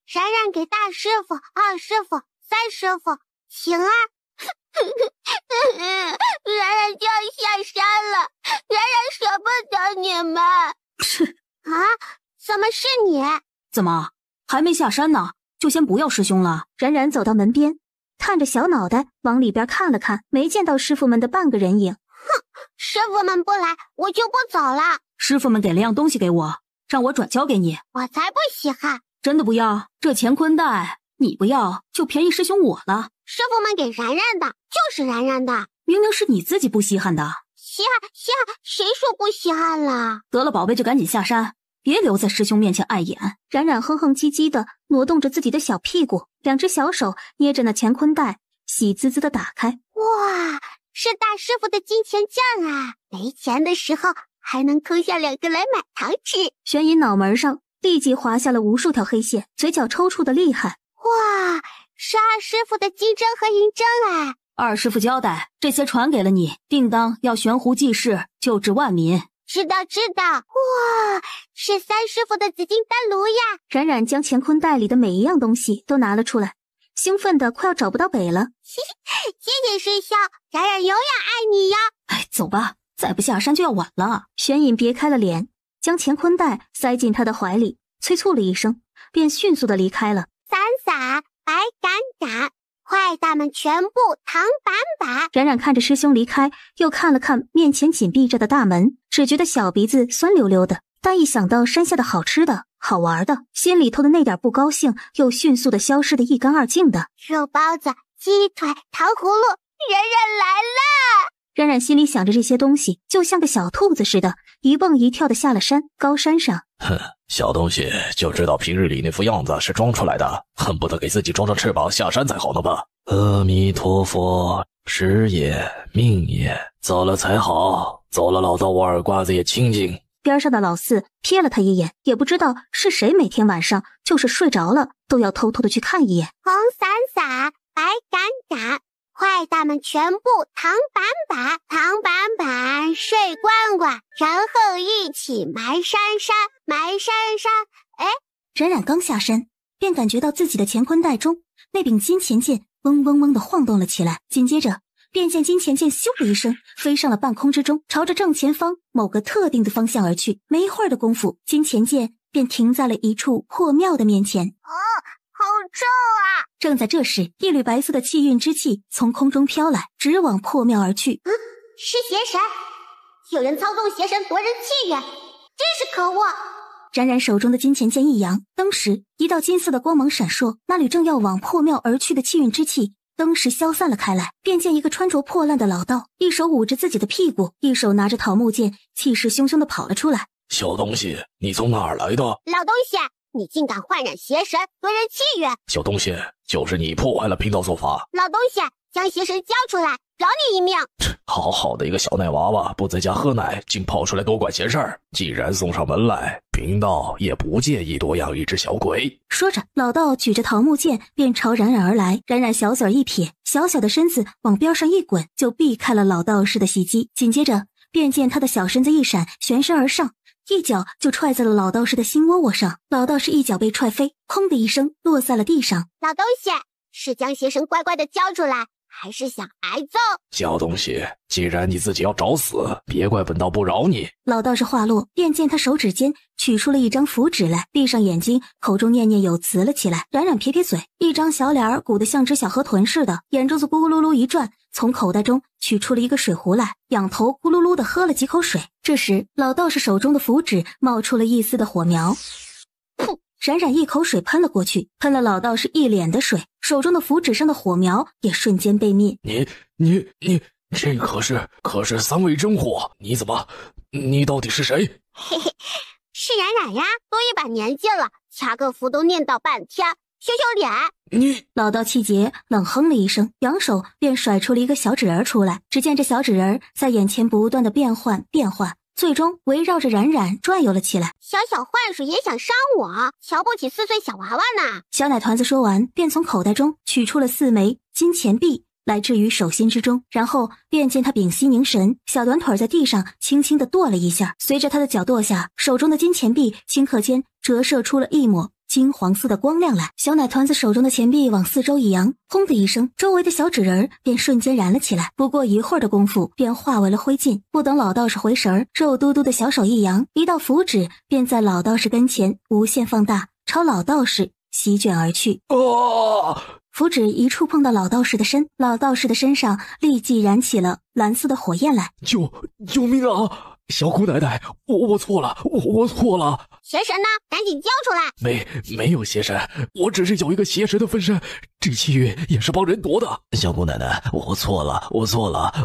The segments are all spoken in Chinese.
冉冉给大师傅、二师傅、三师傅请安。冉冉就要下山了，冉冉舍不得你们。啊，怎么是你？怎么还没下山呢？就先不要师兄了。冉冉走到门边，探着小脑袋往里边看了看，没见到师傅们的半个人影。哼，师傅们不来，我就不走了。师傅们给了样东西给我，让我转交给你。我才不稀罕。真的不要？这乾坤袋你不要，就便宜师兄我了。师傅们给冉冉的，就是冉冉的。明明是你自己不稀罕的。稀罕，谁说不稀罕了？得了，宝贝就赶紧下山，别留在师兄面前碍眼。冉冉哼哼唧唧的挪动着自己的小屁股，两只小手捏着那乾坤袋，喜滋滋的打开。哇，是大师傅的金钱酱啊！没钱的时候还能坑下2个来买糖吃。玄银脑门上立即划下了无数条黑线，嘴角抽搐的厉害。哇，是二师傅的金针和银针啊！二师傅交代，这些传给了你，定当要悬壶济世，救治万民。知道。哇，是三师傅的紫金丹炉呀！冉冉将乾坤袋里的每一样东西都拿了出来，兴奋的快要找不到北了。谢谢师兄，冉冉永远爱你哟！哎，走吧，再不下山就要晚了。玄隐别开了脸，将乾坤袋塞进他的怀里，催促了一声，便迅速的离开了。散散，白赶赶，坏蛋们全部躺板板。冉冉看着师兄离开，又看了看面前紧闭着的大门，只觉得小鼻子酸溜溜的，但一想到山下的好吃的好玩的，心里头的那点不高兴又迅速的消失得一干二净的。肉包子、鸡腿、糖葫芦，冉冉来了！冉冉心里想着这些东西，就像个小兔子似的，一蹦一跳的下了山。高山上，哼，小东西就知道平日里那副样子是装出来的，恨不得给自己装上翅膀下山才好呢吧。阿弥陀佛，时也命也，走了才好，走了老道我耳瓜子也清净。边上的老四瞥了他一眼，也不知道是谁每天晚上就是睡着了都要偷偷的去看一眼。红伞伞，白赶赶，坏蛋们全部躺板板，躺板板，睡关关，然后一起埋山山，埋山山。哎，冉冉刚下山，便感觉到自己的乾坤袋中那柄金钱剑嗡嗡嗡的晃动了起来，紧接着便见金钱剑咻的一声飞上了半空之中，朝着正前方某个特定的方向而去。没一会儿的功夫，金钱剑便停在了一处破庙的面前。好臭啊！正在这时，一缕白色的气运之气从空中飘来，直往破庙而去。是邪神，有人操纵邪神夺人气运，真是可恶！冉冉手中的金钱剑一扬，当时一道金色的光芒闪烁，那缕正要往破庙而去的气运之气当时消散了开来，便见一个穿着破烂的老道，一手捂着自己的屁股，一手拿着桃木剑，气势汹汹地跑了出来。小东西，你从哪儿来的？老东西，你竟敢焕染邪神，夺人气运！小东西，就是你破坏了贫道做法。老东西，将邪神交出来，饶你一命！好好的一个小奶娃娃，不在家喝奶，竟跑出来多管闲事儿。既然送上门来，贫道也不介意多养一只小鬼。说着，老道举着桃木剑便朝冉冉而来。冉冉小嘴一撇，小小的身子往边上一滚，就避开了老道士的袭击。紧接着，便见他的小身子一闪，旋身而上，一脚就踹在了老道士的心窝窝上。老道士一脚被踹飞，砰的一声落在了地上。老东西，是将邪神乖乖的交出来，还是想挨揍？小东西，既然你自己要找死，别怪本道不饶你。老道士话落，便见他手指间取出了一张符纸来，闭上眼睛，口中念念有词了起来。冉冉撇撇嘴，一张小脸儿鼓得像只小河豚似的，眼珠子咕噜噜一转，从口袋中取出了一个水壶来，仰头咕噜噜地喝了几口水。这时，老道士手中的符纸冒出了一丝的火苗，噗！冉冉一口水喷了过去，喷了老道士一脸的水，手中的符纸上的火苗也瞬间被灭。你，这可是三味真火，你到底是谁？嘿嘿，是冉冉呀，都一把年纪了，掐个符都念叨半天，羞羞脸。你老道气结，冷哼了一声，扬手便甩出了一个小纸人出来。只见这小纸人在眼前不断的变换，最终围绕着冉冉转悠了起来。小小幻术也想伤我，瞧不起4岁小娃娃呢。小奶团子说完，便从口袋中取出了4枚金钱币来置于手心之中，然后便见他屏息凝神，小短腿在地上轻轻地跺了一下，随着他的脚跺下，手中的金钱币顷刻间折射出了一抹金黄似的光亮来。小奶团子手中的钱币往四周一扬，轰的一声，周围的小纸人便瞬间燃了起来。不过一会儿的功夫，便化为了灰烬。不等老道士回神儿，肉嘟嘟的小手一扬，一道符纸便在老道士跟前无限放大，朝老道士席卷而去。符纸一触碰到老道士的身，老道士的身上立即燃起了蓝色的火焰来。救命啊！小姑奶奶，我错了，我错了。邪神呢？赶紧交出来！没有邪神，我只是有一个邪神的分身，这气运也是帮人夺的。小姑奶奶，我错了，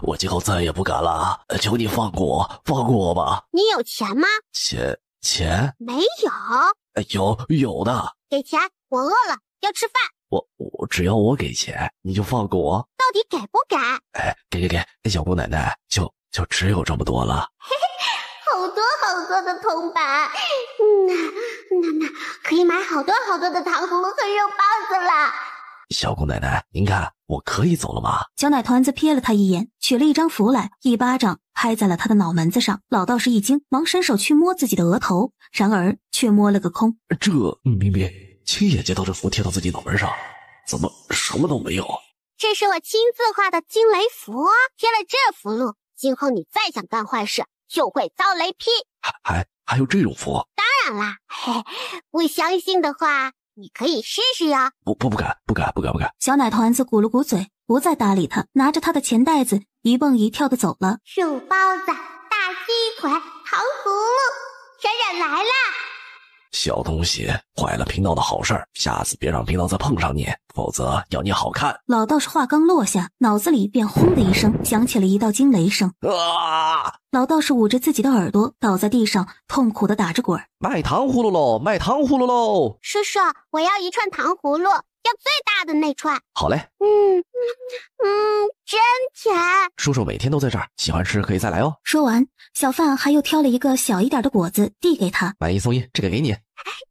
我今后再也不敢了，求你放过我吧。你有钱吗？钱？没有。有的。给钱，我饿了，要吃饭。我只要我给钱，你就放过我。到底给不给？给，小姑奶奶，就只有这么多了。好多的铜板，那可以买好多的糖葫芦和肉包子了。小姑奶奶，您看我可以走了吗？小奶团子瞥了他一眼，取了一张符来，一巴掌拍在了他的脑门子上。老道士一惊，忙伸手去摸自己的额头，然而却摸了个空。这明明亲眼见到这符贴到自己脑门上，怎么什么都没有？这是我亲自画的惊雷符，贴了这符箓，今后你再想干坏事就会遭雷劈。还有这种符？当然啦，不相信的话你可以试试呀。不敢。小奶团子鼓了鼓嘴，不再搭理他，拿着他的钱袋子一蹦一跳的走了。肉包子、大鸡腿、糖葫芦，冉来啦！小东西，坏了贫道的好事儿，下次别让贫道再碰上你，否则要你好看。老道士话刚落下，脑子里便轰的一声响起了一道惊雷声。老道士捂着自己的耳朵，倒在地上，痛苦的打着滚。卖糖葫芦喽！叔叔，我要一串糖葫芦，要最大的那串。好嘞。真甜。叔叔每天都在这儿，喜欢吃可以再来哦。说完，小贩还又挑了一个小一点的果子递给他。买一送一，这个给你。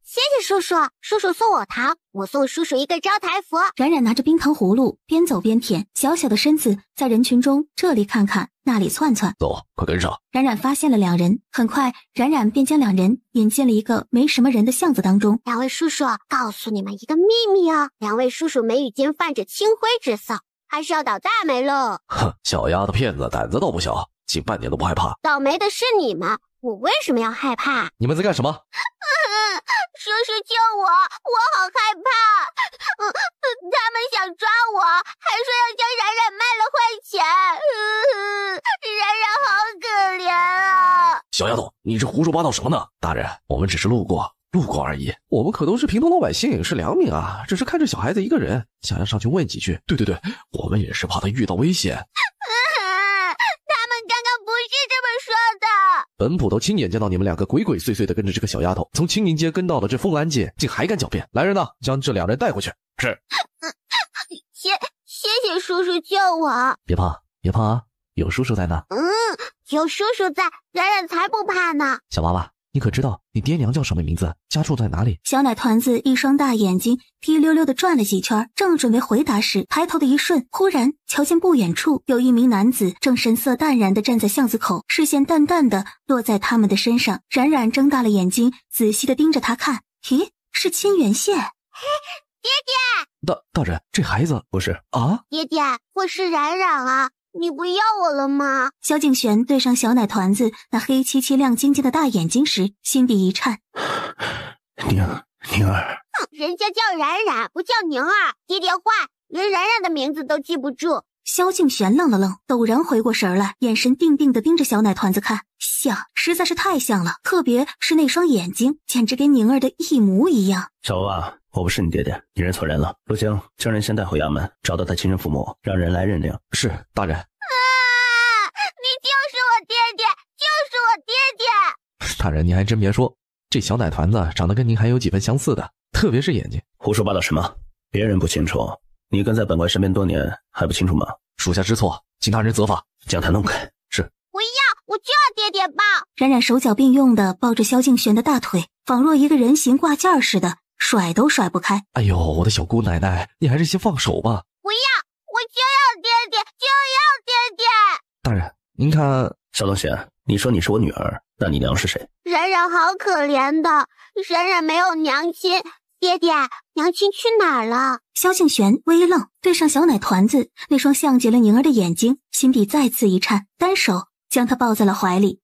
谢谢叔叔，叔叔送我糖，我送叔叔一个招财符。冉冉拿着冰糖葫芦，边走边舔，小小的身子在人群中这里看看，那里窜窜。走，快跟上。冉冉发现了两人，很快冉冉便将两人引进了一个没什么人的巷子当中。两位叔叔，告诉你们一个秘密啊，两位叔叔眉宇间泛着青灰之色，还是要倒大霉了。哼，小丫头片子胆子倒不小，竟半点都不害怕。倒霉的是你们，我为什么要害怕？你们在干什么？叔叔救我好害怕。他们想抓我，还说要将冉冉卖了换钱。冉冉好可怜啊！小丫头，你这胡说八道什么呢？大人，我们只是路过而已，我们可都是平头老百姓，是良民啊，只是看着小孩子一个人，想要上去问几句。对，我们也是怕他遇到危险。他们刚刚不是这么说的。本捕头亲眼见到你们两个鬼鬼祟祟的跟着这个小丫头，从青宁街跟到了这凤安街，竟还敢狡辩。来人呐，将这两人带回去。是。谢谢叔叔救我。别怕啊，有叔叔在呢。有叔叔在，冉冉才不怕呢。小娃娃，你可知道你爹娘叫什么名字，家住在哪里？小奶团子一双大眼睛滴溜溜地转了几圈，正准备回答时，抬头的一瞬，忽然瞧见不远处有一名男子正神色淡然地站在巷子口，视线淡淡地落在他们的身上。冉冉睁大了眼睛，仔细地盯着他看。咦，是清源县。爹爹，大人，这孩子不是啊？爹爹，我是冉冉啊，你不要我了吗？萧敬玄对上小奶团子那黑漆漆亮晶晶的大眼睛时，心底一颤。宁儿，人家叫冉冉，不叫宁儿。爹爹坏，连冉冉的名字都记不住。萧敬玄愣了愣，陡然回过神来，眼神定定地盯着小奶团子看，像，实在是太像了，特别是那双眼睛，简直跟宁儿的一模一样。小娃娃，我不是你爹爹，你认错人了。陆京，将人先带回衙门，找到他亲生父母，让人来认领。是，大人。你就是我爹爹，就是我爹爹。大人，您还真别说，这小奶团子长得跟您还有几分相似的，特别是眼睛。胡说八道什么？别人不清楚，你跟在本官身边多年还不清楚吗？属下知错，请大人责罚。将他弄开。是。不要，我就要爹爹抱。冉冉手脚并用地抱着萧敬玄的大腿，仿若一个人形挂件似的，甩都甩不开。哎呦，我的小姑奶奶，你还是先放手吧。不要，我就要爹爹，就要爹爹。大人，您看，小东西，你说你是我女儿，那你娘是谁？冉冉好可怜的，冉冉没有娘亲，爹爹，娘亲去哪儿了？萧敬玄微愣，对上小奶团子那双像极了宁儿的眼睛，心底再次一颤，单手将她抱在了怀里。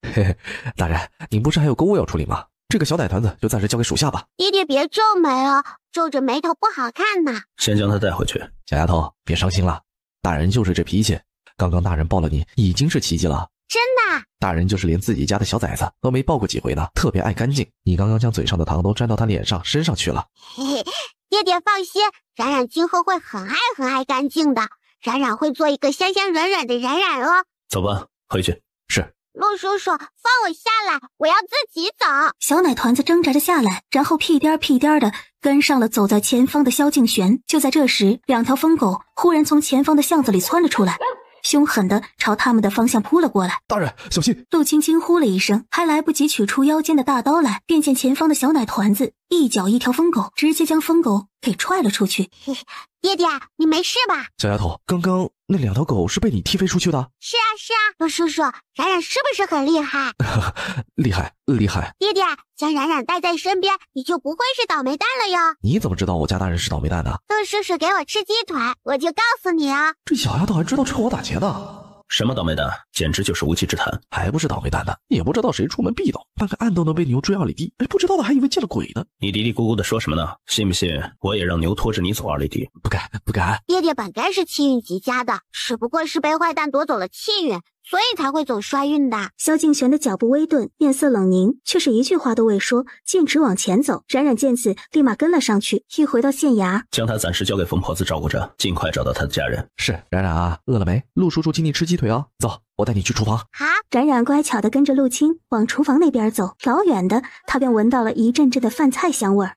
嘿嘿，大人，您不是还有公务要处理吗？这个小奶团子就暂时交给属下吧。爹爹别皱眉啊，皱着眉头不好看呐。先将他带回去。小丫头，别伤心了，大人就是这脾气。刚刚大人抱了你，已经是奇迹了。真的？大人就是连自己家的小崽子都没抱过几回呢，特别爱干净。你刚刚将嘴上的糖都沾到他脸上、身上去了。嘿嘿，爹爹放心，冉冉今后会很爱干净的。冉冉会做一个香香软软的冉冉哦。走吧，回去。是。陆叔叔，放我下来，我要自己走。小奶团子挣扎着下来，然后屁颠屁颠的跟上了走在前方的萧敬玄。就在这时，两条疯狗忽然从前方的巷子里窜了出来，凶狠的朝他们的方向扑了过来。大人，小心！陆青青呼了一声，还来不及取出腰间的大刀来，便见前方的小奶团子一脚一条疯狗，直接将疯狗给踹了出去。爹爹，你没事吧？小丫头，刚刚那两条狗是被你踢飞出去的？是啊，陆叔叔，冉冉是不是很厉害？厉害。爹爹，将冉冉带在身边，你就不会是倒霉蛋了哟。你怎么知道我家大人是倒霉蛋的？陆叔叔给我吃鸡腿，我就告诉你啊。这小丫头还知道趁火打劫呢。什么倒霉蛋，简直就是无稽之谈。还不是倒霉蛋呢，也不知道谁出门避动，半个暗都能被牛追2里地。不知道的还以为见了鬼呢。你嘀嘀咕咕的说什么呢？信不信我也让牛拖着你走2里地？不敢。爹爹本该是气运极佳的，只不过是被坏蛋夺走了气运，所以才会走衰运的。萧敬玄的脚步微顿，面色冷凝，却是一句话都未说，径直往前走。冉冉见此，立马跟了上去。一回到县衙，将他暂时交给疯婆子照顾着，尽快找到他的家人。是。冉冉啊，饿了没？陆叔叔请你吃鸡腿哦。走，我带你去厨房。好。冉冉乖巧地跟着陆青往厨房那边走，老远的他便闻到了一阵阵的饭菜香味儿。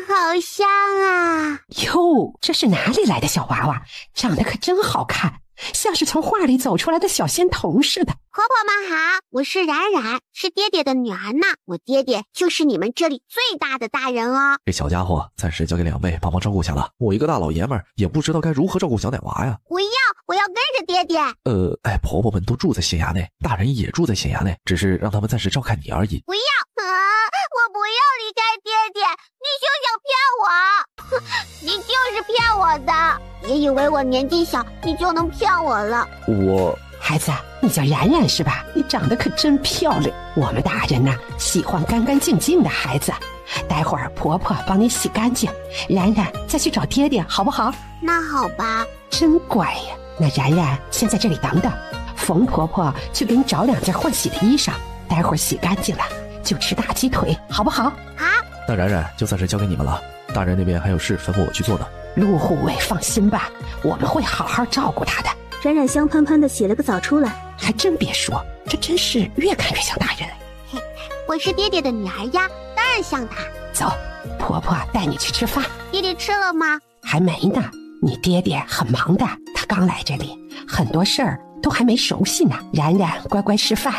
好香啊！哟，这是哪里来的小娃娃？长得可真好看，像是从画里走出来的小仙童似的。婆婆们好，我是冉冉，是爹爹的女儿呢。我爹爹就是你们这里最大的大人哦。这小家伙暂时交给2位帮忙照顾下了。我一个大老爷们儿也不知道该如何照顾小奶娃呀。我要跟着爹爹。婆婆们都住在县衙内，大人也住在县衙内，只是让他们暂时照看你而已。不要我不要离开爹爹，你休想骗我！你就是骗我的，别以为我年纪小，你就能骗我了。孩子，你叫冉冉是吧？你长得可真漂亮。我们大人呢，喜欢干干净净的孩子。待会儿婆婆帮你洗干净，冉冉再去找爹爹，好不好？那好吧。真乖呀。那冉冉先在这里等等，冯婆婆去给你找2件换洗的衣裳，待会儿洗干净了就吃大鸡腿，好不好？好。那冉冉就暂时交给你们了，大人那边还有事吩咐我去做呢。陆护卫放心吧，我们会好好照顾他的。冉冉香喷喷的洗了个澡出来，还真别说，这真是越看越像大人。嘿，我是爹爹的女儿呀，当然像他。走，婆婆带你去吃饭。爹爹吃了吗？还没呢，你爹爹很忙的，他刚来这里，很多事儿都还没熟悉呢。冉冉乖乖吃饭，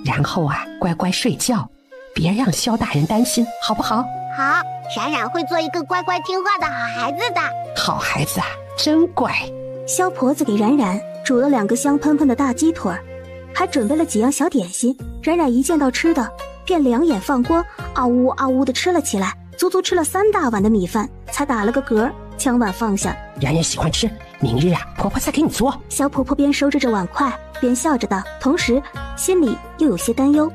然后乖乖睡觉，别让萧大人担心，好不好？好，冉冉会做一个乖乖听话的好孩子的。好孩子啊，真乖。萧婆子给冉冉煮了2个香喷喷的大鸡腿，还准备了几样小点心。冉冉一见到吃的，便2眼放光，嗷呜嗷呜的吃了起来，足足吃了3大碗的米饭，才打了个嗝，将碗放下。冉冉喜欢吃，明日婆婆再给你做。萧婆婆边收拾着碗筷，边笑着道，同时心里又有些担忧，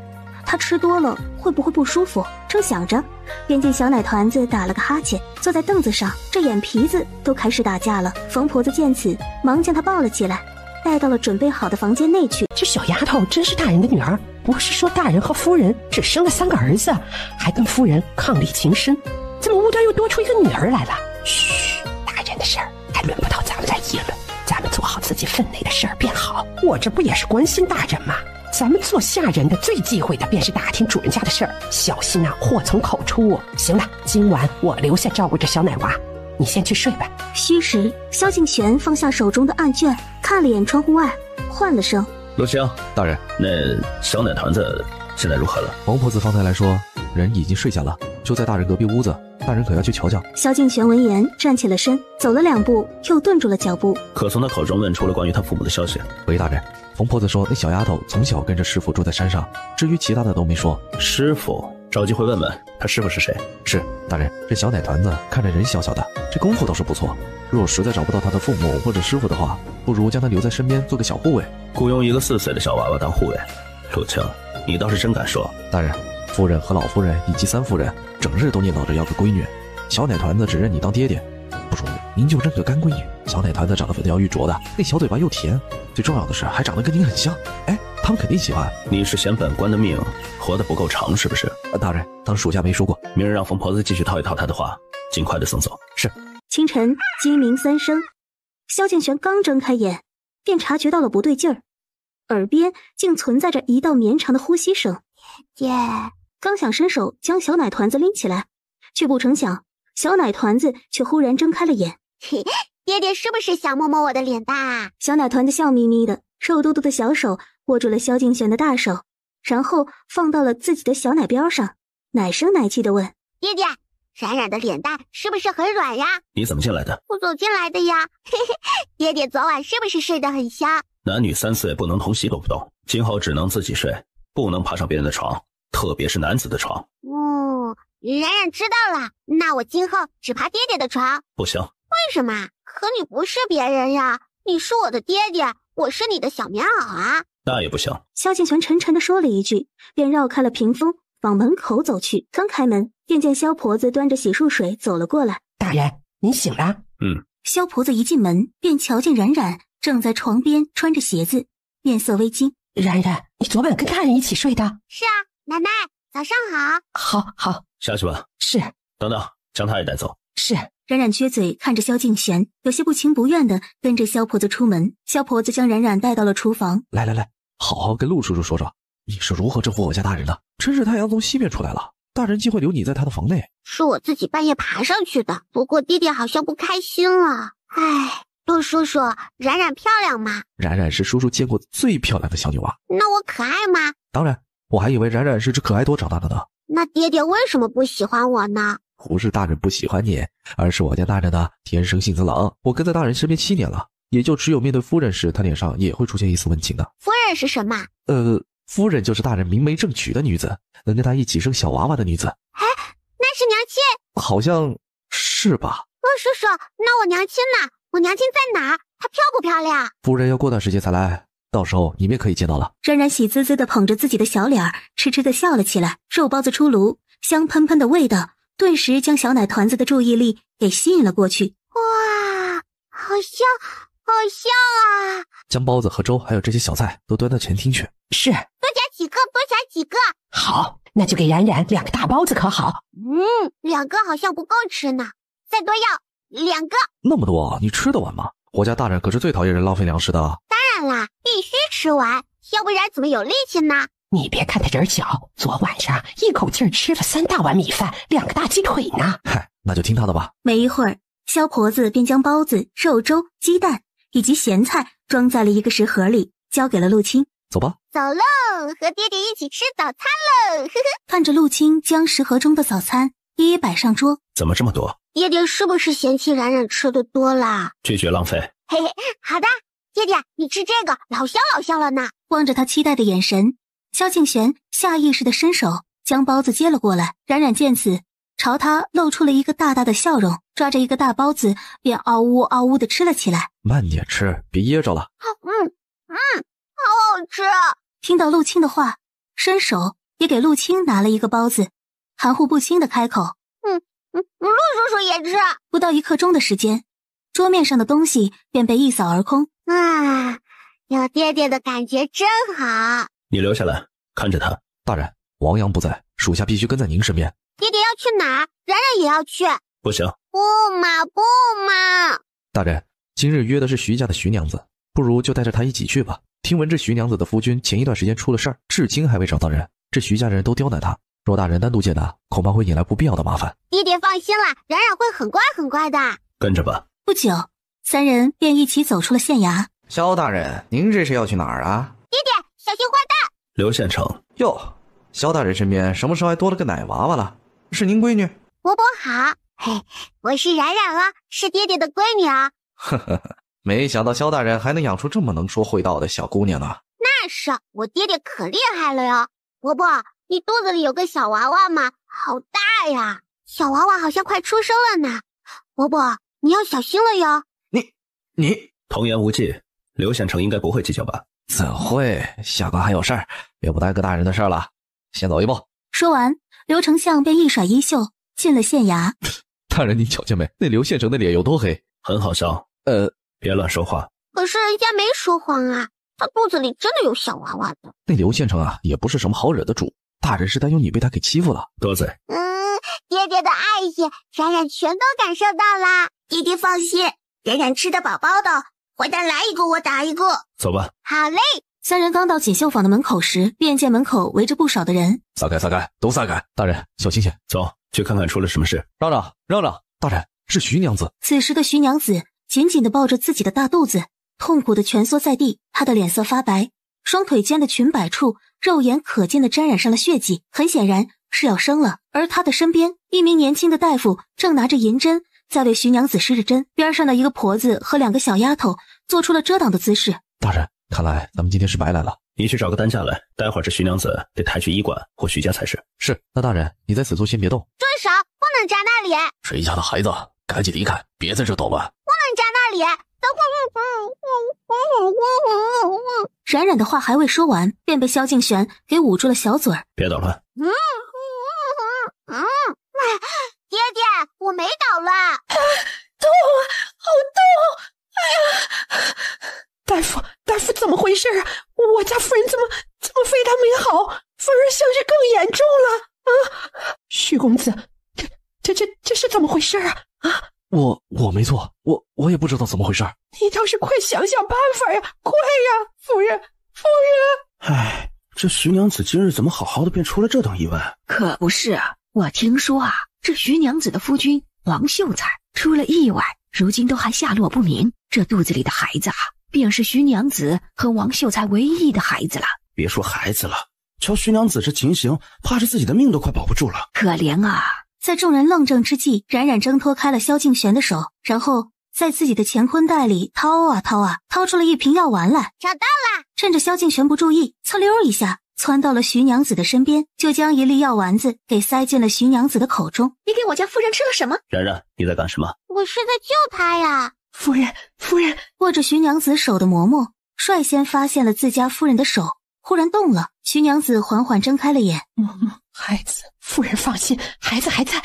她吃多了会不会不舒服？正想着，便见小奶团子打了个哈欠，坐在凳子上，这眼皮子都开始打架了。冯婆子见此，忙将她抱了起来，带到了准备好的房间内去。这小丫头真是大人的女儿，不是说大人和夫人只生了3个儿子，还跟夫人伉俪情深，怎么无端又多出一个女儿来了？嘘，大人的事儿还轮不到咱们来议论，咱们做好自己分内的事儿便好。我这不也是关心大人吗？咱们做下人的最忌讳的便是打听主人家的事儿，小心祸从口出。行了，今晚我留下照顾着小奶娃，你先去睡吧。虚时，萧敬玄放下手中的案卷，看了眼窗户外，唤了声：“陆青，大人。”那小奶团子现在如何了？王婆子方才来说，人已经睡下了，就在大人隔壁屋子，大人可要去瞧瞧。萧敬玄闻言站起了身，走了2步，又顿住了脚步。可从他口中问出了关于他父母的消息。回大人，冯婆子说那小丫头从小跟着师傅住在山上，至于其他的都没说。师傅找机会问问他师傅是谁。是大人，这小奶团子看着人小小的，这功夫倒是不错。若实在找不到他的父母或者师傅的话，不如将他留在身边做个小护卫。雇佣一个4岁的小娃娃当护卫，陆青，你倒是真敢说。大人，夫人和老夫人以及三夫人整日都念叨着要个闺女，小奶团子只认你当爹爹，不如您就认个干闺女。小奶团子长得粉雕玉琢的，那小嘴巴又甜，最重要的是还长得跟您很像。哎，他们肯定喜欢。你是嫌本官的命活得不够长是不是？大人，当属下没说过。明日让疯婆子继续套一套他的话，尽快的送走。是。清晨鸡鸣3声，萧敬玄刚睁开眼，便察觉到了不对劲儿，耳边竟存在着一道绵长的呼吸声。爹，刚想伸手将小奶团子拎起来，却不成想小奶团子却忽然睁开了眼。爹爹是不是想摸摸我的脸蛋啊？小奶团子笑眯眯的，瘦嘟嘟的小手握住了萧敬玄的大手，然后放到了自己的小奶边上，奶声奶气的问：爹爹，冉冉的脸蛋是不是很软呀？你怎么进来的？我走进来的呀。爹爹昨晚是不是睡得很香？男女3岁不能同席，懂不懂？今后只能自己睡，不能爬上别人的床，特别是男子的床。冉冉知道了，那我今后只爬爹爹的床。不行。为什么？可你不是别人呀，你是我的爹爹，我是你的小棉袄啊。那也不行。萧敬玄沉沉地说了一句，便绕开了屏风，往门口走去。刚开门，便见萧婆子端着洗漱水走了过来。大人，您醒了？萧婆子一进门，便瞧见冉冉正在床边穿着鞋子，面色微惊。冉冉，你昨晚跟大人一起睡的？是啊，奶奶，早上好。好。下去吧。是。等等，将他也带走。是。冉冉撅嘴看着萧敬玄，有些不情不愿地跟着萧婆子出门。萧婆子将冉冉带到了厨房。来，好好跟陆叔叔说说，你是如何征服我家大人的。真是太阳从西边出来了，大人竟会留你在他的房内。是我自己半夜爬上去的，不过爹爹好像不开心了。陆叔叔，冉冉漂亮吗？冉冉是叔叔见过最漂亮的小女娃。那我可爱吗？当然，我还以为冉冉是只可爱多长大的呢。那爹爹为什么不喜欢我呢？不是大人不喜欢你，而是我家大人呢天生性子冷。我跟在大人身边7年了，也就只有面对夫人时，他脸上也会出现一丝温情的。夫人是什么？夫人就是大人明媒正娶的女子，能跟他一起生小娃娃的女子。那是娘亲？好像是吧。叔叔，那我娘亲呢？我娘亲在哪儿？她漂不漂亮？夫人要过段时间才来，到时候你们也可以见到了。冉冉喜滋滋地捧着自己的小脸，痴痴地笑了起来。肉包子出炉，香喷喷的味道顿时将小奶团子的注意力给吸引了过去。哇，好香啊！将包子和粥还有这些小菜都端到前厅去。是。多夹几个。好，那就给冉冉2个大包子可好？2个好像不够吃呢，再多要2个。那么多你吃得完吗？我家大人可是最讨厌人浪费粮食的。当然啦，必须吃完，要不然怎么有力气呢？你别看他人小，昨晚上一口气吃了3大碗米饭，2个大鸡腿呢。嗨，那就听他的吧。没一会儿，萧婆子便将包子、肉粥、鸡蛋以及咸菜装在了一个食盒里，交给了陆青。走吧。走喽，和爹爹一起吃早餐喽。看着陆青将食盒中的早餐一一摆上桌。怎么这么多？爹爹是不是嫌弃冉冉吃的多啦？拒绝浪费。嘿，好的，爹爹，你吃这个老香了呢。望着他期待的眼神，萧敬玄下意识地伸手将包子接了过来。冉冉见此，朝他露出了一个大大的笑容，抓着一个大包子便嗷呜地吃了起来。慢点吃，别噎着了。好好吃。听到陆青的话，伸手也给陆青拿了一个包子，含糊不清地开口：陆叔叔也吃。不到1刻钟的时间，桌面上的东西便被一扫而空。有爹爹的感觉真好。你留下来看着他。大人，王阳不在，属下必须跟在您身边。爹爹要去哪儿？冉冉也要去。不行。不嘛。大人，今日约的是徐家的徐娘子，不如就带着她一起去吧。听闻这徐娘子的夫君前一段时间出了事儿，至今还未找到人，这徐家人都刁难他，若大人单独见他，恐怕会引来不必要的麻烦。爹爹放心了，冉冉会很乖的。跟着吧。不久，3人便一起走出了县衙。萧大人，您这是要去哪儿啊？爹爹，小心坏蛋！刘县城。哟，萧大人身边什么时候还多了个奶娃娃了？是您闺女？伯伯好。我是冉冉啊，是爹爹的闺女啊。没想到萧大人还能养出这么能说会道的小姑娘呢。那是，我爹爹可厉害了哟。伯伯，你肚子里有个小娃娃吗？好大呀！小娃娃好像快出生了呢。伯伯，你要小心了哟。你童言无忌，刘县城应该不会计较吧？怎会？下官还有事儿，也不耽搁大人的事儿了，先走一步。说完，刘丞相便一甩衣袖进了县衙。大人，您瞧见没？那刘县城的脸有多黑？很好笑。别乱说话。可是人家没说谎啊，他肚子里真的有小娃娃的。那刘县城啊，也不是什么好惹的主。大人是担忧你被他给欺负了。多嘴。爹爹的爱意，冉冉全都感受到了。爹爹放心，冉冉吃得饱饱的，坏蛋来一个我打一个。走吧。好嘞。三人刚到锦绣坊的门口时，便见门口围着不少的人。撒开，撒开，都撒开！大人，小心些。走，去看看出了什么事。让让，让让！大人，是徐娘子。此时的徐娘子紧紧地抱着自己的大肚子，痛苦地蜷缩在地，她的脸色发白，双腿间的裙摆处肉眼可见地沾染上了血迹，很显然是要生了。而她的身边，一名年轻的大夫正拿着银针在为徐娘子施着针，边上的一个婆子和2个小丫头做出了遮挡的姿势。大人，看来咱们今天是白来了。你去找个担架来，待会儿这徐娘子得抬去医馆或徐家才是。是，那大人，你在此处先别动。住手！不能扎那里！谁家的孩子，赶紧离开，别在这捣乱。不能扎那里！冉冉的话还未说完，便被萧敬玄给捂住了小嘴儿。别捣乱。爹爹，我没捣乱。痛啊，好痛！哎呀，大夫，怎么回事啊？我家夫人怎么非但没好，反而像是更严重了啊！徐公子，这是怎么回事啊？啊！我没错，我也不知道怎么回事。你倒是快想想办法呀！快呀，夫人！唉，这徐娘子今日怎么好好的便出了这等意外？可不是啊，我听说啊，这徐娘子的夫君王秀才出了意外，如今都还下落不明。这肚子里的孩子啊，便是徐娘子和王秀才唯一的孩子了。别说孩子了，瞧徐娘子这情形，怕是自己的命都快保不住了。可怜啊！在众人愣怔之际，冉冉挣脱开了萧敬玄的手，然后在自己的乾坤袋里掏出了一瓶药丸来。找到了！趁着萧敬玄不注意，呲溜一下窜到了徐娘子的身边，就将一粒药丸子给塞进了徐娘子的口中。你给我家夫人吃了什么？冉冉，你在干什么？我是在救她呀。夫人！握着徐娘子手的嬷嬷率先发现了自家夫人的手忽然动了。徐娘子缓缓睁开了眼。孩子，夫人放心，孩子还在，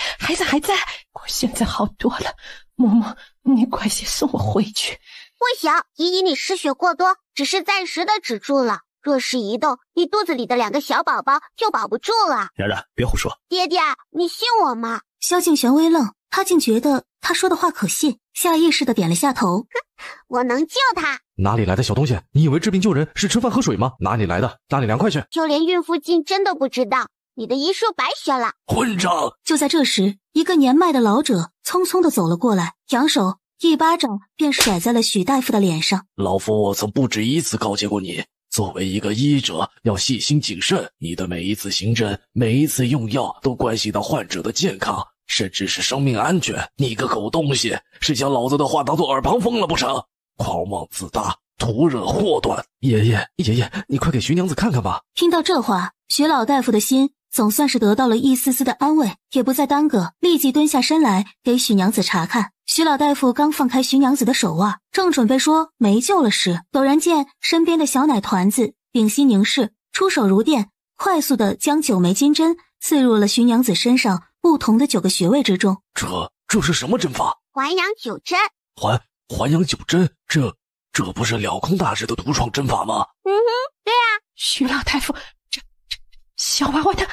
我现在好多了。嬷嬷，你快些送我回去。不行，姨姨你失血过多，只是暂时的止住了。若是移动，你肚子里的2个小宝宝就保不住了。冉冉，别胡说。爹爹，你信我吗？萧敬玄微愣，他竟觉得他说的话可信，下意识的点了下头。我能救他。哪里来的小东西？你以为治病救人是吃饭喝水吗？哪里来的？拿你2块去。就连孕妇镜真的不知道，你的医术白学了。混账！就在这时，一个年迈的老者匆匆的走了过来，扬手一巴掌便甩在了许大夫的脸上。老夫曾不止一次告诫过你，作为一个医者，要细心谨慎。你的每一次行诊，每一次用药，都关系到患者的健康，甚至是生命安全。你个狗东西，是将老子的话当作耳旁风了不成？狂妄自大，徒惹祸端。爷爷，你快给徐娘子看看吧。听到这话，徐老大夫的心总算是得到了一丝丝的安慰，也不再耽搁，立即蹲下身来给许娘子查看。徐老大夫刚放开徐娘子的手腕，正准备说没救了时，陡然见身边的小奶团子屏息凝视，出手如电，快速的将9枚金针刺入了徐娘子身上不同的9个穴位之中。这是什么针法？还阳9针。还阳9针，这不是了空大师的独创针法吗？对啊。徐老大夫，这小娃娃他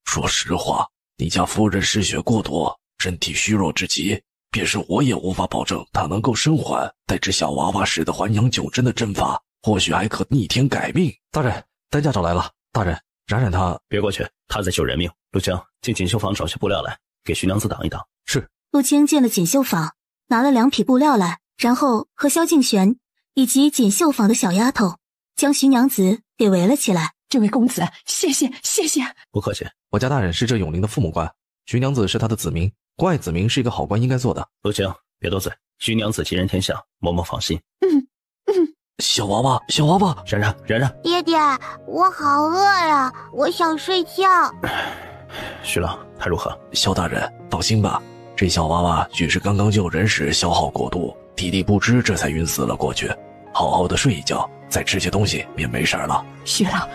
说实话，你家夫人失血过多，身体虚弱至极，便是我也无法保证她能够生还。待这小娃娃使的还阳9针的针法，或许还可逆天改命。大人，担架找来了。大人，冉冉她……别过去，她在救人命。陆青，进锦绣坊找些布料来，给徐娘子挡一挡。是。陆青进了锦绣坊，拿了2匹布料来，然后和萧敬玄以及锦绣坊的小丫头将徐娘子给围了起来。这位公子，谢谢。不客气。我家大人是这永陵的父母官，徐娘子是他的子民，关爱子民是一个好官应该做的。陆青，别多嘴。徐娘子吉人天相，嬷嬷放心。小娃娃，小娃娃，冉冉，爹爹，我好饿呀，我想睡觉。徐老，他如何？萧大人，放心吧，这小娃娃许是刚刚救人时消耗过度，体力不支，这才晕死了过去。好好的睡一觉，再吃些东西，便没事了。徐老，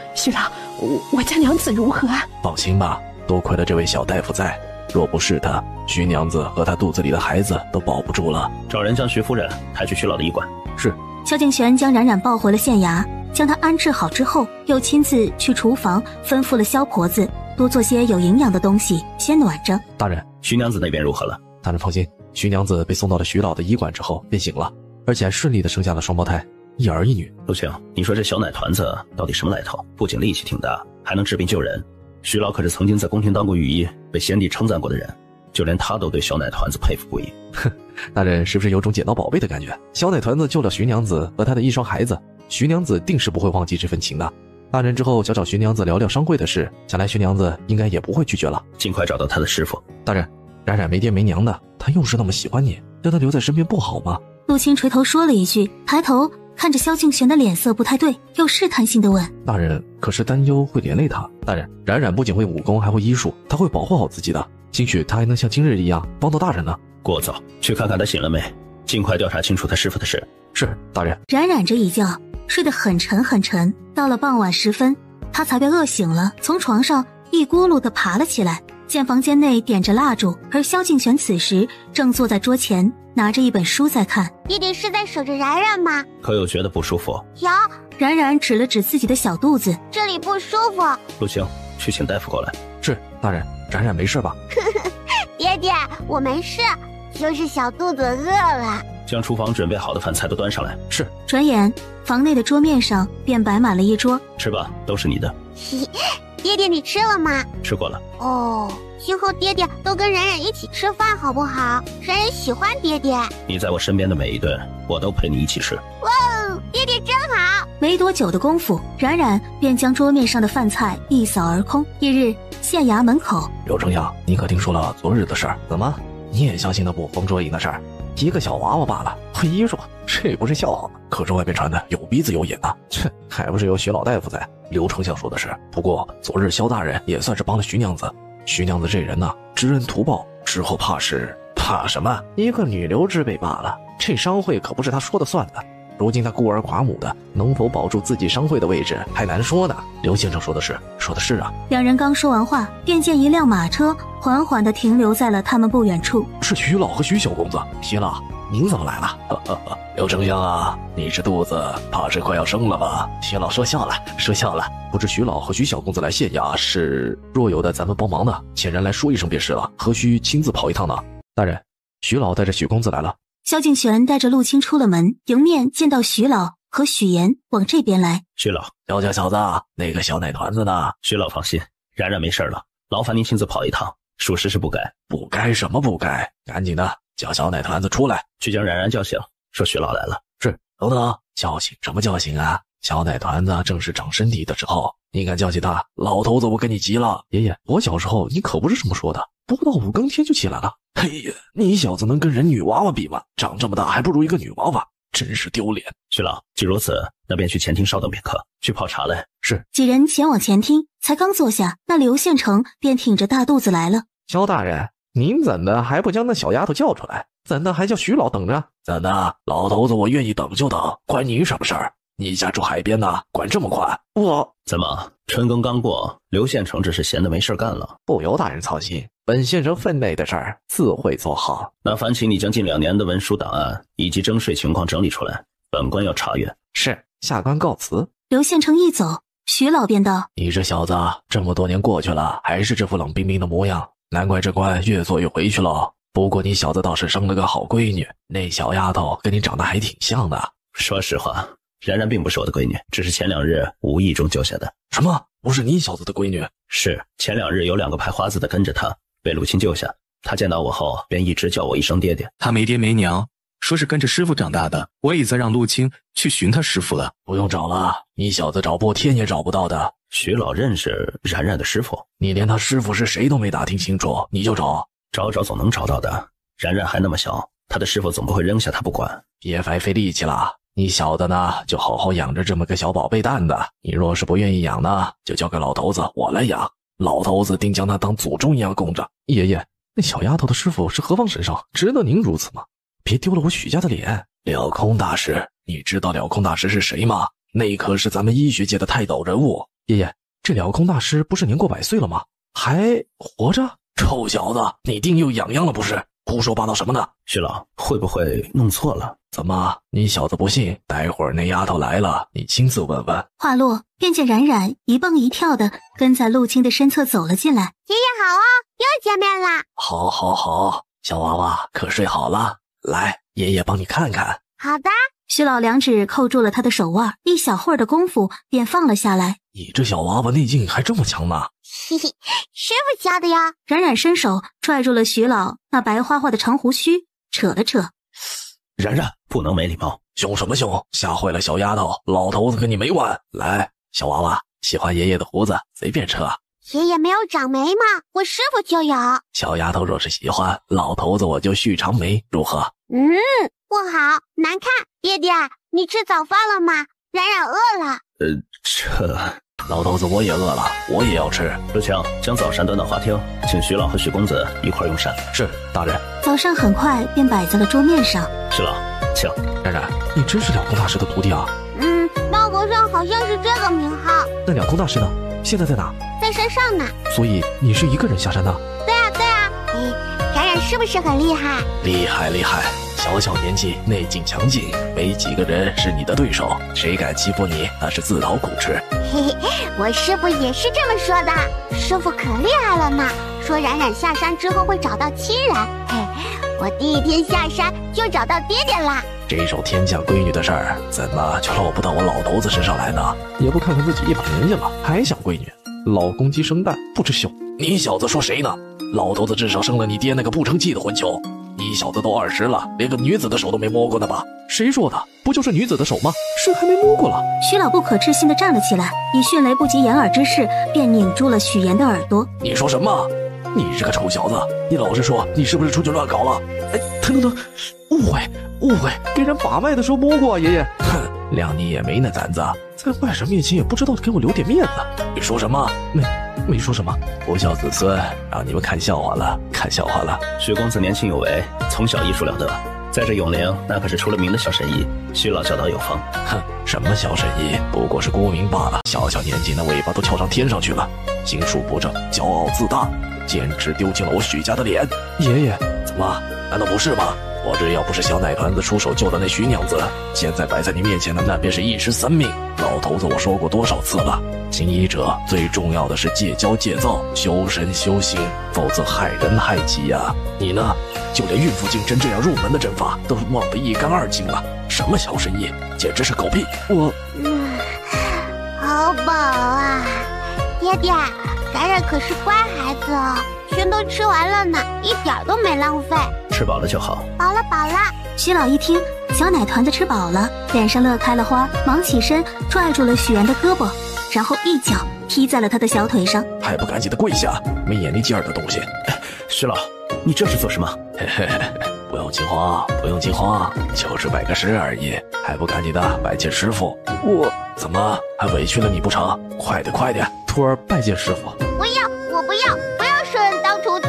我家娘子如何啊？放心吧，多亏了这位小大夫在，若不是他，徐娘子和她肚子里的孩子都保不住了。找人将徐夫人抬去徐老的医馆。是。萧敬玄将冉冉抱回了县衙，将她安置好之后，又亲自去厨房吩咐了萧婆子多做些有营养的东西，先暖着。大人，徐娘子那边如何了？大人放心，徐娘子被送到了徐老的医馆之后便醒了，而且还顺利的生下了双胞胎，一儿一女。陆青，你说这小奶团子到底什么来头？不仅力气挺大，还能治病救人。徐老可是曾经在宫廷当过御医，被先帝称赞过的人，就连他都对小奶团子佩服不已。哼，大人是不是有种捡到宝贝的感觉？小奶团子救了徐娘子和她的一双孩子，徐娘子定是不会忘记这份情的。大人之后想找徐娘子聊聊商会的事，想来徐娘子应该也不会拒绝了。尽快找到她的师傅。大人，冉冉没爹没娘的，她又是那么喜欢你，让她留在身边不好吗？陆青垂头说了一句，抬头看着萧敬玄的脸色不太对，又试探性地问：大人可是担忧会连累他？大人，冉冉不仅会武功，还会医术，她会保护好自己的，兴许她还能像今日一样帮到大人呢。过早，去看看她醒了没，尽快调查清楚她师傅的事。是，大人。冉冉这一觉睡得很沉很沉，到了傍晚时分，她才被饿醒了，从床上一咕噜地爬了起来。见房间内点着蜡烛，而萧敬玄此时正坐在桌前，拿着一本书在看。爹爹是在守着冉冉吗？可有觉得不舒服？有。冉冉指了指自己的小肚子，这里不舒服。陆青，去请大夫过来。是，大人。冉冉没事吧？爹爹，我没事，就是小肚子饿了。将厨房准备好的饭菜都端上来。是。转眼房内的桌面上便摆满了一桌。吃吧，都是你的。爹爹，你吃了吗？吃过了。哦，今后爹爹都跟冉冉一起吃饭好不好？冉冉喜欢爹爹。你在我身边的每一顿，我都陪你一起吃。哇哦，爹爹真好。没多久的功夫，冉冉便将桌面上的饭菜一扫而空。翌日，县衙门口，刘丞相，你可听说了昨日的事儿？怎么，你也相信那部风捉影的事儿？一个小娃娃罢了，会医术，这不是笑话吗？可是外边传的有鼻子有眼啊，切，还不是有徐老大夫在。刘丞相说的是，不过昨日萧大人也算是帮了徐娘子。徐娘子这人呢，知恩图报，之后怕什么？一个女流之辈罢了。这商会可不是他说的算的。如今他孤儿寡母的，能否保住自己商会的位置还难说呢。刘先生说的是啊。两人刚说完话，便见一辆马车缓缓地停留在了他们不远处。是徐老和徐小公子。徐老，您怎么来了？刘丞相啊，你这肚子怕是快要生了吧？徐老说笑了。不知徐老和徐小公子来县衙是若有的咱们帮忙的，遣人来说一声便是了，何须亲自跑一趟呢？大人，徐老带着许公子来了。萧敬玄带着陆青出了门，迎面见到徐老和许岩往这边来。徐老，小家小子，那个小奶团子呢？徐老放心，冉冉没事了，劳烦您亲自跑一趟，属实是不该。不该什么不该？赶紧的叫小奶团子出来，去将冉冉叫醒，说徐老来了。是。等，叫醒什么叫醒啊？小奶团子正是长身体的时候，你敢叫起他，老头子我跟你急了。爷爷，我小时候你可不是这么说的，不到5更天就起来了。嘿呀，你小子能跟人女娃娃比吗？长这么大还不如一个女娃娃，真是丢脸。徐老，既如此，那便去前厅稍等片刻，去泡茶来。是。几人前往前厅，才刚坐下，那刘县城便挺着大肚子来了。萧大人，您怎的还不将那小丫头叫出来？怎的还叫徐老等着？怎的，老头子我愿意等就等，关你什么事儿？你家住海边呢，管这么宽？我怎么春耕刚过，刘县城只是闲得没事干了？不由大人操心，本县城分内的事儿自会做好。那烦请你将近2年的文书档案以及征税情况整理出来，本官要查阅。是，下官告辞。刘县城一走，徐老便道：你这小子这么多年过去了，还是这副冷冰冰的模样，难怪这官越做越回去了。不过你小子倒是生了个好闺女，那小丫头跟你长得还挺像的。说实话，冉冉并不是我的闺女，只是前2日无意中救下的。什么？不是你小子的闺女？是，前2日有2个派花子的跟着她，被陆青救下。她见到我后，便一直叫我一声爹爹。她没爹没娘，说是跟着师傅长大的。我已在让陆青去寻他师傅了。不用找了，你小子找破天也找不到的。徐老认识冉冉的师傅？你连他师傅是谁都没打听清楚，你就找？找总能找到的。冉冉还那么小，他的师傅总不会扔下他不管。别白费力气了，你小的呢，就好好养着这么个小宝贝蛋的。你若是不愿意养呢，就交给老头子我来养。老头子定将他当祖宗一样供着。爷爷，那小丫头的师傅是何方神圣？值得您如此吗？别丢了我许家的脸。了空大师，你知道了空大师是谁吗？那可是咱们医学界的泰斗人物。爷爷，这了空大师不是年过100岁了吗？还活着？臭小子，你腚又痒痒了不是？胡说八道什么呢？徐老，会不会弄错了？怎么，你小子不信？待会儿那丫头来了，你亲自问问。话落，便见冉冉一蹦一跳的跟在陆青的身侧走了进来。爷爷好啊，又见面啦！好好好，小娃娃可睡好了？来，爷爷帮你看看。好的。徐老2指扣住了他的手腕，一小会儿的功夫便放了下来。你这小娃娃内劲还这么强呢？嘿嘿，师傅教的呀。冉冉伸手拽住了徐老那白花花的长胡须，扯了扯。冉冉，不能没礼貌。凶什么凶？吓坏了小丫头，老头子跟你没完。来，小娃娃，喜欢爷爷的胡子，随便扯。爷爷没有长眉吗？我师傅就有。小丫头若是喜欢，老头子我就续长眉，如何？不好，难看。爹爹，你吃早饭了吗？冉冉饿了。老头子我也饿了，我也要吃。陆强，将早膳端到花厅，请徐老和徐公子一块用膳。是，大人。早膳很快便摆在了桌面上。徐老，请。冉冉，你真是了空大师的徒弟啊？报告上好像是这个名号。那了空大师呢？现在在哪？在山上呢。所以你是一个人下山的？对啊。冉冉是不是很厉害？厉害！小小年纪，内劲强劲，没几个人是你的对手，谁敢欺负你，那是自讨苦吃。嘿嘿，我师傅也是这么说的。师傅可厉害了呢，说冉冉下山之后会找到亲人。嘿，我第1天下山就找到爹爹啦。这种天降闺女的事儿，怎么就落不到我老头子身上来呢？也不看看自己一把年纪了，还想闺女？老公鸡生蛋，不知羞。你小子说谁呢？老头子至少生了你爹那个不成器的混球。你小子都20了，连个女子的手都没摸过呢吧？谁说的？不就是女子的手吗？谁还没摸过了？徐老不可置信地站了起来，以迅雷不及掩耳之势便拧住了许岩的耳朵。你说什么？你这个臭小子，你老实说，你是不是出去乱搞了？疼！误会，给人把脉的时候摸过啊，爷爷。哼，谅你也没那胆子，在外人面前也不知道给我留点面子。你说什么？没说什么。不孝子孙，让你们看笑话了。徐公子年轻有为，从小医术了得，在这永陵那可是出了名的小神医。徐老教导有方。哼，什么小神医，不过是沽名罢了。小年纪那尾巴都翘上天上去了，心术不正，骄傲自大，简直丢尽了我许家的脸。爷爷，怎么？难道不是吗？我这要不是小奶团子出手救了那徐娘子，现在摆在你面前的那便是一尸3命。老头子我说过多少次了，行医者最重要的是戒骄戒躁，修身修心，否则害人害己呀。你呢，就连孕妇进针这样入门的针法都忘得一干二净了。什么小神医，简直是狗屁。好饱啊。爹爹，冉冉可是乖孩子哦，全都吃完了呢，一点都没浪费。吃饱了就好。饱了。徐老一听小奶团子吃饱了，脸上乐开了花，忙起身拽住了许岩的胳膊，然后一脚踢在了他的小腿上。还不赶紧的跪下，没眼力劲儿的东西。徐老，你这是做什么？不用惊慌，就是拜个师而已，还不赶紧的拜见师傅。我怎么还委屈了你不成？快点，徒儿拜见师傅。我不要收人当徒弟。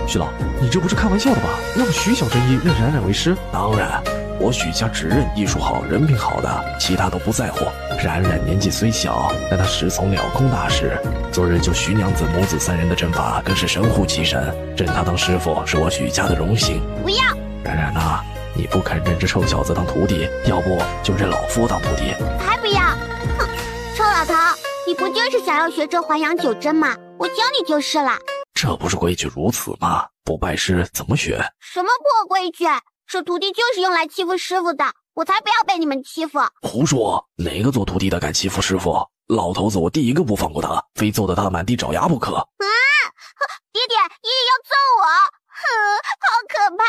徐老，你这不是开玩笑的吧？让徐小神医认冉冉为师？当然，我许家只认医术好、人品好的，其他都不在乎。冉冉年纪虽小，但她师从了空大师，昨日救徐娘子母子3人的阵法更是神乎其神，认她当师傅是我许家的荣幸。不要！冉冉啊，你不肯认这臭小子当徒弟，要不就认老夫当徒弟。才不要！哼，臭老头，你不就是想要学这还阳九针吗？我教你就是了。这不是规矩如此吗？不拜师怎么学？什么破规矩？这徒弟就是用来欺负师傅的，我才不要被你们欺负。胡说！哪个做徒弟的敢欺负师傅？老头子我第一个不放过他，非揍得他满地找牙不可。爹爹，爷爷要揍我！好可怕！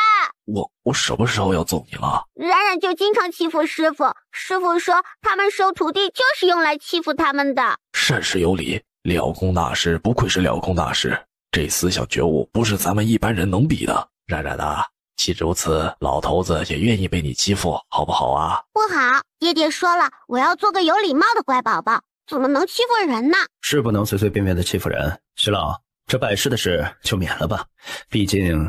我什么时候要揍你了？冉冉就经常欺负师傅，师傅说他们收徒弟就是用来欺负他们的。甚是有理，了空大师不愧是了空大师，这思想觉悟不是咱们一般人能比的。冉冉啊，既如此，老头子也愿意被你欺负，好不好啊？不好，爹爹说了，我要做个有礼貌的乖宝宝，怎么能欺负人呢？是不能随随便便的欺负人。徐老，这拜师的事就免了吧，毕竟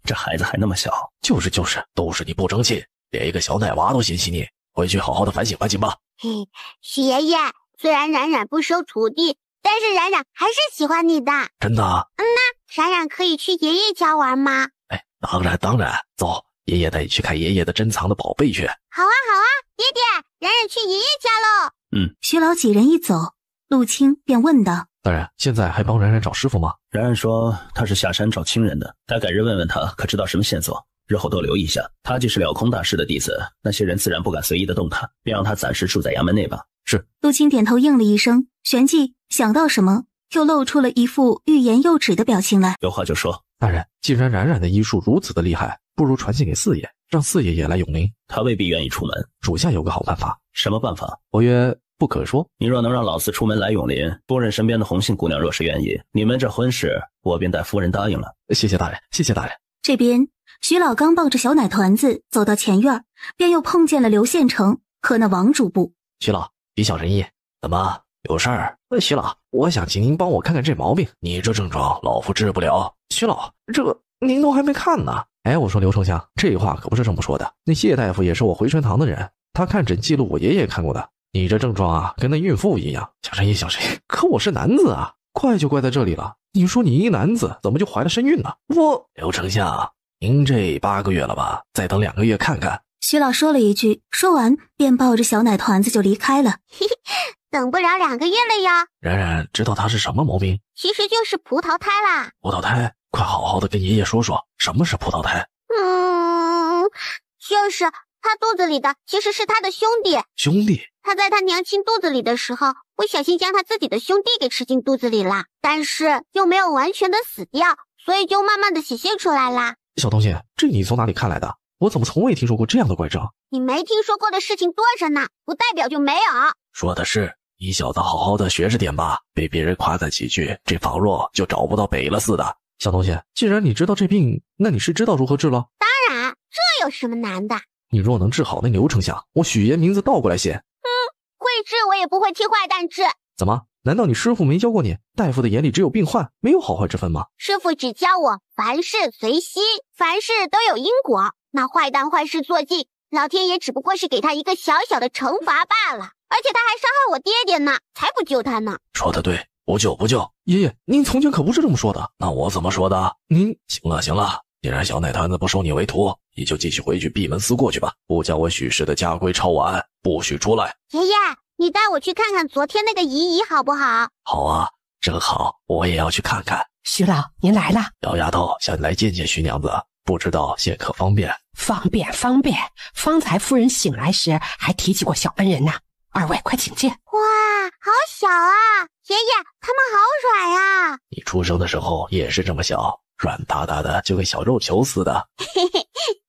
这孩子还那么小。就是，都是你不争气，连一个小奶娃都嫌弃你，回去好好的反省反省吧。嘿，许爷爷，虽然冉冉不收徒弟，但是冉冉还是喜欢你的。真的？冉冉可以去爷爷家玩吗？哎，当然，走，爷爷带你去看爷爷的珍藏的宝贝去。好啊，爹爹，冉冉去爷爷家喽。徐老几人一走，陆青便问道：大人，现在还帮冉冉找师傅吗？冉冉说他是下山找亲人的，待改日问问他，可知道什么线索，日后多留意一下。他既是了空大师的弟子，那些人自然不敢随意的动他，便让他暂时住在衙门内吧。是。陆青点头应了一声，旋即想到什么，又露出了一副欲言又止的表情来。有话就说。大人，既然冉冉的医术如此的厉害，不如传信给四爷，让四爷也来永陵。他未必愿意出门。属下有个好办法。什么办法？我曰不可说。你若能让老四出门来永陵，夫人身边的红杏姑娘若是愿意，你们这婚事我便带夫人答应了。谢谢大人，谢谢大人。这边徐老刚抱着小奶团子走到前院，便又碰见了刘县城和那王主簿。徐老，比小仁义，怎么有事儿？徐老，我想请您帮我看看这毛病。你这症状老夫治不了。徐老，这您都还没看呢。哎，我说刘丞相，这话可不是这么说的。那谢大夫也是我回春堂的人，他看诊记录我爷爷看过的。你这症状啊，跟那孕妇一样。小仁义，可我是男子啊，怪就怪在这里了。你说你一男子怎么就怀了身孕呢？刘丞相，您这8个月了吧？再等2个月看看。徐老说了一句，说完便抱着小奶团子就离开了。等不了2个月了呀。冉冉知道他是什么毛病？其实就是葡萄胎啦。葡萄胎？快好好的跟爷爷说说，什么是葡萄胎？就是他肚子里的其实是他的兄弟。兄弟？他在他娘亲肚子里的时候，不小心将他自己的兄弟给吃进肚子里了，但是又没有完全的死掉，所以就慢慢的显现出来啦。小东西，这你从哪里看来的？我怎么从未听说过这样的怪症？你没听说过的事情多着呢，不代表就没有。说的是，你小子好好的学着点吧，被别人夸赞几句，这仿若就找不到北了似的。小东西，既然你知道这病，那你是知道如何治了？当然，这有什么难的？你若能治好那刘丞相，我许爷名字倒过来写。会治我也不会替坏蛋治。怎么？难道你师傅没教过你？大夫的眼里只有病患，没有好坏之分吗？师傅只教我凡事随心，凡事都有因果。那坏蛋坏事做尽，老天爷只不过是给他一个小小的惩罚罢了。而且他还伤害我爹爹呢，才不救他呢。说得对，不救。爷爷，您从前可不是这么说的。那我怎么说的？您行了，既然小奶团子不收你为徒，你就继续回去闭门思过去吧，不将我许氏的家规抄完，不许出来。爷爷，你带我去看看昨天那个姨姨好不好？好啊，正好我也要去看看。徐老，您来了。姚丫头想来见见徐娘子，不知道现可方便？方便。方才夫人醒来时还提起过小恩人呢。二位快请进。哇，好小啊！爷爷，他们好软啊！你出生的时候也是这么小，软哒哒的，就跟小肉球似的。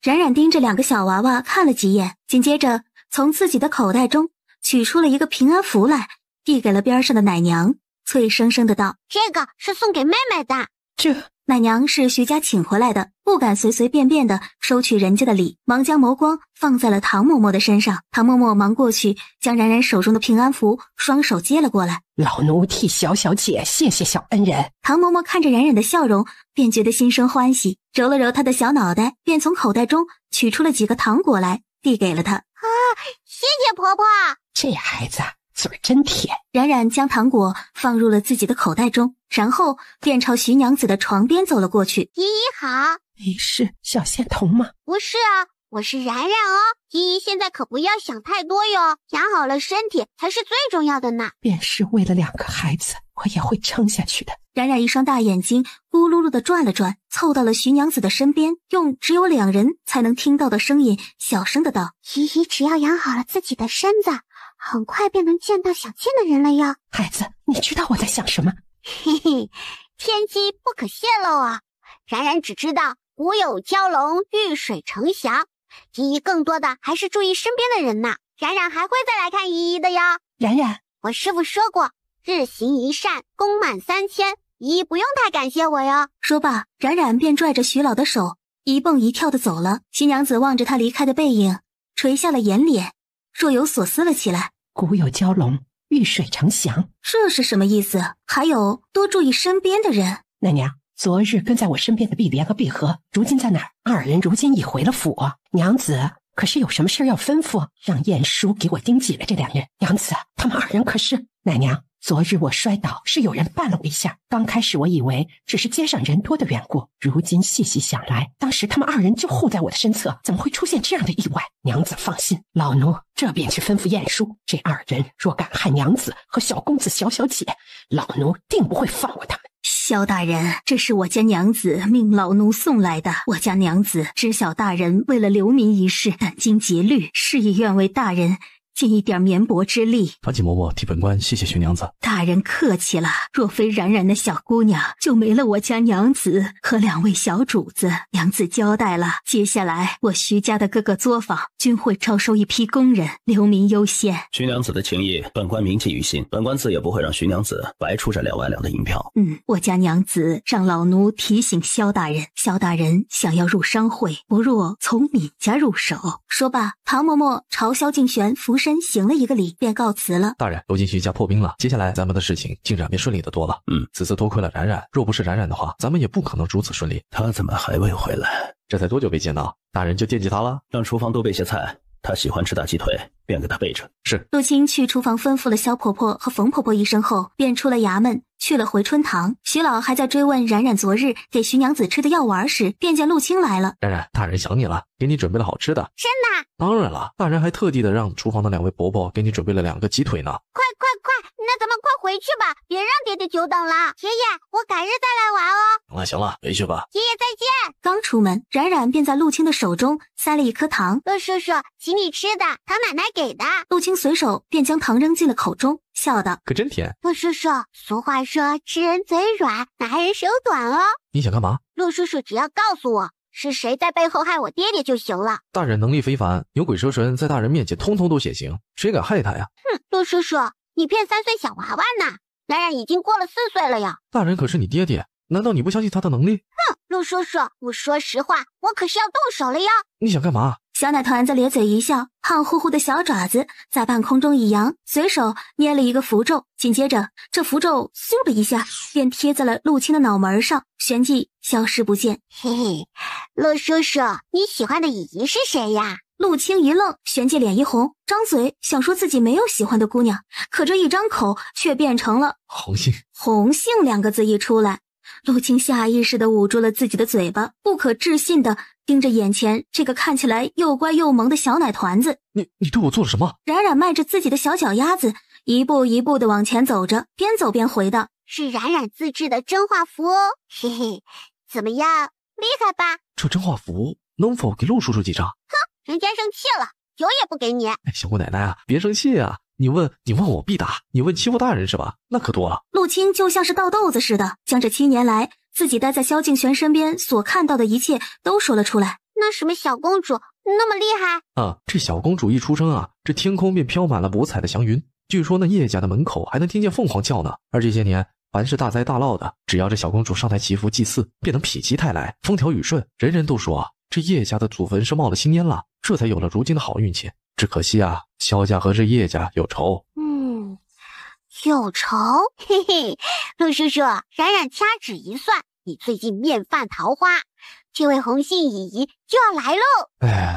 冉冉盯着2个小娃娃看了几眼，紧接着从自己的口袋中取出了一个平安符来，递给了边上的奶娘，脆生生的道：这个是送给妹妹的。这奶娘是徐家请回来的，不敢随随便便的收取人家的礼，忙将眸光放在了唐嬷嬷的身上。唐嬷嬷忙过去，将冉冉手中的平安符双手接了过来。老奴替小姐谢谢小恩人。唐嬷嬷看着冉冉的笑容，便觉得心生欢喜，揉了揉她的小脑袋，便从口袋中取出了几个糖果来，递给了她。谢谢婆婆。这孩子嘴真甜。冉冉将糖果放入了自己的口袋中，然后便朝徐娘子的床边走了过去。姨姨好。你是小仙童吗？不是啊，我是冉冉哦。姨姨现在可不要想太多哟，养好了身体才是最重要的呢。便是为了2个孩子，我也会撑下去的。冉冉一双大眼睛咕噜噜的转了转，凑到了徐娘子的身边，用只有2人才能听到的声音小声的道：姨姨只要养好了自己的身子，很快便能见到想见的人了哟。孩子，你知道我在想什么？嘿嘿，天机不可泄露啊。冉冉只知道古有蛟龙遇水成祥，姨姨更多的还是注意身边的人呢。冉冉还会再来看姨姨的哟。冉冉，我师父说过，日行一善，功满3000，姨姨不用太感谢我哟。说罢，冉冉便拽着徐老的手一蹦一跳的走了。徐娘子望着他离开的背影，垂下了眼脸，若有所思了起来。古有蛟龙，遇水成祥，这是什么意思？还有多注意身边的人。奶娘，昨日跟在我身边的碧莲和碧荷，如今在哪儿？二人如今已回了府。娘子可是有什么事要吩咐？让晏殊给我盯紧了这两人。娘子，他们二人可是……奶娘，昨日我摔倒是有人绊了我一下，刚开始我以为只是街上人多的缘故，如今细细想来，当时他们二人就护在我的身侧，怎么会出现这样的意外？娘子放心，老奴这便去吩咐晏殊，这二人若敢害娘子和小公子小姐，老奴定不会放过他们。萧大人，这是我家娘子命老奴送来的。我家娘子知晓大人为了流民一事殚精竭虑，是以愿为大人尽一点绵薄之力。传启嬷嬷替本官谢谢徐娘子。大人客气了，若非冉冉的小姑娘，就没了我家娘子和两位小主子。娘子交代了，接下来我徐家的各个作坊均会招收一批工人，流民优先。徐娘子的情谊，本官铭记于心，本官自也不会让徐娘子白出这2万两的银票。我家娘子让老奴提醒萧大人，萧大人想要入商会，不若从你家入手。说罢，唐嬷嬷朝萧敬玄俯身行了一个礼，便告辞了。大人，如今徐家破冰了，接下来咱们的事情进展便顺利得多了。此次多亏了冉冉，若不是冉冉的话，咱们也不可能如此顺利。他怎么还未回来？这才多久没见到，大人就惦记他了？让厨房多备些菜，他喜欢吃大鸡腿，便给他备着。是。陆青去厨房吩咐了萧婆婆和冯婆婆一声后，便出了衙门，去了回春堂。徐老还在追问冉冉昨日给徐娘子吃的药丸时，便见陆青来了。冉冉，大人想你了，给你准备了好吃的。真的？当然了，大人还特地的让厨房的2位婆婆给你准备了2个鸡腿呢。快，那咱们快回去吧，别让爹爹久等了。爷爷，我改日再来玩哦。行了，回去吧。爷爷再见。刚出门，冉冉便在陆青的手中塞了一颗糖。陆叔叔，请你吃的，唐奶奶给的。陆青随手便将糖扔进了口中，笑道：可真甜。陆叔叔，俗话说吃人嘴软，拿人手短哦。你想干嘛？陆叔叔只要告诉我是谁在背后害我爹爹就行了。大人能力非凡，牛鬼蛇神在大人面前通通都显形，谁敢害他呀？陆叔叔，你骗3岁小娃娃呢？冉冉已经过了4岁了呀。大人可是你爹爹，难道你不相信他的能力？陆叔叔，我说实话，我可是要动手了呀。你想干嘛？小奶团子咧嘴一笑，胖乎乎的小爪子在半空中一扬，随手捏了一个符咒，紧接着这符咒嗖的一下便贴在了陆青的脑门上，旋即消失不见。嘿嘿，陆叔叔，你喜欢的姨姨是谁呀？陆青一愣，旋即脸一红，张嘴想说自己没有喜欢的姑娘，可这一张口却变成了红杏。红杏2个字一出来，陆青下意识地捂住了自己的嘴巴，不可置信地盯着眼前这个看起来又乖又萌的小奶团子。你对我做了什么？冉冉迈着自己的小脚丫子，一步一步地往前走着，边走边回道：是冉冉自制的真画符哦，嘿嘿，怎么样，厉害吧？这真画符能否给陆叔叔几张？人家生气了，酒也不给你。小姑奶奶啊，别生气啊！你问我必答，你问欺负大人是吧？那可多了。陆青就像是倒豆子似的，将这7年来自己待在萧敬玄身边所看到的一切都说了出来。那什么小公主那么厉害？这小公主一出生啊，这天空便飘满了五彩的祥云。据说那叶家的门口还能听见凤凰叫呢。而这些年，凡是大灾大涝的，只要这小公主上台祈福祭祀，便能否极泰来，风调雨顺。人人都说这叶家的祖坟是冒了青烟了，这才有了如今的好运气。只可惜啊，萧家和这叶家有仇。有仇？嘿嘿，陆叔叔，冉冉掐指一算，你最近面泛桃花，这位红杏姨姨就要来喽。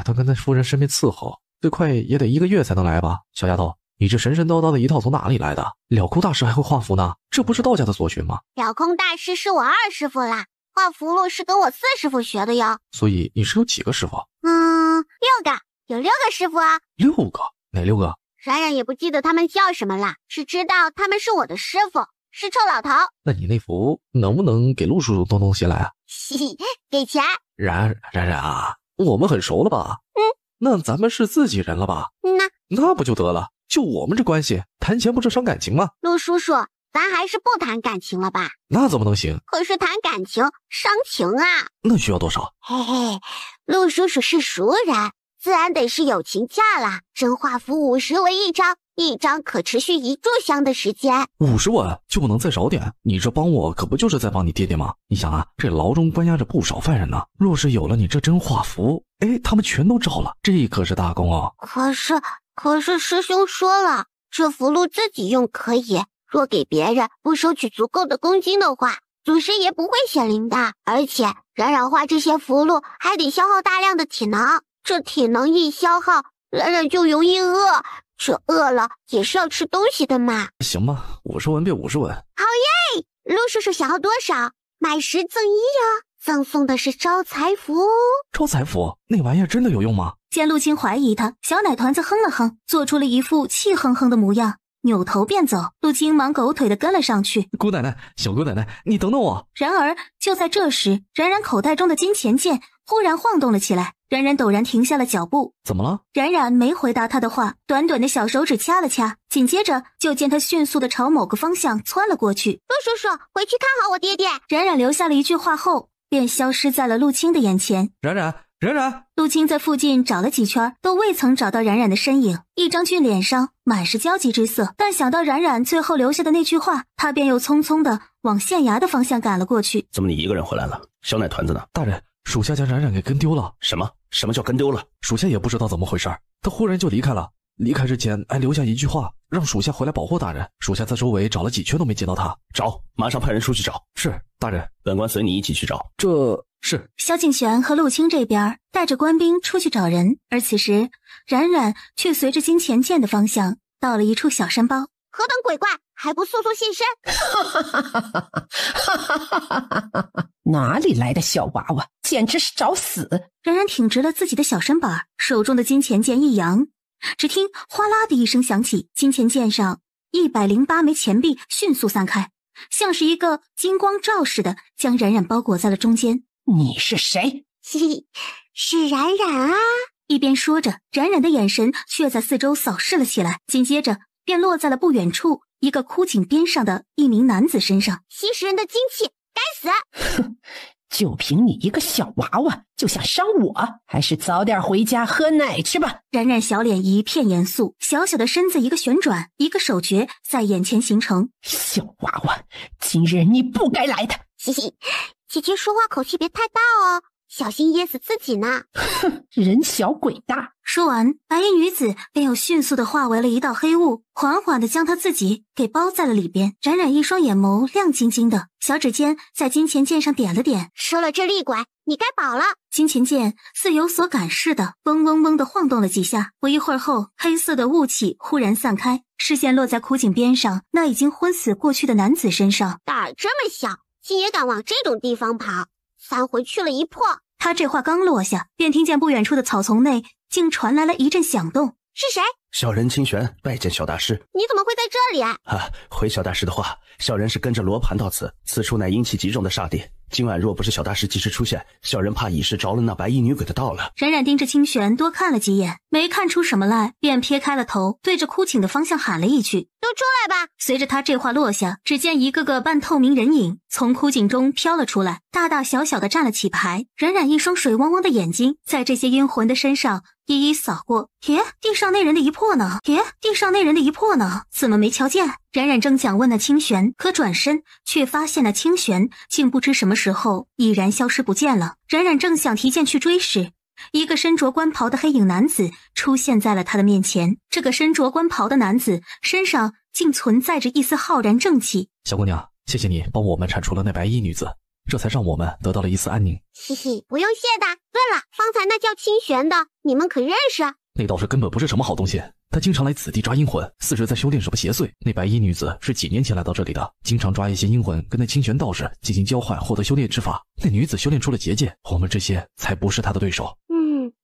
她跟在夫人身边伺候，最快也得1个月才能来吧。小丫头，你这神神叨叨的一套从哪里来的？了空大师还会画符呢，这不是道家的所学吗？了空大师是我2师傅啦，画符箓是跟我4师傅学的哟。所以你是有几个师傅？6个，有6个师傅啊。6个？哪6个？冉冉也不记得他们叫什么啦，只知道他们是我的师傅，是臭老头。那你那符能不能给陆叔叔东西来啊？嘻嘻，给钱。冉啊，我们很熟了吧？那咱们是自己人了吧？那不就得了？就我们这关系，谈钱不是伤感情吗？陆叔叔，咱还是不谈感情了吧？那怎么能行？可是谈感情伤情啊。那需要多少？嘿嘿，陆叔叔是熟人，自然得是友情价啦。真画符50为1张，一张可持续1炷香的时间。50万就不能再少点？你这帮我可不就是在帮你爹爹吗？你想啊，这牢中关押着不少犯人呢，若是有了你这真画符，他们全都招了，这可是大功哦。可是师兄说了，这符箓自己用可以，若给别人不收取足够的公金的话，祖师爷不会显灵的。而且冉冉画这些符箓还得消耗大量的体能，这体能一消耗，冉冉就容易饿，这饿了也是要吃东西的嘛。行吧，50文变50文。好耶！陆叔叔想要多少？买10赠1啊！赠送的是招财符。招财符那玩意儿真的有用吗？见陆青怀疑他，小奶团子哼了哼，做出了一副气哼哼的模样，扭头便走。陆青忙狗腿的跟了上去。姑奶奶，小姑奶奶，你等等我。然而就在这时，冉冉口袋中的金钱剑忽然晃动了起来。冉冉陡然停下了脚步。怎么了？冉冉没回答他的话，短短的小手指掐了掐，紧接着就见他迅速的朝某个方向窜了过去。陆叔叔，回去看好我爹爹。冉冉留下了一句话后，便消失在了陆青的眼前。冉冉。陆青在附近找了几圈，都未曾找到冉冉的身影，一张俊脸上满是焦急之色。但想到冉冉最后留下的那句话，他便又匆匆的往县衙的方向赶了过去。怎么你一个人回来了？小奶团子呢？大人，属下将冉冉给跟丢了。什么叫跟丢了？属下也不知道怎么回事，他忽然就离开了。离开之前还留下一句话，让属下回来保护大人。属下在周围找了几圈都没见到他。找，马上派人出去找。是，大人。本官随你一起去找。这是。萧敬玄和陆青这边带着官兵出去找人，而此时冉冉却随着金钱剑的方向到了一处小山包。何等鬼怪，还不速速现身！哪里来的小娃娃，简直是找死！冉冉挺直了自己的小身板，手中的金钱剑一扬，只听哗啦的一声响起，金钱剑上108枚钱币迅速散开，像是一个金光罩似的，将冉冉包裹在了中间。你是谁？嘿，是冉冉啊！一边说着，冉冉的眼神却在四周扫视了起来，紧接着便落在了不远处一个枯井边上的一名男子身上。吸食人的精气，该死！哼，就凭你一个小娃娃就想伤我，还是早点回家喝奶吃吧。冉冉小脸一片严肃，小小的身子一个旋转，一个手诀在眼前形成。小娃娃，今日你不该来的。嘿嘿，姐姐说话口气别太大哦，小心噎死自己呢。哼，人小鬼大。说完，白衣女子便又迅速地化为了一道黑雾，缓缓地将她自己给包在了里边。冉冉一双眼眸亮晶晶的，小指尖在金钱剑上点了点，收了这厉鬼，你该饱了。金钱剑似有所感似的，嗡嗡嗡地晃动了几下。不一会儿后，黑色的雾气忽然散开，视线落在枯井边上那已经昏死过去的男子身上。胆儿这么小，竟也敢往这种地方跑，3回去了一破。他这话刚落下，便听见不远处的草丛内竟传来了一阵响动。是谁？小人清玄拜见小大师。你怎么会在这里啊？回小大师的话，小人是跟着罗盘到此，此处乃阴气极重的煞地。今晚若不是小大师及时出现，小人怕已是着了那白衣女鬼的道了。冉冉盯着清玄多看了几眼，没看出什么来，便撇开了头，对着枯井的方向喊了一句：都出来吧。随着他这话落下，只见一个个半透明人影从枯井中飘了出来，大大小小的站了起排。冉冉一双水汪汪的眼睛在这些阴魂的身上一一扫过。地上那人的一魄呢？怎么没瞧见？冉冉正想问那清玄，可转身却发现那清玄竟不知什么时候已然消失不见了。冉冉正想提剑去追时，一个身着官袍的黑影男子出现在了他的面前。这个身着官袍的男子身上竟存在着一丝浩然正气。小姑娘，谢谢你帮我们铲除了那白衣女子，这才让我们得到了一丝安宁。嘿嘿，不用谢的。对了，方才那叫清玄的，你们可认识？那道士根本不是什么好东西，他经常来此地抓阴魂，似是在修炼什么邪祟。那白衣女子是几年前来到这里的，经常抓一些阴魂跟那清玄道士进行交换，获得修炼之法。那女子修炼出了结界，我们这些才不是她的对手。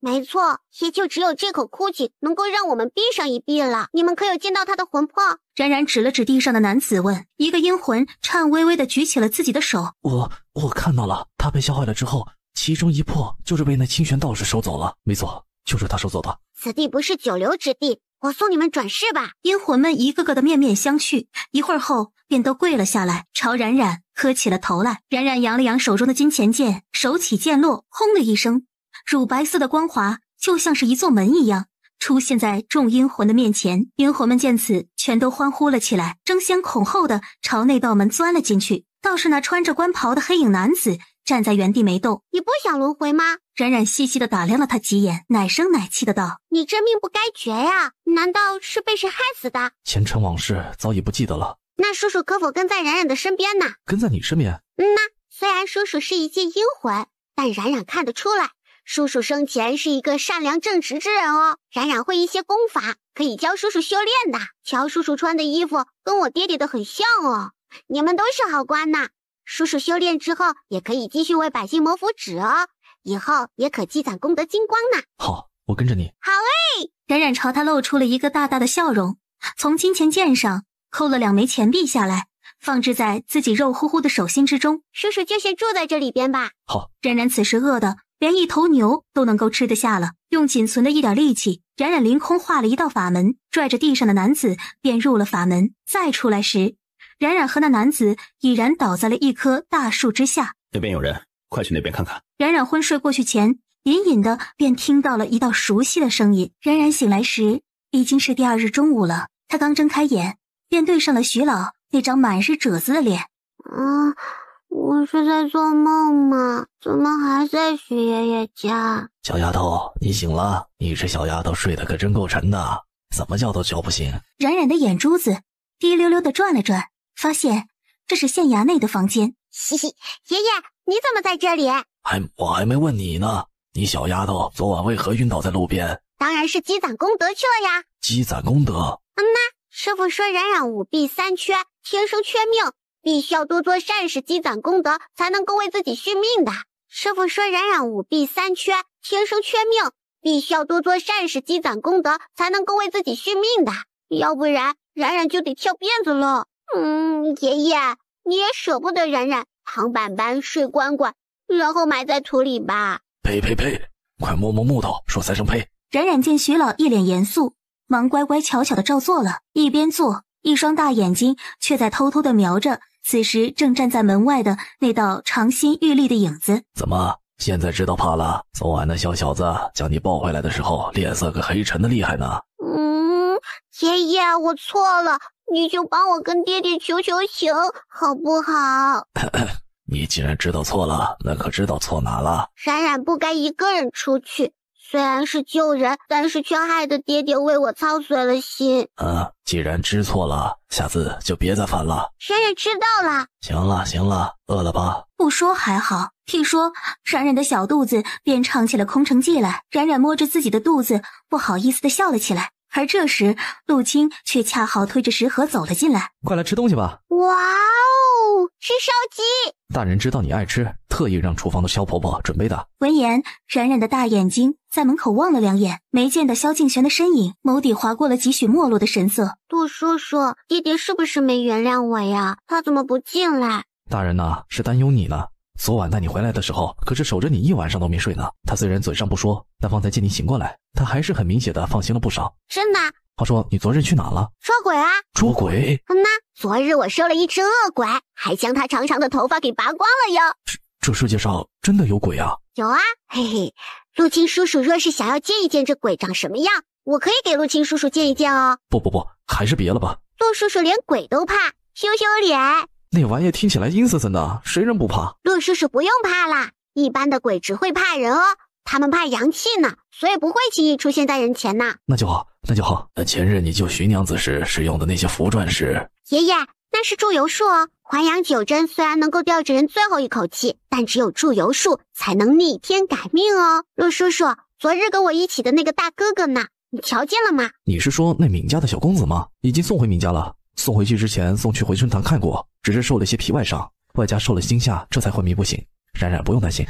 没错，也就只有这口枯井能够让我们避上一避了。你们可有见到他的魂魄？冉冉指了指地上的男子问。一个阴魂颤巍巍地举起了自己的手。我看到了，他被销坏了之后，其中一魄就是被那清玄道士收走了。没错，就是他收走的。此地不是久留之地，我送你们转世吧。阴魂们一个个的面面相觑，一会儿后便都跪了下来，朝冉冉磕起了头来。冉冉扬了扬手中的金钱剑，手起剑落，轰的一声，乳白色的光华就像是一座门一样，出现在众阴魂的面前。阴魂们见此，全都欢呼了起来，争先恐后的朝那道门钻了进去。倒是那穿着官袍的黑影男子站在原地没动。你不想轮回吗？冉冉细细的打量了他几眼，奶声奶气的道：你这命不该绝呀，难道是被谁害死的？前尘往事早已不记得了。那叔叔可否跟在冉冉的身边呢？跟在你身边？虽然叔叔是一介阴魂，但冉冉看得出来，叔叔生前是一个善良正直之人哦。冉冉会一些功法，可以教叔叔修炼的。瞧叔叔穿的衣服跟我爹爹的很像哦。你们都是好官呐，叔叔修炼之后也可以继续为百姓谋福祉哦，以后也可积攒功德金光呢。好，我跟着你。好诶！冉冉朝他露出了一个大大的笑容，从金钱剑上抠了2枚钱币下来，放置在自己肉乎乎的手心之中。叔叔就先住在这里边吧。好。冉冉此时饿得连一头牛都能够吃得下了，用仅存的一点力气，冉冉凌空画了一道法门，拽着地上的男子便入了法门。再出来时，冉冉和那男子已然倒在了一棵大树之下。那边有人，快去那边看看。冉冉昏睡过去前，隐隐的便听到了一道熟悉的声音。冉冉醒来时，已经是第2日中午了。他刚睁开眼，便对上了徐老那张满是褶子的脸。我是在做梦吗？怎么还在徐爷爷家？小丫头，你醒了。你这小丫头睡得可真够沉的，怎么叫都叫不醒。冉冉的眼珠子滴溜溜的转了转，发现这是县衙内的房间。嘻嘻，爷爷，你怎么在这里？我还没问你呢，你小丫头昨晚为何晕倒在路边？当然是积攒功德去了呀。积攒功德？师父说冉冉5弊3缺，天生缺命，必须要多做善事积攒功德，才能够为自己续命的。师父说冉冉5弊3缺，天生缺命，必须要多做善事积攒功德，才能够为自己续命的，要不然冉冉就得跳辫子了。爷爷，你也舍不得冉冉躺板板睡棺棺，然后埋在土里吧？呸！快摸摸木头，说3声呸！冉冉见徐老一脸严肃，忙乖乖巧巧的照做了，一边做，一双大眼睛却在偷偷的瞄着此时正站在门外的那道长新玉立的影子。怎么现在知道怕了？昨晚那小小子将你抱回来的时候，脸色可黑沉的厉害呢。爷爷，我错了，你就帮我跟爹爹求求情，好不好？你既然知道错了，那可知道错哪了？冉冉不该一个人出去，虽然是救人，但是却害得爹爹为我操碎了心。既然知错了，下次就别再犯了。冉冉知道了。行了，饿了吧？不说还好，一说冉冉的小肚子便唱起了空城计来。冉冉摸着自己的肚子，不好意思的笑了起来。而这时陆青却恰好推着食盒走了进来。快来吃东西吧。哇哦，是烧鸡！大人知道你爱吃，特意让厨房的萧婆婆准备的。闻言，冉冉的大眼睛在门口望了2眼，没见到萧敬玄的身影，眸底划过了几许没落的神色。杜叔叔，爹爹是不是没原谅我呀？他怎么不进来？大人呢，是担忧你呢。昨晚带你回来的时候，可是守着你1晚上都没睡呢。他虽然嘴上不说，但方才见你醒过来，他还是很明显的放心了不少。真的？话说你昨日去哪了？捉鬼啊！捉鬼？昨日我收了一只恶鬼，还将他长长的头发给拔光了哟。这世界上真的有鬼啊？有啊，嘿嘿。陆青叔叔若是想要见一见这鬼长什么样，我可以给陆青叔叔见一见哦。不，还是别了吧。陆叔叔连鬼都怕，羞羞脸。那玩意听起来阴森森的，谁人不怕？陆叔叔不用怕啦，一般的鬼只会怕人哦，他们怕阳气呢，所以不会轻易出现在人前呢。那就好。前日你救徐娘子时使用的那些符篆是？爷爷，那是祝由术哦。还阳九针虽然能够吊着人最后一口气，但只有祝由术才能逆天改命哦。陆叔叔，昨日跟我一起的那个大哥哥呢？你瞧见了吗？你是说那闵家的小公子吗？已经送回闵家了。送回去之前送去回春堂看过，只是受了些皮外伤，外加受了惊吓，这才昏迷不醒。冉冉不用担心。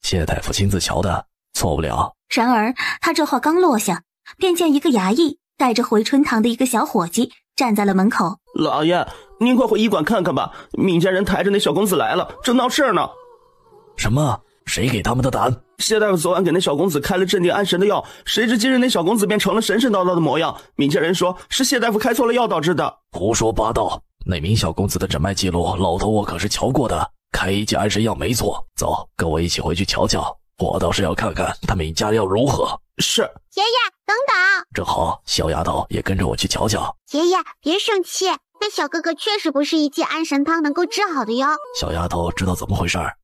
谢大夫亲自瞧的，错不了。然而他这话刚落下，便见一个衙役带着回春堂的一个小伙计站在了门口。老爷，您快回医馆看看吧，闵家人抬着那小公子来了，正闹事呢。什么？谁给他们的胆？谢大夫昨晚给那小公子开了镇定安神的药，谁知今日那小公子便成了神神叨叨的模样。闵家人说是谢大夫开错了药导致的。胡说八道！那名小公子的诊脉记录，老头我可是瞧过的，开一剂安神药没错。走，跟我一起回去瞧瞧，我倒是要看看他闵家要如何。是。爷爷，等等。正好，小丫头也跟着我去瞧瞧。爷爷，别生气，那小哥哥确实不是一剂安神汤能够治好的哟。小丫头知道怎么回事儿？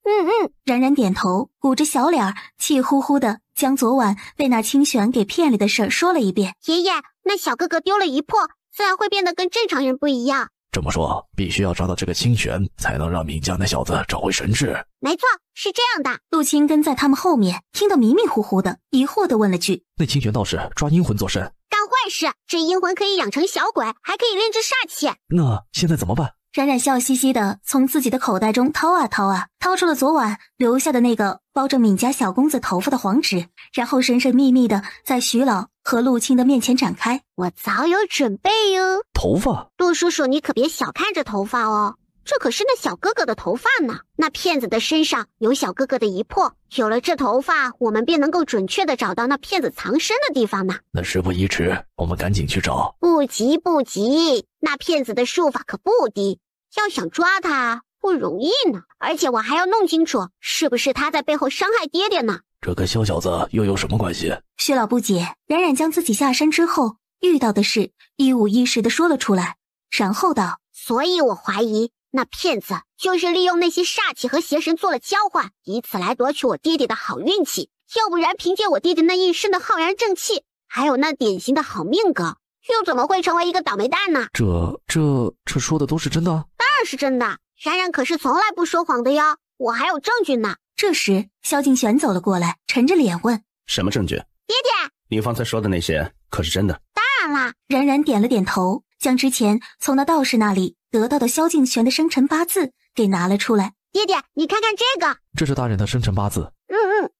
冉冉点头，鼓着小脸，气呼呼的将昨晚被那清玄给骗了的事儿说了一遍。爷爷，那小哥哥丢了一魄，自然会变得跟正常人不一样。这么说，必须要抓到这个清玄，才能让闵家那小子找回神智。没错，是这样的。陆青跟在他们后面，听得迷迷糊糊的，疑惑的问了句：“那清玄道士抓阴魂做甚？干坏事，这阴魂可以养成小鬼，还可以炼制煞气。那现在怎么办？”冉冉笑嘻嘻的从自己的口袋中掏啊掏啊，掏出了昨晚留下的那个包着闵家小公子头发的黄纸，然后神神秘秘的在徐老和陆青的面前展开。我早有准备哟。头发？陆叔叔，你可别小看这头发哦，这可是那小哥哥的头发呢。那骗子的身上有小哥哥的一魄，有了这头发，我们便能够准确的找到那骗子藏身的地方呢。那事不宜迟，我们赶紧去找。不急不急，那骗子的术法可不低，要想抓他不容易呢。而且我还要弄清楚，是不是他在背后伤害爹爹呢？这跟萧小子又有什么关系？薛老不解，冉冉将自己下山之后遇到的事一五一十的说了出来，然后道：“所以我怀疑那骗子就是利用那些煞气和邪神做了交换，以此来夺取我爹爹的好运气。要不然凭借我爹爹那一身的浩然正气，还有那典型的好命格，又怎么会成为一个倒霉蛋呢？”这说的都是真的？当然是真的，冉冉可是从来不说谎的哟，我还有证据呢。这时萧敬玄走了过来，沉着脸问：“什么证据？”“爹爹，你方才说的那些可是真的？”“当然啦。”冉冉点了点头，将之前从那道士那里得到的萧敬玄的生辰八字给拿了出来。“爹爹，你看看这个。”“这是大人的生辰八字。”“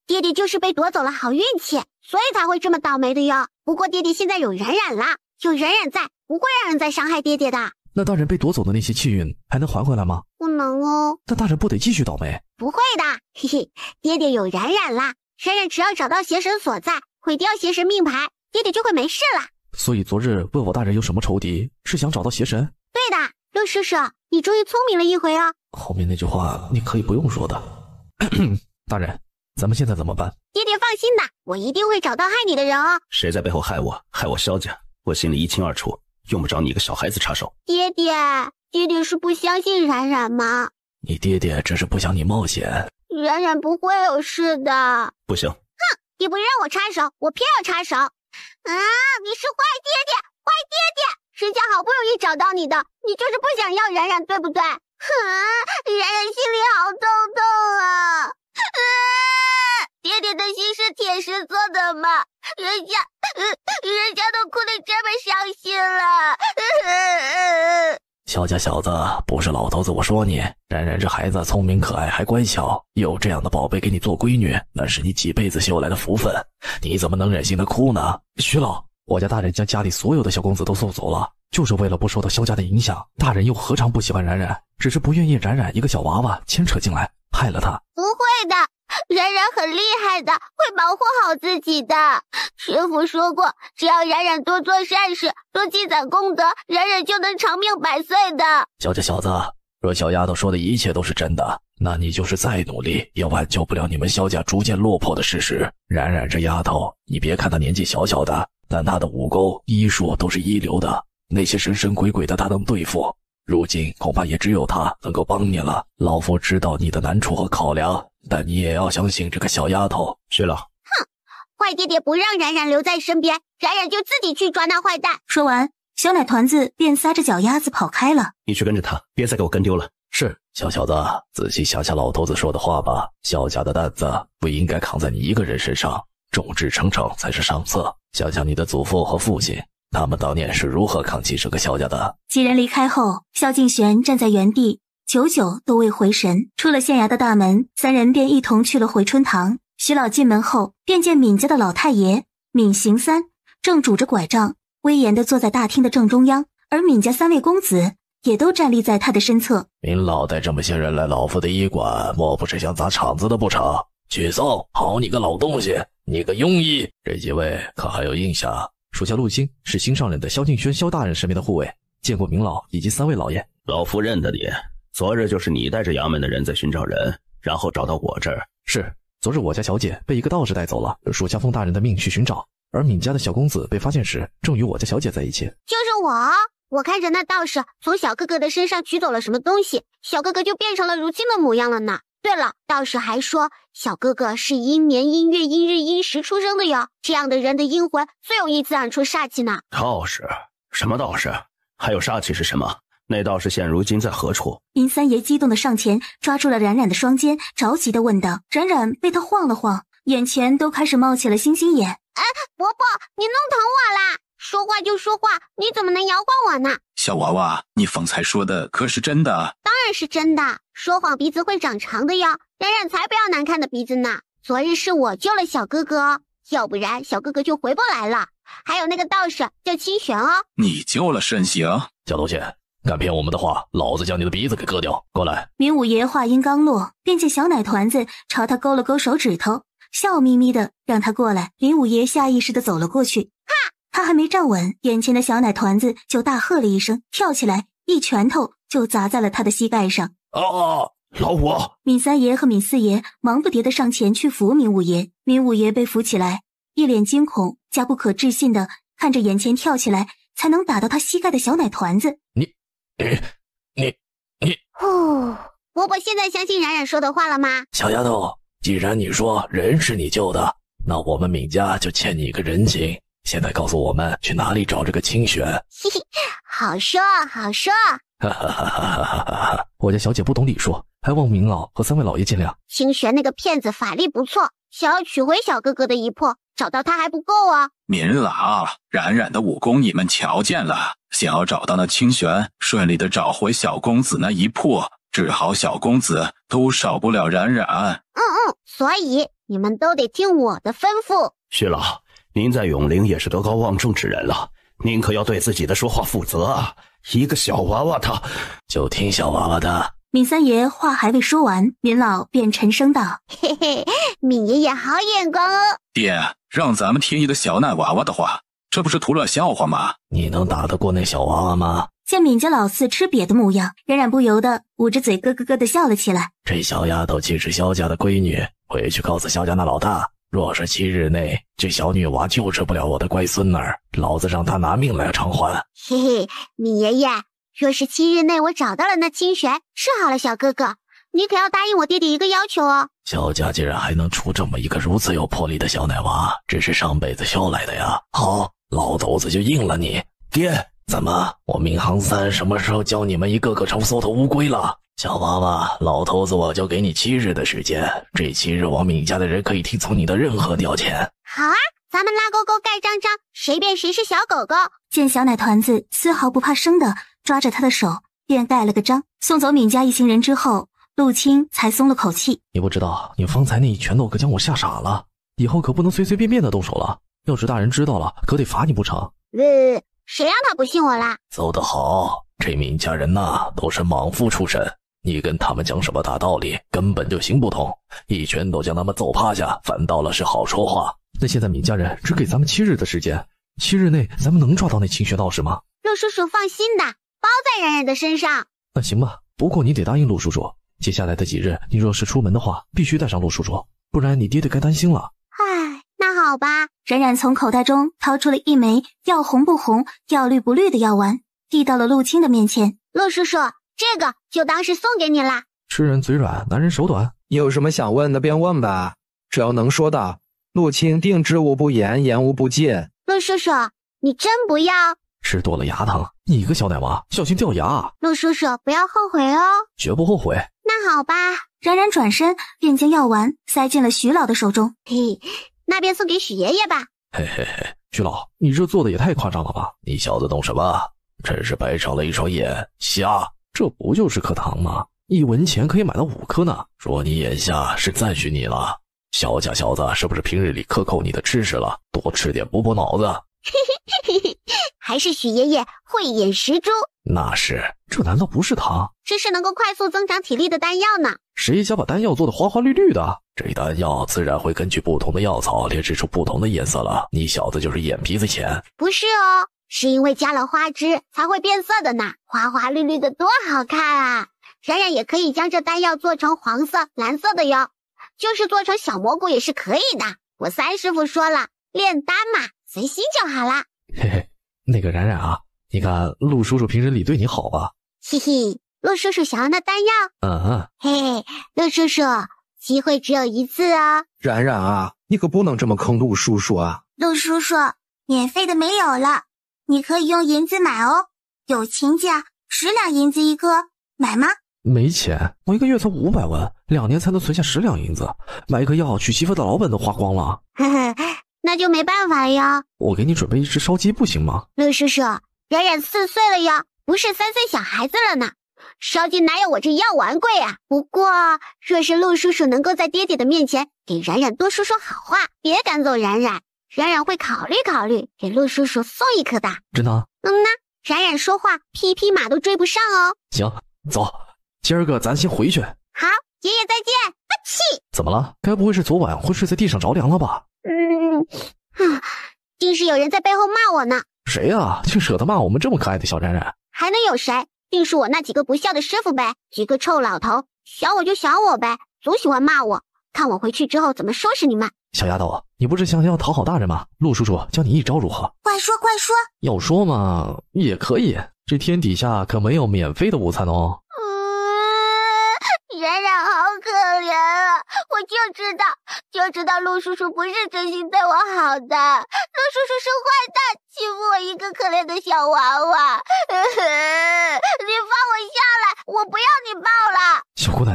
爹爹就是被夺走了好运气，所以才会这么倒霉的哟。不过爹爹现在有冉冉啦，有冉冉在，不会让人再伤害爹爹的。”“那大人被夺走的那些气运还能还回来吗？”“不能哦。”“那大人不得继续倒霉？”“不会的，嘿嘿，爹爹有冉冉啦，冉冉只要找到邪神所在，毁掉邪神命牌，爹爹就会没事啦。”“所以昨日问我大人有什么仇敌，是想找到邪神？”“对的，陆叔叔，你终于聪明了一回哦。”“后面那句话你可以不用说的。”“大人，咱们现在怎么办？”“爹爹放心的，我一定会找到害你的人哦。”“谁在背后害我，害我萧家，我心里一清二楚，用不着你一个小孩子插手。”“爹爹是不相信冉冉吗？”“你爹爹只是不想你冒险。”“冉冉不会有事的。”“不行。”“哼，你不让我插手，我偏要插手。啊，你是坏爹爹，坏爹爹！人家好不容易找到你的，你就是不想要冉冉，对不对？哼，冉冉心里好痛痛啊！爹爹的心是铁石做的嘛，人家都哭得这么伤心了。萧家小子，不是老头子我说你，冉冉这孩子聪明可爱还乖巧，有这样的宝贝给你做闺女，那是你几辈子修来的福分，你怎么能忍心的哭呢？”“徐老，我家大人将家里所有的小公子都送走了，就是为了不受到萧家的影响。大人又何尝不喜欢冉冉，只是不愿意冉冉一个小娃娃牵扯进来，害了他。”“不会的，冉冉很厉害的，会保护好自己的。师父说过，只要冉冉多做善事，多积攒功德，冉冉就能长命百岁的。”“萧家小子，若小丫头说的一切都是真的，那你就是再努力也挽救不了你们萧家逐渐落魄的事实。冉冉这丫头，你别看她年纪小小的，但她的武功医术都是一流的，那些神神鬼鬼的她能对付，如今恐怕也只有她能够帮你了。老夫知道你的难处和考量，但你也要相信这个小丫头。”“薛老。”“哼，坏爹爹不让冉冉留在身边，冉冉就自己去抓那坏蛋。”说完，小奶团子便撒着脚丫子跑开了。“你去跟着他，别再给我跟丢了。”“是。”“小小子，仔细想想老头子说的话吧，萧家的担子不应该扛在你一个人身上，众志成城才是上策。想想你的祖父和父亲，他们当年是如何扛起这个萧家的。”几人离开后，萧敬玄站在原地，久久都未回神。出了县衙的大门，三人便一同去了回春堂。徐老进门后，便见闵家的老太爷闵行三正拄着拐杖，威严地坐在大厅的正中央，而闵家三位公子也都站立在他的身侧。“闵老带这么些人来老夫的医馆，莫不是想砸场子的不成？去送！好你个老东西，你个庸医！这几位可还有印象？”“属下陆青是新上任的萧敬轩萧大人身边的护卫，见过闵老以及3位老爷。”“老夫认得你，昨日就是你带着衙门的人在寻找人，然后找到我这儿。”“是，昨日我家小姐被一个道士带走了，属家风大人的命去寻找，而闵家的小公子被发现时，正与我家小姐在一起。就是我看着那道士从小哥哥的身上取走了什么东西，小哥哥就变成了如今的模样了呢。对了，道士还说小哥哥是阴年阴月阴日阴时出生的哟，这样的人的阴魂最容易滋养出煞气呢。道士？什么道士？还有煞气是什么？那道士现如今在何处？林三爷激动地上前抓住了冉冉的双肩，着急地问道。冉冉被他晃了晃，眼前都开始冒起了星星眼。伯伯，你弄疼我啦！说话就说话，你怎么能摇晃我呢？小娃娃，你方才说的可是真的？当然是真的，说谎鼻子会长长的哟，冉冉才不要难看的鼻子呢。昨日是我救了小哥哥，要不然小哥哥就回不来了。还有那个道士叫清玄哦。你救了慎行？小东西，敢骗我们的话，老子将你的鼻子给割掉！过来。闵五爷话音刚落，便见小奶团子朝他勾了勾手指头，笑眯眯的让他过来。林五爷下意识的走了过去，他还没站稳，眼前的小奶团子就大喝了一声，跳起来一拳头就砸在了他的膝盖上。老五！闵三爷和闵四爷忙不迭的上前去扶闵五爷。闵五爷被扶起来，一脸惊恐加不可置信的看着眼前跳起来才能打到他膝盖的小奶团子。你伯伯现在相信冉冉说的话了吗？小丫头，既然你说人是你救的，那我们闵家就欠你一个人情。现在告诉我们去哪里找这个清玄。嘿嘿，好说好说。我家小姐不懂礼数，还望闵老和三位老爷见谅。清玄那个骗子法力不错，想要取回小哥哥的一魄，找到他还不够啊。闵老，冉冉的武功你们瞧见了，想要找到那清玄，顺利的找回小公子那一魄，治好小公子都少不了冉冉。所以你们都得听我的吩咐。徐老，您在永陵也是德高望重之人了，您可要对自己的说话负责啊！一个小娃娃他就听小娃娃的。闵三爷话还未说完，闵老便沉声道：嘿嘿，闵爷爷好眼光哦。爹，让咱们听一个小奶娃娃的话，这不是图乐笑话吗？你能打得过那小娃娃吗？见闵家老四吃瘪的模样，冉冉不由得捂着嘴咯咯咯地笑了起来。这小丫头既是萧家的闺女，回去告诉萧家那老大，若是7日内这小女娃救治不了我的乖孙儿，老子让她拿命来偿还。嘿嘿，闵爷爷，若是7日内我找到了那清玄，治好了小哥哥，你可要答应我爹爹一个要求哦。萧家竟然还能出这么一个如此有魄力的小奶娃，这是上辈子修来的呀。好，老头子就应了你。爹，怎么我闵行三什么时候教你们一个个成缩头乌龟了？小娃娃，老头子我就给你7日的时间，这7日我闵家的人可以听从你的任何调遣。好啊，咱们拉勾勾盖章章，谁辨谁是小狗狗。见小奶团子丝毫不怕生的抓着他的手，便盖了个章。送走闵家一行人之后，陆青才松了口气。你不知道，你方才那一拳头可将我吓傻了，以后可不能随随便便的动手了，要是大人知道了，可得罚你不成？谁让他不信我啦？走得好，这闵家人呐，都是莽夫出身，你跟他们讲什么大道理，根本就行不通，一拳头将他们揍趴下，反倒了是好说话。那现在闵家人只给咱们7日的时间，7日内咱们能抓到那清玄道士吗？陆叔叔放心的，包在冉冉的身上。那行吧，不过你得答应陆叔叔，接下来的几日你若是出门的话，必须带上陆叔叔，不然你爹爹该担心了。那好吧。冉冉从口袋中掏出了一枚要红不红要绿不绿的药丸，递到了陆青的面前。陆叔叔，这个就当是送给你啦。吃人嘴软，男人手短。有什么想问的便问吧，只要能说的，陆青定知无不言，言无不尽。陆叔叔，你真不要？吃多了牙疼，你个小奶娃，小心掉牙。陆叔叔，不要后悔哦。绝不后悔。那好吧。冉冉转身便将药丸塞进了徐老的手中。嘿，那便送给许爷爷吧。嘿嘿嘿，徐老，你这做的也太夸张了吧？你小子懂什么？真是白长了一双眼，瞎！这不就是颗糖吗？1文钱可以买到5颗呢。说你眼下是赞许你了，萧家小子是不是平日里克扣你的知识了？多吃点补补脑子。还是许爷爷慧眼识珠。那是，这难道不是糖？这是能够快速增长体力的丹药呢。谁家把丹药做得花花绿绿的？这丹药自然会根据不同的药草炼制出不同的颜色了。你小子就是眼皮子浅。不是哦，是因为加了花枝才会变色的呢，花花绿绿的多好看啊！冉冉也可以将这丹药做成黄色、蓝色的哟。就是做成小蘑菇也是可以的。我三师傅说了，炼丹嘛，随心就好了。嘿嘿，那个冉冉啊，你看陆叔叔平时里对你好吧？嘿嘿，陆叔叔想要那丹药？嘿，陆叔叔，机会只有一次哦。冉冉啊，你可不能这么坑陆叔叔啊！陆叔叔，免费的没有了，你可以用银子买哦，友情价10两银子一颗，买吗？没钱，我一个月才500文，2年才能存下10两银子，买一颗药娶媳妇的老本都花光了。呵呵，那就没办法了哟。我给你准备一只烧鸡不行吗？陆叔叔，冉冉4岁了哟，不是3岁小孩子了呢。烧鸡哪有我这药丸贵啊？不过，若是陆叔叔能够在爹爹的面前给冉冉多说说好话，别赶走冉冉，冉冉会考虑考虑，给陆叔叔送一颗的。真的？呢，冉冉说话匹匹马都追不上哦。行，走，今儿个咱先回去。好，爷爷再见。啊气！怎么了？该不会是昨晚昏睡在地上着凉了吧？定是有人在背后骂我呢。谁啊？竟舍得骂我们这么可爱的小冉冉？还能有谁？定是我那几个不孝的师傅呗，几个臭老头，想我就想我呗，总喜欢骂我，看我回去之后怎么收拾你们。小丫头，你不是想要讨好大人吗？陆叔叔教你一招如何？快说快说！要说嘛也可以，这天底下可没有免费的午餐哦。冉冉好可怜啊！我就知道陆叔叔不是真心对我好的，陆叔叔是坏蛋，欺负我一个可怜的小娃娃。你放我下来，我不要你抱了。小姑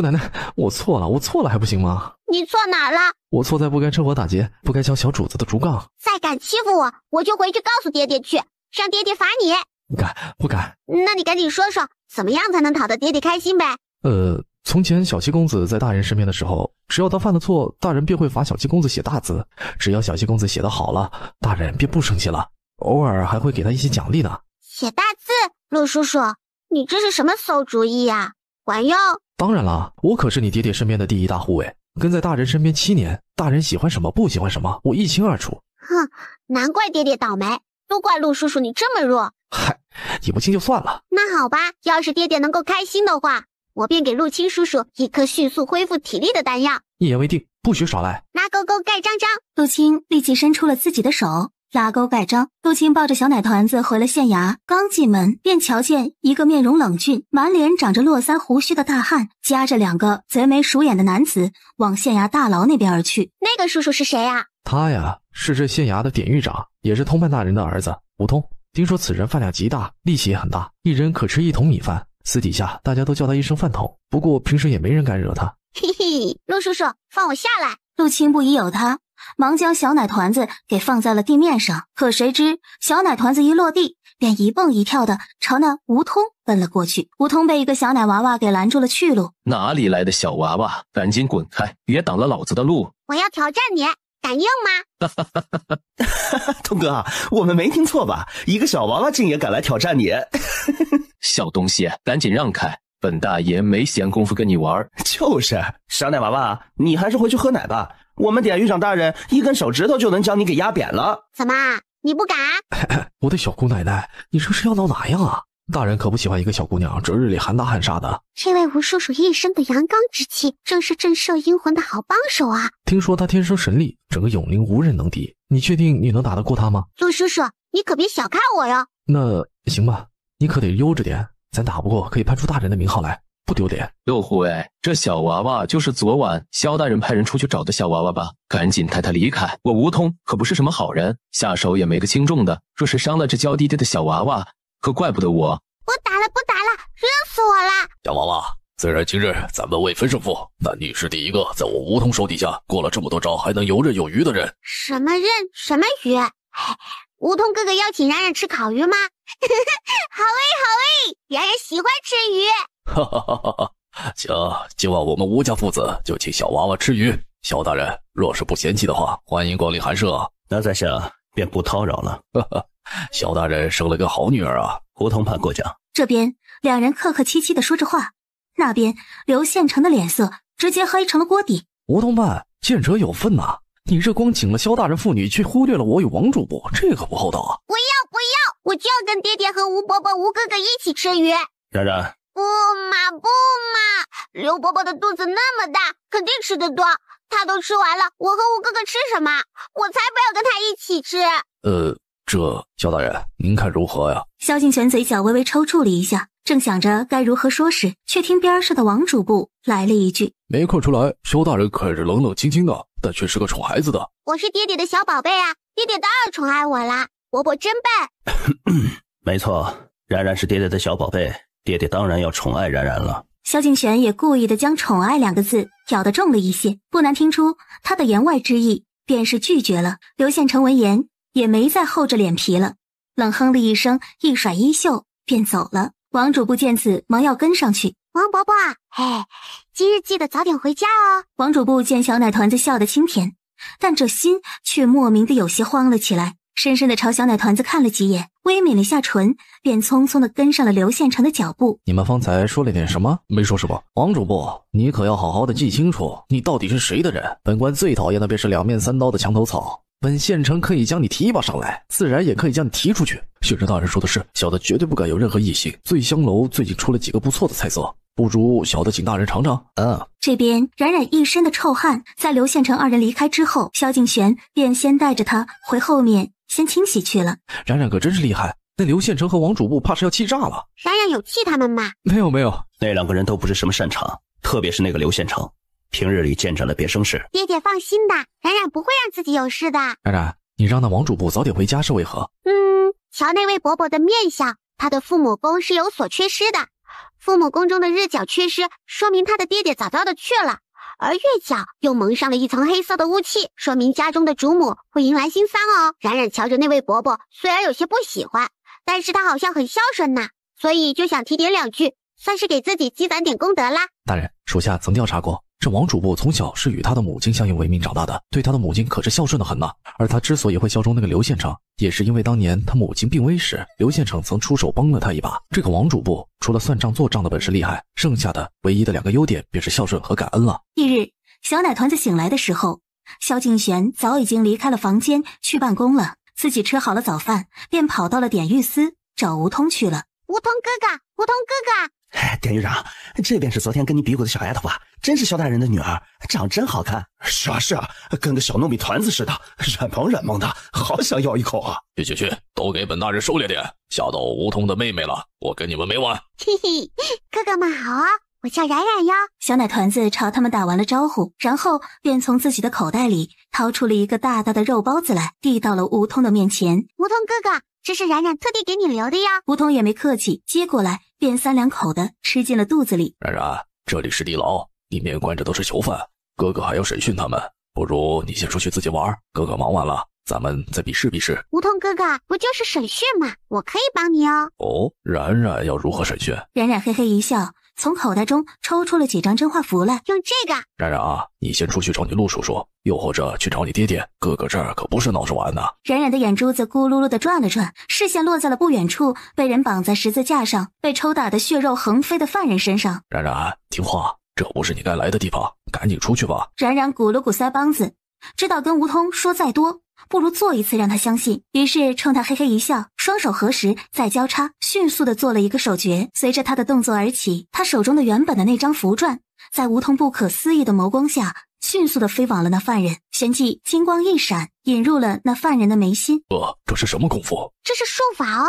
奶奶，我错了还不行吗？你错哪了？我错在不该趁火打劫，不该敲小主子的竹杠。再敢欺负我，我就回去告诉爹爹去，让爹爹罚你。不敢。那你赶紧说说，怎么样才能讨得爹爹开心呗？从前小七公子在大人身边的时候，只要他犯了错，大人便会罚小七公子写大字，只要小七公子写得好了，大人便不生气了，偶尔还会给他一些奖励呢。写大字？陆叔叔，你这是什么馊主意呀？管用？当然了，我可是你爹爹身边的第一大护卫，跟在大人身边7年，大人喜欢什么不喜欢什么，我一清二楚。哼，难怪爹爹倒霉，都怪陆叔叔你这么弱。嗨，你不信就算了。那好吧，要是爹爹能够开心的话，我便给陆青叔叔一颗迅速恢复体力的丹药。一言为定，不许耍赖。拉勾勾盖章章。陆青立即伸出了自己的手，拉钩盖章。陆青抱着小奶团子回了县衙，刚进门便瞧见一个面容冷峻、满脸长着络腮胡须的大汉，夹着2个贼眉鼠眼的男子往县衙大牢那边而去。那个叔叔是谁啊？他呀，是这县衙的典狱长，也是通判大人的儿子吴通。听说此人饭量极大，力气也很大，一人可吃1桶米饭。私底下大家都叫他一声饭桶，不过平时也没人敢惹他。嘿嘿，陆叔叔，放我下来！陆青不疑有他，忙将小奶团子给放在了地面上。可谁知小奶团子一落地，便一蹦一跳的朝那吴通奔了过去。吴通被一个小奶娃娃给拦住了去路。哪里来的小娃娃，赶紧滚开，别挡了老子的路！我要挑战你，敢应吗？通哥，我们没听错吧？一个小娃娃竟也敢来挑战你！小东西，赶紧让开，本大爷没闲工夫跟你玩。就是，小奶娃娃，你还是回去喝奶吧。我们典狱长大人一根手指头就能将你给压扁了。怎么，你不敢？我的小姑奶奶，你这是要闹哪样啊？大人可不喜欢一个小姑娘这日里喊打喊杀的。这位吴叔叔一身的阳刚之气，正是震慑阴魂的好帮手啊！听说他天生神力，整个永陵无人能敌。你确定你能打得过他吗？陆叔叔，你可别小看我哟。那行吧，你可得悠着点，咱打不过可以攀出大人的名号来，不丢脸。陆护卫，这小娃娃就是昨晚萧大人派人出去找的小娃娃吧？赶紧带他离开，我吴通可不是什么好人，下手也没个轻重的，若是伤了这娇滴滴的小娃娃，可怪不得我。不打了，热死我了！小娃娃，虽然今日咱们未分胜负，但你是第一个在我吴通手底下过了这么多招还能游刃有余的人。什么刃？什么鱼？吴通哥哥邀请冉冉吃烤鱼吗？好诶，冉冉喜欢吃鱼。哈哈哈哈！行，今晚我们吴家父子就请小娃娃吃鱼。萧大人若是不嫌弃的话，欢迎光临寒舍。那在下便不叨扰了。哈哈，萧大人生了个好女儿啊！胡同判过奖。这边2人客客气气地说着话，那边刘县城的脸色直接黑成了锅底。吴同判，见者有份呐！你这光请了萧大人父女，却忽略了我与王主簿，这可不厚道啊！不要，我就要跟爹爹和吴伯伯、吴哥哥一起吃鱼。冉冉，不嘛，刘伯伯的肚子那么大，肯定吃得多。他都吃完了，我和吴哥哥吃什么？我才不要跟他一起吃。萧大人，您看如何呀？萧敬玄嘴角微微抽搐了一下，正想着该如何说时，却听边上的王主簿来了一句：“没看出来，萧大人看着冷冷清清的，但却是个宠孩子的。我是爹爹的小宝贝啊，爹爹当然宠爱我啦。伯伯真笨。”没错，冉冉是爹爹的小宝贝，爹爹当然要宠爱冉冉了。萧敬玄也故意的将宠爱两个字咬得重了一些，不难听出他的言外之意，便是拒绝了。刘宪成闻言也没再厚着脸皮了，冷哼了一声，一甩衣袖便走了。王主簿见此，忙要跟上去。王伯伯，今日记得早点回家哦。王主簿见小奶团子笑得清甜，但这心却莫名的有些慌了起来，深深的朝小奶团子看了几眼，微抿了下唇，便匆匆的跟上了刘宪成的脚步。你们方才说了点什么？没说什么。王主簿，你可要好好的记清楚，你到底是谁的人。本官最讨厌的便是两面三刀的墙头草。本县城可以将你提拔上来，自然也可以将你提出去。县城大人说的是，小的绝对不敢有任何异性。醉香楼最近出了几个不错的菜色，不如小的请大人尝尝。这边冉冉一身的臭汗，在刘宪成二人离开之后，萧敬玄便先带着他回后面先清洗去了。冉冉可真是厉害，那刘宪成和王主簿怕是要气炸了。冉冉有气他们吗？没有，那两个人都不是什么擅长，特别是那个刘宪成，平日里见着了别生事。爹爹放心的，冉冉不会让自己有事的。冉冉，你让那王主簿早点回家是为何？瞧那位伯伯的面相，他的父母宫是有所缺失的。父母宫中的日角缺失，说明他的爹爹早早的去了，而月角又蒙上了一层黑色的雾气，说明家中的主母会迎来新丧哦。冉冉瞧着那位伯伯，虽然有些不喜欢，但是他好像很孝顺呐，所以就想提点两句，算是给自己积攒点功德啦。大人，属下曾调查过，这王主簿从小是与他的母亲相依为命长大的，对他的母亲可是孝顺的很呐。而他之所以会效忠那个刘县城，也是因为当年他母亲病危时，刘县城曾出手帮了他一把。这个王主簿除了算账做账的本事厉害，剩下的唯一的两个优点便是孝顺和感恩了。翌日，小奶团子醒来的时候，萧敬玄早已经离开了房间去办公了，自己吃好了早饭，便跑到了典狱司找吴通去了。吴通哥哥，吴通哥哥。典狱长，这便是昨天跟你比武的小丫头吧？真是萧大人的女儿，长真好看。是啊，跟个小糯米团子似的，软萌的，好想咬一口啊！去，都给本大人收敛点，吓到吴通的妹妹了，我跟你们没完。嘿嘿，哥哥们好啊，我叫冉冉哟。小奶团子朝他们打完了招呼，然后便从自己的口袋里掏出了一个大大的肉包子来，递到了吴通的面前。吴通哥哥，这是冉冉特地给你留的呀。吴通也没客气，接过来便三两口的吃进了肚子里。冉冉，这里是地牢，里面关着都是囚犯，哥哥还要审讯他们，不如你先出去自己玩，哥哥忙完了咱们再比试比试。吴通哥哥，不就是审讯吗？我可以帮你哦。冉冉要如何审讯？冉冉嘿嘿一笑，从口袋中抽出了几张真话符来，用这个。冉冉啊，你先出去找你陆叔叔，又或者去找你爹爹，哥哥这儿可不是闹着玩的。冉冉的眼珠子咕噜噜的转了转，视线落在了不远处被人绑在十字架上，被抽打的血肉横飞的犯人身上。冉冉，听话，这不是你该来的地方，赶紧出去吧。冉冉鼓了鼓腮帮子，知道跟吴通说再多不如做一次让他相信，于是冲他嘿嘿一笑，双手合十再交叉，迅速的做了一个手诀。随着他的动作而起，他手中的原本的那张符篆在吴通不可思议的眸光下迅速的飞往了那犯人，旋即金光一闪，引入了那犯人的眉心。这是什么功夫？这是术法哦。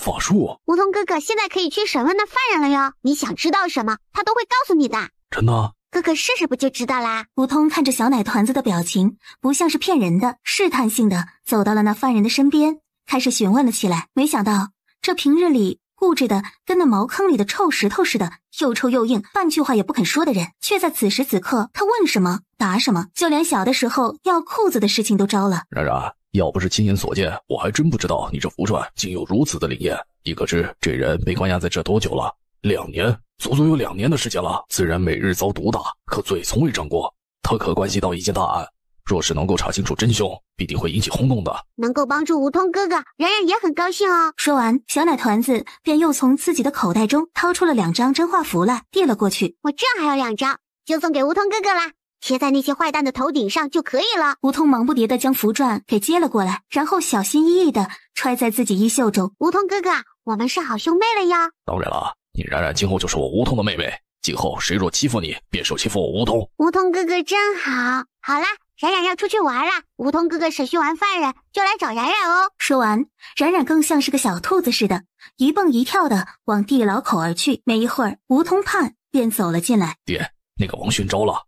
法术？吴通哥哥现在可以去审问那犯人了哟，你想知道什么他都会告诉你的。真的？哥哥试试不就知道啦。吴通看着小奶团子的表情不像是骗人的，试探性的走到了那犯人的身边，开始询问了起来。没想到这平日里固执的跟那茅坑里的臭石头似的，又臭又硬，半句话也不肯说的人，却在此时此刻他问什么答什么，就连小的时候要裤子的事情都招了。冉冉，要不是亲眼所见，我还真不知道你这符篆竟有如此的灵验。你可知这人被关押在这多久了？2年，足足有2年的时间了。自然每日遭毒打，可罪从未长过。他可关系到一件大案，若是能够查清楚真凶，必定会引起轰动的。能够帮助吴通哥哥，冉冉也很高兴哦。说完，小奶团子便又从自己的口袋中掏出了2张真话符来，递了过去。我这还有2张，就送给吴通哥哥啦，贴在那些坏蛋的头顶上就可以了。吴通忙不迭地将符篆给接了过来，然后小心翼翼地揣在自己衣袖中。吴通哥哥，我们是好兄妹了呀。当然了，你冉冉今后就是我梧桐的妹妹，今后谁若欺负你，便受欺负我梧桐。梧桐哥哥真好。好啦，冉冉要出去玩了，梧桐哥哥审讯完犯人就来找冉冉哦。说完，冉冉更像是个小兔子似的，一蹦一跳的往地牢口而去。没一会儿，梧桐盼便走了进来。爹，那个王迅招了，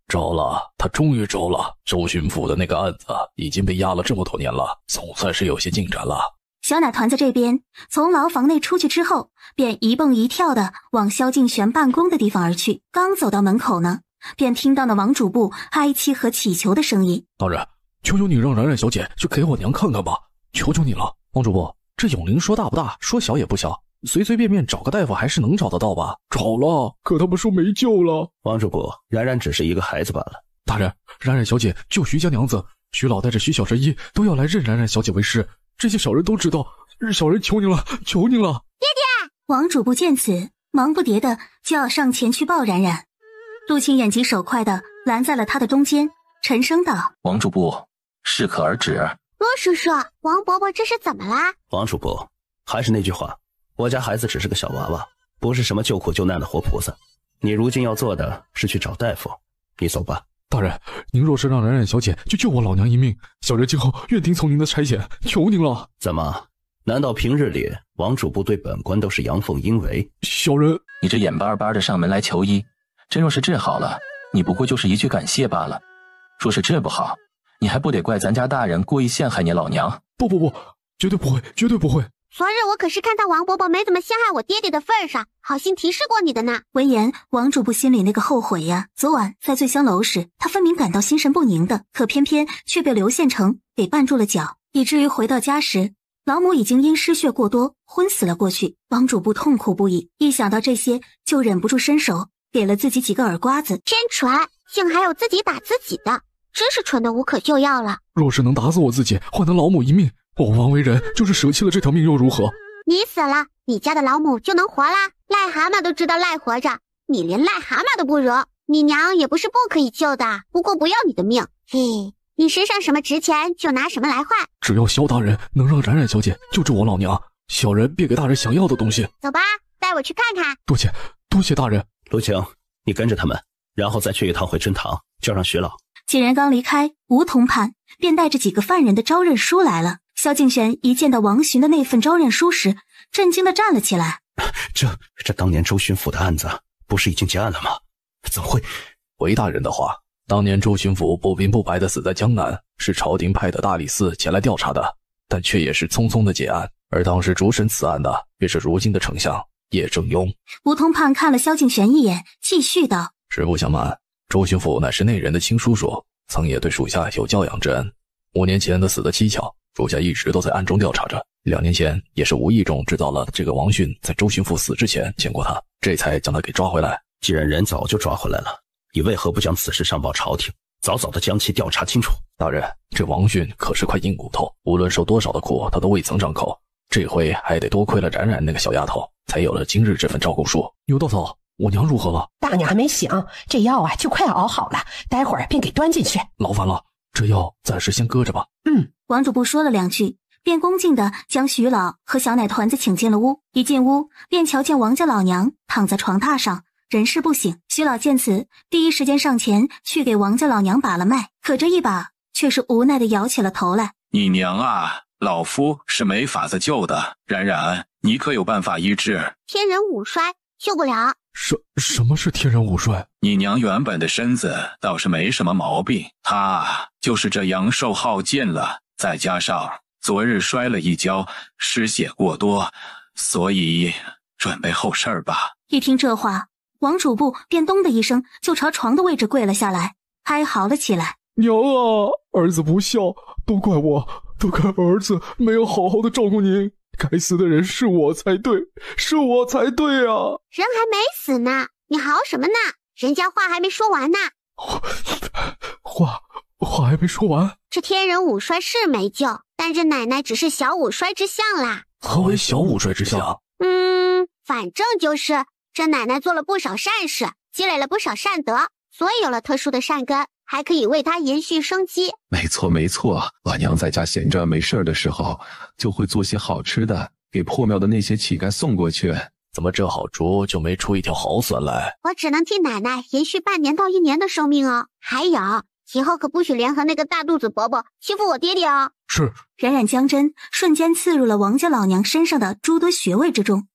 他终于招了。周巡抚的那个案子已经被压了这么多年了，总算是有些进展了。小奶团子这边从牢房内出去之后，便一蹦一跳的往萧敬玄办公的地方而去。刚走到门口呢，便听到那王主簿哀戚和乞求的声音。大人，求求你让冉冉小姐去给我娘看看吧，求求你了。王主簿，这永陵说大不大，说小也不小，随随便便找个大夫还是能找得到吧？找了，可他们说没救了。王主簿，冉冉只是一个孩子罢了。大人，冉冉小姐救徐家娘子，徐老带着徐小神医都要来认冉冉小姐为师，这些小人都知道，小人求您了，求您了。爹爹！王主簿见此，忙不迭的就要上前去抱冉冉。陆青眼疾手快的拦在了他的中间，沉声道：王主簿，适可而止。陆叔叔，王伯伯这是怎么啦？王主簿，还是那句话，我家孩子只是个小娃娃，不是什么救苦救难的活菩萨。你如今要做的是去找大夫，你走吧。大人，您若是让冉冉小姐就救我老娘一命，小人今后愿听从您的差遣，求您了。怎么？难道平日里王主簿对本官都是阳奉阴违？小人，你这眼巴巴的上门来求医，真若是治好了，你不过就是一句感谢罢了。若是治不好，你还不得怪咱家大人故意陷害你老娘？不，绝对不会，绝对不会。昨日我可是看到王伯伯没怎么陷害我爹爹的份上，好心提示过你的呢。闻言，王主簿心里那个后悔呀！昨晚在醉香楼时，他分明感到心神不宁的，可偏偏却被刘县城给绊住了脚，以至于回到家时，老母已经因失血过多昏死了过去。王主簿痛苦不已，一想到这些，就忍不住伸手给了自己几个耳刮子。真蠢，竟还有自己打自己的，真是蠢得无可救药了。若是能打死我自己，换得老母一命，我王为人就是舍弃了这条命又如何？你死了，你家的老母就能活啦？癞蛤蟆都知道赖活着，你连癞蛤蟆都不如。你娘也不是不可以救的，不过不要你的命。嘿，你身上什么值钱就拿什么来换。只要萧大人能让冉冉小姐救治我老娘，小人便给大人想要的东西。走吧，带我去看看。多谢大人。陆晴，你跟着他们，然后再去一趟回春堂，叫上徐老。几人刚离开，梧桐畔便带着几个犯人的招认书来了。萧敬玄一见到王寻的那份招认书时，震惊地站了起来。这当年周巡抚的案子不是已经结案了吗？怎么会？回大人的话，当年周巡抚不明不白地死在江南，是朝廷派的大理寺前来调查的，但却也是匆匆的结案。而当时主审此案的，便是如今的丞相叶正庸。梧桐畔看了萧敬玄一眼，继续道：实不相瞒，周巡抚乃是内人的亲叔叔，曾也对属下有教养之恩。5年前的死得蹊跷，属下一直都在暗中调查着。2年前也是无意中知道了这个王迅在周巡抚死之前见过他，这才将他给抓回来。既然人早就抓回来了，你为何不将此事上报朝廷，早早的将其调查清楚？大人，这王迅可是块硬骨头，无论受多少的苦，他都未曾张口。这回还得多亏了冉冉那个小丫头，才有了今日这份招供书。牛大嫂，我娘如何了？大娘还没醒，这药就快要熬好了，待会儿便给端进去。劳烦了，这药暂时先搁着吧。王主簿说了2句，便恭敬地将徐老和小奶团子请进了屋。一进屋，便瞧见王家老娘躺在床榻上，人事不省。徐老见此，第一时间上前去给王家老娘把了脉，可这一把却是无奈地摇起了头来。你娘啊，老夫是没法子救的。冉冉，你可有办法医治？天人五衰，救不了。什么是天人五衰？你娘原本的身子倒是没什么毛病，她就是这阳寿耗尽了，再加上昨日摔了一跤，失血过多，所以准备后事吧。一听这话，王主簿便咚的一声就朝床的位置跪了下来，哀嚎了起来。娘啊，儿子不孝，都怪我，都怪儿子没有好好的照顾您，该死的人是我才对，是我才对啊！人还没死呢，你嚎什么呢？人家话还没说完呢。话还没说完。这天人五衰是没救，但这奶奶只是小五衰之相啦。何为小五衰之相？反正就是这奶奶做了不少善事，积累了不少善德，所以有了特殊的善根，还可以为她延续生机。没错，我娘在家闲着没事的时候，就会做些好吃的，给破庙的那些乞丐送过去。怎么这好猪就没出一条好笋来？我只能替奶奶延续半年到1年的寿命哦。还有，以后可不许联合那个大肚子伯伯欺负我爹爹哦。是。冉冉将针瞬间刺入了王家老娘身上的诸多穴位之中，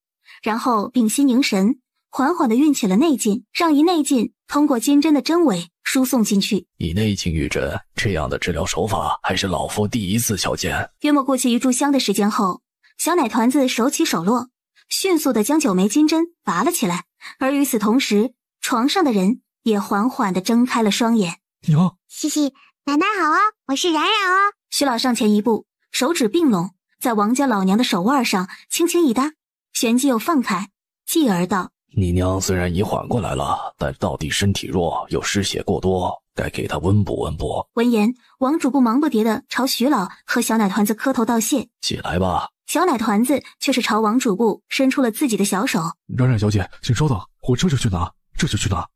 然后屏息凝神，缓缓地运起了内劲，让一内劲通过金针的针尾输送进去。以内劲御针，这样的治疗手法还是老夫第一次瞧见。约莫过去1炷香的时间后，小奶团子手起手落，迅速地将9枚金针拔了起来，而与此同时，床上的人也缓缓地睁开了双眼。娘，嘻嘻，奶奶好啊，我是冉冉哦。徐老上前一步，手指并拢，在王家老娘的手腕上轻轻一搭，旋即又放开，继而道：你娘虽然已缓过来了，但到底身体弱，又失血过多，该给她温补温补。闻言，王主簿忙不迭地朝徐老和小奶团子磕头道谢。起来吧。小奶团子却是朝王主簿伸出了自己的小手。冉冉小姐，请稍等，我这就去拿。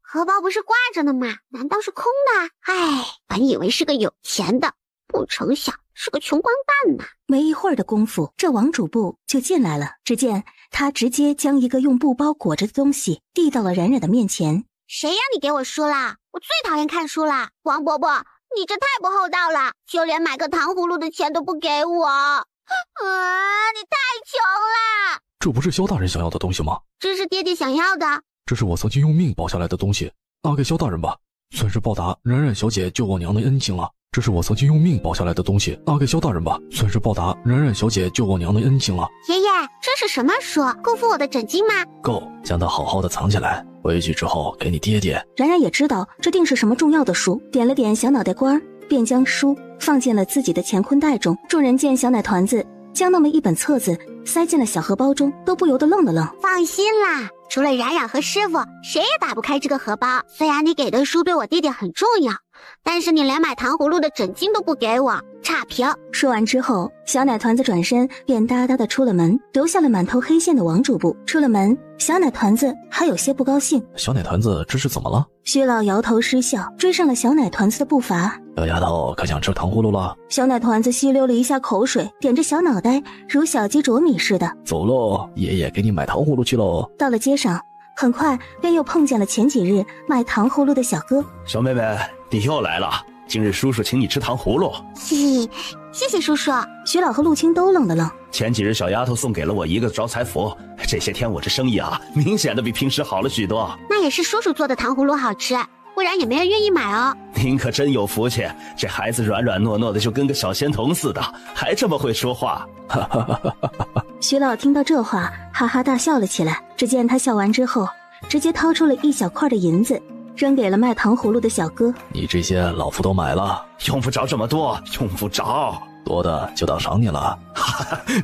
荷包不是挂着呢吗？难道是空的？唉，本以为是个有钱的，不成想是个穷光蛋呢。没一会儿的功夫，这王主簿就进来了。只见他直接将一个用布包裹着的东西递到了冉冉的面前。谁让你给我书啦？我最讨厌看书啦！王伯伯，你这太不厚道了，就连买个糖葫芦的钱都不给我。你太穷了。这不是萧大人想要的东西吗？这是爹爹想要的。这是我曾经用命保下来的东西，拿给萧大人吧，算是报答冉冉小姐救我娘的恩情了。这是我曾经用命保下来的东西，拿给萧大人吧，算是报答冉冉小姐救我娘的恩情了。爷爷，这是什么书？够付我的诊金吗？够，将它好好的藏起来，回去之后给你爹爹。冉冉也知道这定是什么重要的书，点了点小脑袋瓜，便将书放进了自己的乾坤袋中。众人见小奶团子将那么一本册子塞进了小荷包中，都不由得愣了愣。放心啦，除了冉冉和师傅，谁也打不开这个荷包。虽然你给的书对我弟弟很重要，但是你连买糖葫芦的诊金都不给我，差评。说完之后，小奶团子转身便哒哒的出了门，留下了满头黑线的王主簿。出了门，小奶团子还有些不高兴。小奶团子这是怎么了？薛老摇头失笑，追上了小奶团子的步伐。小丫头可想吃糖葫芦了？小奶团子吸溜了一下口水，点着小脑袋如小鸡啄米似的。走喽，爷爷给你买糖葫芦去喽。到了街上，很快便又碰见了前几日卖糖葫芦的小哥。小妹妹，你又来了，今日叔叔请你吃糖葫芦。谢谢叔叔。徐老和陆青都愣了愣。前几日小丫头送给了我一个招财符，这些天我这生意啊，明显的比平时好了许多。那也是叔叔做的糖葫芦好吃，不然也没人愿意买哦。您可真有福气，这孩子软软糯糯的，就跟个小仙童似的，还这么会说话。徐老听到这话，哈哈大笑了起来。只见他笑完之后，直接掏出了一小块的银子，扔给了卖糖葫芦的小哥。你这些老夫都买了。用不着这么多，用不着，多的就当赏你了。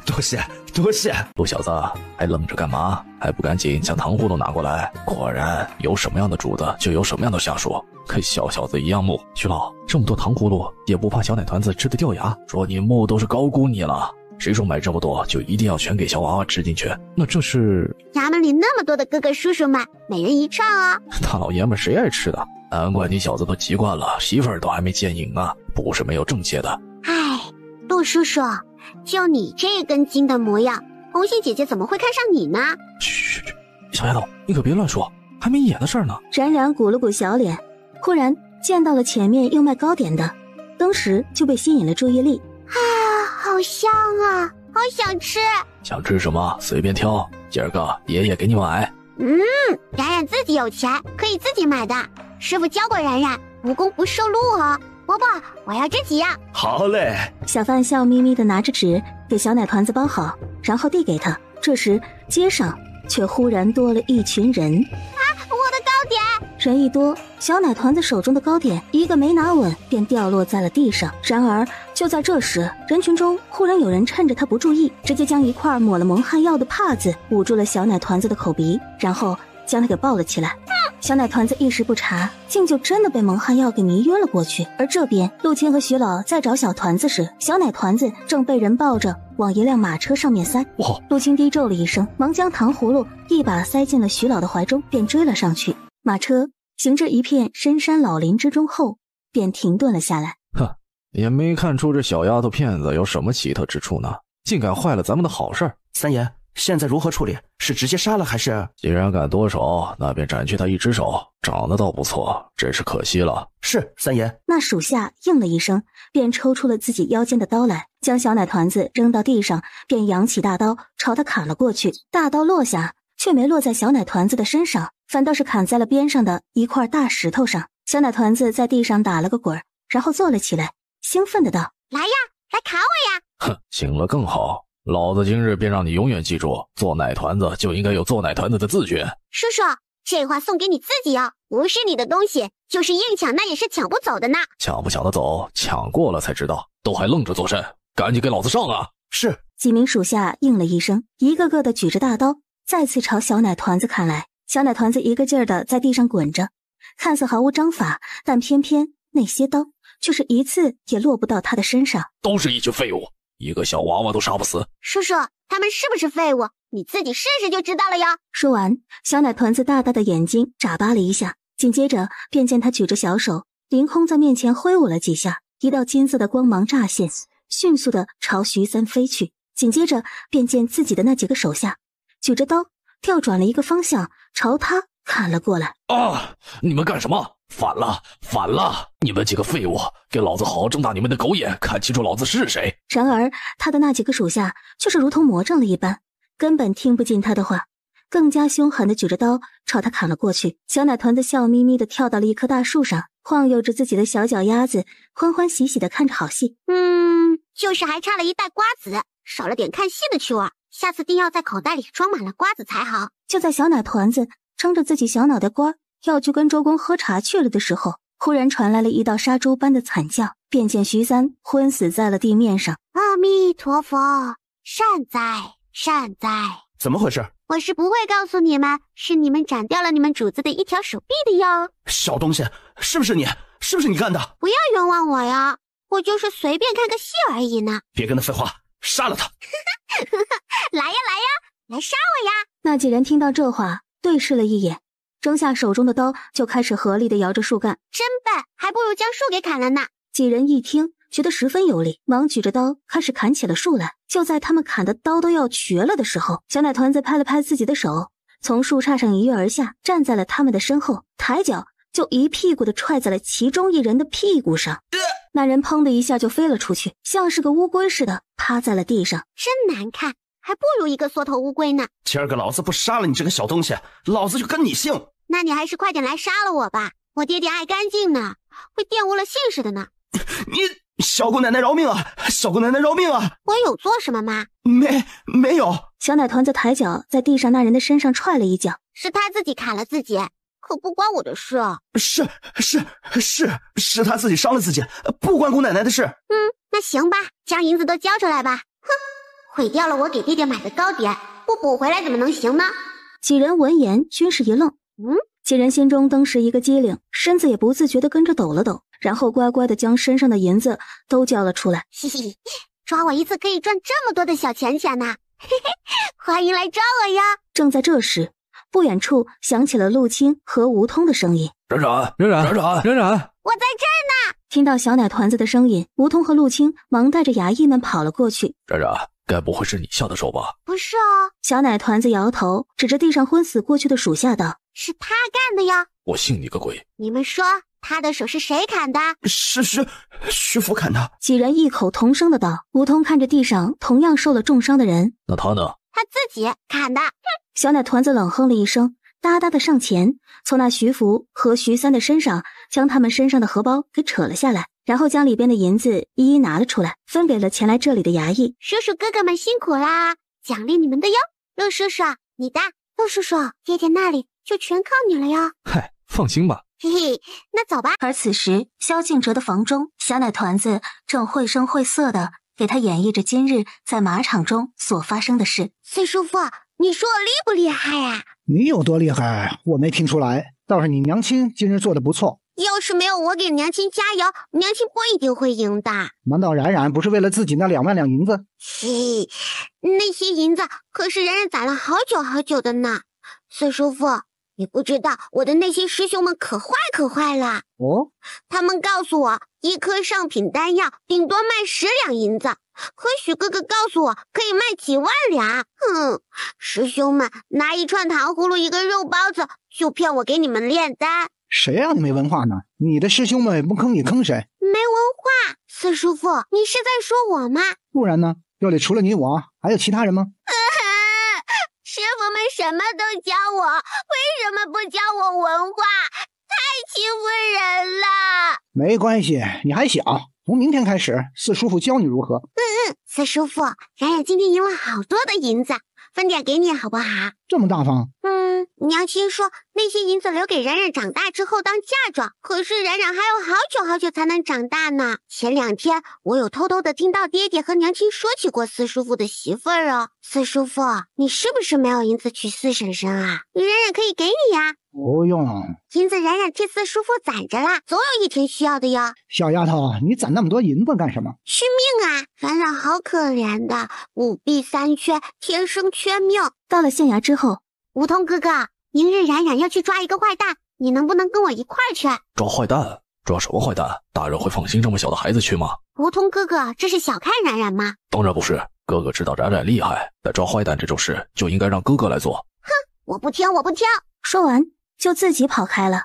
多谢多谢。陆小子还愣着干嘛？还不赶紧将糖葫芦拿过来。果然有什么样的主子就有什么样的下属，跟小小子一样木。徐老，这么多糖葫芦也不怕小奶团子吃得掉牙？说你木都是高估你了。谁说买这么多就一定要全给小娃娃吃进去？那这是衙门里那么多的哥哥叔叔们，每人一串啊。大老爷们谁爱吃的？难怪你小子都习惯了，媳妇儿都还没见影呢，不是没有正解的。唉，陆叔叔，就你这根筋的模样，红杏姐姐怎么会看上你呢？嘘，小丫头，你可别乱说，还没演的事儿呢。冉冉鼓了鼓小脸，忽然见到了前面又卖糕点的，当时就被吸引了注意力。好香啊，好想吃。想吃什么随便挑，今儿个爷爷给你买。冉冉自己有钱，可以自己买的。师傅教过冉冉，无功不受禄哦。伯伯，我要这几样。好嘞。小贩笑眯眯地拿着纸给小奶团子包好，然后递给他。这时街上却忽然多了一群人。我的糕点！人一多，小奶团子手中的糕点一个没拿稳，便掉落在了地上。然而就在这时，人群中忽然有人趁着他不注意，直接将一块抹了蒙汗药的帕子捂住了小奶团子的口鼻，然后将他给抱了起来。小奶团子一时不察，竟就真的被蒙汗药给迷晕了过去。而这边陆青和徐老在找小团子时，小奶团子正被人抱着往一辆马车上面塞。哇！陆青低咒了一声，忙将糖葫芦一把塞进了徐老的怀中，便追了上去。马车行至一片深山老林之中后，便停顿了下来。也没看出这小丫头片子有什么奇特之处呢，竟敢坏了咱们的好事儿。三爷，现在如何处理？是直接杀了还是？既然敢剁手，那便斩去他一只手。长得倒不错，真是可惜了。是，三爷。那属下应了一声，便抽出了自己腰间的刀来，将小奶团子扔到地上，便扬起大刀朝他砍了过去。大刀落下，却没落在小奶团子的身上，反倒是砍在了边上的一块大石头上。小奶团子在地上打了个滚，然后坐了起来，兴奋的道：“来呀，来砍我呀！”哼，行了更好。老子今日便让你永远记住，做奶团子就应该有做奶团子的自觉。叔叔，这话送给你自己哦，不是你的东西，就是硬抢那也是抢不走的呢。抢不抢得走，抢过了才知道，都还愣着做甚？赶紧给老子上啊！是。几名属下应了一声，一个个的举着大刀，再次朝小奶团子砍来。小奶团子一个劲儿的在地上滚着，看似毫无章法，但偏偏那些刀却是一次也落不到他的身上。都是一群废物，一个小娃娃都杀不死。叔叔，他们是不是废物？你自己试试就知道了哟。说完，小奶团子大大的眼睛眨巴了一下，紧接着便见他举着小手，凌空在面前挥舞了几下，一道金色的光芒乍现，迅速的朝徐三飞去。紧接着便见自己的那几个手下举着刀调转了一个方向，朝他砍了过来。啊！你们干什么？反了！反了！你们几个废物，给老子好好睁大你们的狗眼，看清楚老子是谁！然而他的那几个属下却是如同魔怔了一般，根本听不进他的话，更加凶狠地举着刀朝他砍了过去。小奶团子笑眯眯地跳到了一棵大树上，晃悠着自己的小脚丫子，欢欢喜喜地看着好戏。就是还差了一袋瓜子，少了点看戏的趣味，下次定要在口袋里装满了瓜子才好。就在小奶团子撑着自己小脑袋瓜要去跟周公喝茶去了的时候，忽然传来了一道杀猪般的惨叫，便见徐三昏死在了地面上。阿弥陀佛，善哉善哉。怎么回事？我是不会告诉你们，是你们斩掉了你们主子的一条手臂的哟。小东西，是不是你？是不是你干的？不要冤枉我呀，我就是随便看个戏而已呢。别跟他废话，杀了他！来呀来呀，来杀我呀！那几人听到这话，对视了一眼，扔下手中的刀，就开始合力的摇着树干。真笨，还不如将树给砍了呢。几人一听，觉得十分有力，忙举着刀开始砍起了树来。就在他们砍的刀都要瘸了的时候，小奶团子拍了拍自己的手，从树杈上一跃而下，站在了他们的身后，抬脚就一屁股的踹在了其中一人的屁股上。那人砰的一下就飞了出去，像是个乌龟似的趴在了地上。真难看，还不如一个缩头乌龟呢。今儿个老子不杀了你这个小东西，老子就跟你姓。那你还是快点来杀了我吧，我爹爹爱干净呢，会玷污了姓氏的呢。你小姑奶奶饶命啊！小姑奶奶饶命啊！我有做什么吗？没有。小奶团子抬脚在地上那人的身上踹了一脚。是他自己砍了自己，可不关我的事。是他自己伤了自己，不关姑奶奶的事。那行吧，将银子都交出来吧。哼，毁掉了我给爹爹买的糕点，不补回来怎么能行呢？几人闻言均是一愣。几人心中登时一个机灵，身子也不自觉地跟着抖了抖，然后乖乖地将身上的银子都交了出来。嘿嘿，抓我一次可以赚这么多的小钱钱呢！嘿嘿，欢迎来抓我呀！正在这时，不远处响起了陆清和吴通的声音：“冉冉，我在这儿呢！”听到小奶团子的声音，吴通和陆清忙带着衙役们跑了过去。冉冉，该不会是你下的手吧？不是啊。小奶团子摇头，指着地上昏死过去的属下道：“是他干的呀！我信你个鬼！你们说他的手是谁砍的？是徐福砍的。”几人异口同声的道。吴通看着地上同样受了重伤的人，那他呢？他自己砍的。小奶团子冷哼了一声，哒哒的上前，从那徐福和徐三的身上将他们身上的荷包给扯了下来，然后将里边的银子一一拿了出来，分给了前来这里的衙役。叔叔哥哥们辛苦啦，奖励你们的哟。陆叔叔，你的。陆叔叔，爹爹那里就全靠你了哟。嗨，放心吧。嘿嘿，那走吧。而此时，萧敬哲的房中，小奶团子正绘声绘色的给他演绎着今日在马场中所发生的事。崔叔父，你说我厉不厉害啊？你有多厉害，我没听出来，倒是你娘亲今日做得不错。要是没有我给娘亲加油，娘亲不一定会赢的。难道冉冉不是为了自己那2万两银子？嘿，那些银子可是冉冉攒了好久好久的呢。孙叔父，你不知道我的那些师兄们可坏了。哦，他们告诉我，一颗上品丹药顶多卖10两银子，可许哥哥告诉我可以卖几万两。师兄们拿一串糖葫芦一个肉包子就骗我给你们炼丹。谁让你没文化呢？你的师兄们不坑你坑谁？没文化。四叔父，你是在说我吗？不然呢？这里除了你我还有其他人吗？师傅们什么都教我，为什么不教我文化？太欺负人了。没关系，你还小，从明天开始四叔父教你如何。四叔父，冉冉今天赢了好多的银子，分点给你好不好？这么大方？娘亲说那些银子留给冉冉长大之后当嫁妆，可是冉冉还有好久好久才能长大呢。前2天我有偷偷的听到爹爹和娘亲说起过四叔父的媳妇儿哦。四叔父，你是不是没有银子娶四婶婶啊？冉冉可以给你呀。不用，银子冉冉替四叔父攒着了，总有一天需要的哟。小丫头，你攒那么多银子干什么？续命啊！冉冉好可怜的，5弊3缺，天生缺命。到了县衙之后，梧桐哥哥，明日冉冉要去抓一个坏蛋，你能不能跟我一块儿去？抓坏蛋？抓什么坏蛋？大人会放心这么小的孩子去吗？梧桐哥哥，这是小看冉冉吗？当然不是，哥哥知道冉冉厉害，但抓坏蛋这种事就应该让哥哥来做。哼，我不听，我不听！说完就自己跑开了。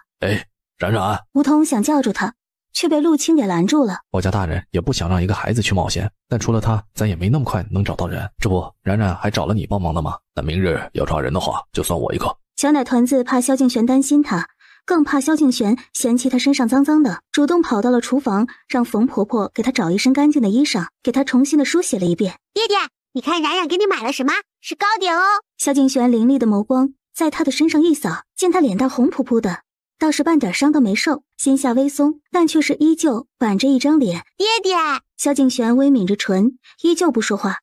冉冉，梧桐想叫住他，却被陆青给拦住了。我家大人也不想让一个孩子去冒险，但除了他，咱也没那么快能找到人。这不，冉冉还找了你帮忙的吗？那明日要抓人的话，就算我一个。小奶团子怕萧敬玄担心他，更怕萧敬玄嫌弃他身上脏脏的，主动跑到了厨房，让冯婆婆给他找一身干净的衣裳，给他重新的书写了一遍。爹爹，你看冉冉给你买了什么？是糕点哦。萧敬玄凌厉的眸光在他的身上一扫，见他脸蛋红扑扑的，倒是半点伤都没受，心下微松，但却是依旧板着一张脸。爹爹，萧敬玄微抿着唇，依旧不说话。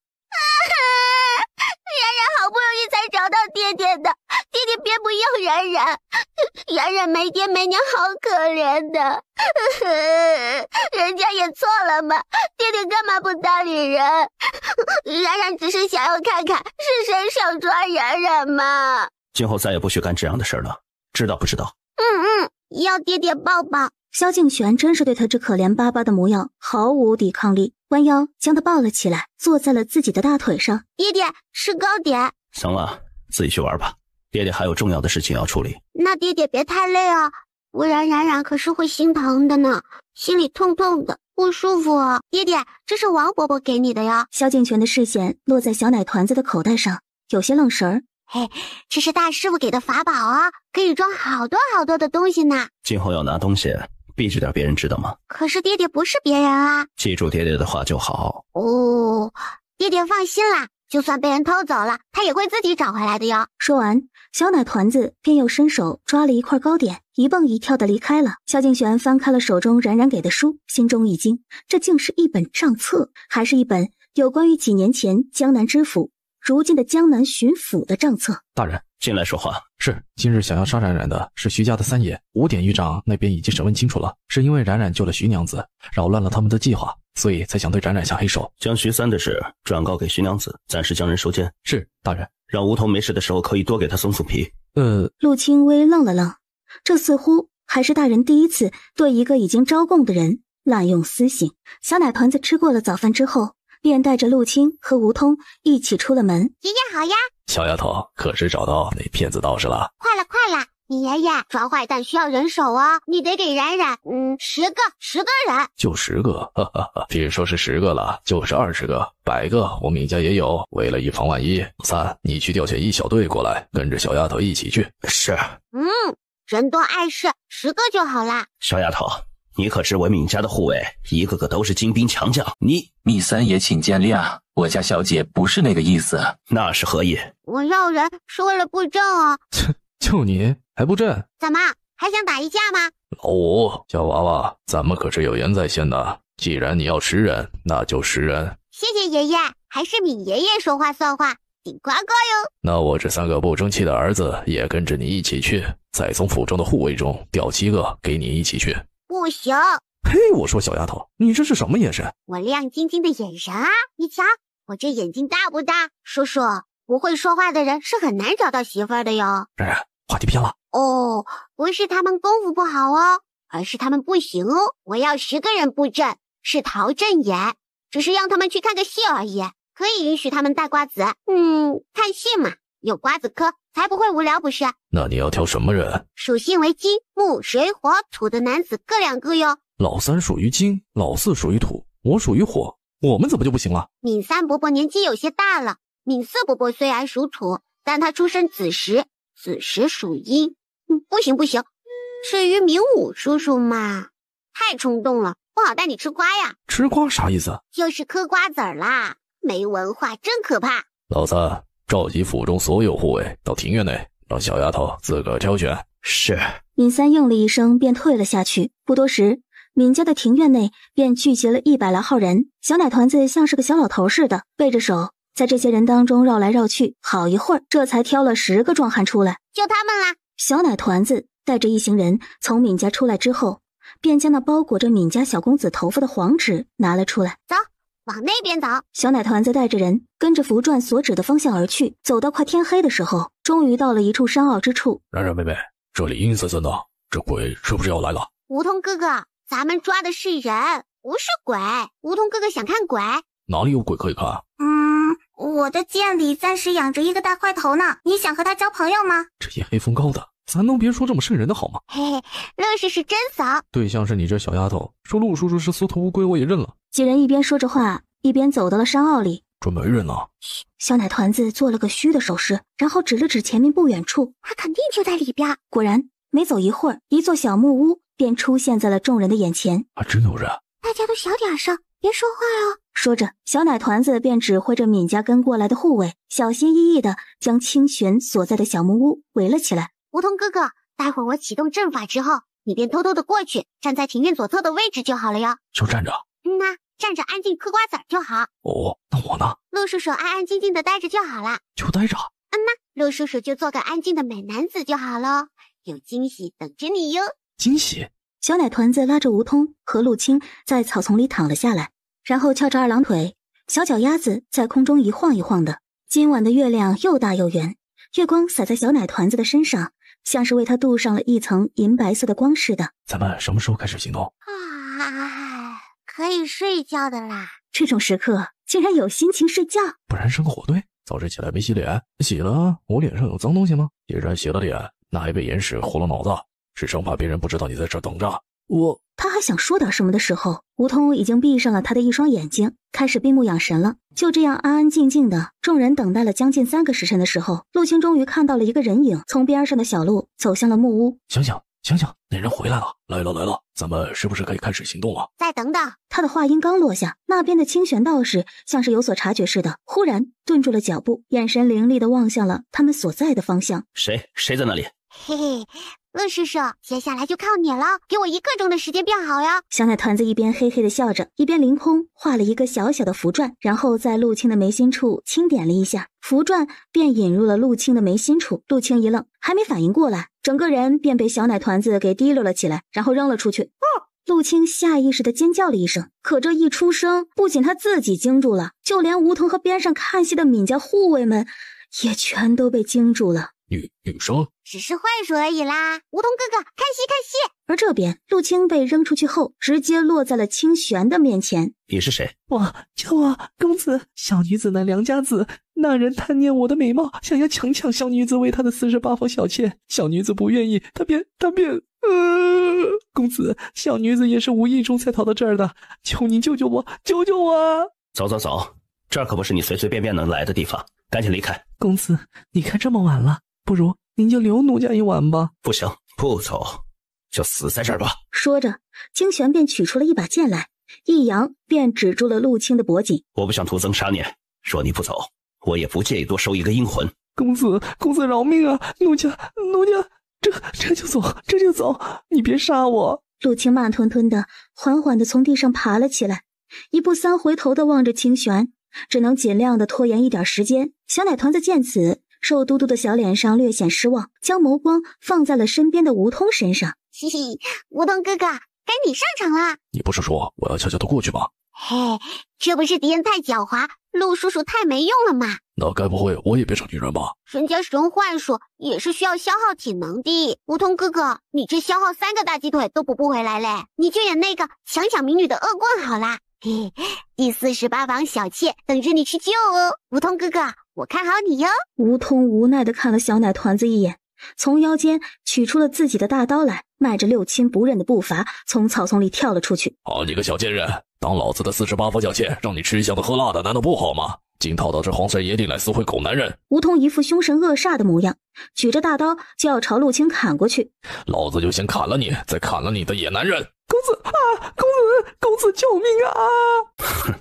冉冉好不容易才找到爹爹的，爹爹别不要冉冉，冉冉没爹没娘，好可怜的。人家也错了嘛，爹爹干嘛不搭理人？冉冉只是想要看看是谁想抓冉冉嘛。今后再也不许干这样的事了，知道不知道？要爹爹抱抱。萧敬玄真是对他这可怜巴巴的模样毫无抵抗力，弯腰将他抱了起来，坐在了自己的大腿上。爹爹，吃糕点。行了，自己去玩吧，爹爹还有重要的事情要处理。那爹爹别太累啊，不然冉冉可是会心疼的呢，心里痛痛的，不舒服啊。爹爹，这是王伯伯给你的呀。萧敬玄的视线落在小奶团子的口袋上，有些愣神儿。这是大师傅给的法宝啊，可以装好多好多的东西呢。今后要拿东西避着点别人，知道吗？可是爹爹不是别人啊。记住爹爹的话就好。爹爹放心啦，就算被人偷走了，他也会自己找回来的哟。说完，小奶团子便又伸手抓了一块糕点，一蹦一跳的离开了。萧敬玄翻开了手中冉冉给的书，心中一惊，这竟是一本账册，还是一本有关于几年前江南知府如今的江南巡抚的账册。大人，进来说话。是，今日想要杀冉冉的是徐家的三爷，5点狱长那边已经审问清楚了，是因为冉冉救了徐娘子，扰乱了他们的计划，所以才想对冉冉下黑手。将徐三的事转告给徐娘子，暂时将人收监。是，大人。让梧桐没事的时候可以多给他松松皮。陆清微愣了愣，这似乎还是大人第一次对一个已经招供的人滥用私刑。小奶团子吃过了早饭之后，便带着陆清和吴通一起出了门。爷爷好呀。小丫头，可是找到那骗子道士了？快了，你爷爷抓坏蛋需要人手啊，你得给冉冉10个人。就10个，哈哈哈！别说是10个了，就是20个、100个，我闵家也有。为了以防万一，3，你去调遣一小队过来，跟着小丫头一起去。是。人多碍事，10个就好啦。小丫头，你可知我闵家的护卫一个个都是精兵强将？闵三爷请见谅，我家小姐不是那个意思。那是何意？我要人是为了布阵啊。就你还布阵？怎么还想打一架吗？老五，小娃娃，咱们可是有言在先的，既然你要10人，那就10人。谢谢爷爷，还是闵爷爷说话算话，顶呱呱哟。那我这3个不争气的儿子也跟着你一起去，再从府中的护卫中调7个给你一起去。不行。嘿，我说小丫头，你这是什么眼神？我亮晶晶的眼神啊，你瞧我这眼睛大不大？叔叔，不会说话的人是很难找到媳妇儿的哟。冉冉，话题偏了。不是他们功夫不好哦，而是他们不行哦。我要10个人布阵，是陶振眼、只是让他们去看个戏而已，可以允许他们带瓜子。看戏嘛，有瓜子嗑才不会无聊，不是？那你要挑什么人？属性为金、木、水、火、土的男子各2个哟。老三属于金，老四属于土，我属于火，我们怎么就不行了？闵三伯伯年纪有些大了，闵四伯伯虽然属土，但他出生子时，子时属阴。不行，至于闵五叔叔嘛，太冲动了，不好带你吃瓜呀。吃瓜啥意思？就是嗑瓜子儿啦，没文化真可怕。老三，召集府中所有护卫到庭院内，让小丫头自个挑选。是。闵三应了一声，便退了下去。不多时，闵家的庭院内便聚集了100来号人，小奶团子像是个小老头似的，背着手在这些人当中绕来绕去，好一会儿，这才挑了10个壮汉出来。就他们啦！小奶团子带着一行人从闵家出来之后，便将那包裹着闵家小公子头发的黄纸拿了出来。走，往那边走。小奶团子带着人跟着符传所指的方向而去，走到快天黑的时候，终于到了一处山坳之处。冉冉妹妹，这里阴森森的，这鬼是不是要来了？梧桐哥哥，咱们抓的是人，不是鬼。梧桐哥哥想看鬼？哪里有鬼可以看？我的剑里暂时养着一个大块头呢，你想和他交朋友吗？这夜黑风高的，咱能别说这么瘆人的好吗？嘿嘿，乐事是真骚。对象是你这小丫头，说陆叔叔是缩头乌龟我也认了。几人一边说着话，一边走到了山坳里。这没人呢。小奶团子做了个虚的手势，然后指了指前面不远处，他肯定就在里边。果然，没走一会儿，一座小木屋便出现在了众人的眼前。还真有人。大家都小点声，别说话哦。说着，小奶团子便指挥着闵家跟过来的护卫，小心翼翼地将清玄所在的小木屋围了起来。梧桐哥哥，待会儿我启动阵法之后，你便偷偷的过去，站在庭院左侧的位置就好了哟。就站着？站着安静嗑瓜子就好。哦，那我呢？陆叔叔安安静静的待着就好了。就待着？陆叔叔就做个安静的美男子就好了，有惊喜等着你哟。惊喜？小奶团子拉着梧桐和陆青在草丛里躺了下来，然后翘着2郎腿，小脚丫子在空中一晃一晃的。今晚的月亮又大又圆，月光洒在小奶团子的身上，像是为他镀上了一层银白色的光似的。咱们什么时候开始行动？可以睡觉的啦。这种时刻竟然有心情睡觉？不然生个火堆。早晨起来没洗脸，洗了，我脸上有脏东西吗？既然洗了脸，那还被眼屎糊了脑子，是生怕别人不知道你在这等着。他还想说点什么的时候，梧桐已经闭上了他的一双眼睛，开始闭目养神了。就这样安安静静的，众人等待了将近3个时辰的时候，陆青终于看到了一个人影从边上的小路走向了木屋。想想，那人回来了，来了，咱们是不是可以开始行动了？再等等。他的话音刚落下，那边的清玄道士像是有所察觉似的，忽然顿住了脚步，眼神凌厉地望向了他们所在的方向。谁在那里？嘿嘿，陆叔叔，接下来就靠你了，给我1个钟的时间变好呀。小奶团子一边嘿嘿地笑着，一边凌空画了一个小小的符篆，然后在陆青的眉心处轻点了一下，符篆便引入了陆青的眉心处。陆青一愣，还没反应过来，整个人便被小奶团子给提溜了起来，然后扔了出去。陆青下意识地尖叫了一声，可这一出声，不仅他自己惊住了，就连梧桐和边上看戏的闵家护卫们也全都被惊住了。女生只是幻术而已啦，梧桐哥哥，看戏。而这边陆青被扔出去后，直接落在了清玄的面前。你是谁？救我！公子，小女子乃良家子，那人贪念我的美貌，想要强抢小女子为他的48房小妾，小女子不愿意，他便公子，小女子也是无意中才逃到这儿的，求您救救我！走，这儿可不是你随随便便能来的地方，赶紧离开。公子，你看这么晚了，不如您就留奴家一晚吧。不行，不走就死在这儿吧。说着，清玄便取出了一把剑来，一扬便指住了陆青的脖颈。我不想徒增杀孽，若你不走，我也不介意多收一个阴魂。公子饶命啊！奴家这就走，你别杀我。陆青慢吞吞的缓缓的从地上爬了起来，一步3回头的望着清玄，只能尽量的拖延一点时间。小奶团子见此，瘦嘟嘟的小脸上略显失望，将眸光放在了身边的梧桐身上。嘻嘻，梧桐哥哥，该你上场啦。你不是说我要悄悄的过去吗？嘿，这不是敌人太狡猾，陆叔叔太没用了吗？那该不会我也变成女人吧？人家使用幻术也是需要消耗体能的。梧桐哥哥，你这消耗3个大鸡腿都补不回来嘞，你就演那个强抢民女的恶棍好啦。第48房小妾等着你去救哦，梧桐哥哥，我看好你哟。梧桐无奈地看了小奶团子一眼，从腰间取出了自己的大刀来，迈着六亲不认的步伐从草丛里跳了出去。好你个小贱人，当老子的48房小妾，让你吃香的喝辣的，难道不好吗？竟套到这荒山野岭来私会狗男人！梧桐一副凶神恶煞的模样，举着大刀就要朝陆青砍过去。老子就先砍了你，再砍了你的野男人！公子啊，公子救命啊！哼，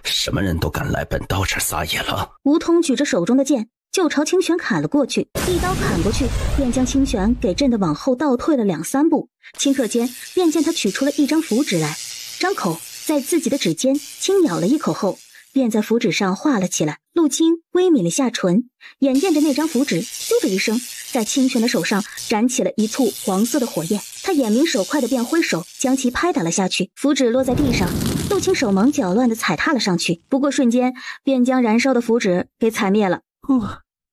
什么人都敢来本刀这撒野了！梧桐举着手中的剑就朝清玄砍了过去，一刀砍过去，便将清玄给震得往后倒退了2、3步。顷刻间，便见他取出了一张符纸来，张口在自己的指尖轻咬了一口后，便在符纸上画了起来。陆青微抿了下唇，眼见着那张符纸咻的一声在清玄的手上燃起了一簇黄色的火焰，他眼明手快的便挥手将其拍打了下去，符纸落在地上，陆青手忙脚乱的踩踏了上去，不过瞬间便将燃烧的符纸给踩灭了。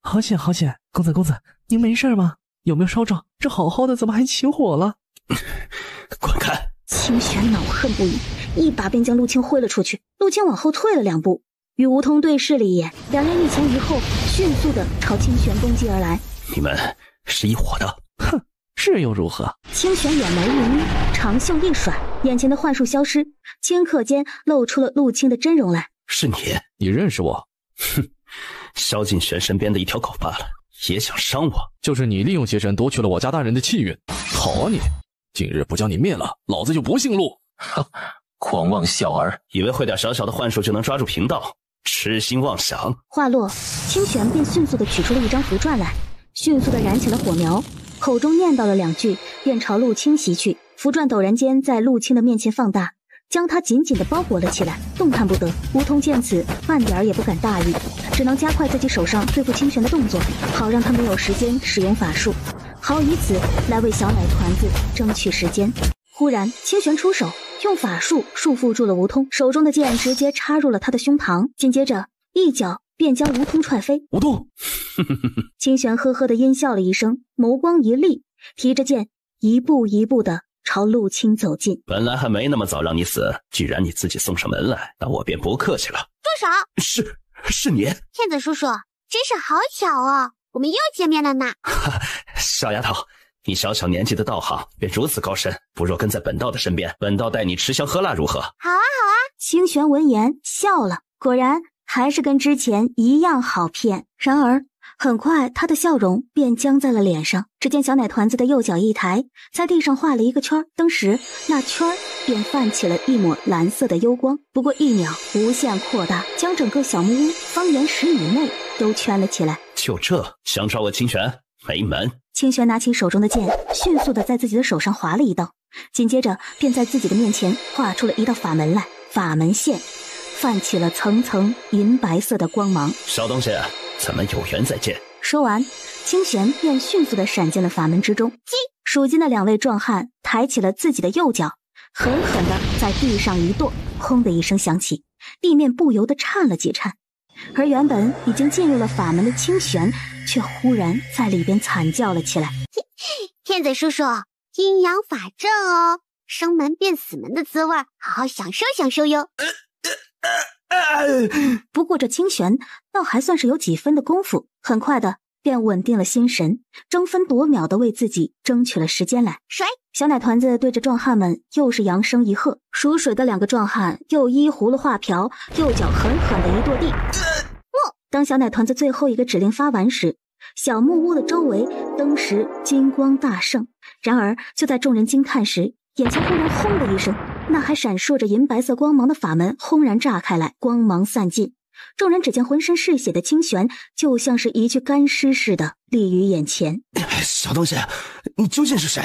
好险好险！公子您没事吗？有没有烧着？这好好的怎么还起火了？滚开！清玄恼恨不已，一把便将陆青挥了出去。陆青往后退了2步，与梧桐对视了一眼，两人一前一后，迅速的朝清玄攻击而来。你们是一伙的？哼，是又如何？清玄眼眉一眯，长袖一甩，眼前的幻术消失，顷刻间露出了陆青的真容来。是你？你认识我？哼，萧敬玄身边的一条狗罢了，也想伤我？就是你利用邪神夺取了我家大人的气运。好啊你！今日不将你灭了，老子就不姓陆！哼，狂妄小儿，以为会点小小的幻术就能抓住贫道，痴心妄想。话落，清玄便迅速地取出了一张符篆来，迅速地燃起了火苗，口中念叨了2句，便朝陆青袭去。符篆陡然间在陆青的面前放大，将他紧紧地包裹了起来，动弹不得。梧桐见此，半点也不敢大意，只能加快自己手上对付清玄的动作，好让他没有时间使用法术，好以此来为小奶团子争取时间。忽然，清玄出手，用法术束缚住了梧桐，手中的剑直接插入了他的胸膛，紧接着一脚便将梧桐踹飞。梧桐，清玄呵呵地阴笑了一声，眸光一厉，提着剑一步一步地朝陆青走近。本来还没那么早让你死，既然你自己送上门来，那我便不客气了。住手！是你，天子叔叔，真是好巧哦，我们又见面了呢。小丫头，你小小年纪的道行便如此高深，不若跟在本道的身边，本道带你吃香喝辣如何？好啊好啊！清玄闻言笑了，果然还是跟之前一样好骗。然而很快他的笑容便僵在了脸上，只见小奶团子的右脚一抬，在地上画了一个圈，当时那圈便泛起了一抹蓝色的幽光，不过1秒无限扩大，将整个小木屋方圆10米内都圈了起来。就这想抓我清玄？没门！清玄拿起手中的剑，迅速的在自己的手上划了一道，紧接着便在自己的面前画出了一道法门来，法门线泛起了层层银白色的光芒。小东西，咱们有缘再见。说完，清玄便迅速的闪进了法门之中。属金的2位壮汉抬起了自己的右脚，狠狠的在地上一跺，轰的一声响起，地面不由得颤了几颤。而原本已经进入了法门的清玄，却忽然在里边惨叫了起来。天子叔叔，阴阳法阵哦，生门变死门的滋味，好好享受享受哟。不过这清玄倒还算是有几分的功夫，很快的便稳定了心神，争分夺秒的为自己争取了时间来。水！小奶团子对着壮汉们又是扬声一喝，属水的2个壮汉又依葫芦画瓢，右脚狠狠的一跺地。当小奶团子最后一个指令发完时，小木屋的周围登时金光大盛。然而就在众人惊叹时，眼前忽然轰的一声，那还闪烁着银白色光芒的法门轰然炸开来，光芒散尽，众人只见浑身是血的清玄就像是一具干尸似的立于眼前。小东西，你究竟是谁？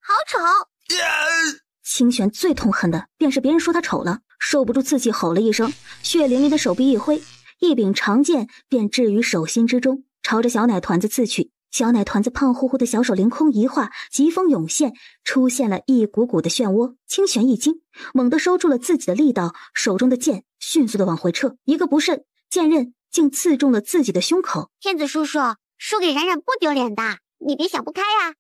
好丑！清玄最痛恨的便是别人说他丑了，受不住刺激吼了一声，血淋淋的手臂一挥，一柄长剑便置于手心之中，朝着小奶团子刺去。小奶团子胖乎乎的小手凌空一划，疾风涌现，出现了一股股的漩涡。清玄一惊，猛地收住了自己的力道，手中的剑迅速的往回撤，一个不慎，剑刃竟刺中了自己的胸口。天子叔叔，输给冉冉不丢脸的，你别想不开啊！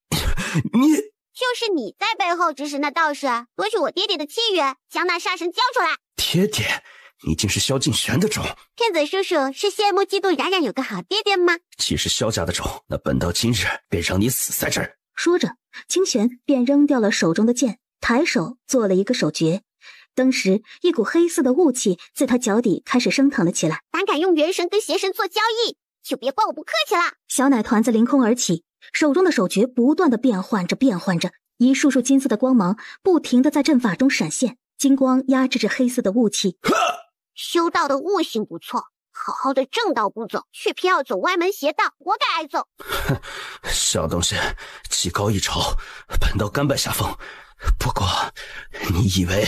就是你在背后指使那道士夺取我爹爹的契约，将那煞神交出来。爹爹，你竟是萧敬玄的种！骗子叔叔是羡慕嫉妒冉冉有个好爹爹吗？既是萧家的种，那本到今日便让你死在这儿。说着，清玄便扔掉了手中的剑，抬手做了一个手诀。当时，一股黑色的雾气自他脚底开始升腾了起来。胆敢用元神跟邪神做交易，就别怪我不客气了。小奶团子凌空而起，手中的手诀不断的变换着，一束束金色的光芒不停的在阵法中闪现，金光压制着黑色的雾气。修道的悟性不错，好好的正道不走，却偏要走歪门邪道，活该挨揍。哼，小东西，技高一筹，本道甘拜下风。不过，你以为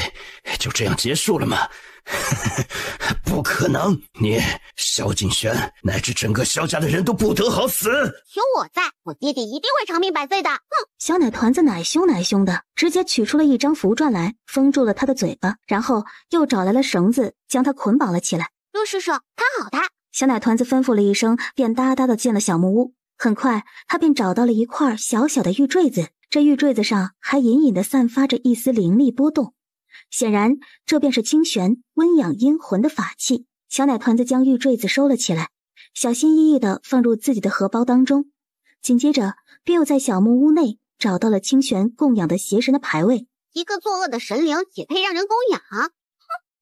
就这样结束了吗？不可能！你萧敬玄乃至整个萧家的人都不得好死。有我在，我爹爹一定会长命百岁的。哼！小奶团子奶凶的，直接取出了一张符篆来，封住了他的嘴巴，然后又找来了绳子，将他捆绑了起来。陆叔叔，看好他！小奶团子吩咐了一声，便哒哒的进了小木屋。很快，他便找到了一块小小的玉坠子，这玉坠子上还隐隐的散发着一丝灵力波动。显然，这便是清玄温养阴魂的法器。小奶团子将玉坠子收了起来，小心翼翼地放入自己的荷包当中。紧接着，便又在小木屋内找到了清玄供养的邪神的牌位。一个作恶的神灵也配让人供养？哼！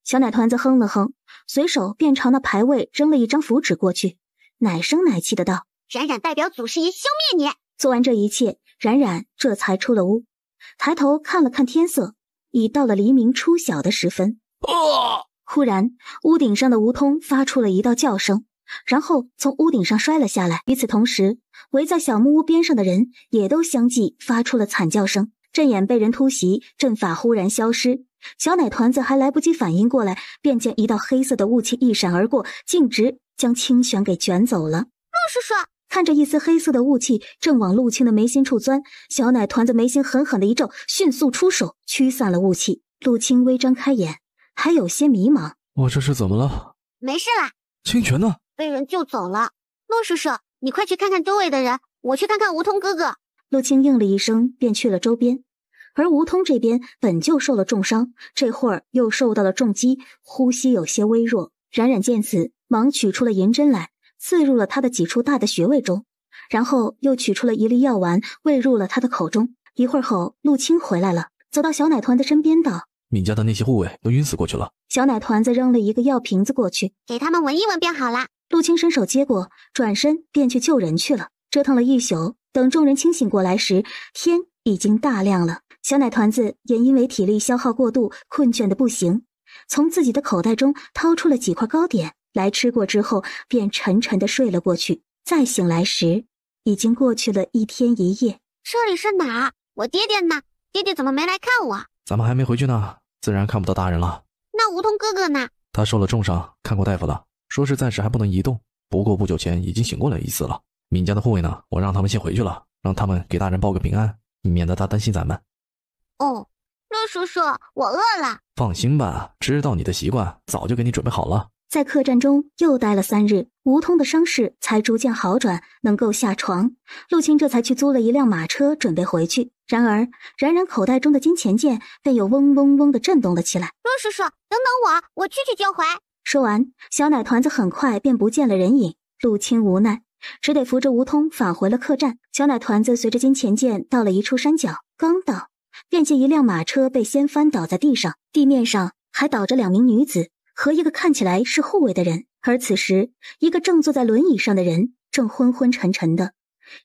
小奶团子哼了哼，随手便朝那牌位扔了一张符纸过去，奶声奶气的道：“冉冉代表祖师爷消灭你！”做完这一切，冉冉这才出了屋，抬头看了看天色，已到了黎明初晓的时分。忽然，屋顶上的吴通发出了一道叫声，然后从屋顶上摔了下来。与此同时，围在小木屋边上的人也都相继发出了惨叫声。阵眼被人突袭，阵法忽然消失。小奶团子还来不及反应过来，便见一道黑色的雾气一闪而过，径直将清玄给卷走了。陆叔叔看着一丝黑色的雾气正往陆清的眉心处钻，小奶团子眉心狠狠的一皱，迅速出手驱散了雾气。陆清微张开眼，还有些迷茫。我这是怎么了？没事啦。清泉呢？被人救走了。陆叔叔，你快去看看周围的人，我去看看吴通哥哥。陆清应了一声，便去了周边。而吴通这边本就受了重伤，这会儿又受到了重击，呼吸有些微弱。冉冉见此，忙取出了银针来，刺入了他的几处大的穴位中，然后又取出了一粒药丸，喂入了他的口中。一会儿后，陆清回来了，走到小奶团子身边道：“闵家的那些护卫都晕死过去了。”小奶团子扔了一个药瓶子过去，给他们闻一闻便好了。陆清伸手接过，转身便去救人去了。折腾了一宿，等众人清醒过来时，天已经大亮了。小奶团子也因为体力消耗过度，困倦的不行，从自己的口袋中掏出了几块糕点来吃过之后，便沉沉的睡了过去。再醒来时，已经过去了一天一夜。这里是哪儿？我爹爹呢？爹爹怎么没来看我？咱们还没回去呢，自然看不到大人了。那吴通哥哥呢？他受了重伤，看过大夫了，说是暂时还不能移动，不过不久前已经醒过来一次了。闵家的护卫呢，我让他们先回去了，让他们给大人报个平安，免得他担心咱们。哦，陆叔叔，我饿了。放心吧，知道你的习惯，早就给你准备好了。在客栈中又待了3日，吴通的伤势才逐渐好转，能够下床。陆清这才去租了一辆马车，准备回去。然而，冉冉口袋中的金钱剑便又嗡嗡嗡地震动了起来。陆叔叔，等等我去交回。说完，小奶团子很快便不见了人影。陆清无奈，只得扶着吴通返回了客栈。小奶团子随着金钱剑到了一处山脚，刚到，便见一辆马车被掀翻倒在地上，地面上还倒着2名女子和一个看起来是护卫的人。而此时，一个正坐在轮椅上的人正昏昏沉沉的，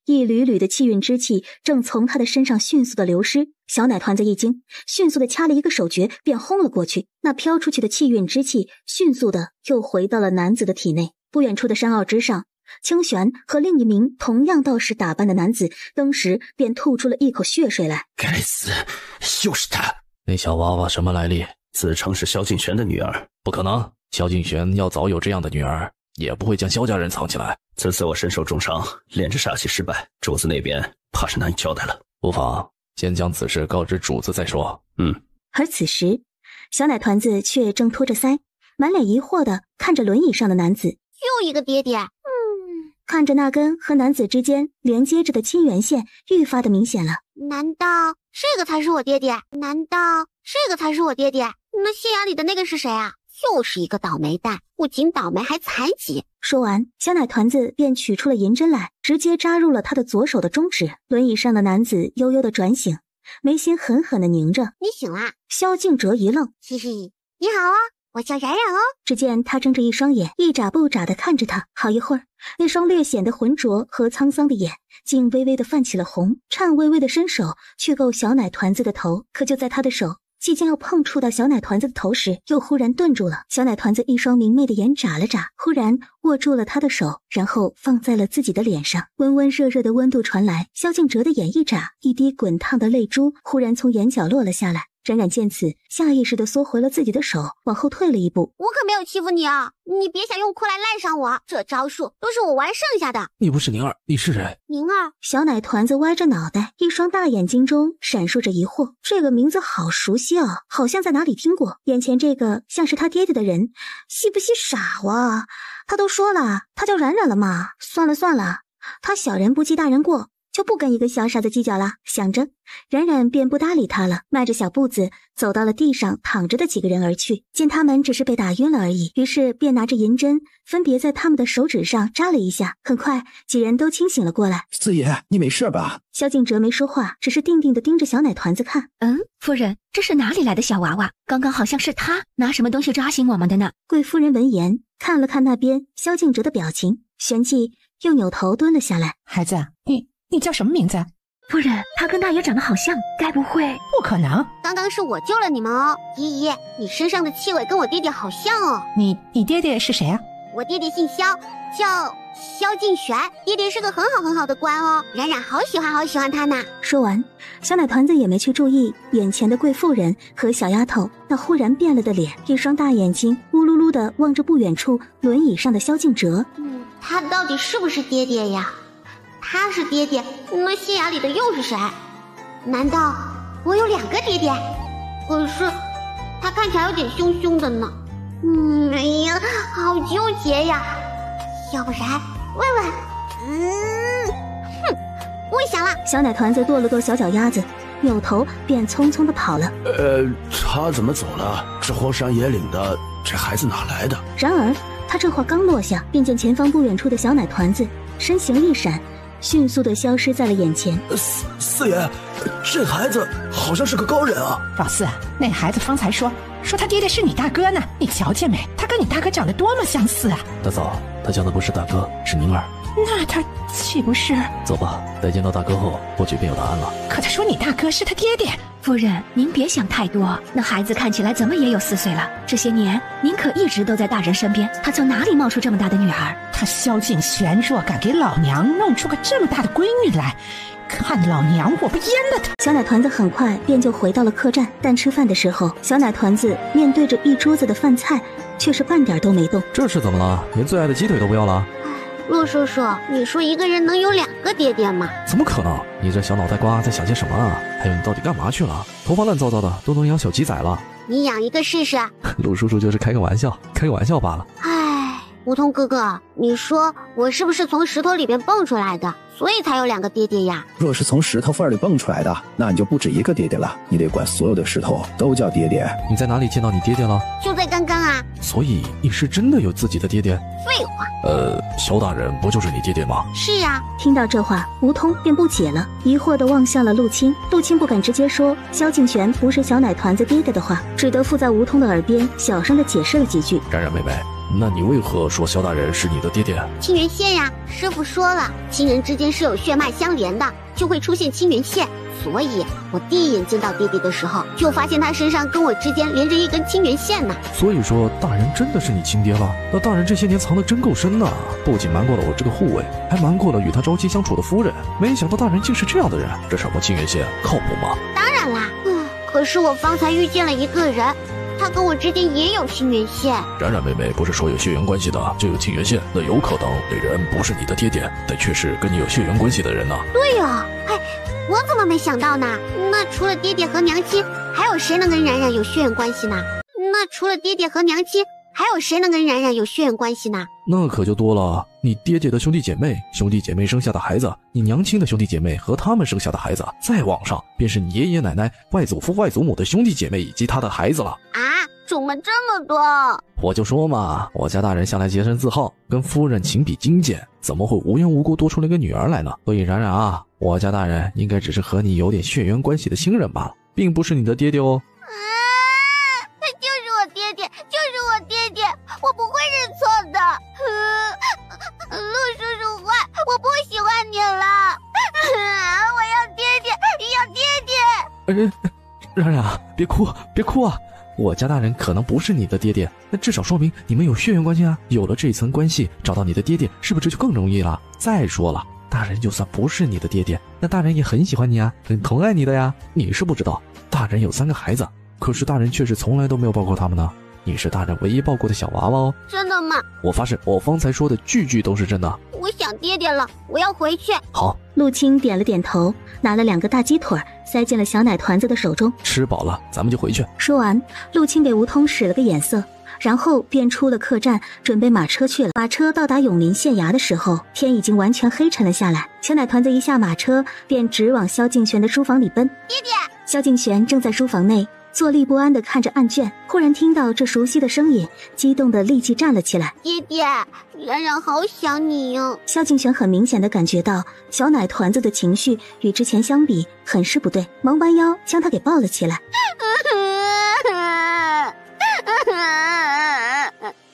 一缕缕的气运之气正从他的身上迅速的流失。小奶团子一惊，迅速的掐了一个手诀，便轰了过去。那飘出去的气运之气迅速的又回到了男子的体内。不远处的山坳之上，清玄和另一名同样道士打扮的男子当时便吐出了一口血水来。该死，又是他！那小娃娃什么来历？自称是萧敬玄的女儿。不可能，萧敬玄要早有这样的女儿，也不会将萧家人藏起来。此次我身受重伤，炼制煞气失败，主子那边怕是难以交代了。无妨，先将此事告知主子再说。而此时，小奶团子却正托着腮，满脸疑惑地看着轮椅上的男子。又一个爹爹。看着那根和男子之间连接着的金元线愈发的明显了。难道这个才是我爹爹？难道这个才是我爹爹？那县衙里的那个是谁啊？又是一个倒霉蛋，不仅倒霉还残疾。说完，小奶团子便取出了银针来，直接扎入了他的左手的中指。轮椅上的男子悠悠的转醒，眉心狠狠的凝着。你醒啦？萧敬哲一愣，嘿嘿，你好啊，我叫冉冉哦。只见他睁着一双眼，一眨不眨的看着他，好一会儿，那双略显得浑浊和沧桑的眼竟微微的泛起了红，颤巍巍的伸手去够小奶团子的头，可就在他的手即将要碰触到小奶团子的头时，又忽然顿住了。小奶团子一双明媚的眼眨了眨，忽然握住了他的手，然后放在了自己的脸上。温温热热的温度传来，萧敬哲的眼一眨，一滴滚烫的泪珠忽然从眼角落了下来。冉冉见此，下意识地缩回了自己的手，往后退了一步。我可没有欺负你啊！你别想用哭来赖上我，这招数都是我玩剩下的。你不是宁儿，你是谁？宁儿。小奶团子歪着脑袋，一双大眼睛中闪烁着疑惑。这个名字好熟悉啊，好像在哪里听过。眼前这个像是他爹爹的人，戏不戏傻哇？他都说了，他叫冉冉了嘛。算了算了，他小人不计大人过，就不跟一个小傻子计较了。想着，冉冉便不搭理他了，迈着小步子走到了地上躺着的几个人而去。见他们只是被打晕了而已，于是便拿着银针分别在他们的手指上扎了一下。很快几人都清醒了过来。四爷，你没事吧？萧敬哲没说话，只是定定地盯着小奶团子看。夫人，这是哪里来的小娃娃？刚刚好像是他拿什么东西扎醒我们的呢。贵夫人闻言看了看那边萧敬哲的表情，旋即又扭头蹲了下来。孩子，你叫什么名字？夫人，他跟大爷长得好像，该不会……不可能，刚刚是我救了你们哦。姨姨，你身上的气味跟我爹爹好像哦。你爹爹是谁啊？我爹爹姓萧，叫萧敬玄，爹爹是个很好的官哦。冉冉好喜欢他呢。说完，小奶团子也没去注意眼前的贵妇人和小丫头那忽然变了的脸，一双大眼睛乌噜噜的望着不远处轮椅上的萧敬哲。他到底是不是爹爹呀？他是爹爹，那县衙里的又是谁？难道我有两个爹爹？可是他看起来有点凶凶的呢。哎呀，好纠结呀！要不然问问？我想了。小奶团子跺了跺小脚丫子，扭头便匆匆的跑了。他怎么走了？这荒山野岭的，这孩子哪来的？然而他这话刚落下，便见前方不远处的小奶团子身形一闪，迅速的消失在了眼前。四爷，这孩子好像是个高人啊！老四，那孩子方才说他爹爹是你大哥呢，你瞧见没？他跟你大哥长得多么相似啊！大嫂，他讲的不是大哥，是宁儿。那他岂不是……走吧，待见到大哥后，或许便有答案了。可他说你大哥是他爹爹。夫人，您别想太多，那孩子看起来怎么也有4岁了。这些年您可一直都在大人身边，他从哪里冒出这么大的女儿？他萧敬玄若敢给老娘弄出个这么大的闺女来，看老娘我不阉了他！小奶团子很快便就回到了客栈，但吃饭的时候，小奶团子面对着一桌子的饭菜，却是半点都没动。这是怎么了？连最爱的鸡腿都不要了？陆叔叔，你说一个人能有2个爹爹吗？怎么可能？你这小脑袋瓜在想些什么啊？还有你到底干嘛去了？头发乱糟糟的，都能养小鸡仔了。你养一个试试。陆叔叔就是开个玩笑罢了。唉，梧桐哥哥，你说我是不是从石头里边蹦出来的，所以才有2个爹爹呀？若是从石头缝里蹦出来的，那你就不止一个爹爹了，你得管所有的石头都叫爹爹。你在哪里见到你爹爹了？就在刚刚啊。所以你是真的有自己的爹爹？废话。萧大人不就是你爹爹吗？是呀。听到这话，吴通便不解了，疑惑地望向了陆青。陆青不敢直接说萧敬玄不是小奶团子爹爹的话，只得附在吴通的耳边小声地解释了几句。冉冉妹妹，那你为何说萧大人是你的爹爹？清源县呀，师傅说了，亲人之间是有血脉相连的，就会出现清源县。所以我第一眼见到爹爹的时候，就发现他身上跟我之间连着一根清源线呢。所以说大人真的是你亲爹了？那大人这些年藏得真够深呐，不仅瞒过了我这个护卫，还瞒过了与他朝夕相处的夫人。没想到大人竟是这样的人，这什么清源县靠谱吗？当然啦。可是我方才遇见了一个人，他跟我之间也有清源线。冉冉妹妹不是说有血缘关系的就有清源线，那有可能那人不是你的爹爹，但却是跟你有血缘关系的人呢。对哦，我怎么没想到呢？那除了爹爹和娘亲，还有谁能跟冉冉有血缘关系呢？那除了爹爹和娘亲，还有谁能跟冉冉有血缘关系呢？那可就多了，你爹爹的兄弟姐妹，兄弟姐妹生下的孩子，你娘亲的兄弟姐妹和他们生下的孩子，再往上便是你爷爷奶奶、外祖父、外祖母的兄弟姐妹以及他的孩子了。啊，怎么这么多？我就说嘛，我家大人向来洁身自好，跟夫人情比金坚，怎么会无缘无故多出了一个女儿来呢？所以冉冉啊，我家大人应该只是和你有点血缘关系的亲人罢了，并不是你的爹爹哦。他就是我爹爹，就是我爹爹，我不会认错的。陆叔叔坏，我不喜欢你了。我要爹爹，要爹爹。冉冉啊，别哭，别哭啊！我家大人可能不是你的爹爹，那至少说明你们有血缘关系啊。有了这层关系，找到你的爹爹是不是这就更容易了？再说了，大人就算不是你的爹爹，那大人也很喜欢你啊，很疼爱你的呀。你是不知道，大人有3个孩子，可是大人却是从来都没有抱过他们呢。你是大人唯一抱过的小娃娃哦。真的吗？我发誓，我方才说的句句都是真的。我想爹爹了，我要回去。好。陆青点了点头，拿了2个大鸡腿塞进了小奶团子的手中。吃饱了，咱们就回去。说完，陆青给吴通使了个眼色，然后便出了客栈，准备马车去了。马车到达永林县衙的时候，天已经完全黑沉了下来。小奶团子一下马车，便直往萧敬玄的书房里奔。爹爹！萧敬玄正在书房内坐立不安地看着案卷，忽然听到这熟悉的声音，激动地立即站了起来。爹爹，冉冉好想你哟。萧敬玄很明显地感觉到小奶团子的情绪与之前相比很是不对，忙弯腰将他给抱了起来。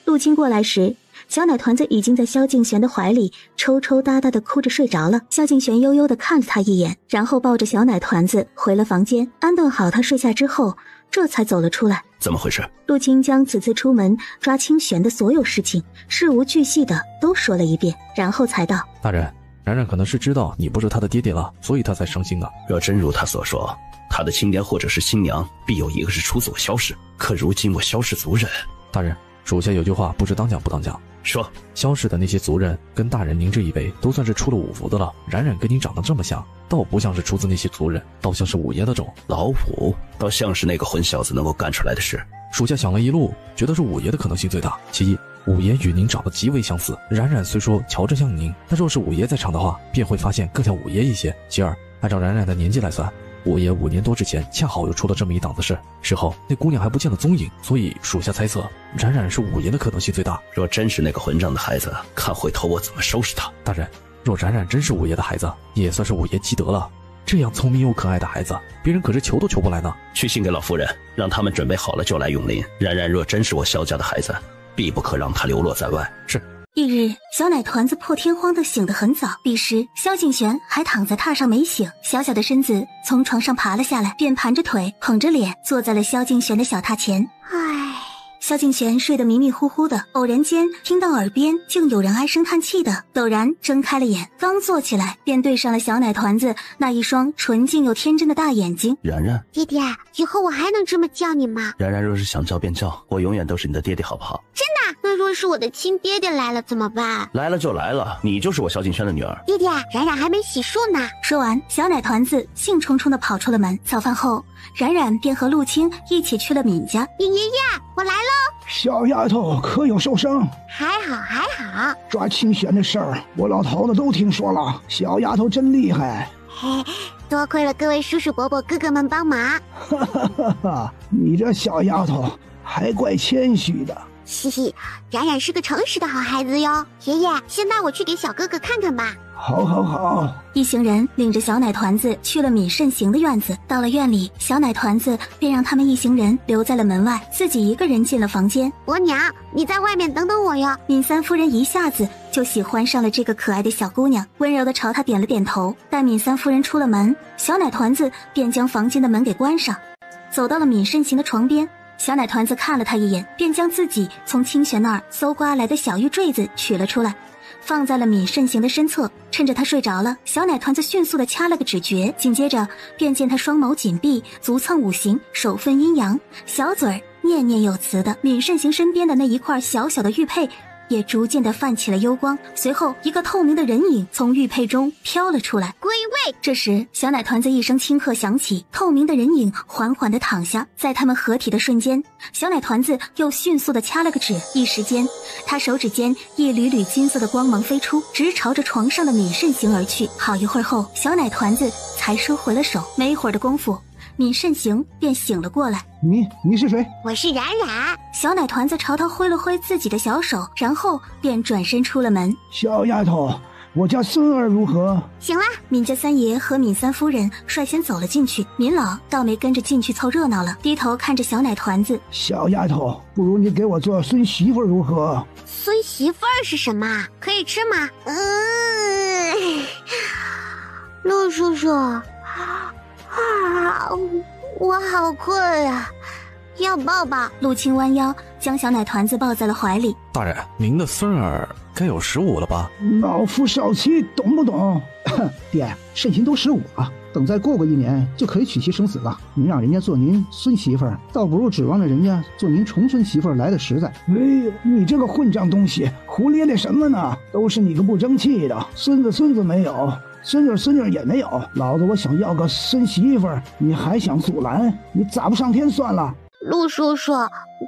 陆青过来时，小奶团子已经在萧敬玄的怀里抽抽搭搭地哭着睡着了。萧敬玄悠悠地看了他一眼，然后抱着小奶团子回了房间，安顿好他睡下之后，这才走了出来。怎么回事？陆青将此次出门抓清玄的所有事情事无巨细的都说了一遍，然后才道：大人，冉冉可能是知道你不是他的爹爹了，所以他才伤心的。若真如他所说，他的亲爹或者是新娘必有一个是出自我萧氏，可如今我萧氏族人。大人，属下有句话不知当讲不当讲。说，萧氏的那些族人跟大人您这一辈都算是出了5福的了，冉冉跟您长得这么像，倒不像是出自那些族人，倒像是五爷的种。老五倒像是那个混小子能够干出来的事。属下想了一路，觉得是五爷的可能性最大。其一，五爷与您长得极为相似，冉冉虽说瞧着像您，但若是五爷在场的话，便会发现更像五爷一些。其二，按照冉冉的年纪来算，五爷5年多之前恰好又出了这么一档子事，事后那姑娘还不见了踪影，所以属下猜测冉冉是五爷的可能性最大。若真是那个混账的孩子，看回头我怎么收拾他。大人，若冉冉真是五爷的孩子，也算是五爷积德了。这样聪明又可爱的孩子，别人可是求都求不来呢。去信给老夫人，让他们准备好了就来永林。冉冉若真是我萧家的孩子，必不可让他流落在外。是。翌日，小奶团子破天荒地醒得很早。彼时，萧敬玄还躺在榻上没醒，小小的身子从床上爬了下来，便盘着腿，捧着脸坐在了萧敬玄的小榻前。唉，萧敬玄睡得迷迷糊糊的，偶然间听到耳边竟有人唉声叹气的，陡然睁开了眼，刚坐起来便对上了小奶团子那一双纯净又天真的大眼睛。冉冉，爹爹，以后我还能这么叫你吗？冉冉若是想叫便叫，我永远都是你的爹爹，好不好？真的？那若是我的亲爹爹来了怎么办？来了就来了，你就是我萧敬轩的女儿。爹爹，冉冉还没洗漱呢。说完，小奶团子兴冲冲地跑出了门。早饭后，冉冉便和陆青一起去了敏家。敏爷爷，我来喽！小丫头可有受伤？还好还好。抓清玄的事儿，我老头子都听说了。小丫头真厉害。嘿，多亏了各位叔叔伯伯哥哥们帮忙。哈哈哈哈！你这小丫头还怪谦虚的。嘻嘻，冉冉是个诚实的好孩子哟。爷爷，先带我去给小哥哥看看吧。好好好。一行人领着小奶团子去了闵慎行的院子。到了院里，小奶团子便让他们一行人留在了门外，自己一个人进了房间。伯娘，你在外面等等我哟。闵三夫人一下子就喜欢上了这个可爱的小姑娘，温柔地朝她点了点头。待闵三夫人出了门，小奶团子便将房间的门给关上，走到了闵慎行的床边。小奶团子看了他一眼，便将自己从清玄那儿搜刮来的小玉坠子取了出来，放在了闵慎行的身侧。趁着他睡着了，小奶团子迅速地掐了个指诀，紧接着便见他双眸紧闭，足蹭五行，手分阴阳，小嘴儿念念有词的。闵慎行身边的那一块小小的玉佩也逐渐的泛起了幽光。随后，一个透明的人影从玉佩中飘了出来。归位。这时，小奶团子一声轻喝响起，透明的人影缓缓的躺下。在他们合体的瞬间，小奶团子又迅速的掐了个指，一时间，他手指间一缕缕金色的光芒飞出，直朝着床上的闵慎行而去。好一会儿后，小奶团子才收回了手。没一会儿的功夫，闵慎行便醒了过来。你是谁？我是冉冉。小奶团子朝他挥了挥自己的小手，然后便转身出了门。小丫头，我家孙儿如何？行了。闵家三爷和闵三夫人率先走了进去，闵老倒没跟着进去凑热闹了，低头看着小奶团子。小丫头，不如你给我做孙媳妇如何？孙媳妇儿是什么？可以吃吗？陆叔叔，我好困啊，要抱抱。陆青弯腰将小奶团子抱在了怀里。大人，您的孙儿该有15了吧？老夫少妻，懂不懂？爹，慎行都15了，等再过个1年就可以娶妻生子了。您让人家做您孙媳妇儿，倒不如指望着人家做您重孙媳妇儿来的实在。哎呦，你这个混账东西，胡咧咧什么呢？都是你个不争气的，孙子没有，孙女也没有。老子我想要个孙媳妇儿，你还想阻拦？你咋不上天算了？陆叔叔，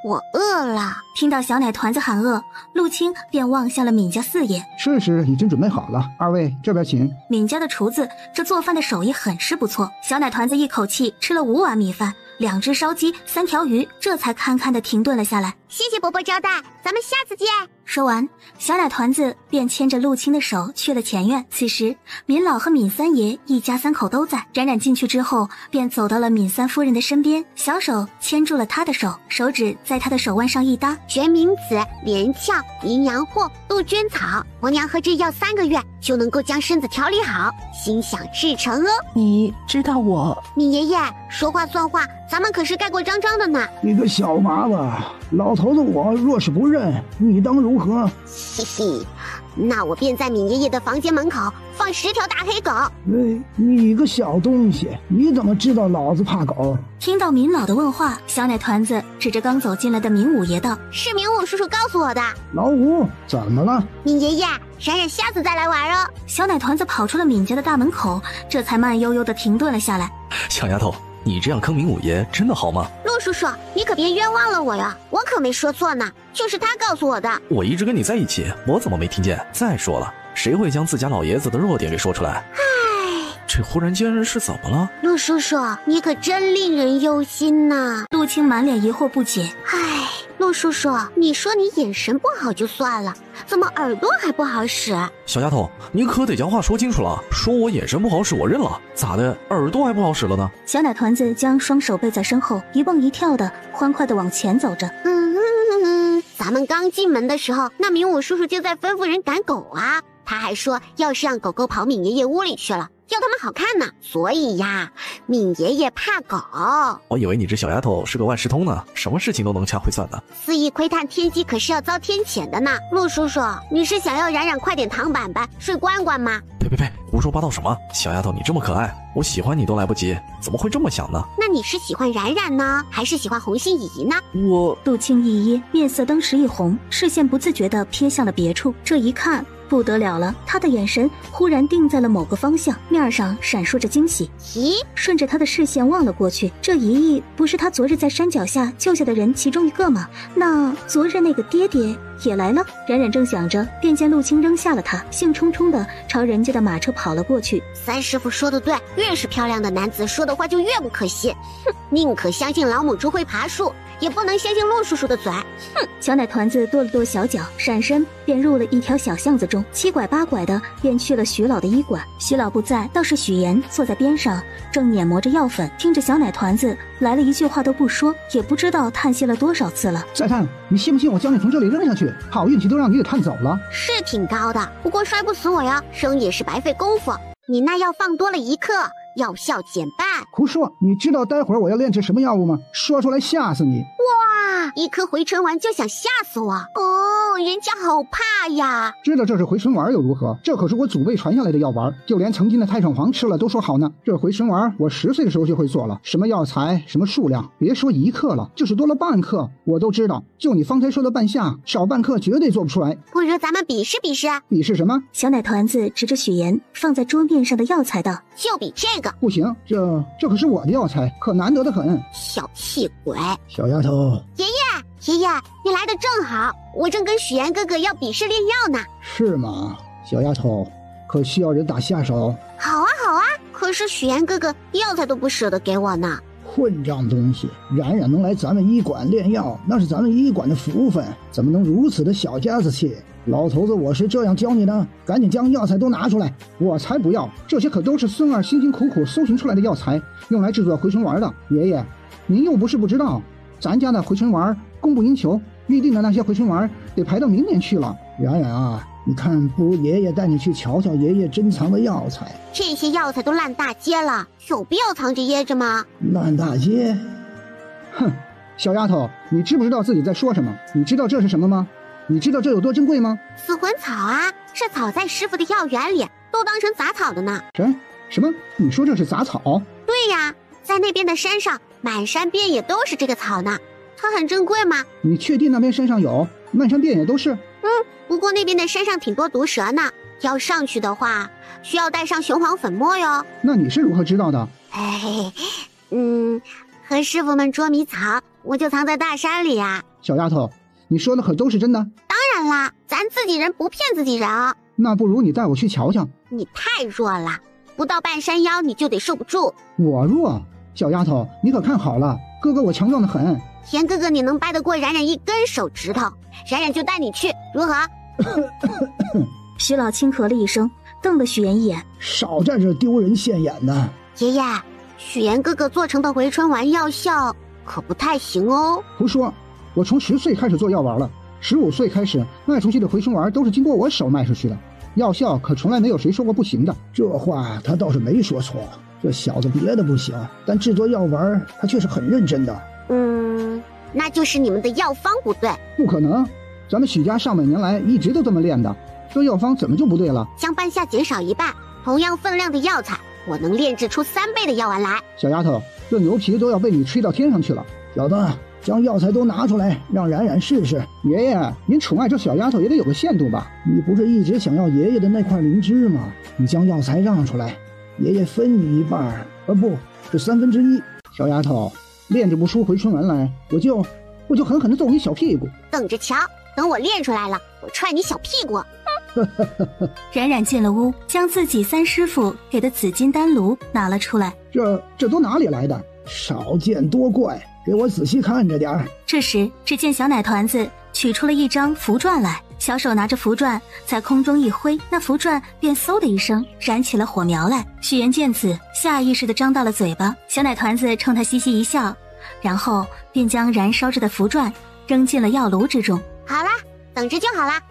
我饿了。听到小奶团子喊饿，陆青便望向了闵家四爷。吃食已经准备好了，二位这边请。闵家的厨子这做饭的手艺很是不错，小奶团子一口气吃了5碗米饭，2只烧鸡，3条鱼，这才堪堪的停顿了下来。谢谢伯伯招待，咱们下次见。说完，小奶团子便牵着陆青的手去了前院。此时，闵老和闵三爷一家3口都在。冉冉进去之后，便走到了闵三夫人的身边，小手牵住了她的手，手指在她的手腕上一搭。决明子、连翘、阴阳货、杜鹃草，伯娘喝这药3个月就能够将身子调理好，心想事成哦。你知道我？闵爷爷说话算话，咱们可是盖过章章的呢。你个小娃娃，老头子我若是不认，你当如何？嘿嘿，那我便在闵爷爷的房间门口放10条大黑狗。你个小东西，你怎么知道老子怕狗？听到闵老的问话，小奶团子指着刚走进来的闵五爷道：“是闵五叔叔告诉我的。”老五，怎么了？闵爷爷，冉冉下次再来玩哦。小奶团子跑出了闵家的大门口，这才慢悠悠地停顿了下来。小丫头，你这样坑闵五爷真的好吗？陆叔叔，你可别冤枉了我呀，我可没说错呢，就是他告诉我的。我一直跟你在一起，我怎么没听见？再说了，谁会将自家老爷子的弱点给说出来？这忽然间是怎么了？陆叔叔，你可真令人忧心呐。陆青满脸疑惑不解。陆叔叔，你说你眼神不好就算了，怎么耳朵还不好使？小丫头，你可得将话说清楚了。说我眼神不好使，我认了。咋的，耳朵还不好使了呢？小奶团子将双手背在身后，一蹦一跳的欢快的往前走着。咱们刚进门的时候，那闵五叔叔就在吩咐人赶狗啊。他还说，要是让狗狗跑闵爷爷屋里去了，要他们好看呢。所以呀，闵爷爷怕狗。我以为你这小丫头是个万事通呢，什么事情都能掐会算的。肆意窥探天机可是要遭天谴的呢。陆叔叔，你是想要冉冉快点躺板板睡关关吗？呸，胡说八道什么？小丫头你这么可爱，我喜欢你都来不及，怎么会这么想呢？那你是喜欢冉冉呢，还是喜欢红杏姨姨呢？陆青一噎，面色登时一红，视线不自觉地瞥向了别处。这一看不得了了，他的眼神忽然定在了某个方向，面上闪烁着惊喜。咦，顺着他的视线望了过去，这一役不是他昨日在山脚下救下的人其中一个吗？那昨日那个爹爹也来了。冉冉正想着，便见陆青扔下了他，兴冲冲地朝人家的马车跑了过去。三师傅说的对，越是漂亮的男子说的话就越不可信。宁可相信老母猪会爬树，也不能相信陆叔叔的嘴。小奶团子跺了跺小脚，闪身便入了一条小巷子中，七拐八拐的便去了徐老的医馆。徐老不在，倒是许岩坐在边上，正碾磨着药粉，听着小奶团子来了一句话都不说，也不知道叹息了多少次了。再探，你信不信我将你从这里扔下去？好运气都让你给探走了。是挺高的，不过摔不死我呀，扔也是白费功夫。你那药放多了1克，药效减半。胡说！你知道待会儿我要炼制什么药物吗？说出来吓死你！哇，1颗回春丸就想吓死我哦！人家好怕呀。知道这是回春丸又如何？这可是我祖辈传下来的药丸，就连曾经的太上皇吃了都说好呢。这回春丸我10岁的时候就会做了，什么药材，什么数量，别说1克了，就是多了半克我都知道。就你方才说的半夏，少半克绝对做不出来。不如咱们比试比试啊！比试什么？小奶团子指着许岩放在桌面上的药材道：“就比这个。”不行，这可是我的药材，可难得的很。小气鬼！小丫头，爷爷，你来的正好，我正跟许岩哥哥要比试炼药呢。是吗？小丫头，可需要人打下手？好啊，可是许岩哥哥药材都不舍得给我呢。混账东西！冉冉能来咱们医馆炼药，那是咱们医馆的福分，怎么能如此的小家子气？老头子，我是这样教你的，赶紧将药材都拿出来！我才不要，这些可都是孙儿辛辛苦苦搜寻出来的药材，用来制作回春丸的。爷爷，您又不是不知道，咱家的回春丸供不应求，预定的那些回春丸得排到明年去了。冉冉啊，你看，不如爷爷带你去瞧瞧爷爷珍藏的药材。这些药材都烂大街了，有必要藏着掖着吗？烂大街？哼，小丫头，你知不知道自己在说什么？你知道这是什么吗？你知道这有多珍贵吗？死魂草啊，是草在师傅的药园里都当成杂草的呢。什么？你说这是杂草？对呀，在那边的山上满山遍野都是这个草呢，它很珍贵吗？你确定那边山上有？满山遍野都是？不过那边的山上挺多毒蛇呢，要上去的话需要带上雄黄粉末哟。那你是如何知道的？和师傅们捉迷藏，我就藏在大山里啊。小丫头，你说的可都是真的？当然啦，咱自己人不骗自己人啊。那不如你带我去瞧瞧。你太弱了，不到半山腰你就得受不住。我弱？小丫头，你可看好了，哥哥我强壮的很。田哥哥，你能掰得过冉冉1根手指头，冉冉就带你去，如何？徐老轻咳了一声，瞪了许岩一眼。少在这丢人现眼的。爷爷，许岩哥哥做成的回春丸药效可不太行哦。胡说，我从10岁开始做药丸了，15岁开始卖出去的回春丸都是经过我手卖出去的，药效可从来没有谁说过不行的。这话他倒是没说错，这小子别的不行，但制作药丸他却是很认真的。那就是你们的药方不对。不可能，咱们许家上百年来一直都这么炼的，这药方怎么就不对了？将半夏减少1半，同样分量的药材，我能炼制出3倍的药丸来。小丫头，这牛皮都要被你吹到天上去了。小子，将药材都拿出来，让冉冉试试。爷爷，您宠爱这小丫头也得有个限度吧？你不是一直想要爷爷的那块灵芝吗？你将药材让出来，爷爷分你1半，不是1/3。小丫头，炼制不出回春丸来，我就狠狠地揍你小屁股。等着瞧，等我练出来了，我踹你小屁股。冉冉进了屋，将自己3师傅给的紫金丹炉拿了出来。这都哪里来的？少见多怪，给我仔细看着点儿。这时，只见小奶团子取出了一张符篆来，小手拿着符篆在空中一挥，那符篆便嗖的一声燃起了火苗来。许岩见此，下意识地张大了嘴巴。小奶团子冲他嘻嘻一笑，然后便将燃烧着的符篆扔进了药炉之中。好啦，等着就好啦。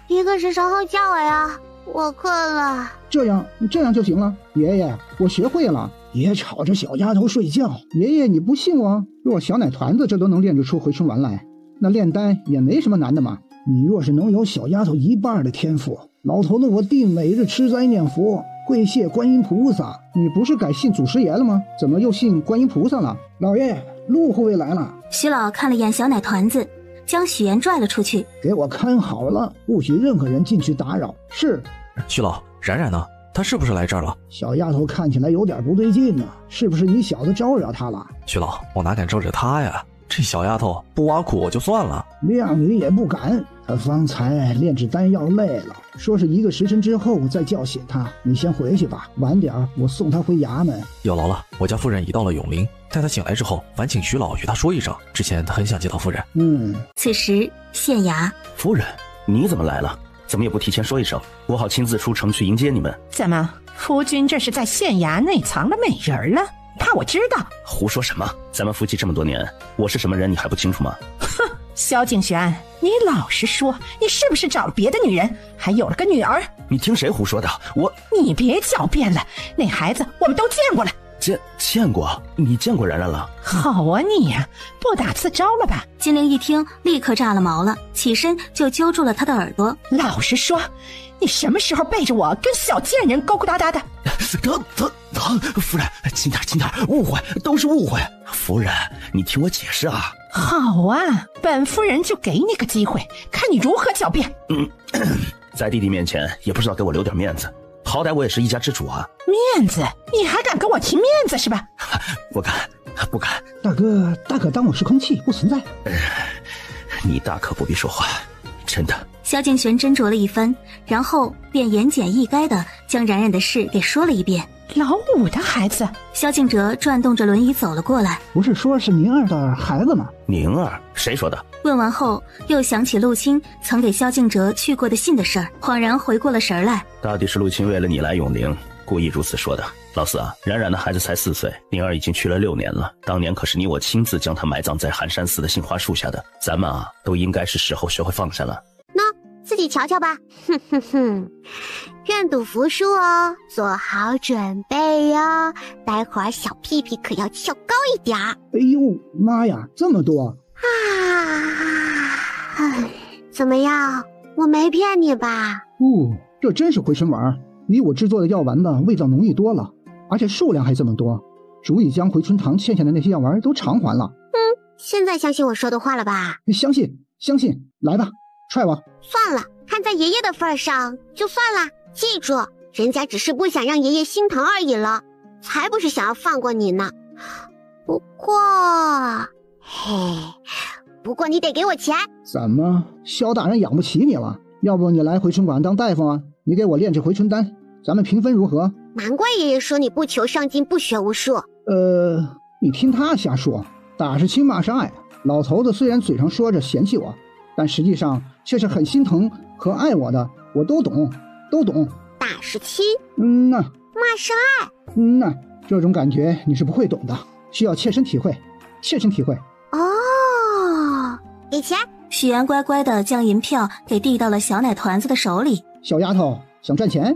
一个是稍后叫我呀，我困了。这样就行了。爷爷，我学会了。别吵着小丫头睡觉。爷爷，你不信我？若小奶团子这都能炼制出回春丸来，那炼丹也没什么难的嘛。你若是能有小丫头1半的天赋，老头子我定每日吃斋念佛，跪谢观音菩萨。你不是改信祖师爷了吗？怎么又信观音菩萨了？老爷，陆护卫来了。徐老看了眼小奶团子，将许岩拽了出去。给我看好了，不许任何人进去打扰。是。徐老，冉冉呢？她是不是来这儿了？小丫头看起来有点不对劲呢，是不是你小子招惹她了？徐老，我哪敢招惹她呀？这小丫头不挖苦我就算了，谅你也不敢。她方才炼制丹药累了，说是1个时辰之后再叫醒她。你先回去吧，晚点我送她回衙门。有劳了，我家夫人已到了永陵，待她醒来之后，烦请徐老与她说一声，之前她很想见到夫人。此时县衙，夫人，你怎么来了？怎么也不提前说一声，我好亲自出城去迎接你们。怎么，夫君这是在县衙内藏了美人了？怕我知道？胡说什么？咱们夫妻这么多年，我是什么人你还不清楚吗？哼，萧景玄，你老实说，你是不是找了别的女人，还有了个女儿？你听谁胡说的？你别狡辩了，那孩子我们都见过了。见过，你见过然然了？好啊你呀，不打自招了吧？金玲一听，立刻炸了毛了，起身就揪住了他的耳朵。老实说，你什么时候背着我跟小贱人勾勾搭搭的？夫人，轻点，误会，都是误会。夫人，你听我解释啊。好啊，本夫人就给你个机会，看你如何狡辩。在弟弟面前也不知道给我留点面子，好歹我也是一家之主啊。面子？你还敢跟我提面子是吧？不敢。大可当我是空气，不存在。你大可不必说话，真的。萧敬玄斟酌了一番，然后便言简意赅地将冉冉的事给说了一遍。老五的孩子。萧敬哲转动着轮椅走了过来。不是说是宁儿的孩子吗？宁儿？谁说的？问完后又想起陆清曾给萧敬哲去过的信的事儿，恍然回过了神来。大抵是陆清为了你来永陵故意如此说的。老四啊，冉冉的孩子才4岁，宁儿已经去了6年了，当年可是你我亲自将她埋葬在寒山寺的杏花树下的，咱们啊都应该是时候学会放下了。那自己瞧瞧吧。愿赌服输哦，做好准备哟，待会儿小屁屁可要翘高一点儿。哎呦妈呀，这么多怎么样，我没骗你吧？这真是回春丸，比我制作的药丸子味道浓郁多了，而且数量还这么多，足以将回春堂欠下的那些药丸都偿还了。现在相信我说的话了吧？相信，来吧，踹我。算了，看在爷爷的份上就算了。记住，人家只是不想让爷爷心疼而已了，才不是想要放过你呢。不过你得给我钱。怎么，萧大人养不起你了？要不你来回春馆当大夫啊？你给我炼制回春丹，咱们平分如何？难怪爷爷说你不求上进不学无术。你听他瞎说，打是亲骂是爱。老头子虽然嘴上说着嫌弃我，但实际上却是很心疼和爱我的，我都懂。打是亲，骂是爱，这种感觉你是不会懂的，需要切身体会。哦，给钱。许言乖乖地将银票给递到了小奶团子的手里。小丫头，想赚钱？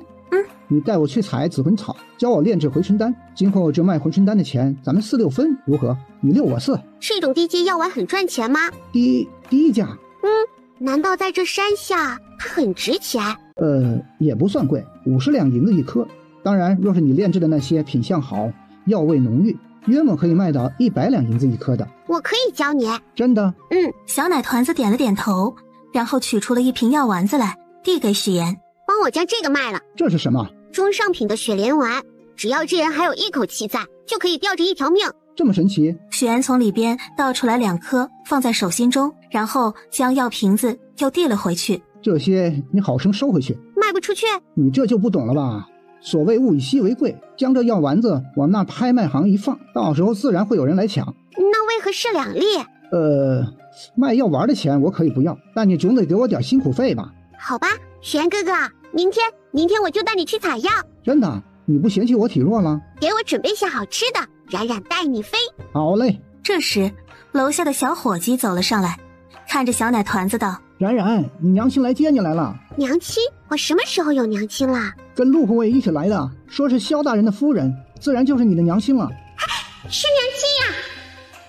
你带我去采紫魂草，教我炼制回春丹，今后这卖回春丹的钱咱们4、6分，如何？你6我4。这种低阶药丸很赚钱吗？低价。难道在这山下它很值钱？也不算贵，50两银子一颗。当然，若是你炼制的那些品相好，药味浓郁，约莫可以卖到100两银子一颗的。我可以教你。真的？小奶团子点了点头，然后取出了一瓶药丸子来，递给许言。帮我将这个卖了。这是什么？中上品的雪莲丸，只要这人还有一口气在，就可以吊着1条命。这么神奇？许言从里边倒出来2颗，放在手心中，然后将药瓶子又递了回去。这些你好生收回去。卖不出去？你这就不懂了吧？所谓物以稀为贵，将这药丸子往那拍卖行一放，到时候自然会有人来抢。那为何是2粒？卖药丸的钱我可以不要，但你总得给我点辛苦费吧？好吧，许言哥哥，明天我就带你去采药。真的？你不嫌弃我体弱了？给我准备些好吃的，冉冉带你飞。好嘞。这时楼下的小伙计走了上来，看着小奶团子道：冉冉，你娘亲来接你来了。娘亲？我什么时候有娘亲了？跟陆护卫一起来的，说是萧大人的夫人，自然就是你的娘亲了。是娘亲呀！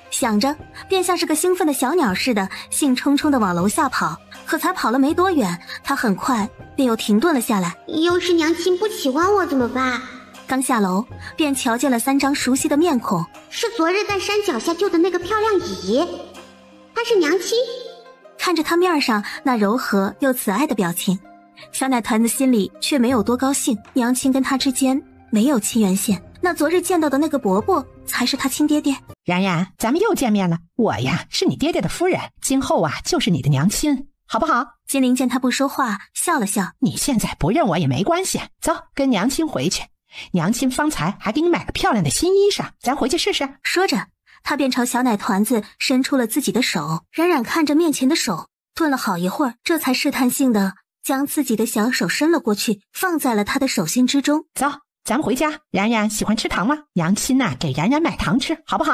想着便像是个兴奋的小鸟似的，兴冲冲地往楼下跑。可才跑了没多远，他很快便又停顿了下来。要是娘亲不喜欢我怎么办？刚下楼便瞧见了3张熟悉的面孔，是昨日在山脚下救的那个漂亮姨，她是娘亲。看着他面上那柔和又慈爱的表情，小奶团子心里却没有多高兴。娘亲跟他之间没有亲缘线，那昨日见到的那个伯伯才是他亲爹爹。冉冉，咱们又见面了，我呀是你爹爹的夫人，今后啊就是你的娘亲，好不好？金玲见他不说话，笑了笑。你现在不认我也没关系，走，跟娘亲回去。娘亲方才还给你买了漂亮的新衣裳，咱回去试试。说着，他便朝小奶团子伸出了自己的手。冉冉看着面前的手，顿了好一会儿，这才试探性的将自己的小手伸了过去，放在了他的手心之中。走，咱们回家。冉冉喜欢吃糖吗？娘亲呐，给冉冉买糖吃，好不好？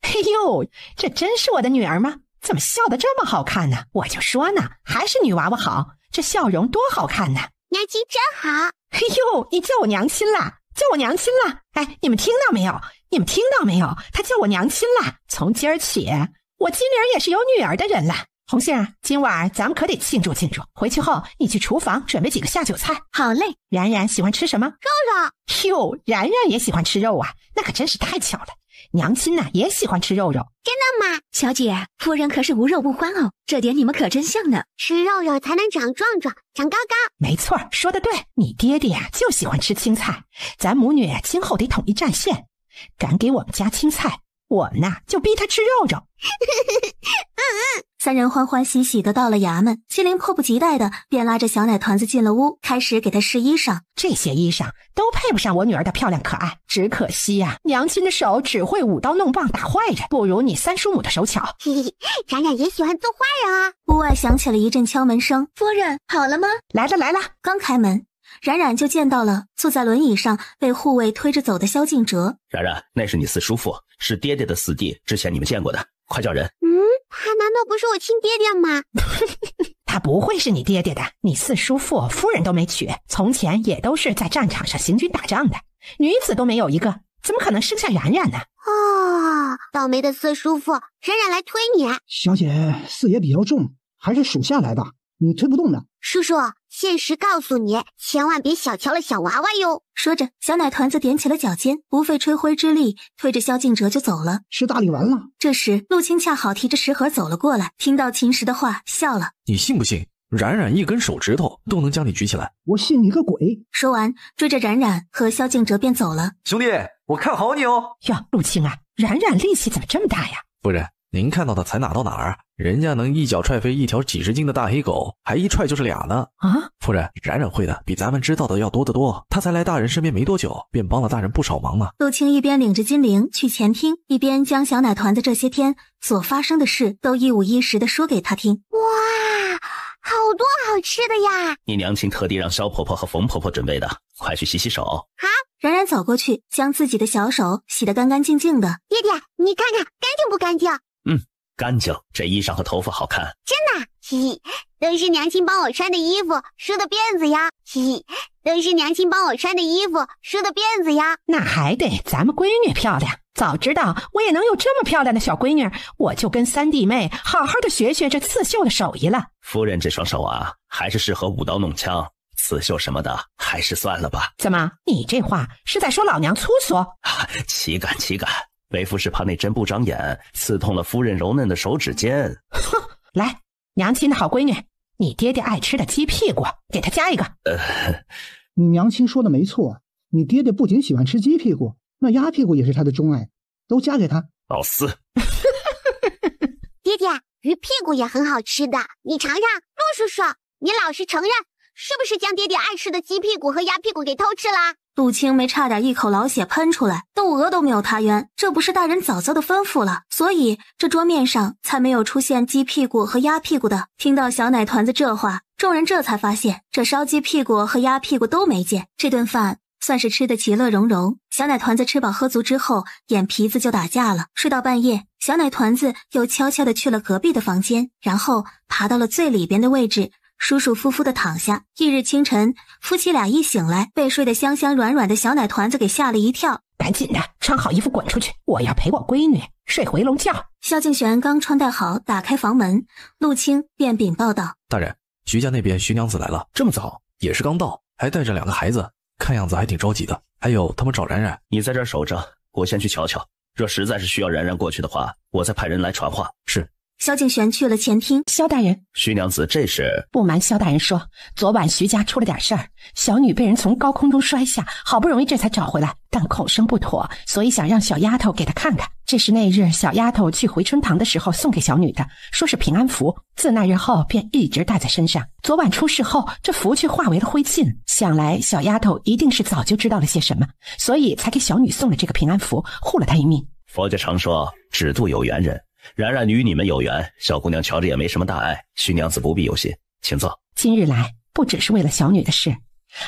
嘿呦，这真是我的女儿吗？怎么笑得这么好看呢？我就说呢，还是女娃娃好，这笑容多好看呢。娘亲真好。嘿呦，你叫我娘亲啦？叫我娘亲了！哎，你们听到没有？你们听到没有？他叫我娘亲了！从今儿起，我金玲也是有女儿的人了。红杏儿，今晚咱们可得庆祝庆祝。回去后，你去厨房准备几个下酒菜。好嘞。冉冉喜欢吃什么？肉肉。哟，冉冉也喜欢吃肉啊，那可真是太巧了。娘亲呢也喜欢吃肉肉。真的吗？小姐，夫人可是无肉不欢哦，这点你们可真像呢。吃肉肉才能长壮壮，长高高。没错，说得对。你爹爹就喜欢吃青菜，咱母女今后得统一战线，敢给我们家青菜，我们呢就逼他吃肉肉。三人欢欢喜喜的到了衙门，金玲迫不及待的便拉着小奶团子进了屋，开始给他试衣裳。这些衣裳都配不上我女儿的漂亮可爱，只可惜呀，娘亲的手只会舞刀弄棒打坏人，不如你三叔母的手巧。冉冉也喜欢做坏人啊。屋外响起了一阵敲门声，夫人好了吗？来了来了。刚开门，冉冉就见到了坐在轮椅上被护卫推着走的萧敬哲。冉冉，那是你四叔父，是爹爹的四弟，之前你们见过的，快叫人。他难道不是我亲爹爹吗？他不会是你爹爹的，你四叔父夫人都没娶，从前也都是在战场上行军打仗的，女子都没有一个，怎么可能生下冉冉呢？哦，倒霉的四叔父，冉冉来推你。小姐四爷比较重，还是属下来吧，你推不动的。叔叔，现实告诉你，千万别小瞧了小娃娃哟。说着，小奶团子踮起了脚尖，不费吹灰之力，推着萧敬哲就走了。吃大力丸了。这时，陆清恰好提着食盒走了过来，听到秦时的话，笑了：“你信不信？冉冉一根手指头都能将你举起来。”我信你个鬼！说完，追着冉冉和萧敬哲便走了。兄弟，我看好你哦。哟，陆清啊，冉冉力气怎么这么大呀？夫人，您看到的才哪到哪儿？人家能一脚踹飞一条几十斤的大黑狗，还一踹就是俩呢。啊，夫人，冉冉会的比咱们知道的要多得多。他才来大人身边没多久，便帮了大人不少忙呢。陆清一边领着金玲去前厅，一边将小奶团子这些天所发生的事都一五一十的说给他听。哇，好多好吃的呀！你娘亲特地让萧婆婆和冯婆婆准备的，快去洗洗手。好。冉冉走过去，将自己的小手洗得干干净净的。爹爹，你看看干净不干净？干净，这衣裳和头发好看。真的？嘿嘿，都是娘亲帮我穿的衣服，梳的辫子呀。嘿嘿，都是娘亲帮我穿的衣服，梳的辫子呀。那还得咱们闺女漂亮。早知道我也能有这么漂亮的小闺女，我就跟三弟妹好好的学学这刺绣的手艺了。夫人这双手啊，还是适合舞刀弄枪，刺绣什么的还是算了吧。怎么，你这话是在说老娘粗俗？岂敢岂敢，为夫是怕那针不长眼，刺痛了夫人柔嫩的手指尖。哼，来，娘亲的好闺女，你爹爹爱吃的鸡屁股，给他加一个。你娘亲说的没错，你爹爹不仅喜欢吃鸡屁股，那鸭屁股也是他的钟爱，都加给他。老四。爹爹，鱼屁股也很好吃的，你尝尝。陆叔叔，你老实承认，是不是将爹爹爱吃的鸡屁股和鸭屁股给偷吃了？陆清没差点一口老血喷出来，窦娥都没有他冤，这不是大人早早的吩咐了，所以这桌面上才没有出现鸡屁股和鸭屁股的。听到小奶团子这话，众人这才发现这烧鸡屁股和鸭屁股都没见，这顿饭算是吃得其乐融融。小奶团子吃饱喝足之后，眼皮子就打架了，睡到半夜，小奶团子又悄悄地去了隔壁的房间，然后爬到了最里边的位置，舒舒服服地躺下。翌日清晨，夫妻俩一醒来，被睡得香香软软的小奶团子给吓了一跳。赶紧的，穿好衣服滚出去，我要陪我闺女睡回笼觉。萧敬玄刚穿戴好，打开房门，陆清便禀报道：大人，徐家那边徐娘子来了。这么早？也是刚到，还带着2个孩子，看样子还挺着急的。还有他们找冉冉。你在这儿守着，我先去瞧瞧，若实在是需要冉冉过去的话，我再派人来传话。是。萧敬玄去了前厅。萧大人，徐娘子这是……不瞒萧大人说，昨晚徐家出了点事儿，小女被人从高空中摔下，好不容易这才找回来，但口声不妥，所以想让小丫头给她看看。这是那日小丫头去回春堂的时候送给小女的，说是平安符，自那日后便一直带在身上。昨晚出事后，这符却化为了灰烬，想来小丫头一定是早就知道了些什么，所以才给小女送了这个平安符，护了她一命。佛家常说只渡有缘人，冉冉与你们有缘，小姑娘瞧着也没什么大碍，徐娘子不必忧心，请坐。今日来不只是为了小女的事，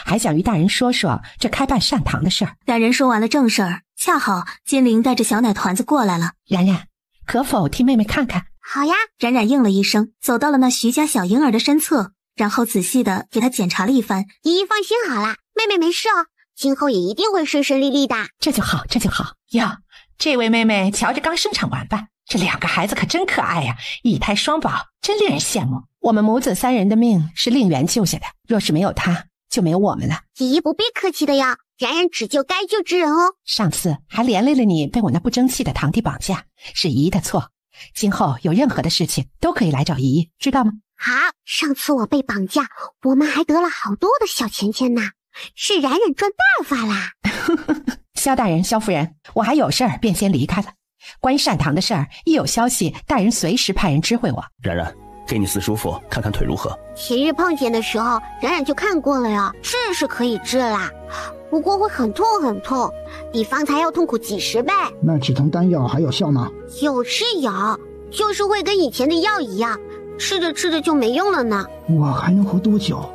还想与大人说说这开办善堂的事儿。两人说完了正事儿，恰好金玲带着小奶团子过来了。冉冉，可否替妹妹看看？好呀。冉冉应了一声，走到了那徐家小婴儿的身侧，然后仔细的给他检查了一番。姨姨放心好了，妹妹没事哦，今后也一定会顺顺利利的。这就好，这就好呀。这位妹妹，瞧着刚生产完吧？这2个孩子可真可爱呀，一胎双宝，真令人羡慕。我们母子3人的命是令媛救下的，若是没有她，就没有我们了。爷爷不必客气的呀，冉冉只救该救之人哦。上次还连累了你被我那不争气的堂弟绑架，是姨的错。今后有任何的事情都可以来找姨，知道吗？好，上次我被绑架，我们还得了好多的小钱钱呢，是冉冉赚大发啦。萧大人、萧夫人，我还有事儿，便先离开了。关于善堂的事儿，一有消息，大人随时派人知会我。冉冉，给你四叔父看看腿如何？前日碰见的时候，冉冉就看过了呀，治是可以治啦，不过会很痛很痛，比方才要痛苦几10倍。那止疼丹药还有效吗？有是有，就是会跟以前的药一样，吃着吃着就没用了呢。我还能活多久？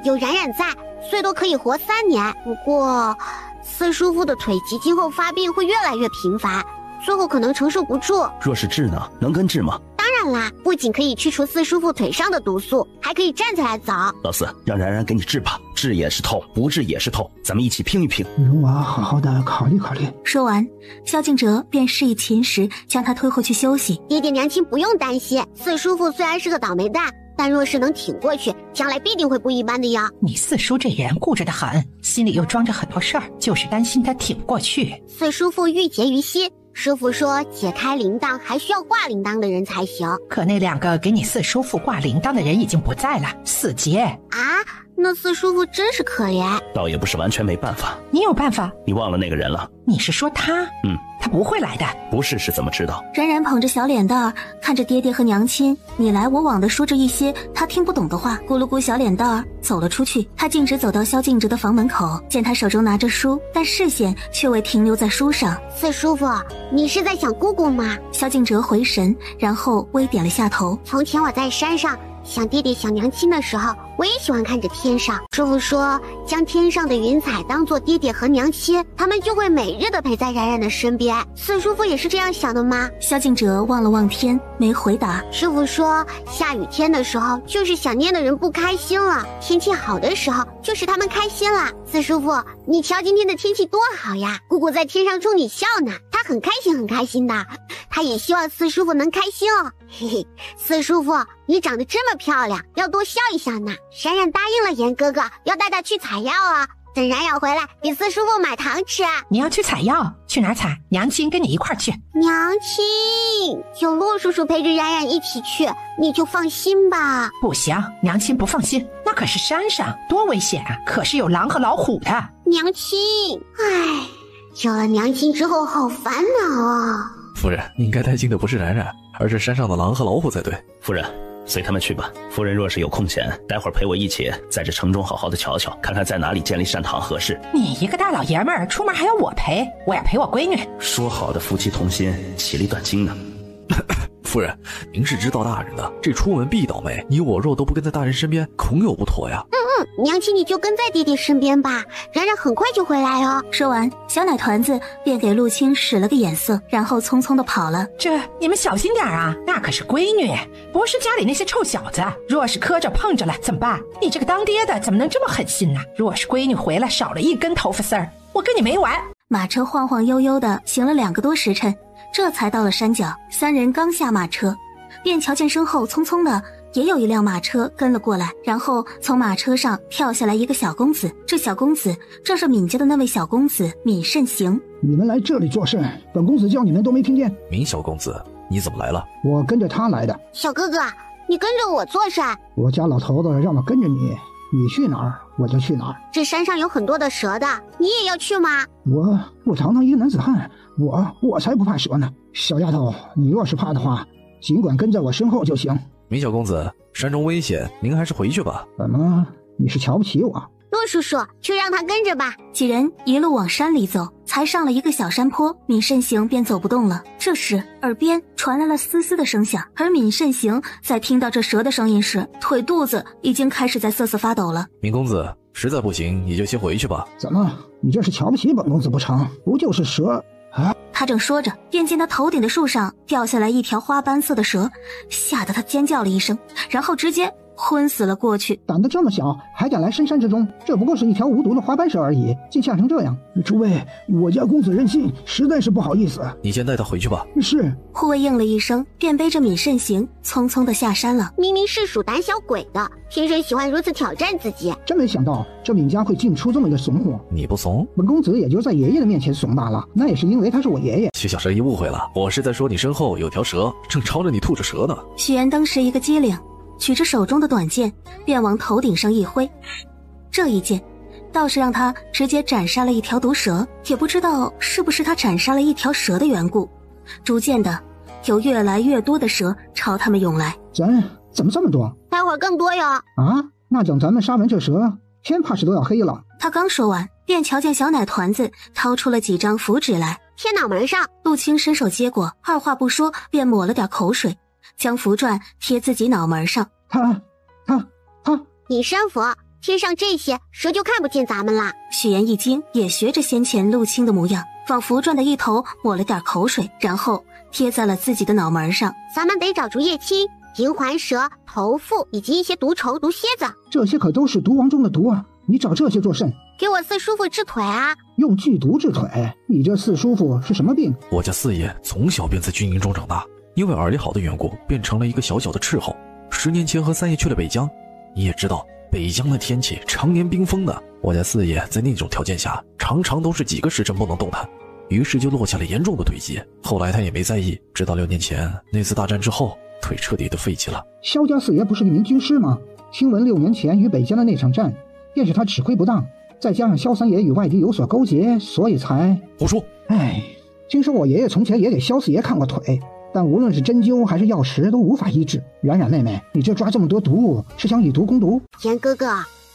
有冉冉在，最多可以活3年。不过四叔父的腿疾今后发病会越来越频繁，最后可能承受不住。若是治呢？能根治吗？当然啦，不仅可以去除四叔父腿上的毒素，还可以站起来走。老四，让冉冉给你治吧，治也是痛，不治也是痛，咱们一起拼一拼。容我好好的考虑考虑。说完，萧敬哲便示意秦时将他推回去休息。爹爹娘亲不用担心，四叔父虽然是个倒霉蛋，但若是能挺过去，将来必定会不一般的呀。你四叔这人固执得很，心里又装着很多事儿，就是担心他挺不过去。四叔父郁结于心，师傅说解开铃铛还需要挂铃铛的人才行。可那2个给你四叔父挂铃铛的人已经不在了，4节啊，那四叔父真是可怜。倒也不是完全没办法。你有办法？你忘了那个人了？你是说他？他不会来的。不试试怎么知道？冉冉捧着小脸蛋儿，看着爹爹和娘亲你来我往的说着一些他听不懂的话，咕噜咕小脸蛋儿走了出去。他径直走到萧敬哲的房门口，见他手中拿着书，但视线却未停留在书上。四叔父，你是在想姑姑吗？萧敬哲回神，然后微点了下头。从前我在山上想爹爹想娘亲的时候，我也喜欢看着天上。师傅说将天上的云彩当作爹爹和娘亲，他们就会每日的陪在冉冉的身边。四叔父也是这样想的吗？萧敬哲望了望天，没回答。师傅说下雨天的时候就是想念的人不开心了，天气好的时候就是他们开心了。四叔父，你瞧今天的天气多好呀，姑姑在天上冲你笑呢，她很开心很开心的，她也希望四叔父能开心哦。嘿嘿，四叔父，你长得这么漂亮，要多笑一笑呢。冉冉答应了严哥哥，要带她去采药啊。等冉冉回来，给四叔父买糖吃。你要去采药？去哪儿采？娘亲跟你一块儿去。娘亲，有骆叔叔陪着冉冉一起去，你就放心吧。不行，娘亲不放心，那可是山上，多危险啊！可是有狼和老虎的。娘亲，唉，有了娘亲之后好烦恼啊。夫人，你应该担心的不是冉冉，而是山上的狼和老虎才对。夫人，随他们去吧。夫人若是有空闲，待会儿陪我一起在这城中好好的瞧瞧，看看在哪里建立善堂合适。你一个大老爷们儿，出门还要我陪？我要陪我闺女。说好的夫妻同心，其利断金呢？夫人，您是知道大人的，这出门必倒霉，你我若都不跟在大人身边，恐有不妥呀。娘亲你就跟在爹爹身边吧，冉冉很快就回来哦。说完，小奶团子便给陆青使了个眼色，然后匆匆的跑了。这你们小心点啊，那可是闺女，不是家里那些臭小子，若是磕着碰着了怎么办？你这个当爹的怎么能这么狠心呢？若是闺女回来少了一根头发丝儿，我跟你没完。马车晃晃悠悠的行了2个多时辰，这才到了山脚。3人刚下马车，便瞧见身后匆匆的也有一辆马车跟了过来，然后从马车上跳下来一个小公子。这小公子正是闵家的那位小公子闵慎行。你们来这里做甚？本公子叫你们都没听见？闵小公子，你怎么来了？我跟着他来的。小哥哥，你跟着我做甚？我家老头子让我跟着你，你去哪儿我就去哪儿。这山上有很多的蛇的，你也要去吗？我堂堂一个男子汉，我才不怕蛇呢。小丫头，你若是怕的话，尽管跟在我身后就行。闵小公子，山中危险，您还是回去吧。怎么，你是瞧不起我？陆叔叔，就让他跟着吧。几人一路往山里走，才上了一个小山坡，闵慎行便走不动了。这时耳边传来了嘶嘶的声响，而闵慎行在听到这蛇的声音时，腿肚子已经开始在瑟瑟发抖了。闵公子，实在不行你就先回去吧。怎么，你这是瞧不起本公子不成？不就是蛇啊？他正说着，便见他头顶的树上掉下来一条花斑色的蛇，吓得他尖叫了一声，然后直接昏死了过去。胆子这么小，还敢来深山之中？这不过是一条无毒的花斑蛇而已，竟吓成这样！诸位，我家公子任性，实在是不好意思。你先带他回去吧。是。护卫应了一声，便背着闵慎行匆匆地下山了。明明是属胆小鬼的，偏生喜欢如此挑战自己。真没想到这闵家会竟出这么一个怂货。你不怂？本公子也就在爷爷的面前怂罢了，那也是因为他是我爷爷。徐小蛇一误会了，我是在说你身后有条蛇，正朝着你吐着蛇呢。许岩当时一个机灵，取着手中的短剑，便往头顶上一挥。这一剑倒是让他直接斩杀了一条毒蛇，也不知道是不是他斩杀了一条蛇的缘故，逐渐的有越来越多的蛇朝他们涌来。怎么这么多？待会儿更多哟。啊，那等咱们杀完这蛇，天怕是都要黑了。他刚说完，便瞧见小奶团子掏出了几张符纸来，贴脑门上。陆青伸手接过，二话不说便抹了点口水，将符篆贴自己脑门上。他，隐身符贴上这些，蛇就看不见咱们啦。许岩一惊，也学着先前陆青的模样，往符篆的一头抹了点口水，然后贴在了自己的脑门上。咱们得找竹叶青、银环蛇、头腹以及一些毒虫、毒蝎子，这些可都是毒王中的毒啊！你找这些做甚？给我四叔父治腿啊！用剧毒治腿？你这四叔父是什么病？我家四爷从小便在军营中长大，因为耳力好的缘故，变成了一个小小的斥候。10年前和三爷去了北疆，你也知道北疆的天气常年冰封的，我家四爷在那种条件下，常常都是几个时辰不能动弹，于是就落下了严重的腿疾。后来他也没在意，直到6年前那次大战之后，腿彻底的废弃了。萧家四爷不是一名军师吗？听闻6年前与北疆的那场战，便是他指挥不当，再加上萧三爷与外敌有所勾结，所以才……胡说！哎，听说我爷爷从前也给萧四爷看过腿，但无论是针灸还是药石都无法医治。冉冉妹妹，你这抓这么多毒，是想以毒攻毒？严哥哥，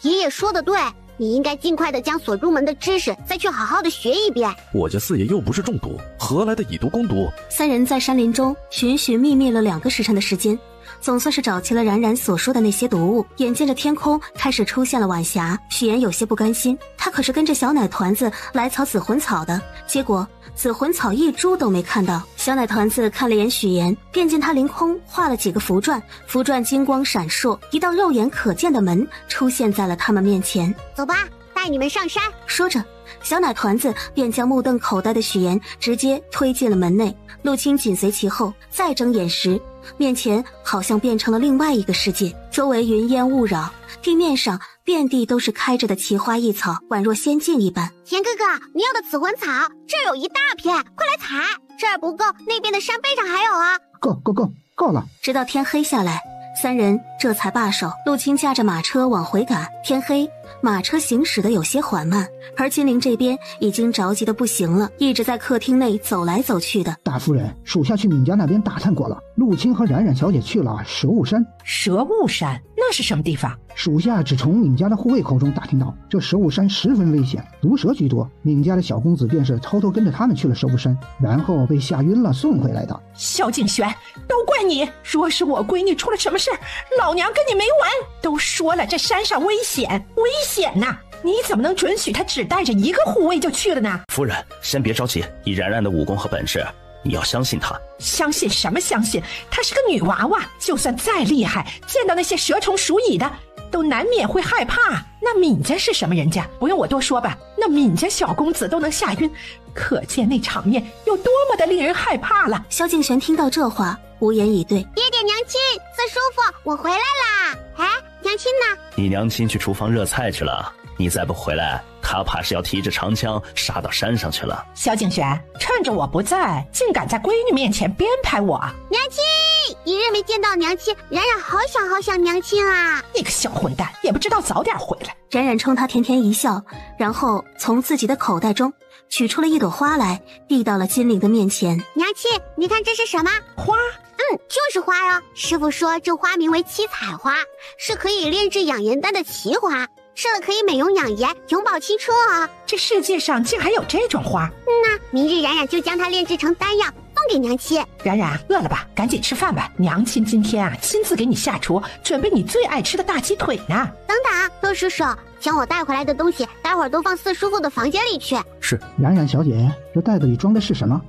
爷爷说的对，你应该尽快的将所入门的知识再去好好的学一遍。我家四爷又不是中毒，何来的以毒攻毒？三人在山林中寻寻觅觅了2个时辰的时间，总算是找齐了冉冉所说的那些毒物。眼见着天空开始出现了晚霞，许岩有些不甘心，他可是跟着小奶团子来草紫魂草的，结果紫魂草一株都没看到。小奶团子看了眼许岩，便见他凌空画了几个符篆，符篆金光闪烁，一道肉眼可见的门出现在了他们面前。走吧，带你们上山。说着，小奶团子便将目瞪口呆的许岩直接推进了门内。陆青紧随其后，再睁眼时，面前好像变成了另外一个世界，周围云烟雾绕，地面上遍地都是开着的奇花异草，宛若仙境一般。田哥哥，你要的紫魂草这儿有一大片，快来采。这儿不够，那边的山背上还有啊。够了。直到天黑下来，三人这才罢手。陆青驾着马车往回赶，天黑，马车行驶的有些缓慢，而金陵这边已经着急的不行了，一直在客厅内走来走去的。大夫人，属下去闵家那边打探过了，陆青和冉冉小姐去了蛇雾山。蛇雾山那是什么地方？属下只从闵家的护卫口中打听到，这蛇雾山十分危险，毒蛇居多。闵家的小公子便是偷偷跟着他们去了蛇雾山，然后被吓晕了送回来的。萧敬轩，都怪你！若是我闺女出了什么事儿，老娘跟你没完！都说了这山上危险呐！你怎么能准许她只带着一个护卫就去了呢？夫人，先别着急，以冉冉的武功和本事，你要相信她。相信什么相信？她是个女娃娃，就算再厉害，见到那些蛇虫鼠蚁的都难免会害怕。那闵家是什么人家？不用我多说吧，那闵家小公子都能吓晕，可见那场面有多么的令人害怕了。萧敬玄听到这话无言以对。爹爹娘亲，四叔父，我回来啦！哎，娘亲呢？你娘亲去厨房热菜去了，你再不回来，她怕是要提着长枪杀到山上去了。萧敬玄，趁着我不在，竟敢在闺女面前编排我！娘亲，一日没见到娘亲，冉冉好想娘亲啊！你个小混蛋，也不知道早点回来。冉冉冲他甜甜一笑，然后从自己的口袋中取出了一朵花来，递到了金陵的面前。娘亲，你看这是什么花？就是花哟。师傅说这花名为七彩花，是可以炼制养颜丹的奇花，吃了可以美容养颜，永葆青春啊！这世界上竟还有这种花？明日冉冉就将它炼制成丹药，送给娘亲。冉冉，饿了吧？赶紧吃饭吧，娘亲今天亲自给你下厨，准备你最爱吃的大鸡腿呢。等等，陆叔叔，将我带回来的东西待会儿都放四叔父的房间里去。是。冉冉小姐，这袋子里装的是什么？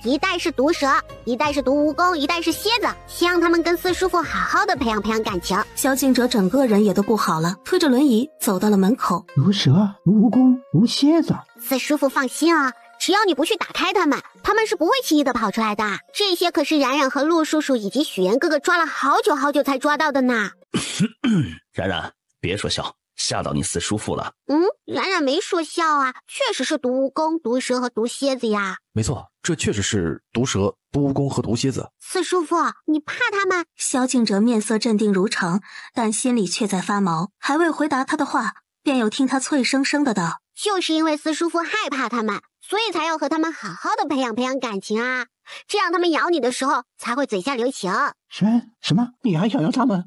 一代是毒蛇，一代是毒蜈蚣，一代是蝎子，希望他们跟四叔父好好的培养感情。萧敬哲整个人也都不好了，推着轮椅走到了门口。毒蛇、毒蜈蚣、毒蝎子，四叔父放心啊，只要你不去打开他们是不会轻易的跑出来的。这些可是冉冉和陆叔叔以及许岩哥哥抓了好久才抓到的呢。冉冉，别说笑，吓到你四叔父了。冉冉没说笑啊，确实是毒蜈蚣、毒蛇和毒蝎子呀。没错，这确实是毒蛇、毒蜈蚣和毒蝎子。四叔父，你怕他们？萧敬哲面色镇定如常，但心里却在发毛。还未回答他的话，便又听他脆生生的道：就是因为四叔父害怕他们，所以才要和他们好好的培养感情啊，这样他们咬你的时候才会嘴下留情。什么？你还想要他们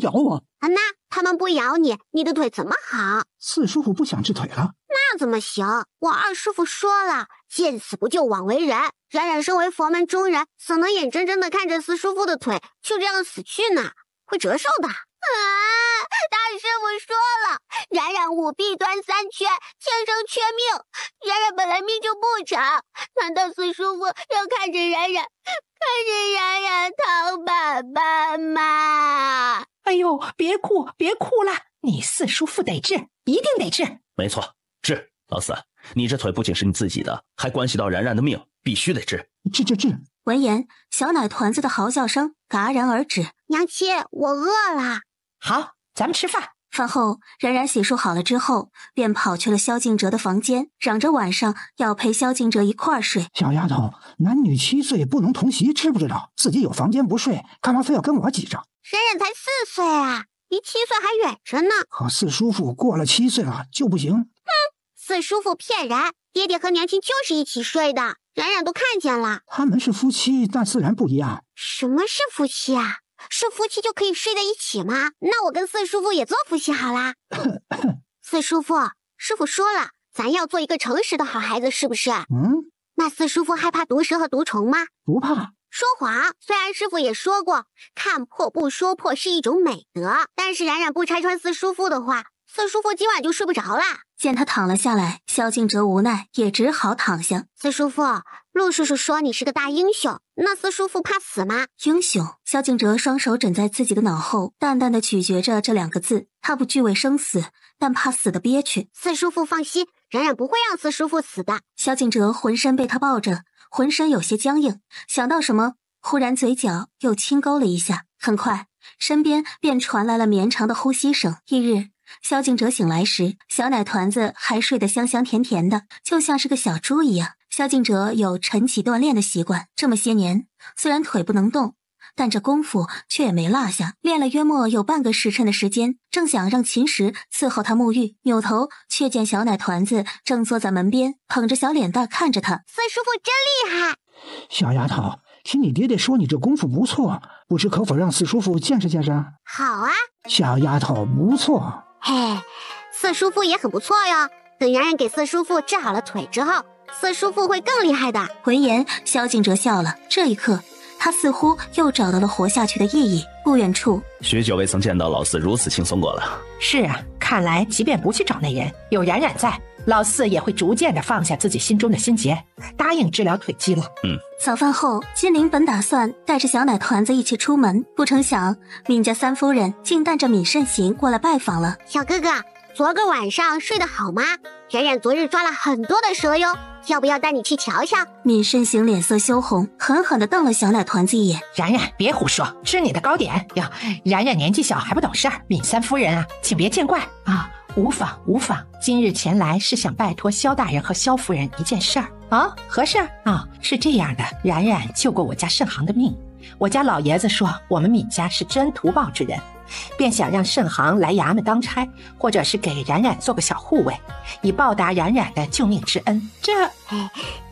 咬我？那他们不咬你，你的腿怎么好？四叔父不想治腿了？那怎么行？我二师父说了，见死不救枉为人。冉冉身为佛门中人，怎能眼睁睁的看着四叔父的腿就这样死去呢？会折寿的。大师傅说了，冉冉五弊端三缺，天生缺命。冉冉本来命就不长，难道四叔父要看着冉冉躺板板吗？哎呦，别哭了，你四叔父得治，一定得治。没错，治。老四，你这腿不仅是你自己的，还关系到冉冉的命，必须得治。治。闻言，小奶团子的嚎叫声戛然而止。娘亲，我饿了。好，咱们吃饭。饭后，冉冉洗漱好了之后，便跑去了萧敬哲的房间，嚷着晚上要陪萧敬哲一块儿睡。小丫头，男女7岁不能同席，知不知道？自己有房间不睡，干嘛非要跟我挤着？冉冉才4岁啊，离7岁还远着呢。可四叔父过了7岁了就不行。四叔父骗人，爹爹和娘亲就是一起睡的，冉冉都看见了。他们是夫妻，但自然不一样。什么是夫妻啊？是夫妻就可以睡在一起吗？那我跟四叔父也做夫妻好啦。四叔父，师父说了，咱要做一个诚实的好孩子，是不是？那四叔父害怕毒蛇和毒虫吗？不怕。说谎，虽然师父也说过，看破不说破是一种美德，但是冉冉不拆穿四叔父的话，四叔父今晚就睡不着啦。见他躺了下来，萧敬哲无奈，也只好躺下。四叔父，陆叔叔说你是个大英雄，那四叔父怕死吗？英雄。萧敬哲双手枕在自己的脑后，淡淡的咀嚼着这2个字。他不惧畏生死，但怕死的憋屈。四叔父放心，冉冉不会让四叔父死的。萧敬哲浑身被他抱着，浑身有些僵硬，想到什么，忽然嘴角又轻勾了一下。很快，身边便传来了绵长的呼吸声。翌日，萧敬哲醒来时，小奶团子还睡得香香甜甜的，就像是个小猪一样。萧敬哲有晨起锻炼的习惯，这么些年，虽然腿不能动，但这功夫却也没落下，练了约莫有半个时辰的时间。正想让秦时伺候他沐浴，扭头却见小奶团子正坐在门边，捧着小脸蛋看着他。四叔父真厉害！小丫头，听你爹爹说你这功夫不错，不知可否让四叔父见识见识？好啊，小丫头不错。嘿，四叔父也很不错哟。等冉冉给四叔父治好了腿之后，四叔父会更厉害的。闻言，萧敬哲笑了。这一刻，他似乎又找到了活下去的意义。不远处，许久未曾见到老四如此轻松过了。是啊，看来即便不去找那人，有冉冉在，老四也会逐渐的放下自己心中的心结，答应治疗腿疾了。早饭后，金陵本打算带着小奶团子一起出门，不成想闵家三夫人竟带着闵慎行过来拜访了。小哥哥，昨个晚上睡得好吗？冉冉昨日抓了很多的蛇哟，要不要带你去瞧瞧？闵慎行脸色羞红，狠狠地瞪了小奶团子一眼。冉冉，别胡说，吃你的糕点哟！冉冉年纪小还不懂事儿，闵三夫人啊，请别见怪啊。无妨无妨，今日前来是想拜托萧大人和萧夫人一件事儿啊。何事啊？是这样的，冉冉救过我家慎行的命，我家老爷子说我们闵家是真图报之人，便想让慎行来衙门当差，或者是给冉冉做个小护卫，以报答冉冉的救命之恩。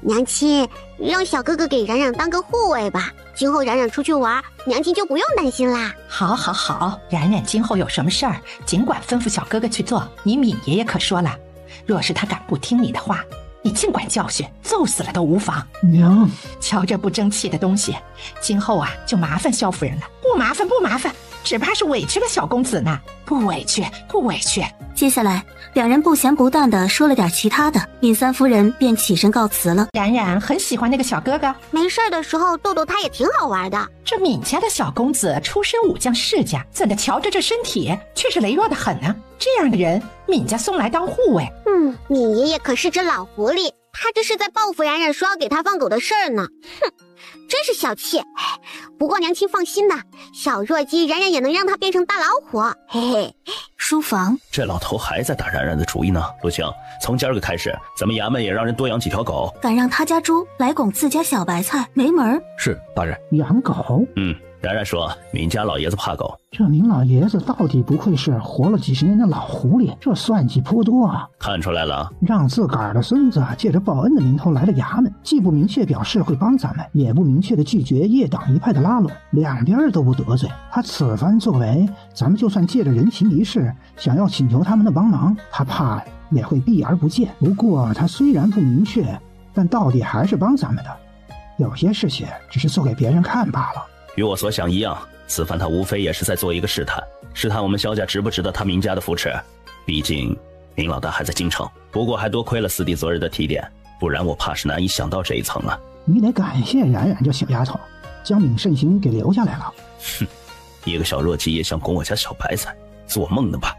娘亲，让小哥哥给冉冉当个护卫吧，今后冉冉出去玩，娘亲就不用担心啦。好好好，冉冉今后有什么事儿，尽管吩咐小哥哥去做。你闵爷爷可说了，若是他敢不听你的话，你尽管教训，揍死了都无妨。娘，瞧这不争气的东西，今后啊就麻烦萧夫人了。不麻烦，只怕是委屈了小公子呢。不委屈，不委屈。接下来两人不咸不淡的说了点其他的，尹三夫人便起身告辞了。冉冉很喜欢那个小哥哥，没事的时候逗逗他也挺好玩的。这闵家的小公子出身武将世家，怎的瞧着这身体却是羸弱的很呢？这样的人闵家送来当护卫。闵爷爷可是只老狐狸，他这是在报复冉冉说要给他放狗的事儿呢。哼，真是小气。不过娘亲放心呐，小弱鸡冉冉也能让他变成大老虎。嘿嘿。书房，这老头还在打冉冉的主意呢。陆青，从今儿个开始，咱们衙门也让人多养几条狗。敢让他家猪来拱自家小白菜，没门儿。是大人。养狗？冉冉说闵家老爷子怕狗。这闵老爷子到底不愧是活了几十年的老狐狸，这算计颇多啊。看出来了，让自个儿的孙子借着报恩的名头来了衙门，既不明确表示会帮咱们，也不明确的拒绝叶党一派的拉拢，两边都不得罪。他此番作为，咱们就算借着人情一事想要请求他们的帮忙，他怕也会避而不见。不过他虽然不明确，但到底还是帮咱们的，有些事情只是做给别人看罢了。与我所想一样，此番他无非也是在做一个试探，试探我们萧家值不值得他闵家的扶持。毕竟闵老大还在京城，不过还多亏了四弟昨日的提点，不然我怕是难以想到这一层了。你得感谢冉冉这小丫头，将闵慎行给留下来了。一个小弱鸡也想拱我家小白菜，做梦呢吧。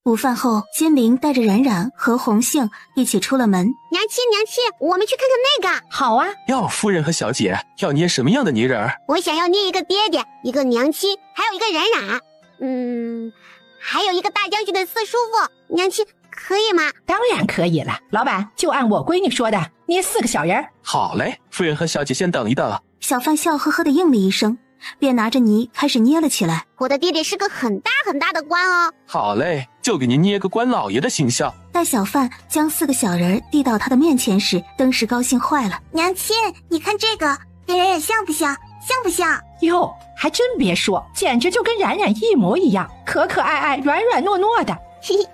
午饭后，金陵带着冉冉和红杏一起出了门。娘亲，娘亲，我们去看看那个。好啊。要夫人和小姐要捏什么样的泥人？我想要捏一个爹爹，一个娘亲，还有一个冉冉。还有一个大将军的四叔父。娘亲，可以吗？当然可以了，老板就按我闺女说的，捏4个小人。好嘞，夫人和小姐先等一等。小贩笑呵呵的应了一声，便拿着泥开始捏了起来。我的爹爹是个很大很大的官哦。好嘞，就给您捏个官老爷的形象。待小贩将4个小人递到他的面前时，登时高兴坏了。娘亲，你看这个跟冉冉像不像？像不像？哟，还真别说，简直就跟冉冉一模一样，可可爱爱，软软糯糯的。嘿嘿，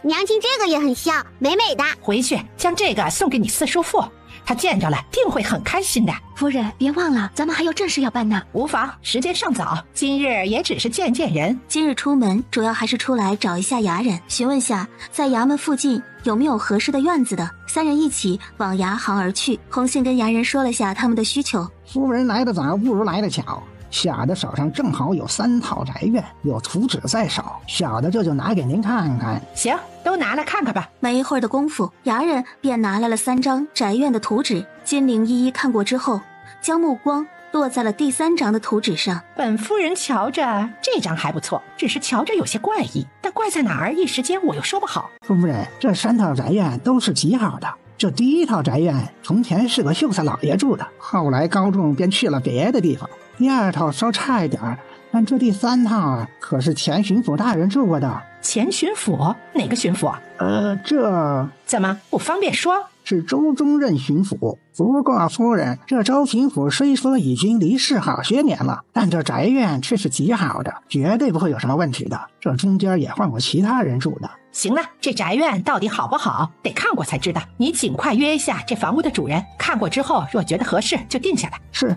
娘亲这个也很像，美美的。回去将这个送给你四叔父，他见着了定会很开心的。夫人别忘了，咱们还有正事要办呢。无妨，时间尚早，今日也只是见见人。今日出门主要还是出来找一下衙人，询问下在衙门附近有没有合适的院子的。3人一起往衙行而去。红杏跟衙人说了下他们的需求。夫人来得早不如来得巧，小的手上正好有3套宅院，有图纸在手，小的这就拿给您看看。行，都拿来看看吧。没一会儿的功夫，衙人便拿来了3张宅院的图纸。金陵一一看过之后，将目光落在了第3张的图纸上。本夫人瞧着这张还不错，只是瞧着有些怪异，但怪在哪儿一时间我又说不好。夫人，这3套宅院都是极好的。这第1套宅院从前是个秀才老爷住的，后来高中便去了别的地方。第2套稍差一点，但这第3套可是前巡抚大人住过的。前巡抚？哪个巡抚？这怎么不方便说？是周中任巡抚。不过夫人，这周巡抚虽说已经离世好些年了，但这宅院却是极好的，绝对不会有什么问题的。这中间也换过其他人住的。行了，这宅院到底好不好，得看过才知道。你尽快约一下这房屋的主人，看过之后若觉得合适就定下来。是。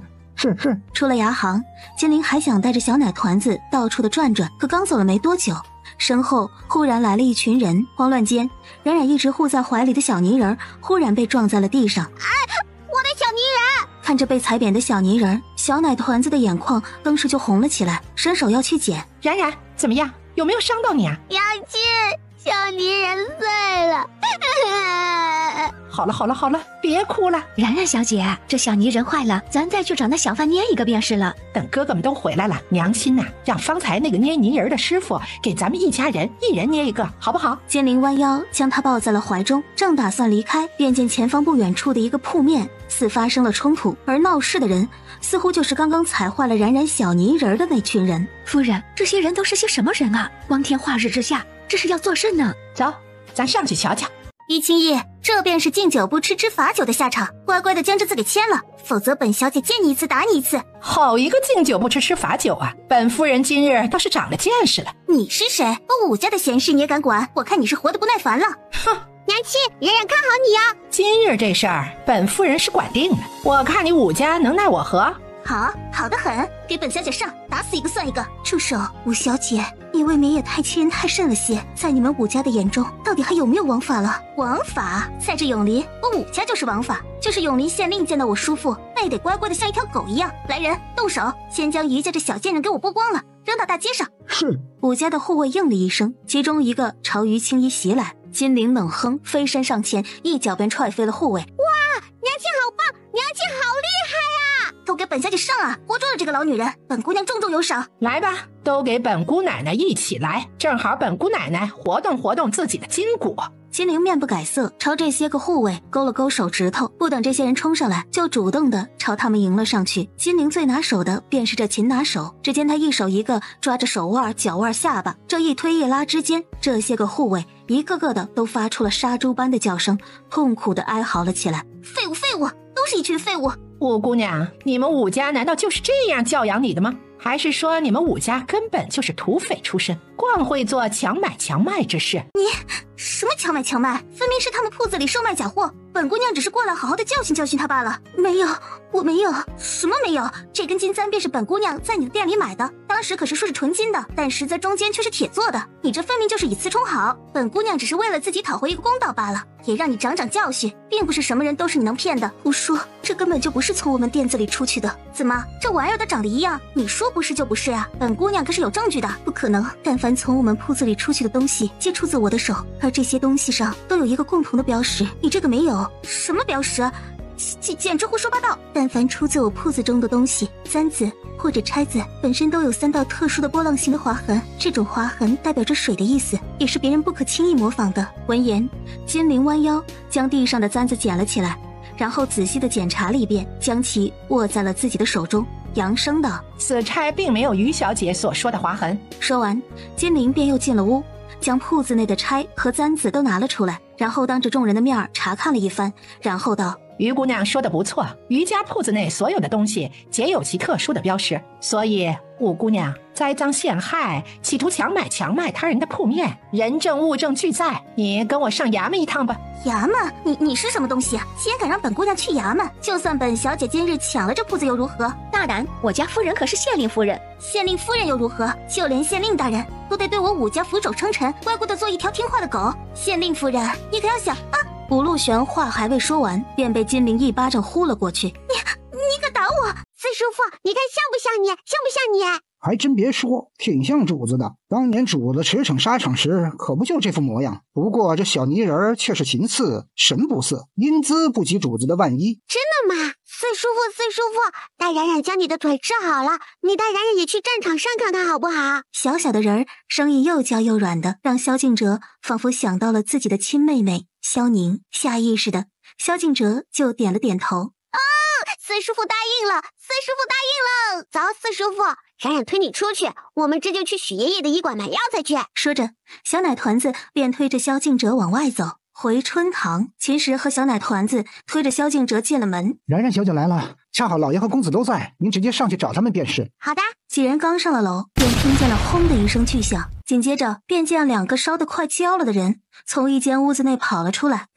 出了衙行，金陵还想带着小奶团子到处的转转，可刚走了没多久，身后忽然来了一群人。慌乱间，冉冉一直护在怀里的小泥人忽然被撞在了地上。我的小泥人！看着被踩扁的小泥人，小奶团子的眼眶登时就红了起来，伸手要去捡。冉冉，怎么样？有没有伤到你啊？娘亲，小泥人碎了。好了，别哭了。冉冉小姐，这小泥人坏了，咱再去找那小贩捏一个便是了。等哥哥们都回来了，娘亲呐，让方才那个捏泥人的师傅给咱们一家人一人捏一个，好不好？金陵弯腰将他抱在了怀中，正打算离开，便见前方不远处的一个铺面似发生了冲突，而闹事的人似乎就是刚刚踩坏了冉冉小泥人的那群人。夫人，这些人都是些什么人啊？光天化日之下，这是要做甚呢？走，咱上去瞧瞧。怡清叶，这便是敬酒不吃吃罚酒的下场，乖乖的将这字给签了，否则本小姐见你一次打你一次。好一个敬酒不吃吃罚酒啊！本夫人今日倒是长了见识了。你是谁？武家的闲事你也敢管？我看你是活得不耐烦了。哼！娘亲，冉冉看好你呀！今日这事儿，本夫人是管定了。我看你武家能奈我何？好得很，给本小姐上，打死一个算一个。住手，武小姐，你未免也太欺人太甚了些。在你们武家的眼中，到底还有没有王法了？王法，在这永离，我武家就是王法。就是永离县令见到我叔父，那也得乖乖的像一条狗一样。来人，动手，先将于家这小贱人给我剥光了，扔到大街上。是。武家的护卫应了一声，其中一个朝于青衣袭来。金陵冷哼，飞身上前，一脚便踹飞了护卫。哇，娘亲好棒，娘亲好厉害啊！都给本小姐上啊！活捉了这个老女人，本姑娘重重有赏。来吧，都给本姑奶奶一起来，正好本姑奶奶活动活动自己的筋骨。金陵面不改色，朝这些个护卫勾了勾手指头，不等这些人冲上来，就主动的朝他们迎了上去。金陵最拿手的便是这擒拿手，只见他一手一个抓着手腕、脚腕、下巴，这一推一拉之间，这些个护卫一个个的都发出了杀猪般的叫声，痛苦的哀嚎了起来。废物，废物，都是一群废物！武姑娘，你们武家难道就是这样教养你的吗？还是说你们武家根本就是土匪出身，惯会做强买强卖之事？你什么强买强卖？分明是他们铺子里售卖假货，本姑娘只是过来好好的教训教训他罢了。没有，我没有，什么没有？这根金簪便是本姑娘在你的店里买的，当时可是说是纯金的，但实则中间却是铁做的。你这分明就是以次充好，本姑娘只是为了自己讨回一个公道罢了，也让你长长教训，并不是什么人都是你能骗的。胡说，这根本就不是从我们店子里出去的。怎么，这玩意儿都长得一样？你说不是就不是啊？本姑娘可是有证据的。不可能，但凡从我们铺子里出去的东西，皆出自我的手，而这些东西上都有一个共同的标识，你这个没有。什么标识？简直胡说八道！但凡出自我铺子中的东西，簪子或者钗子本身都有3道特殊的波浪形的划痕，这种划痕代表着水的意思，也是别人不可轻易模仿的。闻言，金陵弯腰将地上的簪子捡了起来，然后仔细的检查了一遍，将其握在了自己的手中，扬声道：“此钗并没有于小姐所说的划痕。”说完，金陵便又进了屋，将铺子内的钗和簪子都拿了出来，然后当着众人的面查看了一番，然后道：“于姑娘说的不错，于家铺子内所有的东西皆有其特殊的标识，所以武姑娘栽赃陷害，企图强买强卖他人的铺面，人证物证俱在，你跟我上衙门一趟吧。”衙门？你是什么东西啊？竟然敢让本姑娘去衙门？就算本小姐今日抢了这铺子又如何？大胆，我家夫人可是县令夫人，县令夫人又如何？就连县令大人都得对我武家俯首称臣，乖乖的做一条听话的狗。县令夫人，你可要想啊！武陆玄话还未说完，便被金陵一巴掌呼了过去。你可打我！四叔父，你看像不像你？像不像你？还真别说，挺像主子的。当年主子驰骋沙场时，可不就这副模样？不过这小泥人却是琴次神不似，英姿不及主子的万一。真的吗？四叔父，带冉冉将你的腿治好了，你带冉冉也去战场上看看好不好？小小的人儿，声音又娇又软的，让萧敬哲仿佛想到了自己的亲妹妹萧宁，下意识的，萧敬哲就点了点头。四叔父答应了，四叔父答应了。走，四叔父，冉冉推你出去，我们这就去许爷爷的医馆买药材去。说着，小奶团子便推着萧敬哲往外走，回春堂。秦时和小奶团子推着萧敬哲进了门。冉冉小姐来了，恰好老爷和公子都在，您直接上去找他们便是。好的。几人刚上了楼，便听见了轰的一声巨响，紧接着便见2个烧得快焦了的人从一间屋子内跑了出来。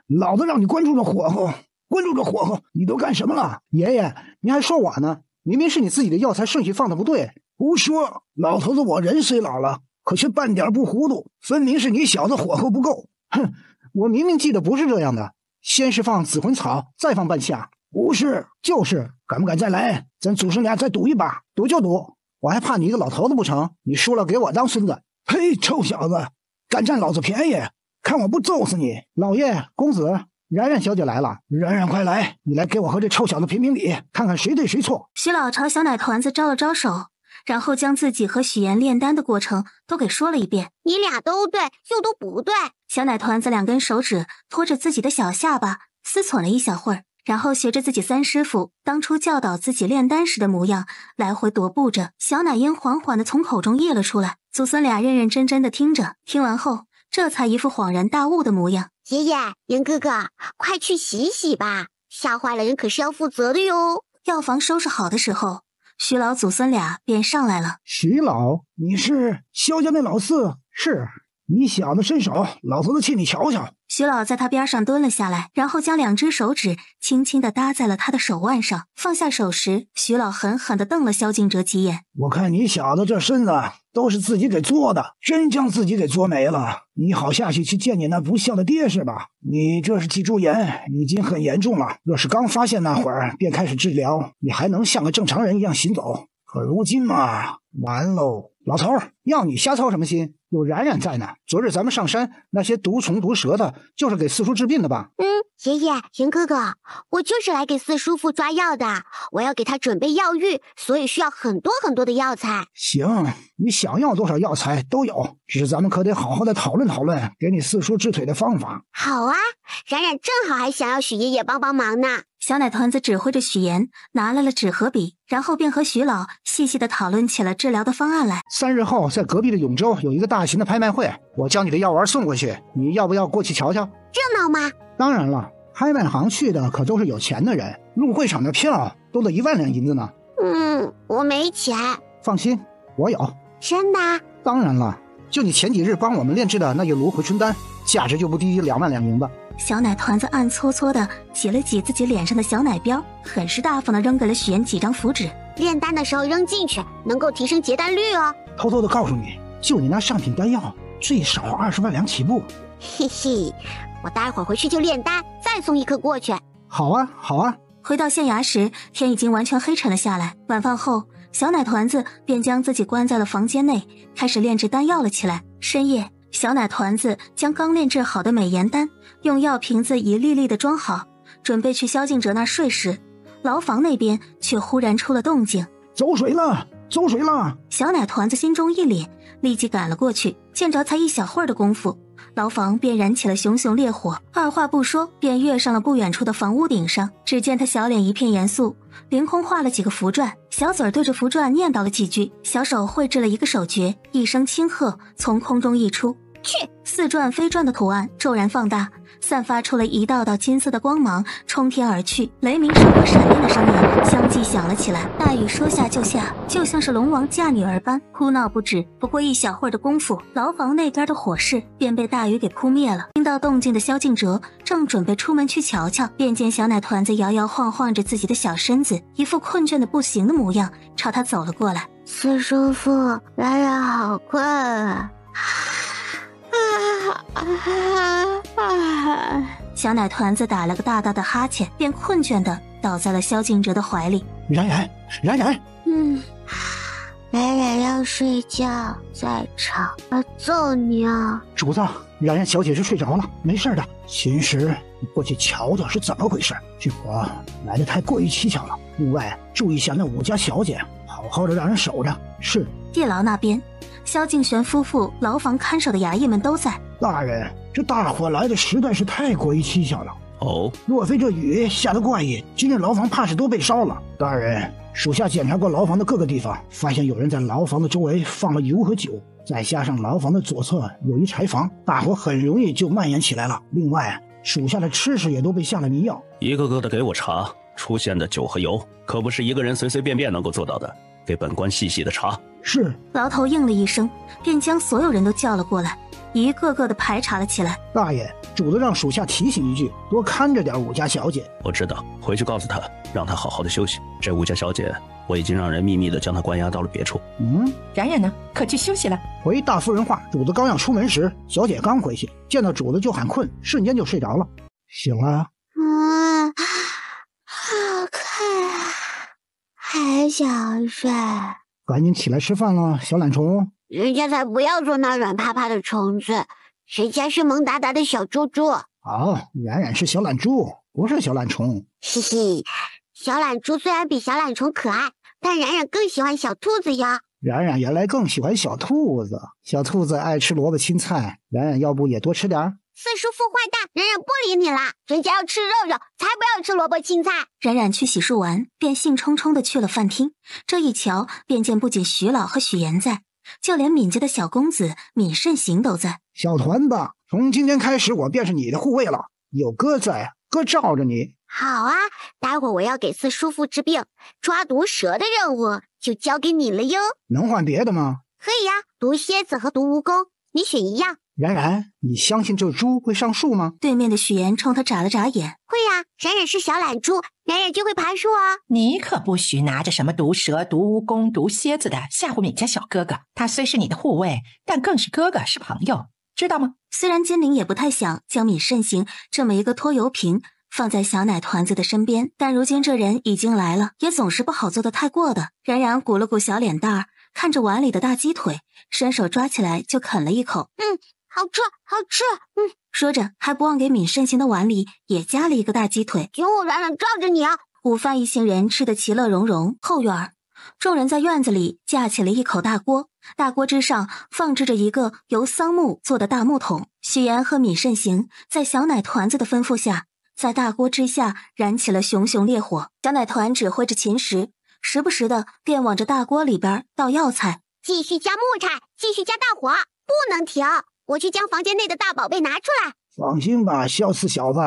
老子让你关注着火候，关注着火候，你都干什么了？爷爷，你还说我呢？明明是你自己的药材顺序放的不对。胡说！老头子我人虽老了，可却半点不糊涂，分明是你小子火候不够。哼，我明明记得不是这样的，先是放紫魂草，再放半夏。不是，就是，敢不敢再来？咱祖孙俩再赌一把，赌就赌。我还怕你一个老头子不成？你输了给我当孙子。嘿，臭小子，敢占老子便宜，看我不揍死你！老爷，公子，冉冉小姐来了。冉冉快来，你来给我和这臭小子评评理，看看谁对谁错。徐老朝小奶团子招了招手，然后将自己和许岩炼丹的过程都给说了一遍。你俩都对，又都不对。小奶团子2根手指托着自己的小下巴思忖了一小会儿，然后学着自己三师傅当初教导自己炼丹时的模样，来回踱步着。小奶音缓缓地从口中溢了出来，祖孙俩认认真真地听着，听完后这才一副恍然大悟的模样。爷爷，严哥哥，快去洗洗吧，吓坏了人可是要负责的哟。药房收拾好的时候，徐老祖孙俩便上来了。徐老，你是萧家那老四？是，你小子伸手，老头子替你瞧瞧。徐老在他边上蹲了下来，然后将2只手指轻轻地搭在了他的手腕上。放下手时，徐老狠狠地瞪了萧敬哲几眼。我看你小子这身子都是自己给作的，真将自己给作没了。你好下去见你那不孝的爹是吧？你这是脊柱炎，已经很严重了。若是刚发现那会儿便开始治疗，你还能像个正常人一样行走。可如今嘛，完喽！老头儿，要你瞎操什么心？有冉冉在呢。昨日咱们上山，那些毒虫毒蛇的，就是给四叔治病的吧？爷爷，严哥哥，我就是来给四叔父抓药的。我要给他准备药浴，所以需要很多很多的药材。行，你想要多少药材都有，只是咱们可得好好的讨论讨论，给你四叔治腿的方法。好啊，冉冉正好还想要许爷爷帮帮忙呢。小奶团子指挥着许岩拿来了纸和笔，然后便和徐老细细的讨论起了治疗的方案来。3日后在隔壁的永州有一个大型的拍卖会，我将你的药丸送过去，你要不要过去瞧瞧？热闹吗？当然了，拍卖行去的可都是有钱的人，入会场的票都得1万两银子呢。我没钱。放心，我有。真的？当然了，就你前几日帮我们炼制的那一炉回春丹，价值就不低于2万两银子。小奶团子暗搓搓的挤了挤自己脸上的小奶标，很是大方的扔给了许岩几张符纸。炼丹的时候扔进去，能够提升结丹率哦。偷偷的告诉你，就你那上品丹药，最少20万两起步。嘿嘿，我待会儿回去就炼丹，再送1颗过去。好啊，好啊。回到县衙时，天已经完全黑沉了下来。晚饭后，小奶团子便将自己关在了房间内，开始炼制丹药了起来。深夜，小奶团子将刚炼制好的美颜丹用药瓶子一粒粒的装好，准备去萧敬哲那睡时，牢房那边却忽然出了动静。走水了，走水了！小奶团子心中一凛，立即赶了过去。见着才一小会儿的功夫，牢房便燃起了熊熊烈火，二话不说便跃上了不远处的房屋顶上。只见他小脸一片严肃，凌空画了几个符篆，小嘴对着符篆念叨了几句，小手绘制了一个手诀，一声轻喝从空中溢出，去！似转非转的图案骤然放大，散发出了一道道金色的光芒，冲天而去。雷鸣声和闪电的声音相继响了起来，大雨说下就下，就像是龙王嫁女儿般哭闹不止。不过一小会儿的功夫，牢房那边的火势便被大雨给扑灭了。听到动静的萧敬哲正准备出门去瞧瞧，便见小奶团子摇摇晃晃着自己的小身子，一副困倦的不行的模样，朝他走了过来。四叔父，冉冉好困啊！小奶团子打了个大大的哈欠，便困倦的倒在了萧敬哲的怀里。冉冉，冉冉，冉冉要睡觉，再吵我揍你啊！主子，冉冉小姐是睡着了，没事的。秦时，你过去瞧瞧是怎么回事。这火来得太过于蹊跷了，屋外注意下那武家小姐，好好的让人守着。是。地牢那边，萧敬玄夫妇牢房看守的衙役们都在。大人，这大火来的实在是太过于蹊跷了。哦，若非这雨下得怪异，今日牢房怕是都被烧了。大人，属下检查过牢房的各个地方，发现有人在牢房的周围放了油和酒，再加上牢房的左侧有一柴房，大火很容易就蔓延起来了。另外，属下的吃食也都被下了迷药。一个个的给我查，出现的酒和油可不是一个人随随便便能够做到的，给本官细细的查。是。牢头应了一声，便将所有人都叫了过来，一个个的排查了起来。大爷，主子让属下提醒一句，多看着点武家小姐。我知道，回去告诉他，让他好好的休息。这武家小姐，我已经让人秘密的将她关押到了别处。冉冉呢？可去休息了。回大夫人话，主子刚要出门时，小姐刚回去，见到主子就喊困，瞬间就睡着了。醒了。好困啊，还想睡。赶紧起来吃饭了，小懒虫。人家才不要做那软趴趴的虫子，人家是萌哒哒的小猪猪。冉冉是小懒猪，不是小懒虫。嘿嘿，小懒猪虽然比小懒虫可爱，但冉冉更喜欢小兔子呀。冉冉原来更喜欢小兔子，小兔子爱吃萝卜青菜，冉冉要不也多吃点？四叔父坏蛋，冉冉不理你啦，人家要吃肉肉，才不要吃萝卜青菜。冉冉去洗漱完，便兴冲冲的去了饭厅。这一瞧，便见不仅徐老和许岩在，就连闵家的小公子闵慎行都在。小团子，从今天开始我便是你的护卫了，有哥在，哥罩着你。好啊，待会儿我要给四叔父治病，抓毒蛇的任务就交给你了哟。能换别的吗？可以呀，毒蝎子和毒蜈蚣，你选一样。冉冉，你相信这猪会上树吗？对面的许言冲他眨了眨眼。会呀，冉冉是小懒猪，冉冉就会爬树啊。你可不许拿着什么毒蛇、毒蜈蚣、毒蝎子的吓唬你家小哥哥。他虽是你的护卫，但更是哥哥，是朋友，知道吗？虽然金玲也不太想将闵慎行这么一个拖油瓶放在小奶团子的身边，但如今这人已经来了，也总是不好做的太过的。冉冉鼓了鼓小脸蛋儿，看着碗里的大鸡腿，伸手抓起来就啃了一口。好吃，好吃。说着还不忘给闵慎行的碗里也夹了一个大鸡腿。请我冉冉罩着你啊！午饭一行人吃得其乐融融。后院众人在院子里架起了一口大锅，大锅之上放置着一个由桑木做的大木桶。许言和闵慎行在小奶团子的吩咐下，在大锅之下燃起了熊熊烈火。小奶团指挥着秦时，时不时的便往这大锅里边倒药材。继续加木柴，继续加大火，不能停。我去将房间内的大宝贝拿出来。放心吧，小四小子，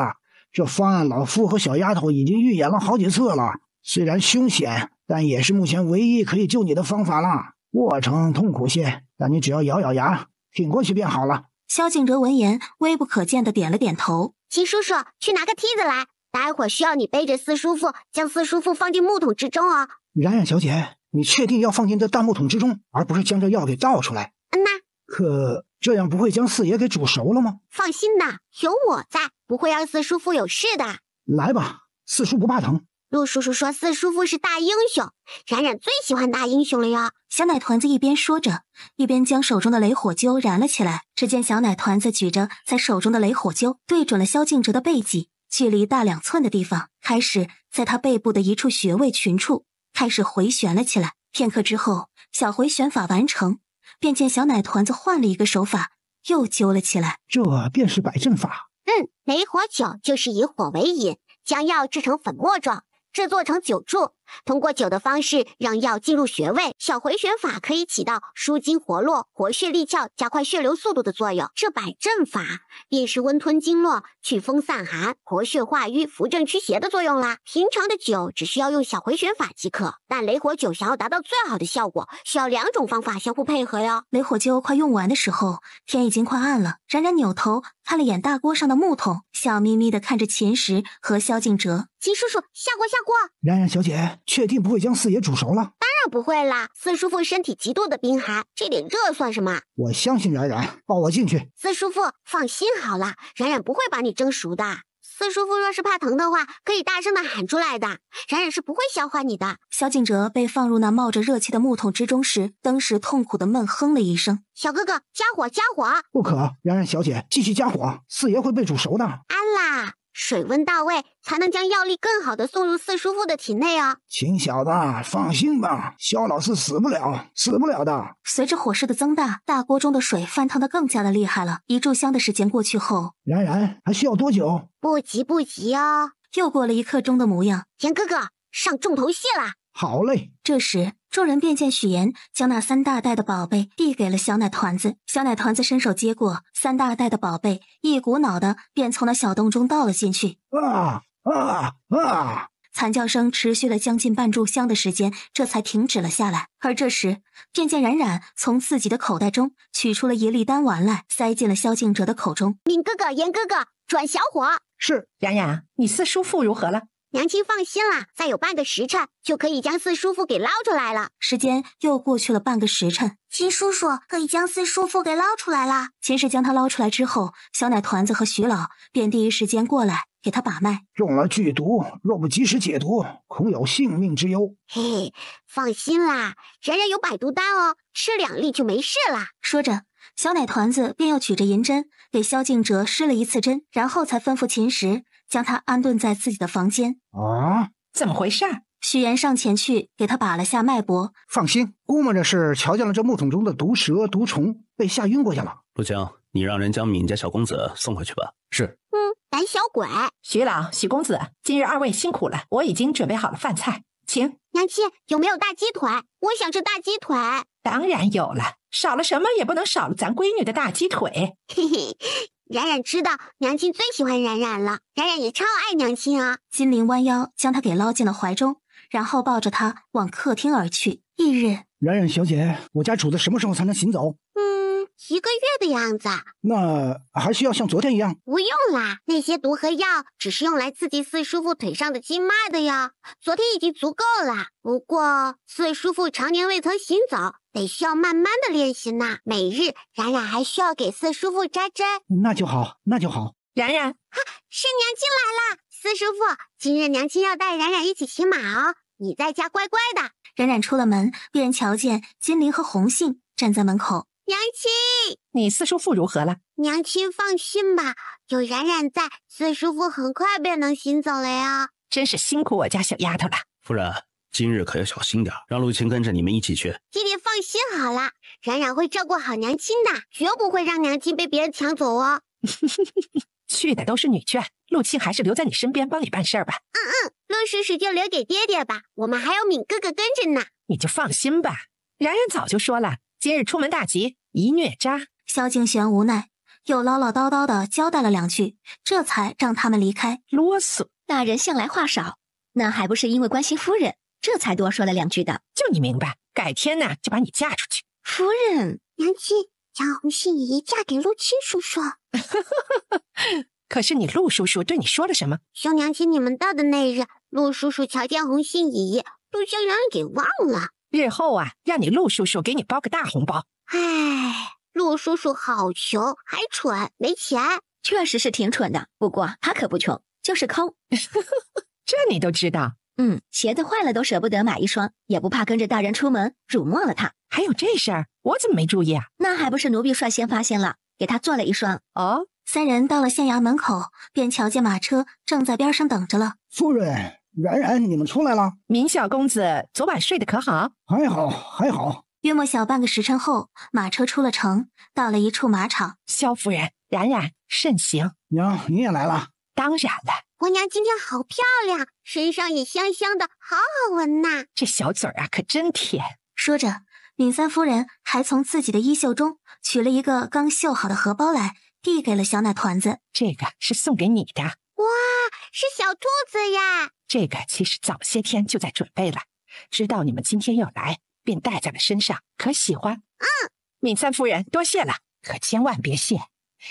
这方案老夫和小丫头已经预演了好几次了。虽然凶险，但也是目前唯一可以救你的方法了。过程痛苦些，但你只要咬咬牙，挺过去便好了。萧敬哲闻言，微不可见的点了点头。秦叔叔，去拿个梯子来，待会儿需要你背着四叔父，将四叔父放进木桶之中哦。冉冉小姐，你确定要放进这大木桶之中，而不是将这药给倒出来？可这样不会将四爷给煮熟了吗？放心的，有我在，不会让四叔父有事的。来吧，四叔不怕疼。陆叔叔说四叔父是大英雄，冉冉最喜欢大英雄了呀。小奶团子一边说着，一边将手中的雷火灸燃了起来。只见小奶团子举着在手中的雷火灸，对准了萧敬哲的背脊，距离大2寸的地方，开始在他背部的一处穴位群处开始回旋了起来。片刻之后，小回旋法完成，便见小奶团子换了一个手法，又灸了起来。这便是摆阵法。雷火灸就是以火为引，将药制成粉末状，制作成灸柱，通过灸的方式让药进入穴位。小回旋法可以起到舒筋活络、活血利窍、加快血流速度的作用。这摆阵法便是温吞经络、祛风散寒、活血化瘀、扶正驱邪的作用啦。平常的灸只需要用小回旋法即可，但雷火灸想要达到最好的效果，需要2种方法相互配合哟。雷火灸快用完的时候，天已经快暗了。冉冉扭头看了眼大锅上的木桶，笑眯眯地看着秦时和萧敬哲。秦叔叔，下锅下锅！冉冉小姐，确定不会将四爷煮熟了？当然不会啦，四叔父身体极度的冰寒，这点热算什么？我相信冉冉，抱我进去。四叔父放心好了，冉冉不会把你蒸熟的。四叔父若是怕疼的话，可以大声的喊出来的，冉冉是不会消化你的。萧敬哲被放入那冒着热气的木桶之中时，当时痛苦的闷哼了一声。小哥哥，加火加火！不可，冉冉小姐继续加火，四爷会被煮熟的。安啦，水温到位才能将药力更好的送入四叔父的体内啊。秦小子，放心吧，萧老四死不了的。随着火势的增大，大锅中的水翻腾得更加的厉害了。一炷香的时间过去后，冉冉还需要多久？不急哦，又过了1刻钟的模样。严哥哥，上重头戏啦！好嘞。这时众人便见许言将那3大袋的宝贝递给了小奶团子。小奶团子伸手接过3大袋的宝贝，一股脑的便从那小洞中倒了进去。惨叫声持续了将近半炷香的时间，这才停止了下来。而这时便见冉冉从自己的口袋中取出了1粒丹丸来，塞进了萧敬哲的口中。敏哥哥、严哥哥，转小火。是。冉冉，你四叔父如何了？娘亲放心啦，再有半个时辰就可以将四叔父给捞出来了。时间又过去了半个时辰，秦叔叔可以将四叔父给捞出来了。秦氏将他捞出来之后，小奶团子和徐老便第一时间过来给他把脉。中了剧毒，若不及时解毒，恐有性命之忧。嘿，放心啦，冉冉有百毒丹哦，吃2粒就没事啦。说着，小奶团子便又取着银针给萧敬哲施了1次针，然后才吩咐秦时将他安顿在自己的房间。怎么回事？许言上前去给他把了下脉搏。放心，估摸着是瞧见了这木桶中的毒蛇毒虫，被吓晕过去了。陆江，你让人将闵家小公子送回去吧。是。胆小鬼。徐老、许公子，今日2位辛苦了，我已经准备好了饭菜，请。娘亲，有没有大鸡腿？我想吃大鸡腿。当然有了，少了什么也不能少了咱闺女的大鸡腿。嘿嘿，冉冉知道娘亲最喜欢冉冉了，冉冉也超爱娘亲啊。金陵弯腰将他给捞进了怀中，然后抱着他往客厅而去。翌日，冉冉小姐，我家主子什么时候才能行走？ 1个月的样子。那还需要像昨天一样？不用啦，那些毒和药只是用来刺激四叔父腿上的经脉的呀。昨天已经足够了。不过四叔父常年未曾行走，得需要慢慢的练习呢。每日冉冉还需要给四叔父扎针。那就好，那就好。冉冉，是娘亲来了。四叔父，今日娘亲要带冉冉一起骑马哦，你在家乖乖的。冉冉出了门，便瞧见金玲和红杏站在门口。娘亲，你四叔父如何了？娘亲放心吧，有冉冉在，四叔父很快便能行走了呀。真是辛苦我家小丫头了。夫人，今日可要小心点，让陆青跟着你们一起去。爹爹放心好了，冉冉会照顾好娘亲的，绝不会让娘亲被别人抢走哦。去的都是女眷，陆青还是留在你身边帮你办事儿吧。陆叔叔就留给爹爹吧，我们还有敏哥哥跟着呢。你就放心吧，冉冉早就说了，今日出门大吉，一虐渣。萧敬玄无奈，又唠唠叨叨的交代了2句，这才让他们离开。啰嗦，大人向来话少，那还不是因为关心夫人，这才多说了2句的。就你明白，改天呢就把你嫁出去。夫人，娘亲将红杏姨嫁给陆青叔叔。可是你陆叔叔对你说了什么？兄娘亲你们到的那日，陆叔叔瞧见红杏姨，都将冉冉给忘了。日后啊，让你陆叔叔给你包个大红包。唉，陆叔叔好穷，还蠢，没钱。确实是挺蠢的，不过他可不穷，就是抠。这你都知道？鞋子坏了都舍不得买一双，也不怕跟着大人出门辱没了他。还有这事儿，我怎么没注意啊？那还不是奴婢率先发现了，给他做了一双。哦，3人到了县衙门口，便瞧见马车正在边上等着了。夫人，冉冉，你们出来了。明小公子昨晚睡得可好？还好，还好。约莫小半个时辰后，马车出了城，到了一处马场。萧夫人，冉冉慎行。娘，你也来了。当然了，我娘今天好漂亮，身上也香香的，好好闻呐。这小嘴儿啊，可真甜。说着，闵三夫人还从自己的衣袖中取了一个刚绣好的荷包来，递给了小奶团子。这个是送给你的。哇，是小兔子呀！这个其实早些天就在准备了，知道你们今天要来，便带在了身上，可喜欢？闵三夫人多谢了，可千万别谢。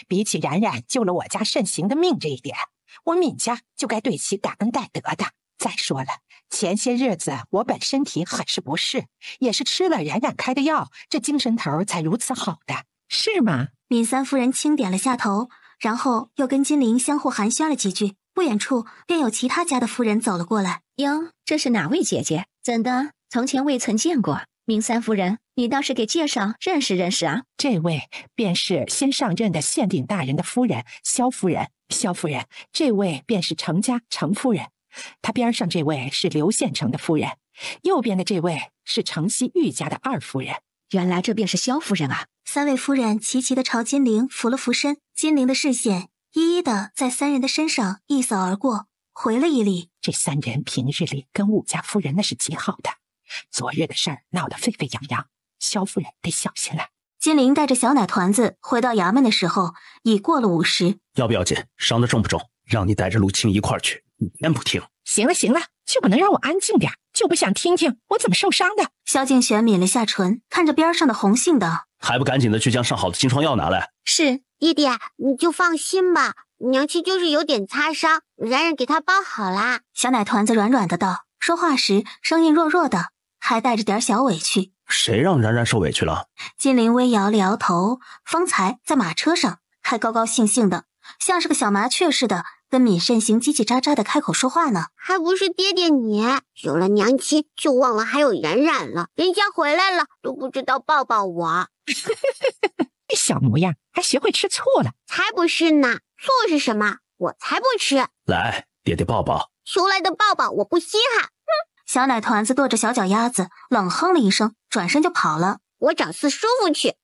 比起冉冉救了我家慎行的命这一点，我闵家就该对其感恩戴德的。再说了，前些日子我本身体很是不适，也是吃了冉冉开的药，这精神头才如此好的，是吗？闵三夫人轻点了下头，然后又跟金玲相互寒暄了几句。不远处便有其他家的夫人走了过来。哟，这是哪位姐姐？怎的，从前未曾见过？闵三夫人，你倒是给介绍认识认识啊。这位便是新上任的县令大人的夫人萧夫人。萧夫人，这位便是程家程夫人，她边上这位是刘县城的夫人，右边的这位是城西玉家的二夫人。原来这便是萧夫人啊。3位夫人齐齐地朝金玲扶了扶身，金玲的视线一一的在3人的身上一扫而过，回了一礼。这3人平日里跟武家夫人那是极好的，昨日的事儿闹得沸沸扬扬，萧夫人得小心了。金玲带着小奶团子回到衙门的时候，已过了午时。要不要紧？伤得重不重？让你带着陆青一块儿去，你偏不听。行了行了，就不能让我安静点？就不想听听我怎么受伤的？萧敬玄抿了下唇，看着边上的红杏道：“还不赶紧的去将上好的清创药拿来？”是，爹爹，你就放心吧，娘亲就是有点擦伤，冉冉给她包好啦。小奶团子软软的道，说话时声音弱弱的，还带着点小委屈。谁让冉冉受委屈了？金玲微摇了摇头，方才在马车上还高高兴兴的，像是个小麻雀似的，跟闵慎行叽叽喳喳的开口说话呢。还不是爹爹你，有了娘亲就忘了还有冉冉了，人家回来了都不知道抱抱我。这小模样还学会吃醋了？才不是呢，醋是什么？我才不吃。来，爹爹抱抱。求来的抱抱我不稀罕。小奶团子跺着小脚丫子，冷哼了一声，转身就跑了。我找四叔父去。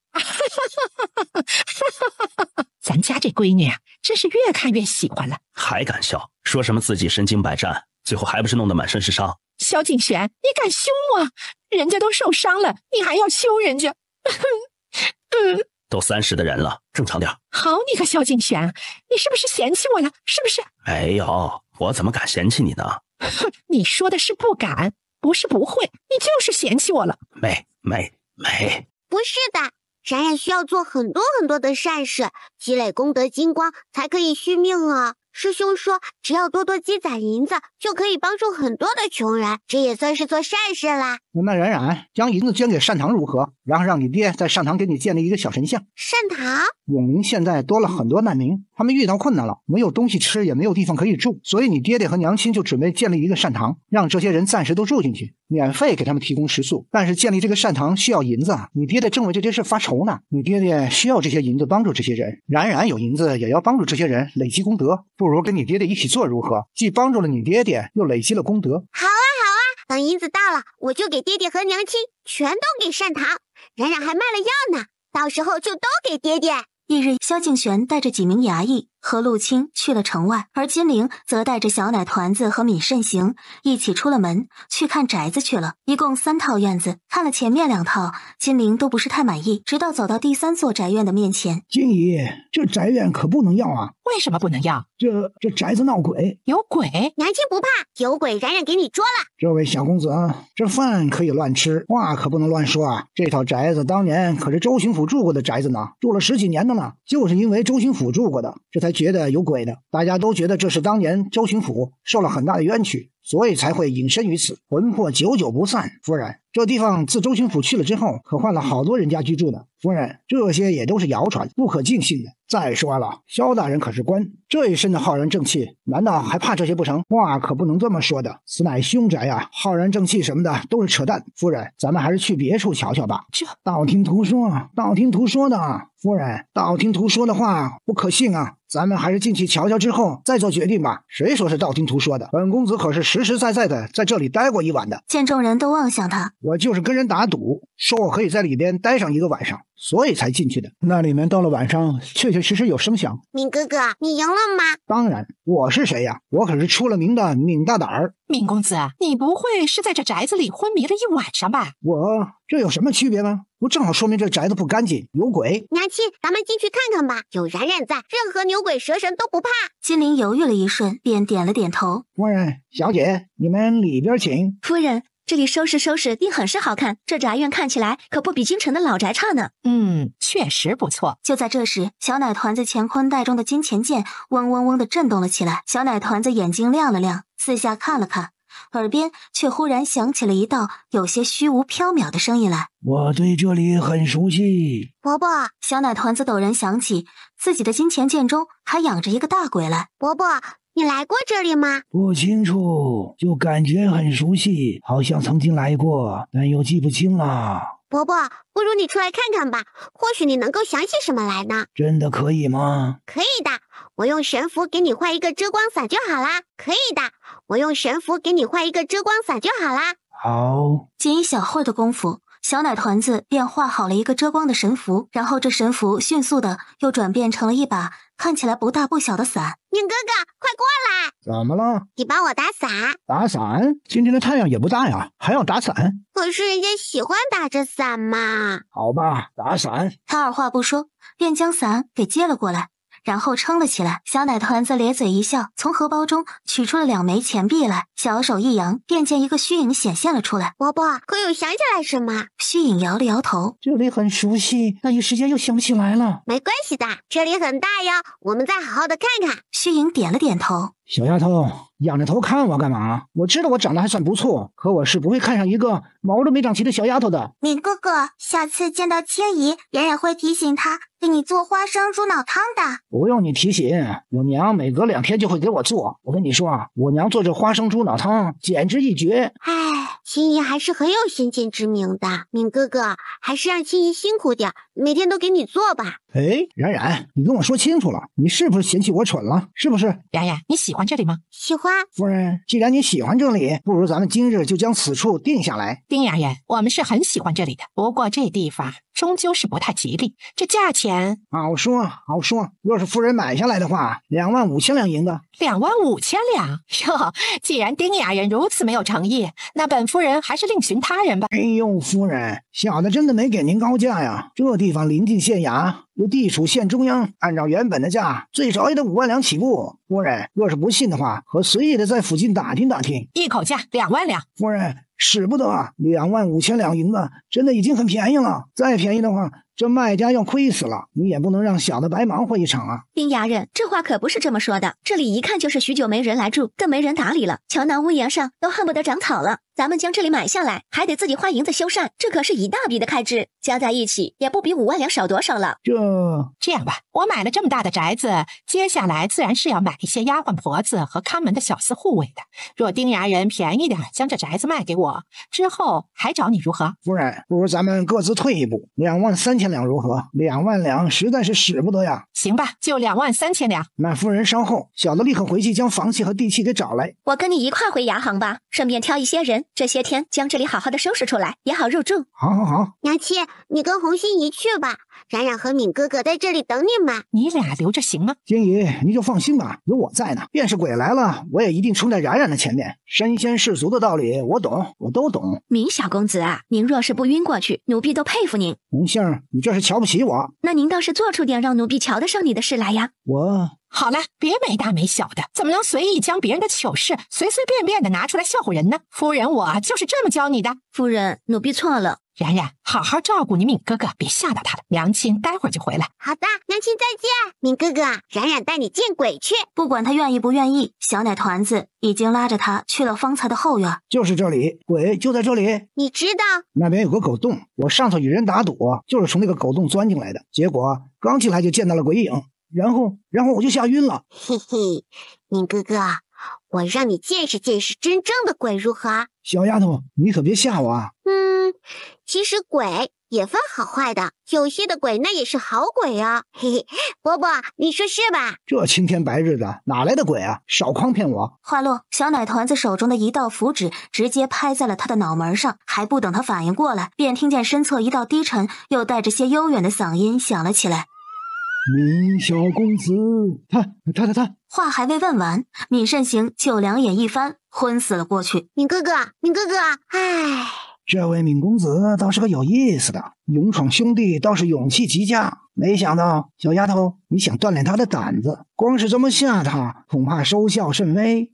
咱家这闺女啊，真是越看越喜欢了。还敢笑？说什么自己身经百战，最后还不是弄得满身是伤？萧敬玄，你敢凶我？人家都受伤了，你还要羞人家？都30的人了，正常点。好你个萧敬玄，你是不是嫌弃我了？是不是？没有，我怎么敢嫌弃你呢？你说的是不敢，不是不会，你就是嫌弃我了。没。不是的，冉冉需要做很多很多的善事，积累功德金光才可以续命啊。师兄说，只要多多积攒银子，就可以帮助很多的穷人，这也算是做善事啦。那冉冉将银子捐给善堂如何？然后让你爹在善堂给你建立一个小神像。善堂？永明现在多了很多难民，他们遇到困难了，没有东西吃，也没有地方可以住，所以你爹爹和娘亲就准备建立一个善堂，让这些人暂时都住进去，免费给他们提供食宿。但是建立这个善堂需要银子，你爹爹正为这件事发愁呢。你爹爹需要这些银子帮助这些人，冉冉有银子也要帮助这些人累积功德，不如跟你爹爹一起做如何？既帮助了你爹爹，又累积了功德。好啊好啊，等银子到了，我就给爹爹和娘亲全都给善堂。冉冉还卖了药呢，到时候就都给爹爹。翌日，萧敬玄带着几名衙役和陆青去了城外，而金陵则带着小奶团子和闵慎行一起出了门去看宅子去了。一共3套院子，看了前面2套，金陵都不是太满意，直到走到第3座宅院的面前。金姨，这宅院可不能要啊！为什么不能要？这宅子闹鬼，有鬼？娘亲不怕，有鬼冉冉给你捉了。这位小公子，这饭可以乱吃，话可不能乱说啊！这套宅子当年可是周巡抚住过的宅子呢，住了10几年的呢，就是因为周巡抚住过的，这才觉得有鬼的。大家都觉得这是当年周巡抚受了很大的冤屈，所以才会隐身于此，魂魄久久不散。夫人，这地方自周巡抚去了之后，可换了好多人家居住的。夫人，这些也都是谣传，不可尽信的。再说了，萧大人可是官，这一身的浩然正气，难道还怕这些不成？话可不能这么说的，此乃凶宅啊，浩然正气什么的都是扯淡。夫人，咱们还是去别处瞧瞧吧。这道听途说，道听途说的。夫人，道听途说的话不可信啊，咱们还是进去瞧瞧之后再做决定吧。谁说是道听途说的？本公子可是实实在在的在这里待过一晚的。见众人都望向他，我就是跟人打赌，说我可以在里边待上1个晚上，所以才进去的。那里面到了晚上确确实实有声响。闵哥哥，你赢了吗？当然，我是谁呀？我可是出了名的闵大胆儿。闵公子，你不会是在这宅子里昏迷了一晚上吧？这有什么区别吗？不正好说明这宅子不干净，有鬼？娘亲，咱们进去看看吧，有冉冉在，任何牛鬼蛇神都不怕。金陵犹豫了一瞬，便点了点头。夫人，小姐，你们里边请。夫人，这里收拾定很是好看，这宅院看起来可不比京城的老宅差呢。确实不错。就在这时，小奶团子乾坤袋中的金钱剑嗡嗡嗡地震动了起来。小奶团子眼睛亮了亮，四下看了看，耳边却忽然响起了一道有些虚无缥缈的声音来。我对这里很熟悉。伯伯，小奶团子陡然想起自己的金钱剑中还养着一个大鬼来。伯伯，你来过这里吗？不清楚，就感觉很熟悉，好像曾经来过，但又记不清了。伯伯，不如你出来看看吧，或许你能够想起什么来呢？真的可以吗？可以的，我用神符给你画一个遮光伞就好啦。可以的，我用神符给你画一个遮光伞就好啦。好。仅一小会儿的功夫，小奶团子便画好了一个遮光的神符，然后这神符迅速的又转变成了一把看起来不大不小的伞。宁哥哥，快过来！怎么了？你帮我打伞。打伞？今天的太阳也不大呀，还要打伞？可是人家喜欢打着伞嘛。好吧，打伞。他二话不说，便将伞给接了过来，然后撑了起来。小奶团子咧嘴一笑，从荷包中取出了2枚钱币来，小手一扬，便见一个虚影显现了出来。伯伯，可有想起来什么？虚影摇了摇头，这里很熟悉，但一时间又想不起来了。没关系的，这里很大哟，我们再好好的看看。虚影点了点头。小丫头，仰着头看我干嘛？我知道我长得还算不错，可我是不会看上一个毛都没长齐的小丫头的。闵哥哥，下次见到青姨，冉冉会提醒她给你做花生猪脑汤的。不用你提醒，我娘每隔2天就会给我做。我跟你说啊，我娘做这花生猪脑汤简直一绝。青姨还是很有先见之明的，闵哥哥，还是让青姨辛苦点，每天都给你做吧。冉冉，你跟我说清楚了，你是不是嫌弃我蠢了？是不是？冉冉，你喜欢这里吗？喜欢。夫人，既然你喜欢这里，不如咱们今日就将此处定下来。丁冉冉，我们是很喜欢这里的，不过这地方终究是不太吉利，这价钱……好说好说，若是夫人买下来的话，25000两银子。25000两哟！既然丁雅人如此没有诚意，那本夫人还是另寻他人吧。哎呦，夫人，小的真的没给您高价呀。这地方临近县衙，又地处县中央，按照原本的价，最少也得5万两起步。夫人，若是不信的话，可随意的在附近打听打听。一口价2万两。夫人，使不得啊，25000两银子真的已经很便宜了，再便宜的话，这卖家要亏死了，你也不能让小的白忙活一场啊。丁牙人，这话可不是这么说的。这里一看就是许久没人来住，更没人打理了，瞧那屋檐上都恨不得长草了。咱们将这里买下来，还得自己花银子修缮，这可是一大笔的开支，加在一起也不比5万两少多少了。这样吧，我买了这么大的宅子，接下来自然是要买一些丫鬟婆子和看门的小厮护卫的。若丁牙人便宜点将这宅子卖给我，之后还找你如何？夫人，不如咱们各自退一步，23000两如何？2万两实在是使不得呀。行吧，就23000两。那夫人稍后，小的立刻回去将房契和地契给找来。我跟你一块回衙行吧，顺便挑一些人，这些天将这里好好的收拾出来，也好入住。好。娘妻，你跟红心怡去吧，冉冉和敏哥哥在这里等你们。你俩留着行吗？金姨，你就放心吧，有我在呢。便是鬼来了，我也一定冲在冉冉的前面。身先士卒的道理我懂，我都懂。敏小公子啊，您若是不晕过去，奴婢都佩服您。红杏儿，你这是瞧不起我。那您倒是做出点让奴婢瞧得上你的事来呀。好了，别没大没小的，怎么能随意将别人的糗事随随便便的拿出来笑话人呢？夫人，我就是这么教你的。夫人，奴婢错了。冉冉，好好照顾你敏哥哥，别吓到他了。娘亲待会儿就回来。好的，娘亲再见。敏哥哥，冉冉带你见鬼去。不管他愿意不愿意，小奶团子已经拉着他去了方才的后院。就是这里，鬼就在这里。你知道那边有个狗洞，我上次与人打赌，就是从那个狗洞钻进来的，结果刚进来就见到了鬼影，然后我就吓晕了。嘿嘿，敏哥哥，我让你见识见识真正的鬼如何？小丫头，你可别吓我啊。其实鬼也分好坏的，有些的鬼那也是好鬼啊。嘿嘿，伯伯，你说是吧？这青天白日的，哪来的鬼啊？少诓骗我！话落，小奶团子手中的一道符纸直接拍在了他的脑门上，还不等他反应过来，便听见身侧一道低沉又带着些悠远的嗓音响了起来：“敏小公子，他。”话还未问完，敏慎行就两眼一翻，昏死了过去。敏哥哥，唉。这位敏公子倒是个有意思的，勇闯兄弟倒是勇气极佳。没想到小丫头，你想锻炼他的胆子，光是这么吓他，恐怕收效甚微。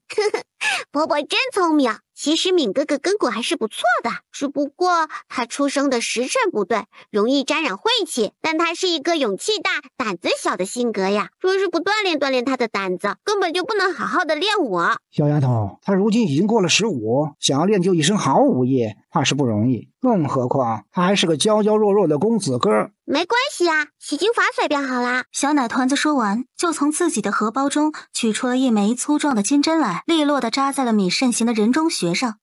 伯伯真聪明，其实敏哥哥根骨还是不错的，只不过他出生的时辰不对，容易沾染晦气。但他是一个勇气大、胆子小的性格呀，若是不锻炼他的胆子，根本就不能好好的练武。小丫头，他如今已经过了15，想要练就一身好武艺，怕是不容易。更何况他还是个娇娇弱弱的公子哥。没关系啊，洗精法水便好了。小奶团子说完，就从自己的荷包中取出了一枚粗壮的金针来，利落地扎在了敏慎行的人中穴上。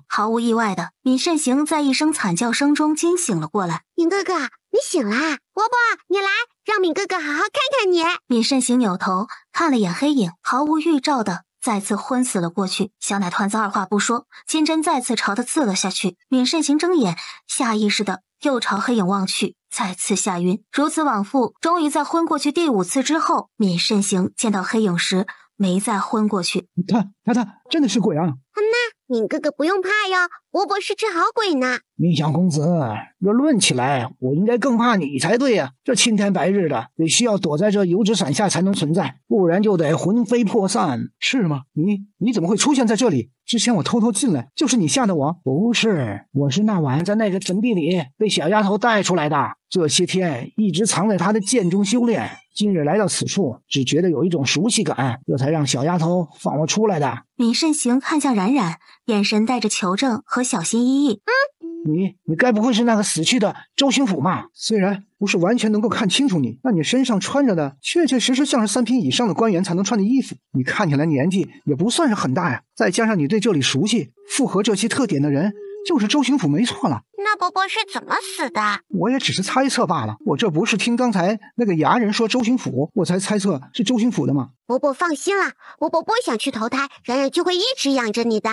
毫无意外的，敏慎行在一声惨叫声中惊醒了过来。敏哥哥，你醒了。伯伯，你来，让敏哥哥好好看看你。敏慎行扭头看了眼黑影，毫无预兆的再次昏死了过去。小奶团子二话不说，金针再次朝他刺了下去。敏慎行睁眼，下意识的又朝黑影望去，再次吓晕。如此往复，终于在昏过去第5次之后，敏慎行见到黑影时没再昏过去。他真的是鬼啊！敏哥哥不用怕哟，伯伯是只好鬼呢。敏小公子，若论起来，我应该更怕你才对啊！这青天白日的，得需要躲在这油纸伞下才能存在，不然就得魂飞魄散。是吗？你怎么会出现在这里？之前我偷偷进来，就是你吓得我？不是，我是那晚在那个坟地里被小丫头带出来的，这些天一直藏在她的剑中修炼，今日来到此处，只觉得有一种熟悉感，这才让小丫头放我出来的。敏慎行看向冉冉，眼神带着求证和小心翼翼。你该不会是那个死去的周巡抚吧？虽然不是完全能够看清楚你，但你身上穿着的确实像是3品以上的官员才能穿的衣服。你看起来年纪也不算是很大呀，再加上你对这里熟悉，符合这些特点的人就是周巡抚没错了。那伯伯是怎么死的？我也只是猜测罢了，我这不是听刚才那个牙人说周巡抚，我才猜测是周巡抚的吗？伯伯放心了，伯伯不想去投胎，冉冉就会一直养着你的。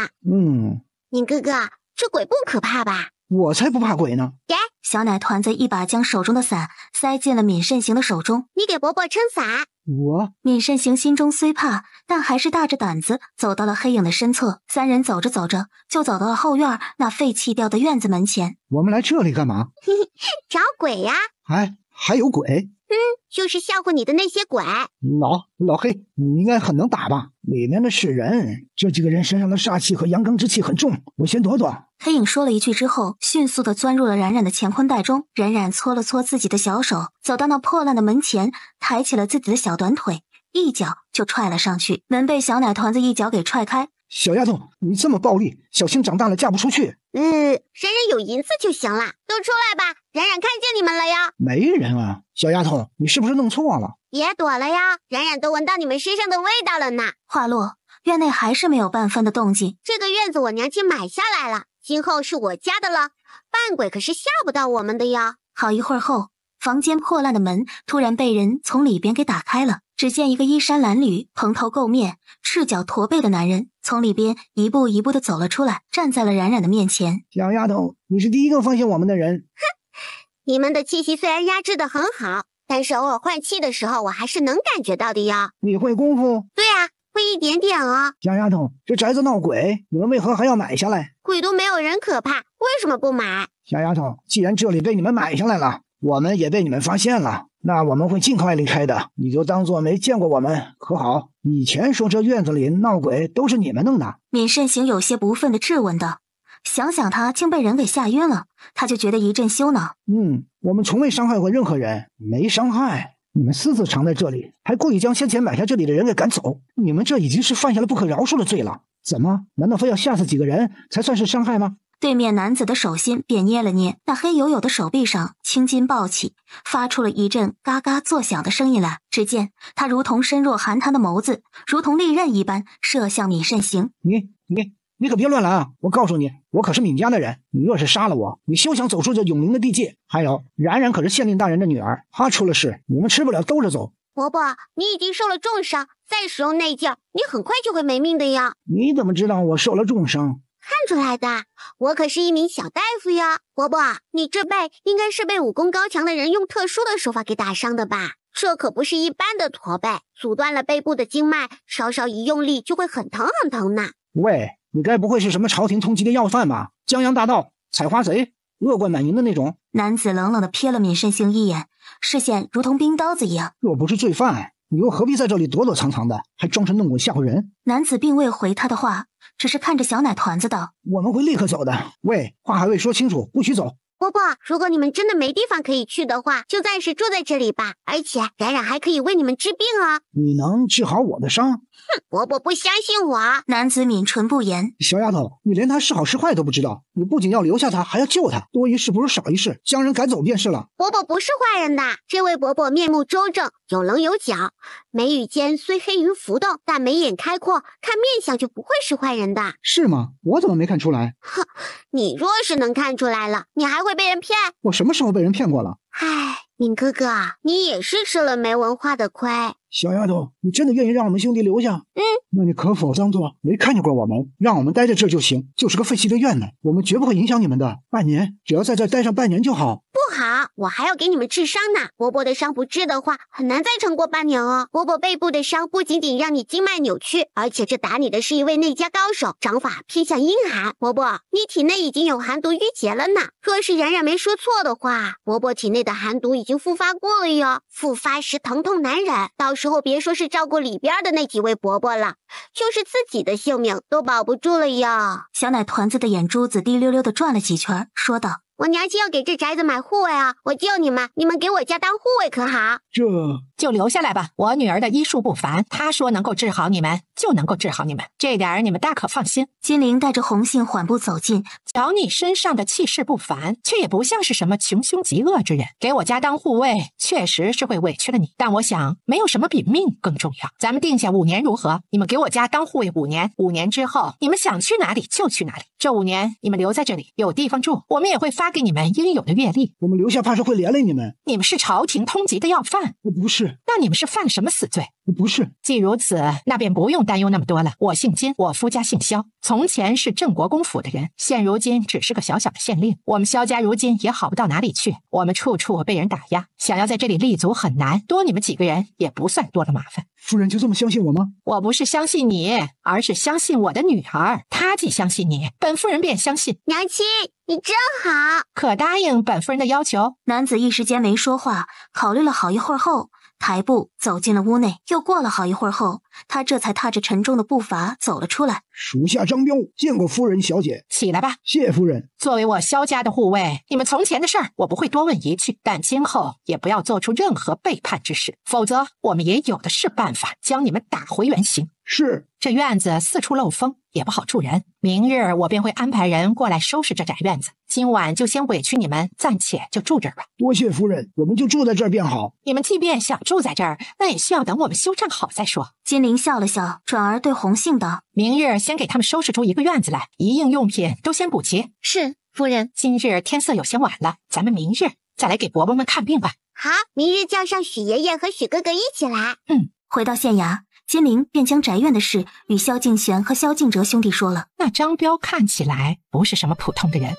敏哥哥，这鬼不可怕吧？我才不怕鬼呢！给小奶团子一把将手中的伞塞进了敏慎行的手中。你给伯伯撑伞。敏慎行心中虽怕，但还是大着胆子走到了黑影的身侧。3人走着走着，就走到了后院那废弃掉的院子门前。我们来这里干嘛？找鬼呀！还有鬼？就是吓唬你的那些鬼。老黑，你应该很能打吧？里面的是人，这几个人身上的煞气和阳刚之气很重，我先躲躲。黑影说了一句之后，迅速地钻入了冉冉的乾坤袋中。冉冉搓了搓自己的小手，走到那破烂的门前，抬起了自己的小短腿，一脚就踹了上去。门被小奶团子一脚给踹开。小丫头，你这么暴力，小心长大了嫁不出去。冉冉有银子就行了，都出来吧，冉冉看见你们了呀。没人啊，小丫头，你是不是弄错了？别躲了呀，冉冉都闻到你们身上的味道了呢。话落，院内还是没有半分的动静。这个院子我娘亲买下来了，今后是我家的了，扮鬼可是吓不到我们的呀。好一会儿后，房间破烂的门突然被人从里边给打开了，只见一个衣衫褴褛、蓬头垢面、赤脚驼背的男人从里边一步一步地走了出来，站在了冉冉的面前。小丫头，你是第一个发现我们的人。哼，你们的气息虽然压制得很好，但是偶尔换气的时候我还是能感觉到的呀。你会功夫？对啊，会一点点啊。小丫头，这宅子闹鬼，你们为何还要买下来？鬼都没有人可怕，为什么不买？小丫头，既然这里被你们买下来了，我们也被你们发现了，那我们会尽快离开的，你就当作没见过我们，可好？以前说这院子里闹鬼都是你们弄的。闵慎行有些不忿地质问道，想想他竟被人给吓晕了，他就觉得一阵羞恼。我们从未伤害过任何人，没伤害。你们私自藏在这里，还故意将先前买下这里的人给赶走，你们这已经是犯下了不可饶恕的罪了。怎么？难道非要吓死几个人才算是伤害吗？对面男子的手心便捏了捏，那黑黝黝的手臂上青筋暴起，发出了一阵嘎嘎作响的声音来。只见他如同身若寒潭的眸子，如同利刃一般射向闵慎行。你可别乱来啊！我告诉你，我可是闵家的人，你若是杀了我，你休想走出这永宁的地界。还有，冉冉可是县令大人的女儿，她出了事，你们吃不了兜着走。伯伯，你已经受了重伤，再使用内劲，你很快就会没命的呀。你怎么知道我受了重伤？看出来的，我可是一名小大夫呀。伯伯，你这背应该是被武功高强的人用特殊的手法给打伤的吧？这可不是一般的驼背，阻断了背部的经脉，稍稍一用力就会很疼很疼呢。喂，你该不会是什么朝廷通缉的要犯吧？江洋大盗、采花贼、恶贯满盈的那种？男子冷冷地瞥了闵慎行一眼，视线如同冰刀子一样。若不是罪犯，你又何必在这里躲躲藏藏的，还装神弄鬼吓唬人？男子并未回他的话，只是看着小奶团子道：我们会立刻走的。喂，话还未说清楚，不许走。伯伯，如果你们真的没地方可以去的话，就暂时住在这里吧。而且冉冉还可以为你们治病啊。你能治好我的伤？哼，伯伯不相信我。男子抿唇不言。小丫头，你连他是好是坏都不知道，你不仅要留下他，还要救他，多一事不如少一事，将人赶走便是了。伯伯不是坏人的，这位伯伯面目周正，有棱有角，眉宇间虽黑云浮动，但眉眼开阔，看面相就不会是坏人的。是吗？我怎么没看出来？哼，你若是能看出来了，你还会被人骗？我什么时候被人骗过了？唉，闵哥哥，你也是吃了没文化的亏。小丫头，你真的愿意让我们兄弟留下？那你可否当作没看见过我们，让我们待在这就行，就是个废弃的院呢，我们绝不会影响你们的。半年，只要在这待上半年就好。不好，我还要给你们治伤呢。伯伯的伤不治的话，很难再撑过半年哦。伯伯背部的伤不仅仅让你经脉扭曲，而且这打你的是一位内家高手，掌法偏向阴寒。伯伯，你体内已经有寒毒淤结了呢。若是冉冉没说错的话，伯伯体内的寒毒已经复发过了哟。复发时疼痛难忍，到时候别说是照顾里边的那几位伯伯了，就是自己的性命都保不住了哟。小奶团子的眼珠子滴溜溜地转了几圈，说道：我娘亲要给这宅子买护卫啊，我救你们，你们给我家当护卫可好？这就留下来吧，我女儿的医术不凡，她说能够治好你们，就能够治好你们，这点你们大可放心。金陵带着红杏缓步走近，瞧你身上的气势不凡，却也不像是什么穷凶极恶之人，给我家当护卫，确实是会委屈了你，但我想没有什么比命更重要。咱们定下5年如何？你们给我家当护卫5年，5年之后你们想去哪里就去哪里，这5年你们留在这里有地方住，我们也会发给你们应有的阅历。我们留下怕是会连累你们。你们是朝廷通缉的要犯？不是。那你们是犯什么死罪？不是。既如此，那便不用担忧那么多了。我姓金，我夫家姓萧，从前是郑国公府的人，现如今只是个小小的县令。我们萧家如今也好不到哪里去，我们处处被人打压，想要在这里立足很难，多你们几个人也不算多了麻烦。夫人就这么相信我吗？我不是相信你，而是相信我的女儿。她既相信你，本夫人便相信。娘亲，你真好，可答应本夫人的要求？男子一时间没说话，考虑了好一会儿后，抬步走进了屋内。又过了好一会儿后，他这才踏着沉重的步伐走了出来。属下张彪见过夫人小姐。起来吧。谢夫人。作为我萧家的护卫，你们从前的事儿我不会多问一句，但今后也不要做出任何背叛之事，否则我们也有的是办法将你们打回原形。是。这院子四处漏风，也不好住人。明日我便会安排人过来收拾这宅院子，今晚就先委屈你们暂且就住这儿吧。多谢夫人，我们就住在这儿便好。你们即便想住在这儿，那也需要等我们修缮好再说。金陵笑了笑，转而对洪信道：明日先给他们收拾出一个院子来，一应用品都先补齐。是，夫人。今日天色有些晚了，咱们明日再来给伯伯们看病吧。好，明日叫上许爷爷和许哥哥一起来。回到县衙，金陵便将宅院的事与萧敬玄和萧敬哲兄弟说了。那张彪看起来不是什么普通的人，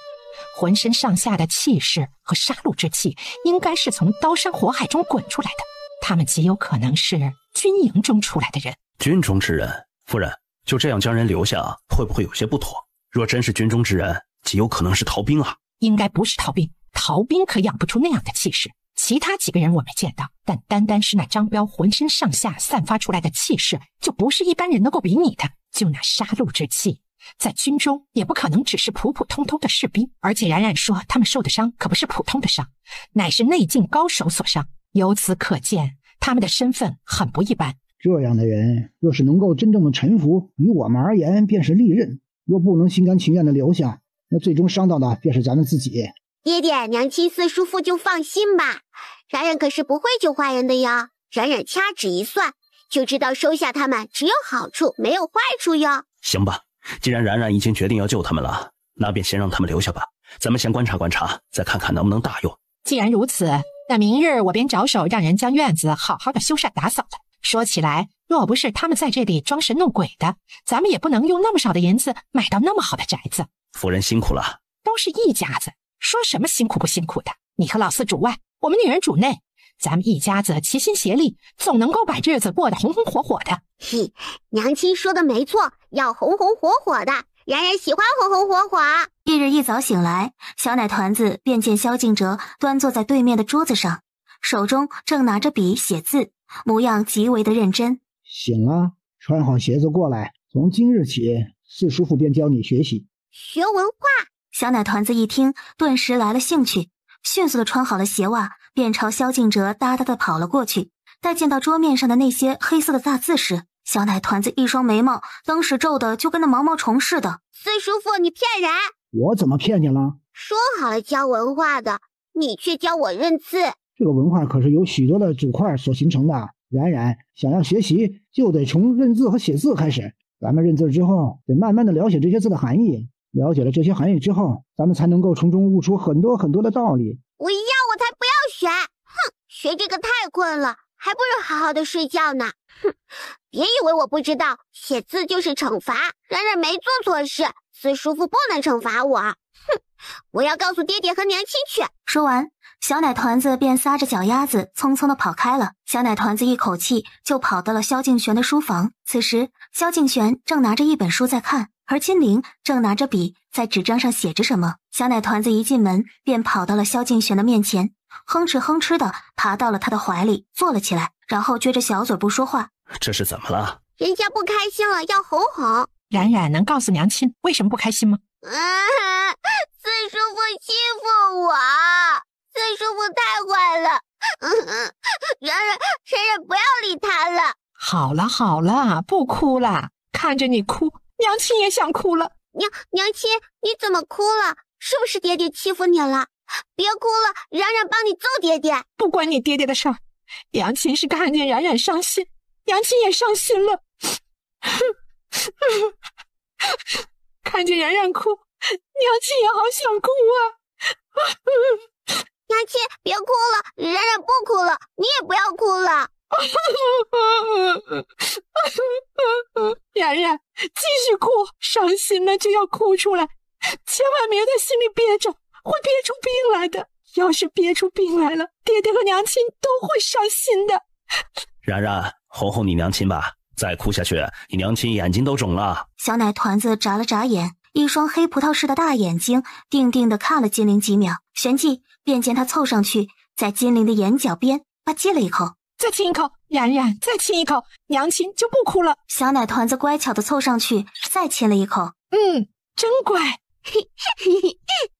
浑身上下的气势和杀戮之气应该是从刀山火海中滚出来的，他们极有可能是军营中出来的人。军中之人，夫人就这样将人留下，会不会有些不妥？若真是军中之人，极有可能是逃兵啊。应该不是逃兵，逃兵可养不出那样的气势。其他几个人我没见到，但单单是那张彪浑身上下散发出来的气势，就不是一般人能够比拟的。就那杀戮之气，在军中也不可能只是普普通通的士兵，而且冉冉说他们受的伤可不是普通的伤，乃是内劲高手所伤。由此可见，他们的身份很不一般。这样的人若是能够真正的臣服，于我们而言便是利刃；若不能心甘情愿的留下，那最终伤到的便是咱们自己。爹爹，娘亲四叔父就放心吧，冉冉可是不会救坏人的哟。冉冉掐指一算，就知道收下他们只有好处没有坏处哟。行吧，既然冉冉已经决定要救他们了，那便先让他们留下吧，咱们先观察观察，再看看能不能大用。既然如此，那明日我便着手让人将院子好好的修缮打扫了。说起来，若不是他们在这里装神弄鬼的，咱们也不能用那么少的银子买到那么好的宅子。夫人辛苦了。都是一家子，说什么辛苦不辛苦的？你和老四主外，我们女人主内，咱们一家子齐心协力，总能够把日子过得红红火火的。嘿，娘亲说的没错，要红红火火的，冉冉喜欢红红火火。翌日一早醒来，小奶团子便见萧敬哲端坐在对面的桌子上，手中正拿着笔写字，模样极为的认真。醒了，穿好鞋子过来，从今日起，四叔父便教你学习学文化。小奶团子一听，顿时来了兴趣，迅速的穿好了鞋袜，便朝萧敬哲哒哒的跑了过去。待见到桌面上的那些黑色的大字时，小奶团子一双眉毛当时皱的就跟那毛毛虫似的。四叔父，你骗人！我怎么骗你了？说好了教文化的，你却教我认字。这个文化可是由许多的组块所形成的，冉冉想要学习，就得从认字和写字开始。咱们认字之后，得慢慢的了解这些字的含义。了解了这些含义之后，咱们才能够从中悟出很多很多的道理。我才不要学！哼，学这个太困了，还不如好好的睡觉呢。哼，别以为我不知道，写字就是惩罚。冉冉没做错事，四叔父不能惩罚我。哼，我要告诉爹爹和娘亲去。说完，小奶团子便撒着脚丫子匆匆的跑开了。小奶团子一口气就跑到了萧敬玄的书房。此时，萧敬玄正拿着一本书在看，而金陵正拿着笔在纸张上写着什么。小奶团子一进门便跑到了萧敬玄的面前，哼哧哼哧的爬到了他的怀里，坐了起来，然后撅着小嘴不说话。这是怎么了？人家不开心了，要哄哄。冉冉能告诉娘亲为什么不开心吗？四叔父欺负我，四叔父太坏了。冉冉不要理他了。好了好了，不哭了，看着你哭，娘亲也想哭了。娘亲，你怎么哭了？是不是爹爹欺负你了？别哭了，冉冉帮你揍爹爹。不关你爹爹的事儿，娘亲是看见冉冉伤心，娘亲也伤心了。看见冉冉哭，娘亲也好想哭啊。娘亲别哭了，冉冉不哭了，你也不要哭了。然然，继续哭，伤心了就要哭出来，千万别在心里憋着，会憋出病来的。要是憋出病来了，爹爹和娘亲都会伤心的。然然，哄哄你娘亲吧，再哭下去，你娘亲眼睛都肿了。小奶团子眨了眨眼，一双黑葡萄似的大眼睛定定地看了金灵几秒，旋即便见他凑上去，在金灵的眼角边吧唧了一口。再亲一口，然然，再亲一口，娘亲就不哭了。小奶团子乖巧地凑上去，再亲了一口。真乖。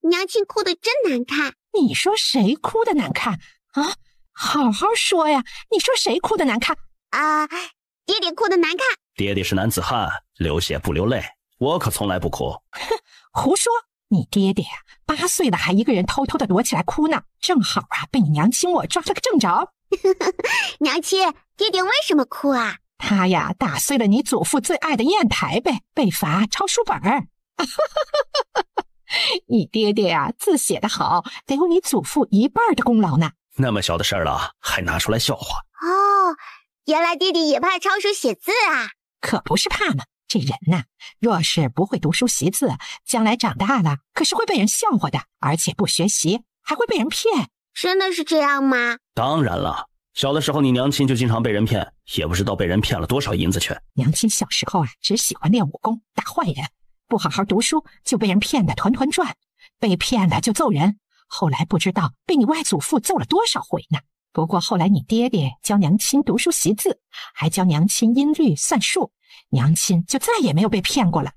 娘亲哭得真难看。你说谁哭得难看啊？好好说呀！你说谁哭得难看啊？爹爹哭得难看。爹爹是男子汉，流血不流泪，我可从来不哭。哼，胡说！你爹爹8岁了还一个人偷偷的躲起来哭呢，正好被你娘亲我抓了个正着。娘亲，爹爹为什么哭啊？他呀打碎了你祖父最爱的砚台呗，被罚抄书本儿。你爹爹呀字写得好，得有你祖父1半的功劳呢。那么小的事儿了，还拿出来笑话？哦，原来爹爹也怕抄书写字啊？可不是怕嘛，这人呐，若是不会读书习字，将来长大了可是会被人笑话的，而且不学习还会被人骗。真的是这样吗？当然了，小的时候你娘亲就经常被人骗，也不知道被人骗了多少银子去。娘亲小时候只喜欢练武功，打坏人，不好好读书就被人骗得团团转，被骗了就揍人，后来不知道被你外祖父揍了多少回呢。不过后来你爹爹教娘亲读书习字，还教娘亲音律算术，娘亲就再也没有被骗过了。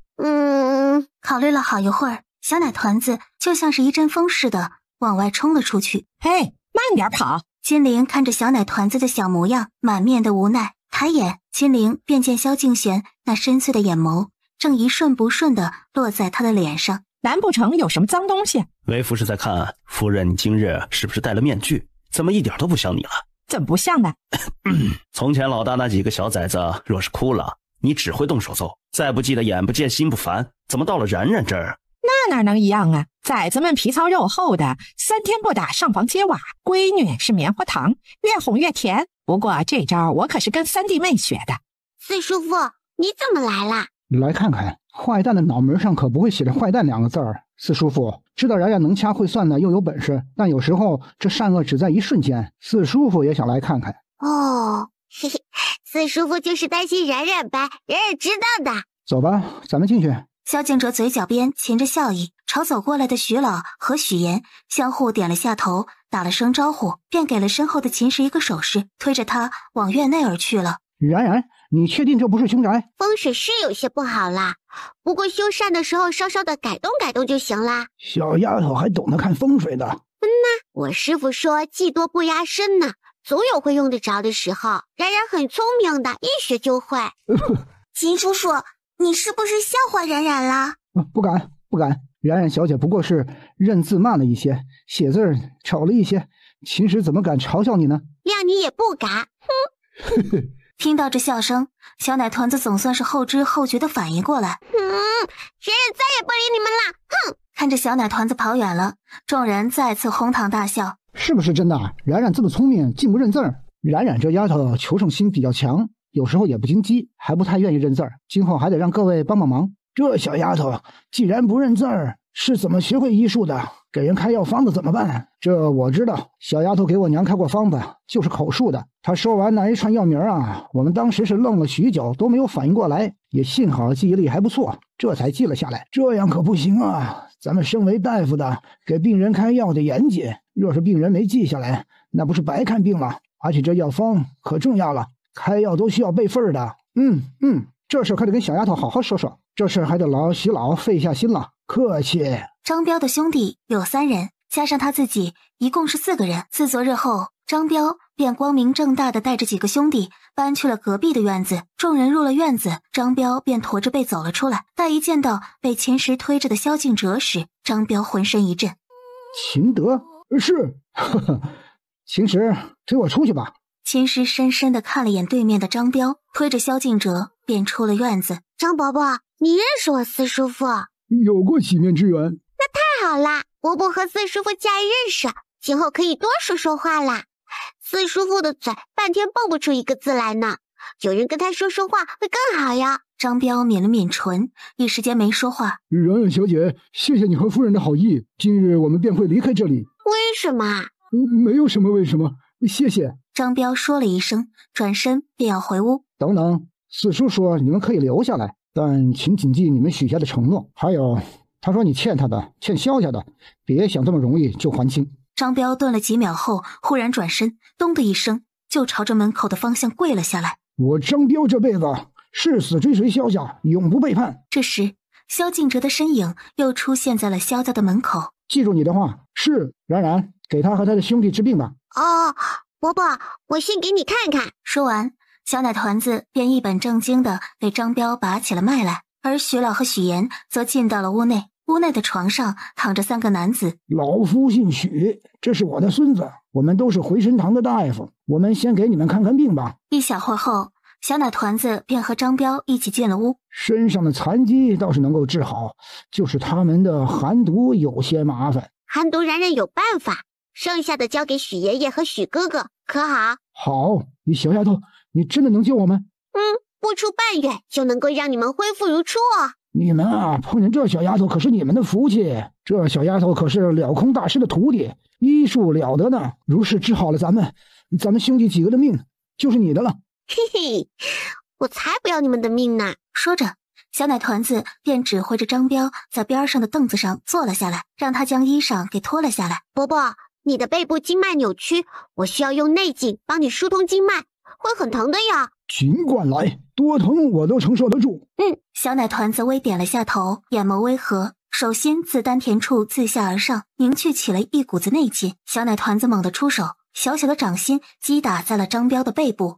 考虑了好一会儿，小奶团子就像是一阵风似的往外冲了出去。嘿，慢点跑！金灵看着小奶团子的小模样，满面的无奈，抬眼，金灵便见萧敬玄那深邃的眼眸正一顺不顺地落在他的脸上。难不成有什么脏东西？为夫是在看夫人，你今日是不是戴了面具？怎么一点都不像你了？怎么不像呢？从前老大那几个小崽子若是哭了，你只会动手揍，再不济的眼不见心不烦，怎么到了然然这儿？那哪能一样啊？崽子们皮糙肉厚的，3天不打上房揭瓦，闺女是棉花糖，越哄越甜。不过这招我可是跟3弟妹学的。四叔父，你怎么来啦？来看看，坏蛋的脑门上可不会写着坏蛋2个字儿。四叔父知道然然能掐会算的，又有本事，但有时候这善恶只在一瞬间。四叔父也想来看看。哦，嘿嘿，四叔父就是担心然然呗，然然知道的。走吧，咱们进去。萧敬哲嘴角边噙着笑意，朝走过来的徐老和许岩相互点了下头，打了声招呼，便给了身后的秦时一个手势，推着他往院内而去了。然然，你确定这不是凶宅？风水是有些不好啦，不过修缮的时候稍稍的改动改动就行啦。小丫头还懂得看风水的。我师傅说技多不压身呢，总有会用得着的时候。然然很聪明的，一学就会。秦叔叔，你是不是笑话然然啦？不敢，然然小姐不过是认字慢了一些，写字丑了一些，秦时怎么敢嘲笑你呢？谅你也不敢。哼。听到这笑声，小奶团子总算是后知后觉的反应过来。然然再也不理你们了。哼！看着小奶团子跑远了，众人再次哄堂大笑。是不是真的？然然这么聪明，竟不认字儿。然然这丫头求胜心比较强，有时候也不经机，还不太愿意认字儿。今后还得让各位帮帮忙。这小丫头既然不认字儿，是怎么学会医术的？给人开药方子怎么办？这我知道，小丫头给我娘开过方子，就是口述的。她说完那一串药名啊，我们当时是愣了许久，都没有反应过来，也幸好记忆力还不错，这才记了下来。这样可不行啊！咱们身为大夫的，给病人开药得严谨，若是病人没记下来，那不是白看病了？而且这药方可重要了，开药都需要备份的。这事可得跟小丫头好好说说，这事还得劳徐老费下心了。客气。张彪的兄弟有3人，加上他自己，一共是4个人。自昨日后，张彪便光明正大的带着几个兄弟搬去了隔壁的院子。众人入了院子，张彪便驮着背走了出来。待一见到被秦时推着的萧敬哲时，张彪浑身一震。秦德是，秦时推我出去吧。秦时深深地看了眼对面的张彪，推着萧敬哲便出了院子。张伯伯，你认识我四叔父？有过几面之缘。那太好啦，伯伯和四叔父既然认识，今后可以多说说话啦。四叔父的嘴半天蹦不出一个字来呢，有人跟他说说话会更好呀。张彪抿了抿唇，一时间没说话。冉冉小姐，谢谢你和夫人的好意，今日我们便会离开这里。为什么？没有什么为什么，谢谢。张彪说了一声，转身便要回屋。等等，四叔说你们可以留下来，但请谨记你们许下的承诺。还有，他说你欠他的，欠萧家的，别想这么容易就还清。张彪顿了几秒后，忽然转身，咚的一声，就朝着门口的方向跪了下来。我张彪这辈子誓死追随萧家，永不背叛。这时，萧敬哲的身影又出现在了萧家的门口。记住你的话，是。冉冉，给他和他的兄弟治病吧。哦，伯伯，我先给你看看。说完，小奶团子便一本正经地给张彪把起了脉来，而许老和许岩则进到了屋内。屋内的床上躺着3个男子。老夫姓许，这是我的孙子，我们都是回神堂的大夫，我们先给你们看看病吧。一小会儿后，小奶团子便和张彪一起进了屋。身上的残疾倒是能够治好，就是他们的寒毒有些麻烦。寒毒冉冉有办法，剩下的交给许爷爷和许哥哥，可好？好，你小丫头，你真的能救我们？不出半月就能够让你们恢复如初哦。你们啊，碰见这小丫头可是你们的福气。这小丫头可是了空大师的徒弟，医术了得呢。如是治好了咱们兄弟几个的命，就是你的了。嘿嘿，我才不要你们的命呢！说着，小奶团子便指挥着张彪在边上的凳子上坐了下来，让他将衣裳给脱了下来。伯伯，你的背部经脉扭曲，我需要用内劲帮你疏通经脉，会很疼的呀。尽管来，多疼我都承受得住。小奶团子微点了下头，眼眸微合，手心自丹田处自下而上凝聚起了一股子内劲。小奶团子猛地出手，小小的掌心击打在了张彪的背部。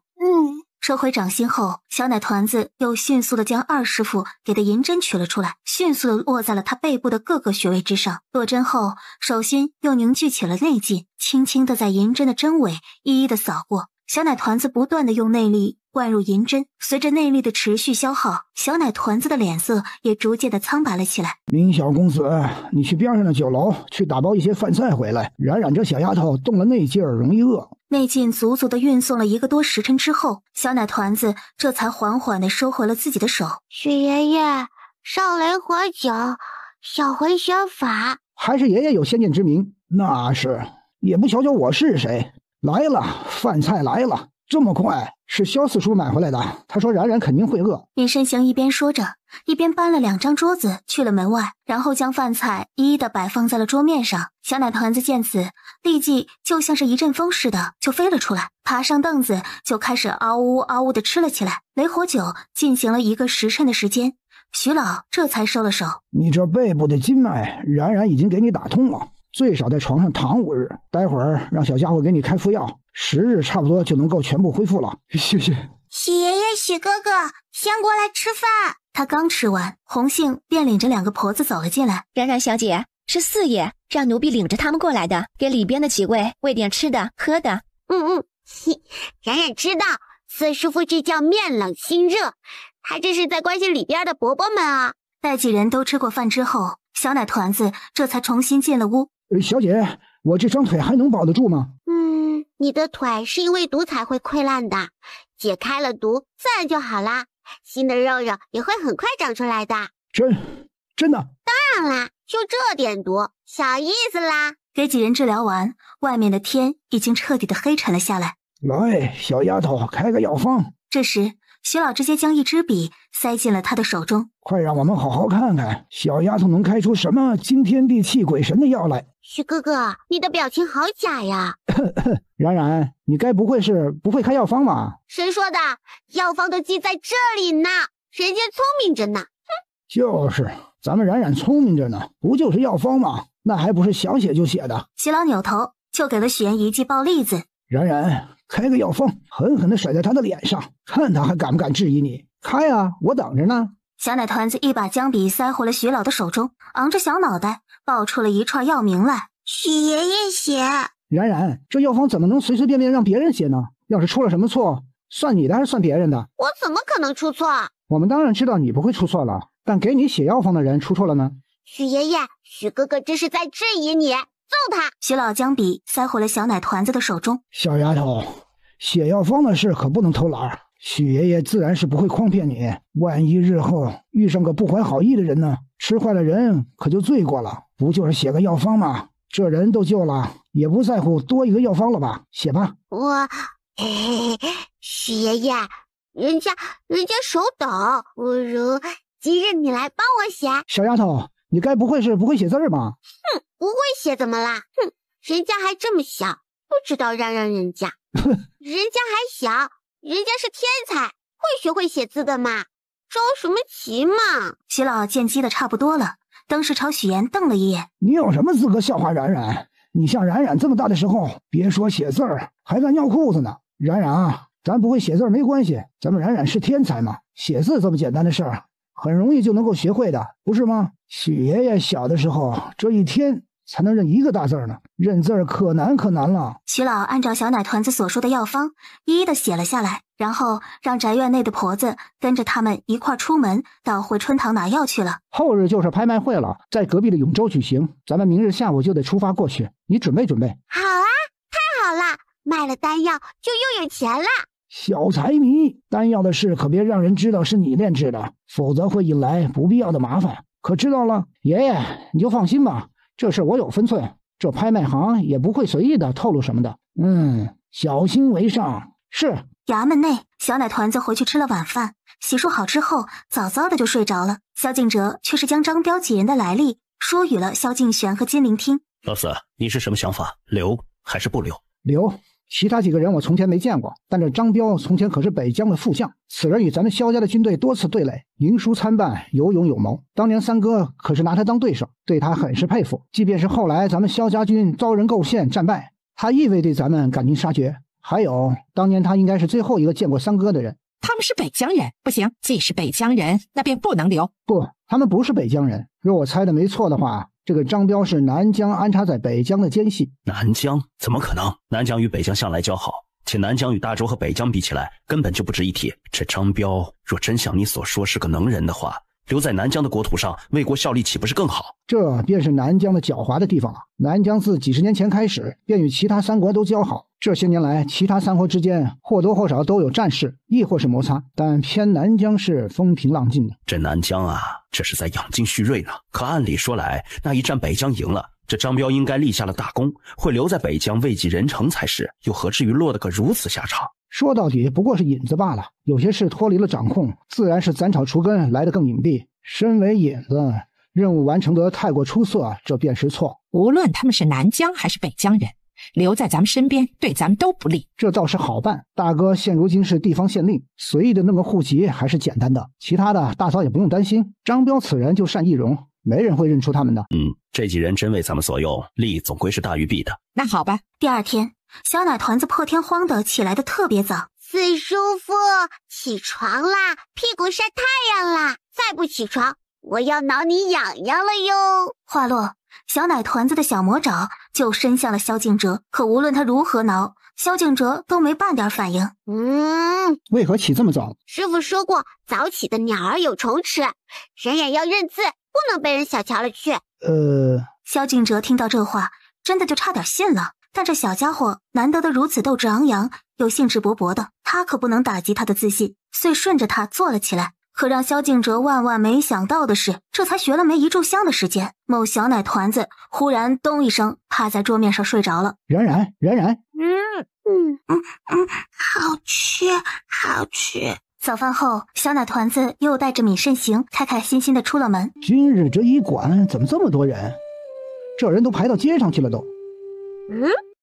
收回掌心后，小奶团子又迅速地将二师傅给的银针取了出来，迅速地落在了他背部的各个穴位之上。落针后，手心又凝聚起了内劲，轻轻地在银针的针尾一一地扫过。小奶团子不断地用内力灌入银针，随着内力的持续消耗，小奶团子的脸色也逐渐的苍白了起来。明小公子，你去边上的酒楼去打包一些饭菜回来。冉冉这小丫头动了内劲儿，容易饿。内劲足足的运送了1个多时辰之后，小奶团子这才缓缓的收回了自己的手。许爷爷，少雷火酒，小回血法。还是爷爷有先见之明，那是也不瞧瞧我是谁。来了，饭菜来了，这么快？是萧四叔买回来的，他说冉冉肯定会饿。尹慎行一边说着，一边搬了2张桌子去了门外，然后将饭菜一一的摆放在了桌面上。小奶团子见此，立即就像是一阵风似的就飞了出来，爬上凳子就开始嗷呜嗷呜的吃了起来。雷火酒进行了1个时辰的时间，徐老这才收了手。你这背部的经脉冉冉已经给你打通了，最少在床上躺5日，待会儿让小家伙给你开副药，10日差不多就能够全部恢复了。谢谢。许爷爷、许哥哥，先过来吃饭。他刚吃完，洪杏便领着2个婆子走了进来。冉冉小姐，是四爷让奴婢领着他们过来的，给里边的几位喂点吃的喝的。冉冉知道，四师傅这叫面冷心热，他这是在关心里边的伯伯们啊。待几人都吃过饭之后，小奶团子这才重新进了屋。小姐，我这张腿还能保得住吗？你的腿是因为毒才会溃烂的，解开了毒自然就好啦，新的肉肉也会很快长出来的。真的？当然啦，就这点毒，小意思啦。给几人治疗完，外面的天已经彻底的黑沉了下来。来，小丫头，开个药方。这时徐老直接将一支笔塞进了他的手中。快让我们好好看看小丫头能开出什么惊天地泣鬼神的药来。许哥哥，你的表情好假呀。冉冉，你该不会是不会开药方吧？谁说的？药方都记在这里呢，人家聪明着呢。就是咱们冉冉聪明着呢，不就是药方吗？那还不是想写就写的。徐老扭头就给了许岩一记暴栗子。冉冉，开个药方，狠狠地甩在他的脸上，看他还敢不敢质疑你。开啊，我等着呢。小奶团子一把将笔塞回了徐老的手中，昂着小脑袋报出了一串药名来。许爷爷写。冉冉，这药方怎么能随随便便让别人写呢？要是出了什么错，算你的还是算别人的？我怎么可能出错？我们当然知道你不会出错了，但给你写药方的人出错了呢。许爷爷、许哥哥这是在质疑你，揍他！徐老将笔塞回了小奶团子的手中。小丫头，写药方的事可不能偷懒，许爷爷自然是不会诓骗你。万一日后遇上个不怀好意的人呢？吃坏了人可就罪过了。不就是写个药方吗？这人都救了，也不在乎多一个药方了吧？写吧。许爷爷，人家手抖，不如今日你来帮我写。小丫头，你该不会是不会写字吧？哼，不会写怎么啦？哼，人家还这么小，不知道嚷嚷人家。人家还小，人家是天才，会学会写字的嘛，着什么急嘛？徐老见激的差不多了，登时朝许岩瞪了一眼。你有什么资格笑话冉冉？你像冉冉这么大的时候，别说写字儿，还敢尿裤子呢。冉冉啊，咱不会写字没关系，咱们冉冉是天才嘛，写字这么简单的事儿，很容易就能够学会的，不是吗？许爷爷小的时候，这一天才能认一个大字呢，认字可难了。徐老按照小奶团子所说的药方，一一的写了下来，然后让宅院内的婆子跟着他们一块出门到回春堂拿药去了。后日就是拍卖会了，在隔壁的永州举行，咱们明日下午就得出发过去，你准备。好啊，太好了，卖了丹药就又有钱了。小财迷，丹药的事可别让人知道是你炼制的，否则会引来不必要的麻烦，可知道了？爷爷，你就放心吧，这事我有分寸，这拍卖行也不会随意的透露什么的。小心为上。是。衙门内，小奶团子回去吃了晚饭，洗漱好之后，早早的就睡着了。萧敬哲却是将张彪几人的来历说与了萧敬玄和金陵听。老四，你是什么想法？留还是不留？留。其他几个人我从前没见过，但这张彪从前可是北疆的副将，此人与咱们萧家的军队多次对垒，赢输参半，有勇有谋。当年三哥可是拿他当对手，对他很是佩服。即便是后来咱们萧家军遭人构陷战败，他亦未对咱们赶尽杀绝。还有，当年他应该是最后一个见过三哥的人。他们是北疆人，不行，既是北疆人，那便不能留。不，他们不是北疆人。若我猜的没错的话，这个张彪是南疆安插在北疆的奸细。南疆？怎么可能？南疆与北疆向来交好，且南疆与大周和北疆比起来，根本就不值一提。这张彪若真像你所说是个能人的话，留在南疆的国土上为国效力，岂不是更好？这便是南疆的狡猾的地方了。南疆自几十年前开始，便与其他三国都交好。这些年来，其他三国之间或多或少都有战事，亦或是摩擦，但偏南疆是风平浪静的。这南疆啊，这是在养精蓄锐呢。可按理说来，那一战北疆赢了，这张彪应该立下了大功，会留在北疆位极人臣才是，又何至于落得个如此下场？说到底不过是引子罢了，有些事脱离了掌控，自然是斩草除根来得更隐蔽。身为引子，任务完成得太过出色，这便是错。无论他们是南疆还是北疆人，留在咱们身边对咱们都不利。这倒是好办，大哥现如今是地方县令，随意的弄个户籍还是简单的，其他的大嫂也不用担心。张彪此人就善易容，没人会认出他们的。这几人真为咱们所用，利总归是大于弊的。那好吧。第二天，小奶团子破天荒的起来的特别早。四叔父，起床啦，屁股晒太阳啦，再不起床我要挠你痒痒了哟。话落，小奶团子的小魔爪就伸向了萧敬哲，可无论他如何挠，萧敬哲都没半点反应。为何起这么早？师傅说过，早起的鸟儿有虫吃，人也要认字，不能被人小瞧了去。萧敬哲听到这话，真的就差点信了。但这小家伙难得的如此斗志昂扬，又兴致勃勃的，他可不能打击他的自信，遂顺着他坐了起来。可让萧敬哲万万没想到的是，这才学了没一炷香的时间，某小奶团子忽然咚一声趴在桌面上睡着了。冉冉，好吃。早饭后，小奶团子又带着米慎行开开心心的出了门。今日这医馆怎么这么多人？这人都排到街上去了都。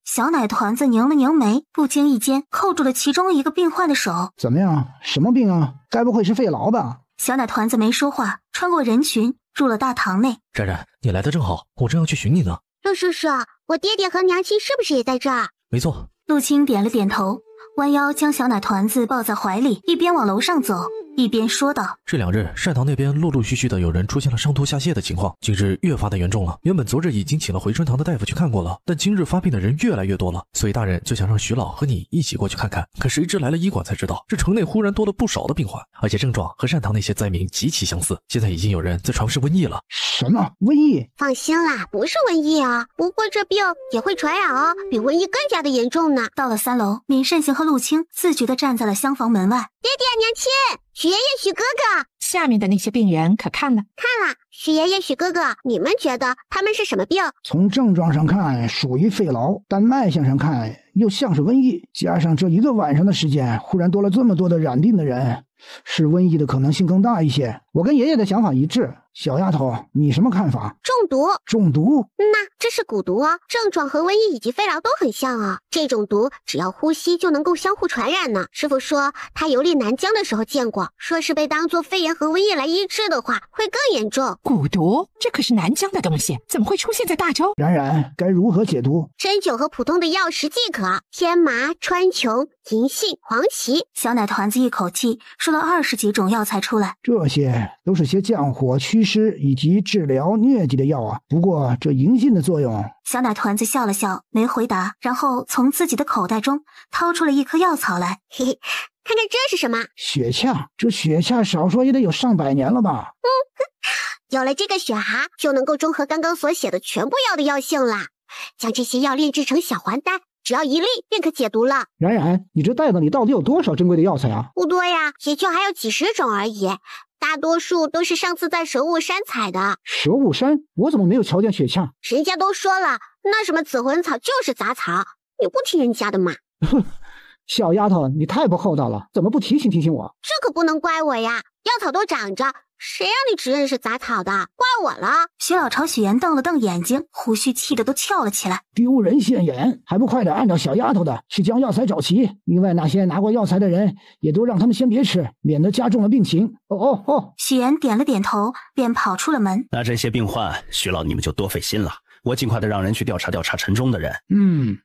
小奶团子拧了拧眉，不经意间扣住了其中一个病患的手。怎么样？什么病啊？该不会是肺痨吧？小奶团子没说话，穿过人群入了大堂内。冉冉，你来的正好，我正要去寻你呢。陆叔叔，我爹爹和娘亲是不是也在这儿？没错。陆青点了点头，弯腰将小奶团子抱在怀里，一边往楼上走，一边说道：这2日善堂那边陆续的有人出现了上吐下泻的情况，今日越发的严重了。原本昨日已经请了回春堂的大夫去看过了，但今日发病的人越来越多了，所以大人就想让徐老和你一起过去看看。可谁知来了医馆才知道，这城内忽然多了不少的病患，而且症状和善堂那些灾民极其相似。现在已经有人在传是瘟疫了。什么瘟疫？放心啦，不是瘟疫啊，不过这病也会传染哦，比瘟疫更加的严重呢。到了3楼，闵慎行和陆清自觉地站在了厢房门外。爹爹娘亲，许爷爷许哥哥，下面的那些病人可看了？看了。许爷爷许哥哥，你们觉得他们是什么病？从症状上看属于肺痨，但脉象上看又像是瘟疫，加上这1个晚上的时间忽然多了这么多的染病的人，是瘟疫的可能性更大一些。我跟爷爷的想法一致，小丫头你什么看法？中毒。中毒？那这是蛊毒哦，症状和瘟疫以及肺痨都很像啊。这种毒只要呼吸就能够相互传染呢。师傅说他游历南疆的时候见过，说是被当作肺炎和瘟疫来医治的话会更严重。蛊毒？这可是南疆的东西，怎么会出现在大周？冉冉，该如何解毒？针灸和普通的药食即可，天麻、川穹、银杏、黄芪。小奶团子一口气说了20几种药材出来，这些都是些降火祛湿以及治疗疟疾的药啊。不过这银杏的作用……小奶团子笑了笑，没回答，然后从自己的口袋中掏出了一颗药草来。嘿嘿，看看这是什么？雪洽。这雪洽少说也得有上百年了吧？有了这个雪蛤，就能够中和刚刚所写的全部药的药性啦。将这些药炼制成小还丹，只要1粒便可解毒了。冉冉，你这袋子里到底有多少珍贵的药材啊？不多呀，也就还有几10种而已，大多数都是上次在蛇雾山采的。蛇雾山？我怎么没有瞧见雪洽？人家都说了，那什么紫魂草就是杂草，你不听人家的嘛。哼，小丫头，你太不厚道了，怎么不提醒提醒我？这可不能怪我呀，药草都长着，谁让你只认识杂草的？怪我了。徐老朝许言瞪了瞪眼睛，胡须气得都翘了起来。丢人现眼，还不快点按照小丫头的去将药材找齐。另外那些拿过药材的人也都让他们先别吃，免得加重了病情。哦。许言点了点头，便跑出了门。那这些病患，徐老你们就多费心了，我尽快的让人去调查调查城中的人。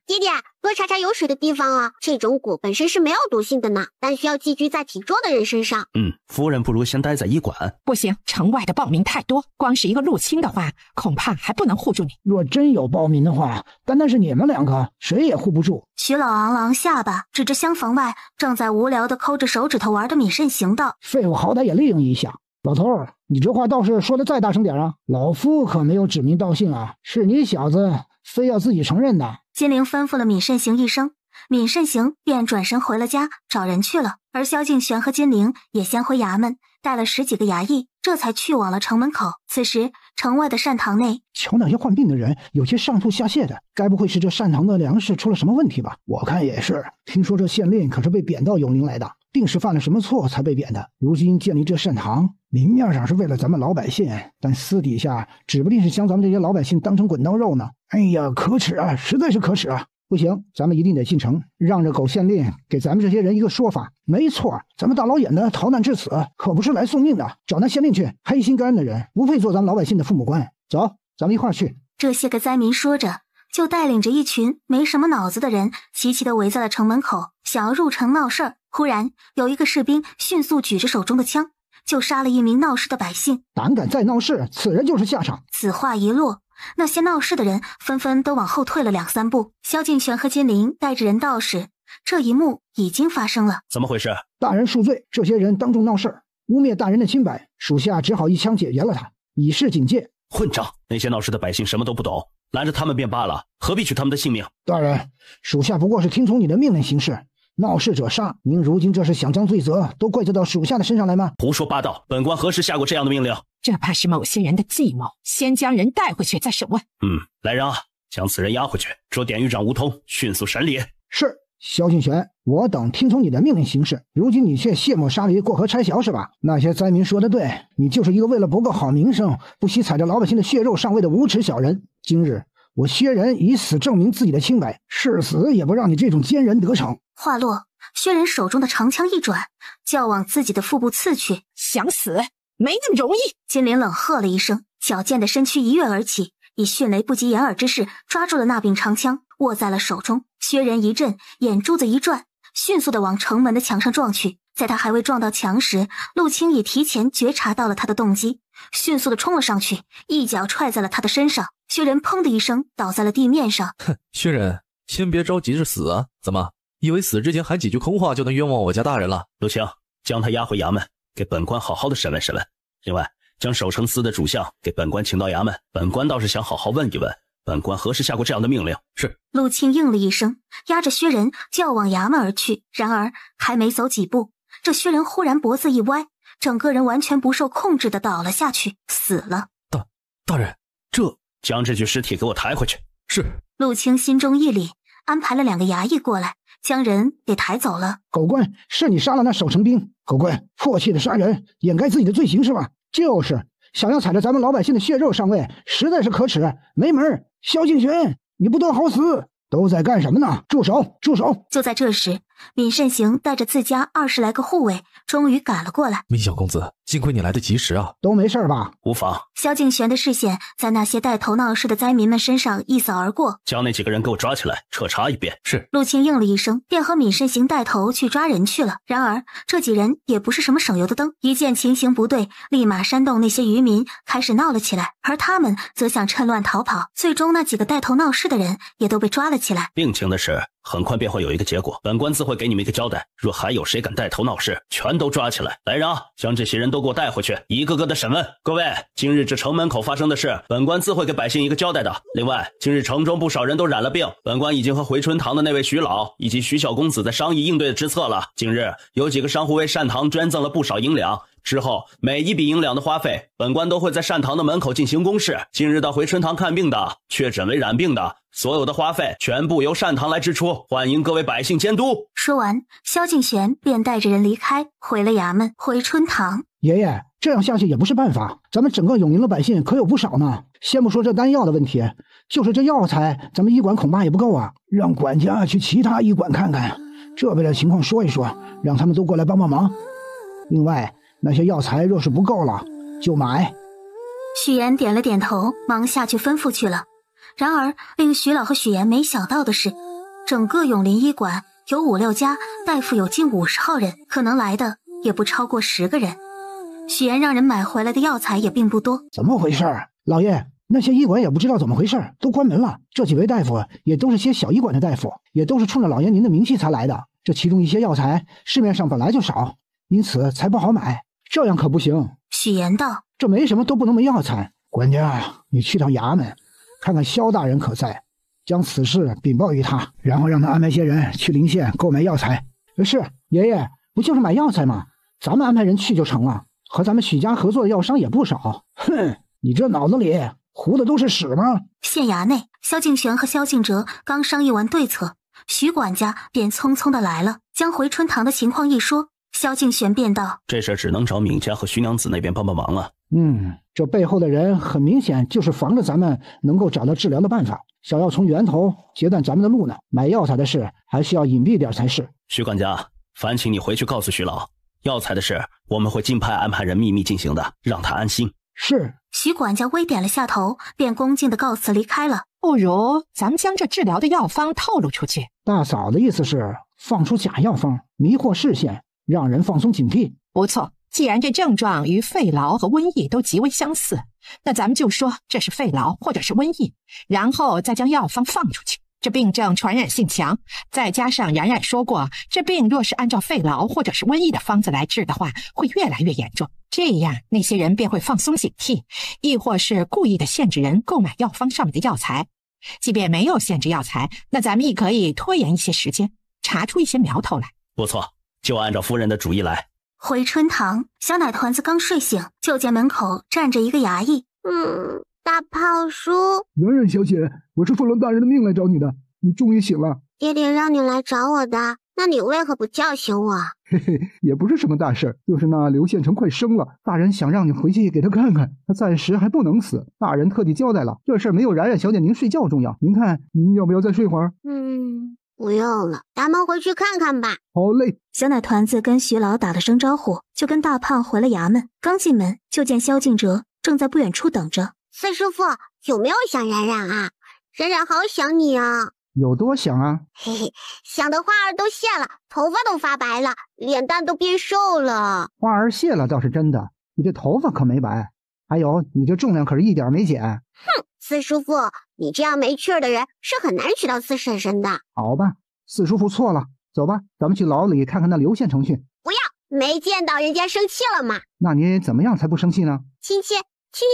爹爹，多查查有水的地方啊。这种蛊本身是没有毒性的呢，但需要寄居在体弱的人身上。夫人不如先待在医馆。不行，城外的暴民太多，光是一个陆清的话，恐怕还不能护住你。若真有暴民的话，单单是你们2个，谁也护不住。徐老昂了昂下巴，指着厢房外正在无聊地抠着手指头玩的闵慎行道：废物好歹也利用一下。老头儿，你这话倒是说的再大声点啊！老夫可没有指名道姓啊，是你小子非要自己承认的。金陵吩咐了闵慎行一声，闵慎行便转身回了家找人去了。而萧敬玄和金陵也先回衙门，带了10几个衙役，这才去往了城门口。此时城外的善堂内，瞧那些患病的人，有些上吐下泻的，该不会是这善堂的粮食出了什么问题吧？我看也是，听说这县令可是被贬到永陵来的，定是犯了什么错才被贬的。如今建立这善堂，明面上是为了咱们老百姓，但私底下指不定是将咱们这些老百姓当成滚刀肉呢。哎呀，可耻啊，实在是可耻啊！不行，咱们一定得进城，让这狗县令给咱们这些人一个说法。没错，咱们大老远的逃难至此，可不是来送命的。找那县令去，黑心肝的人不配做咱们老百姓的父母官。走，咱们一块儿去。这些个灾民说着，就带领着一群没什么脑子的人，齐齐地围在了城门口，想要入城闹事儿。忽然，有一个士兵迅速举着手中的枪，就杀了一名闹事的百姓。胆敢再闹事，此人就是下场。此话一落，那些闹事的人纷纷都往后退了2、3步。萧敬玄和金陵带着人到时，这一幕已经发生了。怎么回事？大人恕罪，这些人当众闹事，污蔑大人的清白，属下只好一枪解决了他，以示警戒。混账！那些闹事的百姓什么都不懂，拦着他们便罢了，何必取他们的性命？大人，属下不过是听从你的命令行事，闹事者杀。您如今这是想将罪责都怪罪到属下的身上来吗？胡说八道！本官何时下过这样的命令？这怕是某些人的计谋，先将人带回去再审问。来人啊，将此人押回去，捉典狱长吴通，迅速审理。是。萧敬玄，我等听从你的命令行事，如今你却卸磨杀驴，过河拆桥是吧？那些灾民说的对，你就是一个为了博个好名声，不惜踩着老百姓的血肉上位的无耻小人。今日我薛仁以死证明自己的清白，誓死也不让你这种奸人得逞。话落，薛仁手中的长枪一转，就要往自己的腹部刺去。想死？没那么容易！金陵冷喝了一声，矫健的身躯一跃而起，以迅雷不及掩耳之势抓住了那柄长枪，握在了手中。薛仁一震，眼珠子一转，迅速的往城门的墙上撞去。在他还未撞到墙时，陆清已提前觉察到了他的动机，迅速的冲了上去，一脚踹在了他的身上。薛仁砰的一声倒在了地面上。哼，薛仁，先别着急着死啊！怎么以为死之前喊几句空话就能冤枉我家大人了？陆清，将他押回衙门，给本官好好的审问审问。另外，将守城司的主相给本官请到衙门，本官倒是想好好问一问，本官何时下过这样的命令？是。陆清应了一声，压着薛仁就要往衙门而去。然而还没走几步，这薛仁忽然脖子一歪，整个人完全不受控制的倒了下去，死了。大人，将这具尸体给我抬回去。是。陆清心中一凛，安排了2个衙役过来，将人给抬走了。狗官，是你杀了那守城兵。狗官，迫切的杀人，掩盖自己的罪行是吧？就是想要踩着咱们老百姓的血肉上位，实在是可耻，没门。萧敬玄，你不得好死！都在干什么呢？住手！住手！就在这时，闵慎行带着自家20来个护卫终于赶了过来。闵小公子，幸亏你来得及时啊！都没事吧？无妨。萧敬玄的视线在那些带头闹事的灾民们身上一扫而过，将那几个人给我抓起来，彻查一遍。是。陆清应了一声，便和闵慎行带头去抓人去了。然而这几人也不是什么省油的灯，一见情形不对，立马煽动那些渔民开始闹了起来，而他们则想趁乱逃跑。最终那几个带头闹事的人也都被抓了起来。另情的是，很快便会有一个结果，本官自会给你们一个交代。若还有谁敢带头闹事，全都抓起来。来人啊，将这些人都给我带回去，一个个的审问。各位，今日这城门口发生的事，本官自会给百姓一个交代的。另外，今日城中不少人都染了病，本官已经和回春堂的那位徐老以及徐小公子在商议应对的之策了。近日有几个商户为善堂捐赠了不少银两，之后每一笔银两的花费，本官都会在善堂的门口进行公示。近日到回春堂看病的，确诊为染病的，所有的花费全部由善堂来支出，欢迎各位百姓监督。说完，萧敬玄便带着人离开，回了衙门，回春堂。爷爷，这样下去也不是办法，咱们整个永宁的百姓可有不少呢。先不说这丹药的问题，就是这药材，咱们医馆恐怕也不够啊。让管家去其他医馆看看，这边的情况说一说，让他们都过来帮帮忙。另外，那些药材若是不够了，就买。许岩点了点头，忙下去吩咐去了。然而令许老和许岩没想到的是，整个永林医馆有5、6家，大夫有近50号人，可能来的也不超过10个人。许岩让人买回来的药材也并不多。怎么回事？老爷，那些医馆也不知道怎么回事，都关门了。这几位大夫也都是些小医馆的大夫，也都是冲着老爷您的名气才来的。这其中一些药材市面上本来就少，因此才不好买，这样可不行。许岩道：这没什么都不能没药材。管家，你去趟衙门看看萧大人可在，将此事禀报于他，然后让他安排些人去临县购买药材。是，爷爷，不就是买药材吗？咱们安排人去就成了。和咱们许家合作的药商也不少。哼，你这脑子里糊的都是屎吗？县衙内，萧敬玄和萧敬哲刚商议完对策，许管家便匆匆的来了，将回春堂的情况一说。萧敬玄便道：这事只能找闵家和徐娘子那边帮帮忙了。这背后的人很明显就是防着咱们能够找到治疗的办法，想要从源头截断咱们的路呢。买药材的事还是要隐蔽点才是。徐管家，烦请你回去告诉徐老，药材的事我们会尽派安排人秘密进行的，让他安心。是。徐管家微点了下头，便恭敬的告辞离开了。不如咱们将这治疗的药方透露出去。大嫂的意思是放出假药方，迷惑视线，让人放松警惕。不错，既然这症状与肺痨和瘟疫都极为相似，那咱们就说这是肺痨或者是瘟疫，然后再将药方放出去。这病症传染性强，再加上冉冉说过，这病若是按照肺痨或者是瘟疫的方子来治的话，会越来越严重。这样那些人便会放松警惕，亦或是故意的限制人购买药方上面的药材。即便没有限制药材，那咱们亦可以拖延一些时间，查出一些苗头来。不错，就按照夫人的主意来。回春堂，小奶团子刚睡醒，就见门口站着一个衙役。大炮叔。冉冉小姐，我是奉了大人的命来找你的，你终于醒了。爹爹让你来找我的，那你为何不叫醒我？嘿嘿，也不是什么大事，就是那刘县城快生了，大人想让你回去给他看看，他暂时还不能死。大人特地交代了，这事儿没有冉冉小姐您睡觉重要。您看，您要不要再睡会儿？不用了，咱们回去看看吧。好嘞。小奶团子跟徐老打了声招呼，就跟大胖回了衙门。刚进门，就见萧敬哲正在不远处等着。四师傅，有没有想冉冉啊？冉冉好想你啊。有多想啊？嘿嘿，想的花儿都谢了，头发都发白了，脸蛋都变瘦了。花儿谢了倒是真的，你这头发可没白，还有你这重量可是一点没减。哼，四叔父，你这样没趣儿的人是很难娶到四婶婶的。好吧，四叔父错了，走吧，咱们去牢里看看那刘县城去。不要，没见到人家生气了吗？那你怎么样才不生气呢？亲亲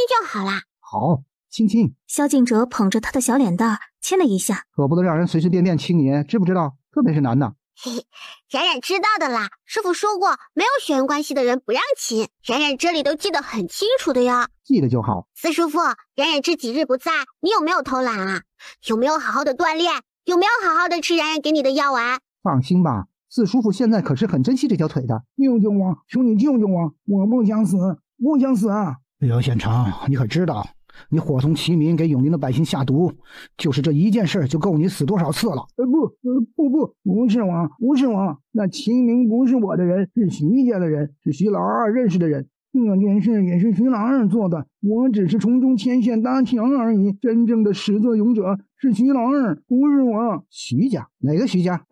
就好啦。好，亲亲。萧敬哲捧着他的小脸蛋亲了一下，可不能让人随随便便亲你，知不知道？特别是男的。嘿嘿，冉冉知道的啦。师傅说过，没有血缘关系的人不让亲。冉冉这里都记得很清楚的呀。记得就好。四叔父，冉冉这几日不在，你有没有偷懒啊？有没有好好的锻炼？有没有好好的吃冉冉给你的药丸？放心吧，四叔父现在可是很珍惜这条腿的。救救我，求你救救我，我不想死，不想死啊！刘县城，你可知道？你伙同齐民给永陵的百姓下毒，就是这一件事就够你死多少次了？不是我，那齐民不是我的人，是徐家的人，是徐老二认识的人。这件事也是徐老二做的，我只是从中牵线搭桥而已。真正的始作俑者是徐老二，不是我。徐家？哪个徐家？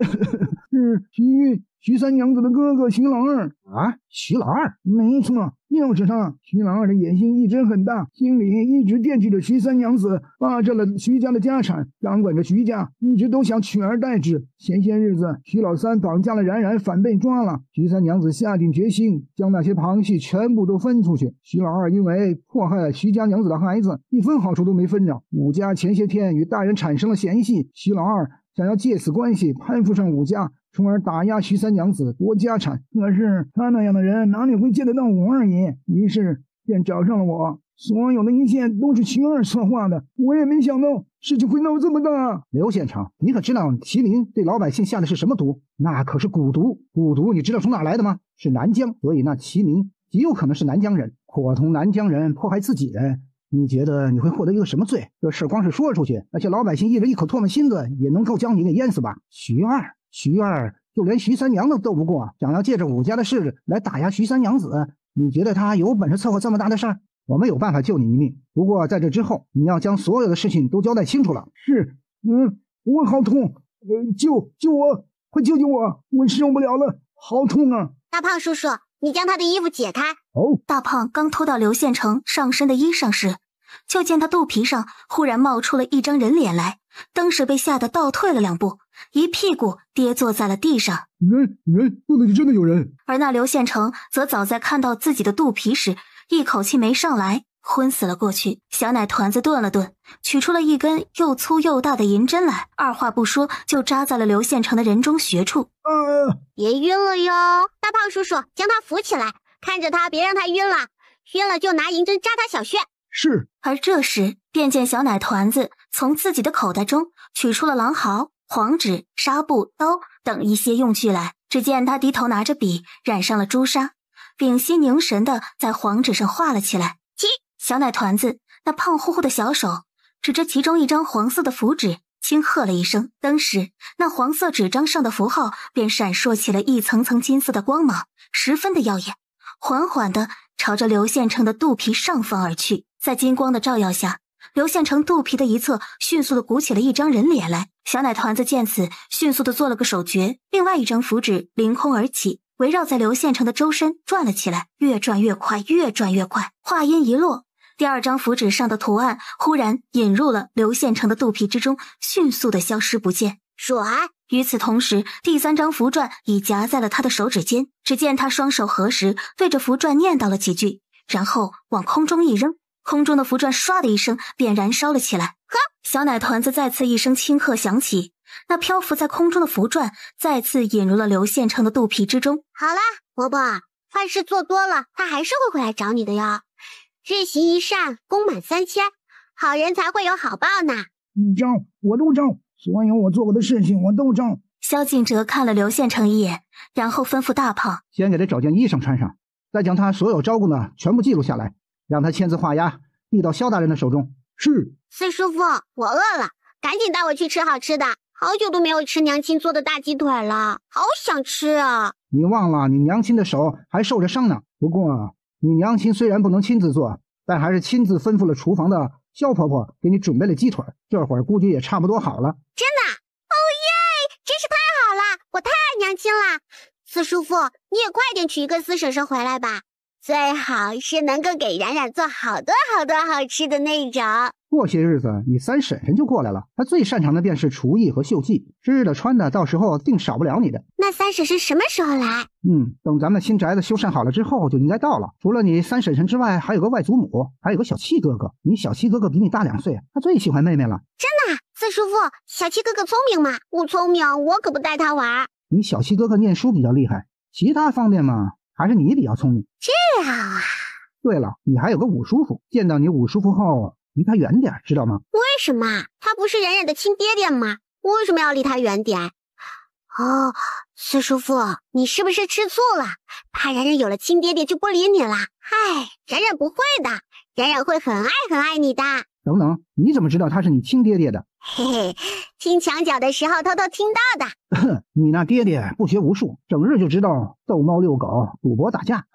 是徐三娘子的哥哥徐老二啊。徐老二？没错，就是他。徐老二的野心一直很大，心里一直惦记着徐三娘子，霸占了徐家的家产，掌管着徐家，一直都想取而代之。前些日子徐老三绑架了冉冉，反被抓了，徐三娘子下定决心将那些旁系全部都分出去。徐老二因为迫害了徐家娘子的孩子，一分好处都没分着。武家前些天与大人产生了嫌隙，徐老二想要借此关系攀附上武家，从而打压徐三娘子夺家产。可是他那样的人哪里会见得到我而已，于是便找上了我。所有的一切都是徐二策划的，我也没想到事情会闹这么大。刘县城，你可知道麒麟对老百姓下的是什么毒？那可是蛊毒。蛊毒你知道从哪来的吗？是南疆，所以那麒麟极有可能是南疆人，伙同南疆人迫害自己人。你觉得你会获得一个什么罪？这事光是说出去，那些老百姓一人一口唾沫星子也能够将你给淹死吧？徐二就连徐三娘都斗不过，想要借着武家的事来打压徐三娘子，你觉得他有本事策划这么大的事儿？我们有办法救你一命，不过在这之后，你要将所有的事情都交代清楚了。是，我好痛，救我，快救救我，我受不了了，好痛啊！大胖叔叔，你将他的衣服解开。哦，大胖刚脱到刘县城上身的衣裳时，就见他肚皮上忽然冒出了一张人脸来，当时被吓得倒退了2步，一屁股跌坐在了地上。人，肚子里真的有人。而那刘县城则早在看到自己的肚皮时，一口气没上来，昏死了过去。小奶团子顿了顿，取出了一根又粗又大的银针来，二话不说就扎在了刘县城的人中穴处。别晕了哟，大胖叔叔，将他扶起来，看着他，别让他晕了，晕了就拿银针扎他小穴。是。而这时，便见小奶团子从自己的口袋中取出了狼毫、黄纸、纱布、刀等一些用具来。只见他低头拿着笔，染上了朱砂，屏息凝神的在黄纸上画了起来。小奶团子那胖乎乎的小手指着其中一张黄色的符纸，轻喝了一声，当时那黄色纸张上的符号便闪烁起了一层层金色的光芒，十分的耀眼，缓缓地朝着刘县城的肚皮上方而去。在金光的照耀下，刘县城肚皮的一侧迅速地鼓起了一张人脸来。小奶团子见此，迅速地做了个手诀，另外一张符纸凌空而起，围绕在刘县城的周身转了起来，越转越快，越转越快。话音一落，第二张符纸上的图案忽然引入了刘县城的肚皮之中，迅速地消失不见。转。与此同时，第三张符篆已夹在了他的手指间。只见他双手合十，对着符篆念叨了几句，然后往空中一扔，空中的符篆唰的一声便燃烧了起来。小奶团子再次一声轻喝响起，那漂浮在空中的符篆再次引入了刘县城的肚皮之中。好啦，伯伯，坏事做多了，他还是会回来找你的哟。日行一善，功满3000，好人才会有好报呢。你招，我都招，所有我做过的事情我都招。萧敬哲看了刘县城一眼，然后吩咐大胖先给他找件衣裳穿上，再将他所有招供呢全部记录下来，让他签字画押，递到萧大人的手中。是。四叔父，我饿了，赶紧带我去吃好吃的，好久都没有吃娘亲做的大鸡腿了，好想吃啊。你忘了你娘亲的手还受着伤呢。不过你娘亲虽然不能亲自做，但还是亲自吩咐了厨房的萧婆婆给你准备了鸡腿，这会儿估计也差不多好了。真的？娘亲啦！四叔父，你也快点娶一个四婶婶回来吧，最好是能够给冉冉做好多好多好吃的那种。过些日子你三婶婶就过来了，她最擅长的便是厨艺和绣技，吃的穿的到时候定少不了你的。那三婶婶什么时候来？等咱们新宅子修缮好了之后就应该到了。除了你三婶婶之外，还有个外祖母，还有个小七哥哥。你小七哥哥比你大2岁，他最喜欢妹妹了。真的啊？四叔父，小七哥哥聪明吗？不聪明，我可不带他玩。你小七哥哥念书比较厉害，其他方面嘛，还是你比较聪明。这样啊。对了，你还有个五叔父，见到你五叔父后离他远点，知道吗？为什么？他不是冉冉的亲爹爹吗？为什么要离他远点？哦，四叔父，你是不是吃醋了？怕冉冉有了亲爹爹就不理你了？嗨，冉冉不会的，冉冉会很爱你的。等等，你怎么知道他是你亲爹爹的？嘿嘿，听墙角的时候偷偷听到的。你那爹爹不学无术，整日就知道逗猫遛狗、赌博打架，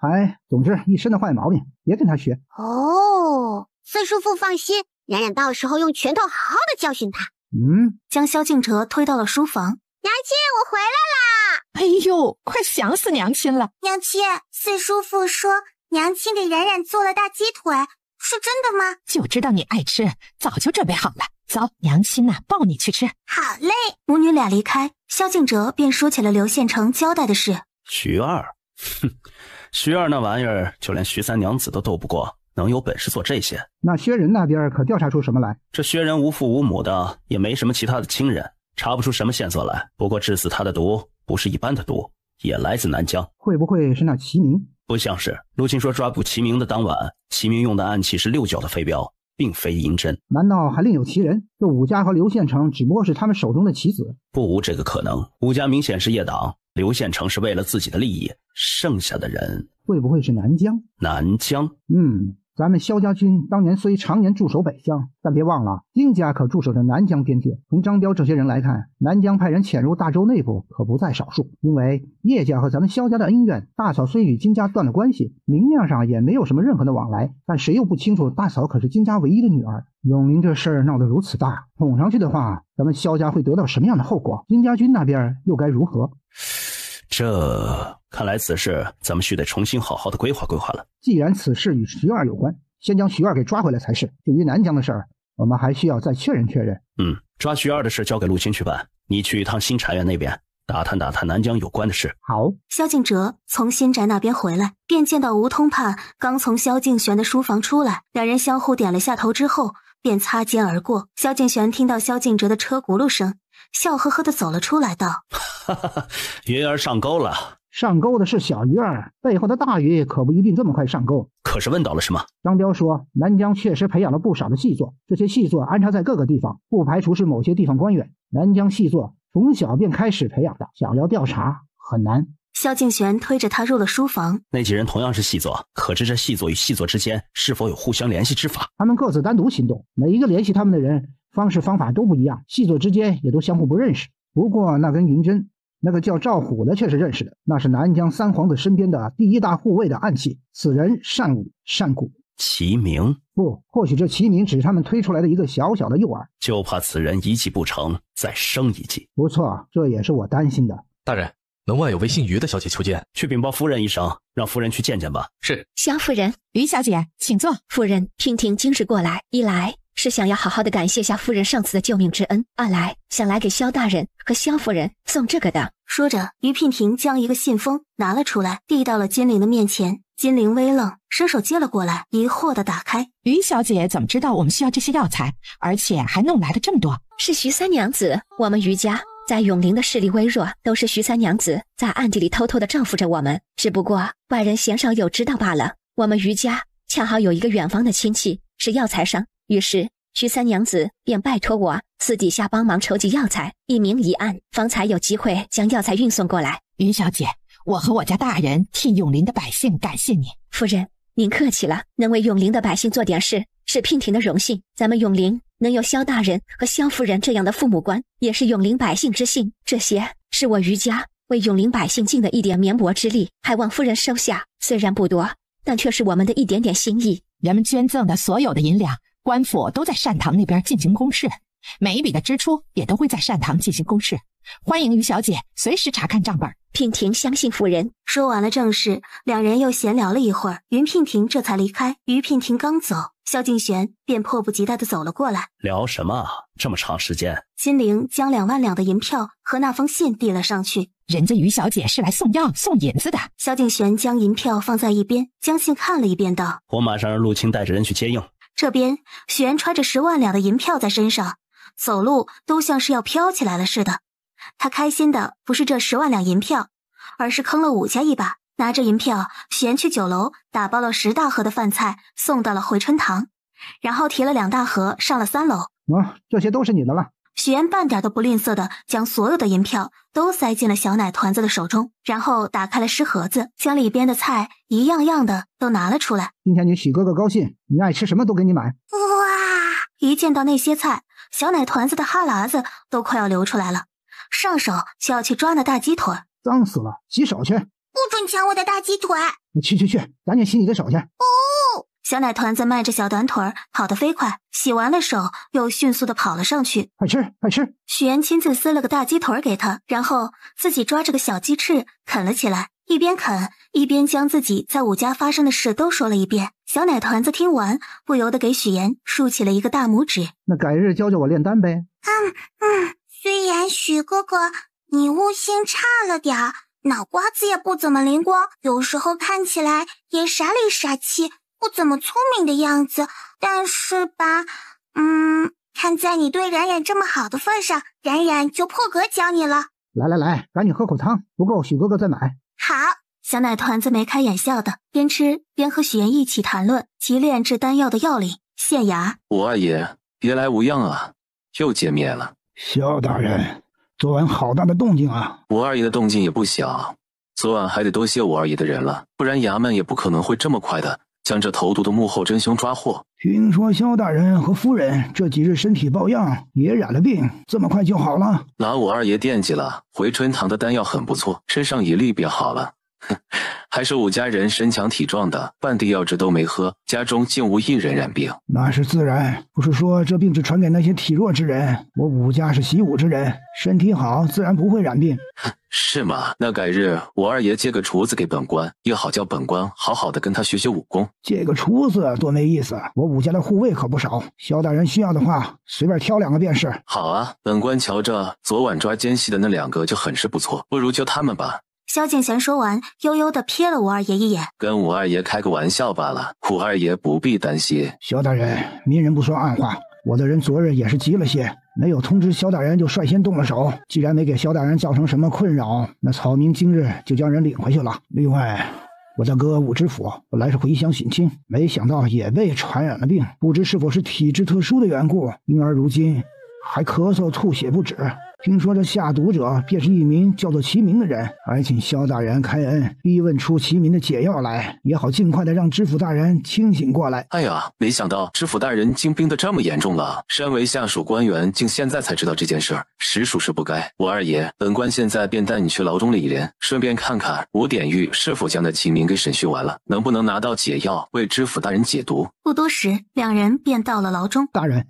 总之一身的坏毛病，别跟他学。哦，四叔父放心，冉冉到时候用拳头好好的教训他。将萧敬哲推到了书房。娘亲，我回来啦！哎呦，快想死娘亲了！娘亲，四叔父说娘亲给冉冉做了大鸡腿，是真的吗？就知道你爱吃，早就准备好了。走，娘亲呐，抱你去吃。好嘞。母女俩离开，萧敬哲便说起了刘县城交代的事。徐二，徐二那玩意儿，就连徐三娘子都斗不过，能有本事做这些？那薛仁那边可调查出什么来？这薛仁无父无母的，也没什么其他的亲人，查不出什么线索来。不过致死他的毒不是一般的毒，也来自南疆。会不会是那齐明？不像是。陆钦说抓捕齐明的当晚，齐明用的暗器是6角的飞镖，并非银针。难道还另有其人？这武家和刘县城只不过是他们手中的棋子？不无这个可能。武家明显是叶党，刘县城是为了自己的利益，剩下的人会不会是南疆？南疆？咱们萧家军当年虽常年驻守北疆，但别忘了金家可驻守着南疆边界。从张彪这些人来看，南疆派人潜入大周内部可不在少数。因为叶家和咱们萧家的恩怨，大嫂虽与金家断了关系，明面上也没有什么任何的往来，但谁又不清楚大嫂可是金家唯一的女儿。永陵这事儿闹得如此大，捅上去的话，咱们萧家会得到什么样的后果？金家军那边又该如何？这看来此事咱们须得重新好好的规划规划了。既然此事与徐二有关，先将徐二给抓回来才是。至于南疆的事儿，我们还需要再确认确认。抓徐二的事交给陆钦去办，你去一趟新茶园那边打探南疆有关的事。好。萧敬哲从新宅那边回来，便见到吴通判刚从萧敬玄的书房出来，两人相互点了下头之后便擦肩而过。萧敬玄听到萧敬哲的车轱辘声，笑呵呵地走了出来，道：鱼儿上钩了。上钩的是小鱼儿，背后的大鱼可不一定这么快上钩。可是问到了什么？张彪说南疆确实培养了不少的细作，这些细作安插在各个地方，不排除是某些地方官员。南疆细作从小便开始培养的，想要调查很难。萧敬玄推着他入了书房。那几人同样是细作，可知这细作与细作之间是否有互相联系之法？他们各自单独行动，每一个联系他们的人方式方法都不一样，细作之间也都相互不认识。不过那根银针，那个叫赵虎的却是认识的，那是南疆三皇子身边的第一大护卫的暗器，此人善武善蛊。齐明？不，或许这齐明只是他们推出来的一个小小的诱饵，就怕此人一计不成，再生一计。不错，这也是我担心的。大人，门外有位姓于的小姐求见，去禀报夫人一声，让夫人去见见吧。是。萧夫人，于小姐，请坐。夫人，娉婷今日过来，一来是想要好好的感谢下夫人上次的救命之恩，二来想来给萧大人和萧夫人送这个的。说着，于娉婷将一个信封拿了出来，递到了金陵的面前。金陵微愣，伸手接了过来，疑惑地打开。于小姐怎么知道我们需要这些药材，而且还弄来了这么多？是徐三娘子，我们于家在永陵的势力微弱，都是徐三娘子在暗地里偷偷地照拂着我们，只不过外人鲜少有知道罢了。我们于家恰好有一个远方的亲戚是药材商，于是徐三娘子便拜托我私底下帮忙筹集药材，一明一暗，方才有机会将药材运送过来。于小姐，我和我家大人替永陵的百姓感谢你。夫人，您客气了，能为永陵的百姓做点事，是娉婷的荣幸。咱们永陵能有萧大人和萧夫人这样的父母官，也是永陵百姓之幸。这些是我于家为永陵百姓尽的一点绵薄之力，还望夫人收下。虽然不多，但却是我们的一点点心意。人们捐赠的所有的银两，官府都在善堂那边进行公示，每一笔的支出也都会在善堂进行公示，欢迎于小姐随时查看账本。娉婷相信夫人。说完了正事，两人又闲聊了一会儿，云娉婷这才离开。于娉婷刚走，萧敬玄便迫不及待地走了过来。聊什么？这么长时间？金陵将2万两的银票和那封信递了上去。人家于小姐是来送药送银子的。萧敬玄将银票放在一边，将信看了一遍，道：我马上让陆青带着人去接应。这边许愿揣着10万两的银票在身上，走路都像是要飘起来了似的。他开心的不是这10万两银票，而是坑了武家一把。拿着银票，许愿去酒楼打包了10大盒的饭菜，送到了回春堂，然后提了2大盒上了3楼。这些都是你的了。许愿半点都不吝啬的将所有的银票都塞进了小奶团子的手中，然后打开了食盒子，将里边的菜一样样的都拿了出来。今天你许哥哥高兴，你爱吃什么都给你买。哇！一见到那些菜，小奶团子的哈喇子都快要流出来了，上手就要去抓那大鸡腿。脏死了，洗手去！不准抢我的大鸡腿！去，赶紧洗你的手去！小奶团子迈着小短腿跑得飞快，洗完了手又迅速地跑了上去。快吃！许愿亲自撕了个大鸡腿给他，然后自己抓着个小鸡翅啃了起来，一边啃一边将自己在武家发生的事都说了一遍。小奶团子听完，不由得给许言竖起了一个大拇指。那改日教教我炼丹呗。虽然许哥哥你悟性差了点儿，脑瓜子也不怎么灵光，有时候看起来也傻里傻气，不怎么聪明的样子，但是吧，看在你对冉冉这么好的份上，冉冉就破格教你了。来，赶紧喝口汤，不够许哥哥再买。好。小奶团子眉开眼笑的，边吃边和许言一起谈论提炼制丹药的要领。县衙，武二爷别来无恙啊，又见面了。萧大人，昨晚好大的动静啊！武二爷的动静也不小，昨晚还得多谢武二爷的人了，不然衙门也不可能会这么快的将这投毒的幕后真凶抓获。听说萧大人和夫人这几日身体抱恙，也染了病，这么快就好了？拿武二爷惦记了，回春堂的丹药很不错，身上一粒便好了。还是武家人身强体壮的，半滴药汁都没喝，家中竟无一人染病。那是自然，不是说这病只传给那些体弱之人，我武家是习武之人，身体好自然不会染病。是吗？那改日武二爷借个厨子给本官，也好叫本官好好的跟他学学武功。借个厨子多没意思，我武家的护卫可不少，萧大人需要的话随便挑2个便是。好啊，本官瞧着昨晚抓奸细的那2个就很是不错，不如就他们吧。萧敬贤说完，悠悠地瞥了武二爷一眼，跟武二爷开个玩笑罢了，武二爷不必担心。萧大人，明人不说暗话，我的人昨日也是急了些，没有通知萧大人就率先动了手。既然没给萧大人造成什么困扰，那草民今日就将人领回去了。另外，我大哥武知府本来是回乡寻亲，没想到也被传染了病，不知是否是体质特殊的缘故，因而如今还咳嗽吐血不止。听说这下毒者便是一名叫做齐明的人，还请萧大人开恩，逼问出齐明的解药来，也好尽快的让知府大人清醒过来。哎呀，没想到知府大人竟病得这么严重了，身为下属官员，竟现在才知道这件事，实属是不该。武二爷，本官现在便带你去牢中历练，顺便看看吴典狱是否将那齐明给审讯完了，能不能拿到解药为知府大人解毒。不多时，两人便到了牢中。大人，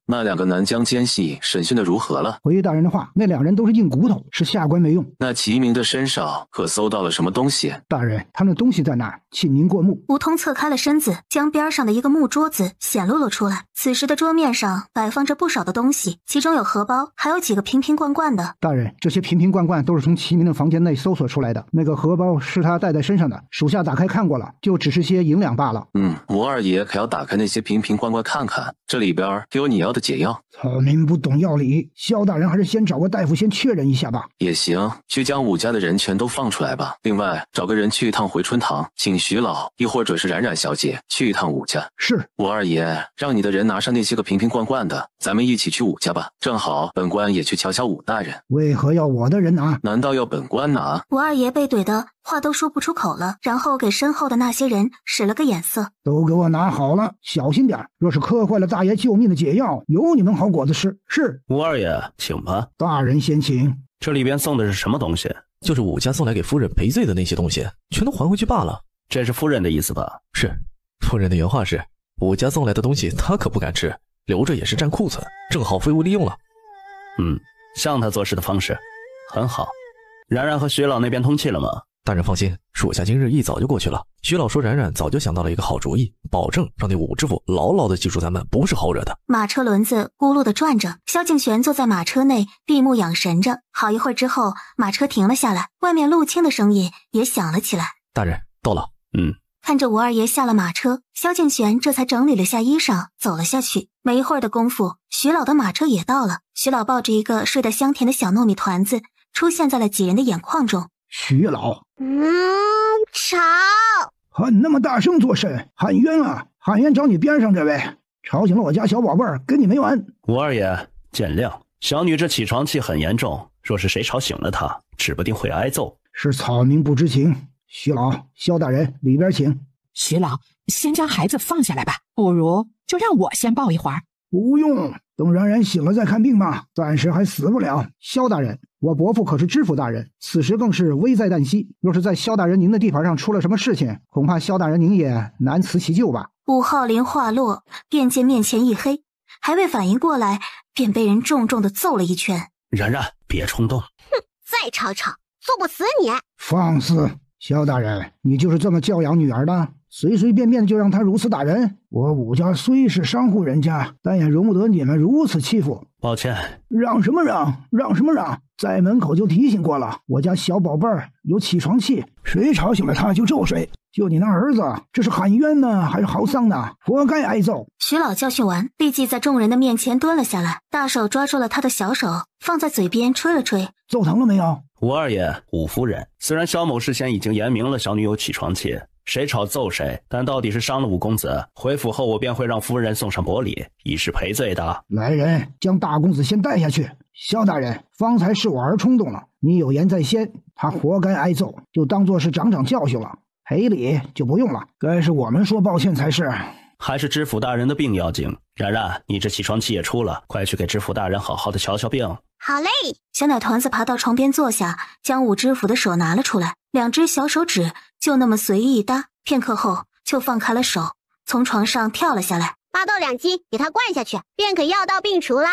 那2个南疆奸细审讯的如何了？回大人的话，那2人都是硬骨头，是下官没用。那齐明的身上可搜到了什么东西？大人，他那东西在哪？请您过目。吴通侧开了身子，将边上的一个木桌子显露了出来。此时的桌面上摆放着不少的东西，其中有荷包，还有几个瓶瓶罐罐的。大人，这些瓶瓶罐罐都是从齐明的房间内搜索出来的，那个荷包是他带在身上的，属下打开看过了，就只是些银两罢了。吴二爷可要打开那些瓶瓶罐罐看看，这里边有你要的解药。草民不懂药理，萧大人还是先找个大夫先确认一下吧。也行，去将武家的人全都放出来吧。另外找个人去一趟回春堂，请徐老亦或者是冉冉小姐去一趟武家。是。武二爷，让你的人拿上那些个瓶瓶罐罐的，咱们一起去武家吧，正好本官也去瞧瞧武大人。为何要我的人拿？难道要本官拿？武二爷被怼的话都说不出口了，然后给身后的那些人使了个眼色，都给我拿好了，小心点，若是磕坏了大爷救命的解药，有你们好果子吃。是。吴二爷，请吧。大人先请。这里边送的是什么东西？就是武家送来给夫人赔罪的那些东西，全都还回去罢了。这是夫人的意思吧？是，夫人的原话是，武家送来的东西她可不敢吃，留着也是占库存，正好废物利用了。像他做事的方式很好。冉冉和徐老那边通气了吗？大人放心，属下今日一早就过去了。徐老说冉冉早就想到了一个好主意，保证让那武知府牢牢的记住咱们不是好惹的。马车轮子咕噜的转着，萧敬玄坐在马车内闭目养神着。好一会儿之后，马车停了下来，外面陆青的声音也响了起来。大人到了。看着吴二爷下了马车，萧敬玄这才整理了下衣裳走了下去。没一会儿的功夫，徐老的马车也到了。徐老抱着一个睡得香甜的小糯米团子出现在了几人的眼眶中。徐老，吵！喊那么大声做甚？喊冤啊！喊冤找你边上这位，吵醒了我家小宝贝儿，跟你没完。吴二爷见谅，小女这起床气很严重，若是谁吵醒了她，指不定会挨揍。是草民不知情。徐老、萧大人，里边请。徐老，先将孩子放下来吧，不如就让我先抱一会儿。不用，等冉冉醒了再看病吧，暂时还死不了。萧大人，我伯父可是知府大人，此时更是危在旦夕。若是在萧大人您的地盘上出了什么事情，恐怕萧大人您也难辞其咎吧。武浩林话落，便见面前一黑，还未反应过来，便被人重重的揍了一拳。冉冉，别冲动。再吵吵，揍不死你！放肆！萧大人，你就是这么教养女儿的？随随便便就让她如此打人？我武家虽是商户人家，但也容不得你们如此欺负。抱歉。让什么让？让什么让？在门口就提醒过了，我家小宝贝儿有起床气，谁吵醒了他就揍谁。就你那儿子，这是喊冤呢，还是嚎丧呢？活该挨揍！徐老教训完，立即在众人的面前蹲了下来，大手抓住了他的小手，放在嘴边吹了吹。揍疼了没有？吴二爷，武夫人，虽然萧某事先已经言明了小女有起床气，谁吵揍谁，但到底是伤了武公子。回府后我便会让夫人送上薄礼，以示赔罪的。来人，将大公子先带下去。萧大人，方才是我儿冲动了，你有言在先，他活该挨揍，就当作是长教训了。赔礼就不用了，该是我们说抱歉才是。还是知府大人的病要紧。冉冉，你这起床气也出了，快去给知府大人好好的瞧瞧病。好嘞。小奶团子爬到床边坐下，将武知府的手拿了出来，两只小手指就那么随意一搭，片刻后就放开了手，从床上跳了下来。8到2斤，给他灌下去，便可药到病除啦。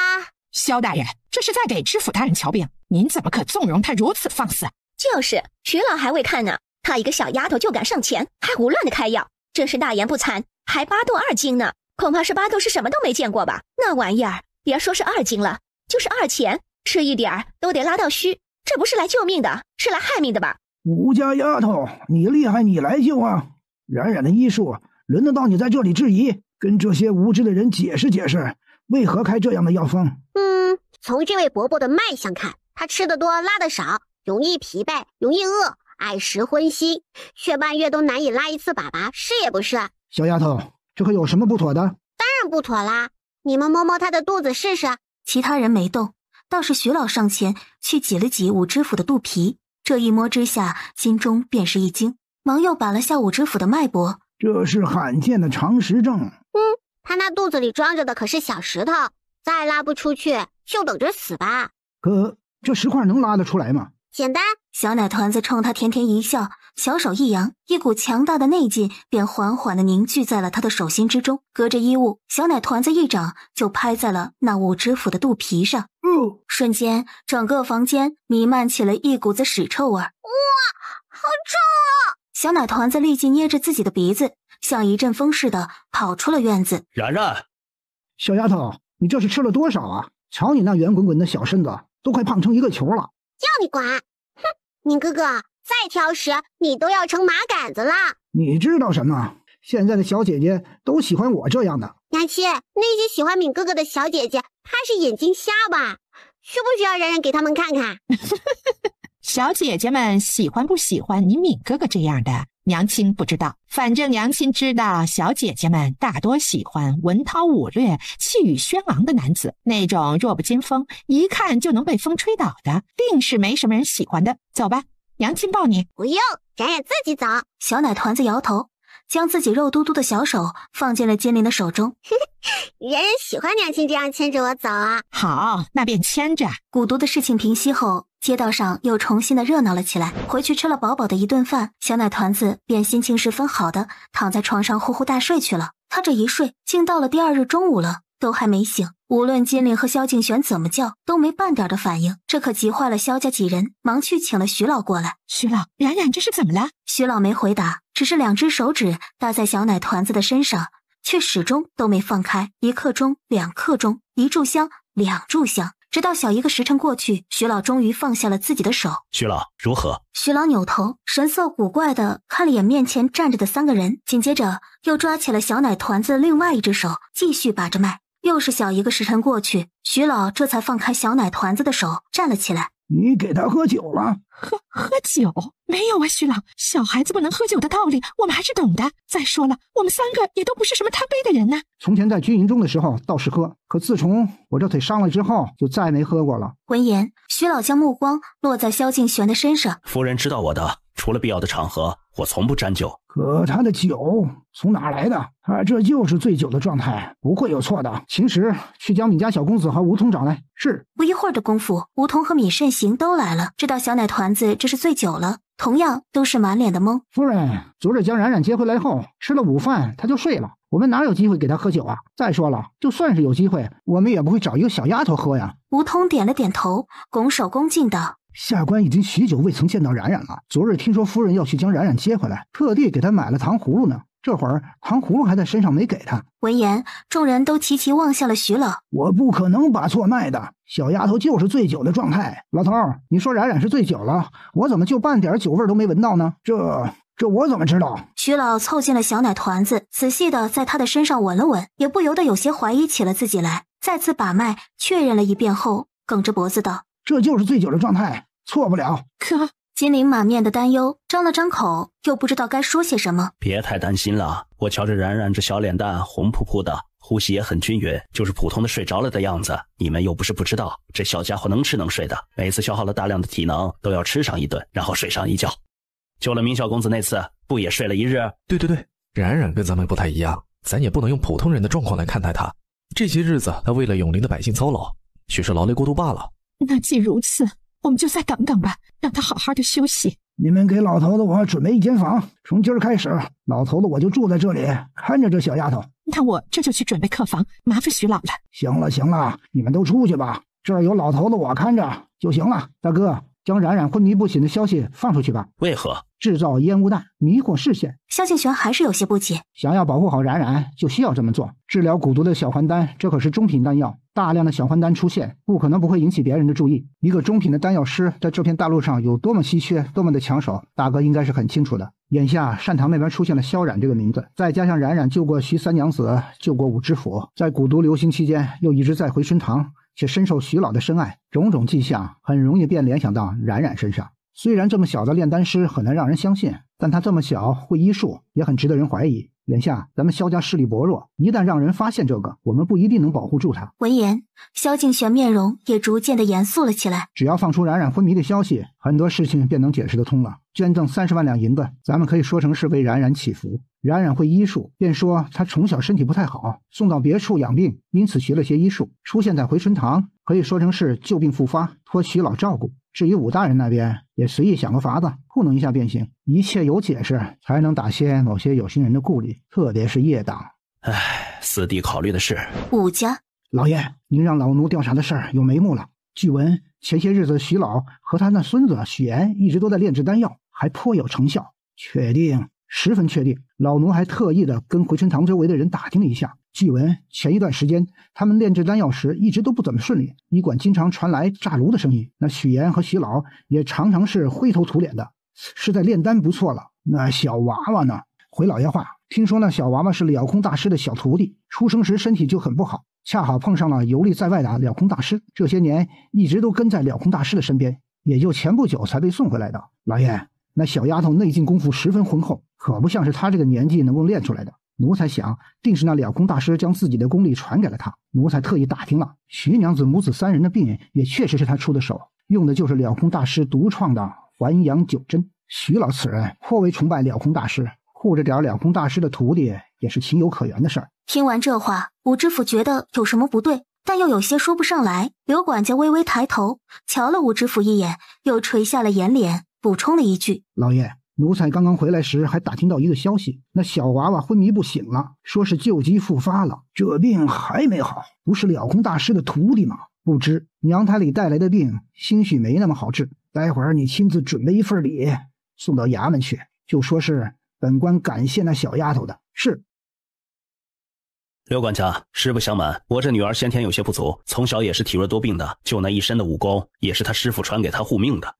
萧大人，这是在给知府大人瞧病，您怎么可纵容他如此放肆？就是，徐老还未看呢，他一个小丫头就敢上前，还胡乱的开药，真是大言不惭，还8度2斤呢，恐怕是8度是什么都没见过吧？那玩意儿，别说是2斤了，就是2钱，吃一点儿都得拉到虚，这不是来救命的，是来害命的吧？吴家丫头，你厉害，你来救啊！冉冉的医术，轮得到你在这里质疑？跟这些无知的人解释解释，为何开这样的药方？从这位伯伯的脉象看，他吃得多，拉得少，容易疲惫，容易饿，爱食荤腥，却半月都难以拉一次粑粑，是也不是？小丫头，这可有什么不妥的？当然不妥啦！你们摸摸他的肚子试试。其他人没动，倒是徐老上前去挤了挤武知府的肚皮，这一摸之下，心中便是一惊，忙又把了下武知府的脉搏。这是罕见的肠石症。他那肚子里装着的可是小石头，再拉不出去，就等着死吧。可这石块能拉得出来吗？简单。小奶团子冲他甜甜一笑，小手一扬，一股强大的内劲便缓缓地凝聚在了他的手心之中。隔着衣物，小奶团子一掌就拍在了那武知府的肚皮上。瞬间，整个房间弥漫起了一股子屎臭味。哇，好臭啊！小奶团子立即捏着自己的鼻子，像一阵风似的跑出了院子。冉冉，小丫头，你这是吃了多少啊？瞧你那圆滚滚的小身子，都快胖成一个球了。要你管！哼，你哥哥再挑食，你都要成麻杆子啦！你知道什么？现在的小姐姐都喜欢我这样的。娘亲，那些喜欢敏哥哥的小姐姐，怕是眼睛瞎吧？需不需要冉冉给他们看看？小姐姐们喜欢不喜欢你敏哥哥这样的，娘亲不知道，反正娘亲知道，小姐姐们大多喜欢文韬武略、气宇轩昂的男子，那种弱不禁风，一看就能被风吹倒的，定是没什么人喜欢的。走吧，娘亲抱你。不用，冉冉自己走。小奶团子摇头，将自己肉嘟嘟的小手放进了金玲的手中。冉冉喜欢娘亲这样牵着我走啊。好，那便牵着。蛊毒的事情平息后，街道上又重新的热闹了起来。回去吃了饱饱的一顿饭，小奶团子便心情十分好的躺在床上呼呼大睡去了。他这一睡，竟到了第2日中午了，都还没醒，无论金陵和萧敬玄怎么叫，都没半点的反应，这可急坏了萧家几人，忙去请了徐老过来。徐老，冉冉这是怎么了？徐老没回答，只是2只手指搭在小奶团子的身上，却始终都没放开。1刻钟，2刻钟，1炷香，2炷香，直到小1个时辰过去，徐老终于放下了自己的手。徐老如何？徐老扭头，神色古怪的看了眼面前站着的3个人，紧接着又抓起了小奶团子另外1只手，继续把着脉。又是小1个时辰过去，徐老这才放开小奶团子的手，站了起来。你给他喝酒了？喝酒？没有啊，徐老，小孩子不能喝酒的道理我们还是懂的。再说了，我们3个也都不是什么贪杯的人呢。从前在军营中的时候倒是喝，可自从我这腿伤了之后，就再没喝过了。闻言，徐老将目光落在萧敬玄的身上。夫人知道我的，除了必要的场合，我从不沾酒。可他的酒从哪来的？他这就是醉酒的状态，不会有错的。秦时去将闵家小公子和吴桐找来。是。不一会儿的功夫，吴桐和闵慎行都来了，知道小奶团子这是醉酒了，同样都是满脸的懵。夫人，昨日将冉冉接回来后，吃了午饭他就睡了，我们哪有机会给他喝酒啊？再说了，就算是有机会，我们也不会找一个小丫头喝呀。吴桐点了点头，拱手恭敬道：下官已经许久未曾见到冉冉了，昨日听说夫人要去将冉冉接回来，特地给她买了糖葫芦呢。这会儿糖葫芦还在身上没给她。闻言，众人都齐齐望向了徐老。我不可能把错卖的，小丫头就是醉酒的状态。老头，你说冉冉是醉酒了，我怎么就半点酒味都没闻到呢？这我怎么知道？徐老凑近了小奶团子，仔细的在他的身上闻了闻，也不由得有些怀疑起了自己来。再次把脉确认了一遍后，梗着脖子道：这就是醉酒的状态，错不了。可金陵满面的担忧，张了张口，又不知道该说些什么。别太担心了，我瞧着冉冉这小脸蛋红扑扑的，呼吸也很均匀，就是普通的睡着了的样子。你们又不是不知道，这小家伙能吃能睡的，每次消耗了大量的体能，都要吃上一顿，然后睡上一觉。救了明小公子那次，不也睡了1日？对，冉冉跟咱们不太一样，咱也不能用普通人的状况来看待他。这些日子他为了永陵的百姓操劳，许是劳累过度罢了。那既如此，我们就再等等吧，让他好好的休息。你们给老头子我准备一间房，从今儿开始，老头子我就住在这里，看着这小丫头。那我这就去准备客房，麻烦徐老了。行了，你们都出去吧，这儿有老头子我看着就行了。大哥，将冉冉昏迷不醒的消息放出去吧。为何？制造烟雾弹，迷惑视线。萧敬玄还是有些不解。想要保护好冉冉，就需要这么做。治疗蛊毒的小还丹，这可是中品丹药，大量的小还丹出现，不可能不会引起别人的注意。一个中品的丹药师在这片大陆上有多么稀缺，多么的抢手，大哥应该是很清楚的。眼下善堂那边出现了萧冉这个名字，再加上冉冉救过徐三娘子，救过武知府，在蛊毒流行期间又一直在回春堂，且深受徐老的深爱，种种迹象很容易便联想到冉冉身上。虽然这么小的炼丹师很难让人相信，但他这么小会医术也很值得人怀疑。眼下咱们萧家势力薄弱，一旦让人发现这个，我们不一定能保护住他。闻言，萧敬玄面容也逐渐的严肃了起来。只要放出冉冉昏迷的消息，很多事情便能解释得通了。捐赠30万两银子，咱们可以说成是为冉冉祈福。冉冉会医术，便说他从小身体不太好，送到别处养病，因此学了些医术，出现在回春堂，可以说成是旧病复发，托徐老照顾。至于武大人那边，也随意想个法子糊弄一下便行。一切有解释，才能打消某些有心人的顾虑，特别是叶党。四弟考虑的是武家。老爷，您让老奴调查的事儿有眉目了。据闻前些日子徐老和他那孙子许岩一直都在炼制丹药，还颇有成效。确定，十分确定。老奴还特意的跟回春堂周围的人打听了一下，据闻前一段时间他们炼制丹药时一直都不怎么顺利，医馆经常传来炸炉的声音。那许岩和徐老也常常是灰头土脸的，是在炼丹不错了。那小娃娃呢？回老爷话，听说那小娃娃是了空大师的小徒弟，出生时身体就很不好，恰好碰上了游历在外的了空大师，这些年一直都跟在了空大师的身边，也就前不久才被送回来的。老爷，那小丫头内劲功夫十分浑厚，可不像是她这个年纪能够练出来的。奴才想，定是那了空大师将自己的功力传给了他。奴才特意打听了，徐娘子母子3人的病也确实是他出的手，用的就是了空大师独创的还阳九针。徐老此人颇为崇拜了空大师，护着点了空大师的徒弟也是情有可原的事儿。听完这话，武知府觉得有什么不对，但又有些说不上来。刘管家微微抬头瞧了武知府一眼，又垂下了眼帘，补充了一句：老爷，奴才刚刚回来时还打听到一个消息，那小娃娃昏迷不醒了，说是旧疾复发了，这病还没好，不是了空大师的徒弟吗？不知娘胎里带来的病兴许没那么好治，待会儿你亲自准备一份礼送到衙门去，就说是本官感谢那小丫头的。是。刘管家，实不相瞒，我这女儿先天有些不足，从小也是体弱多病的，就那一身的武功也是她师父传给她护命的。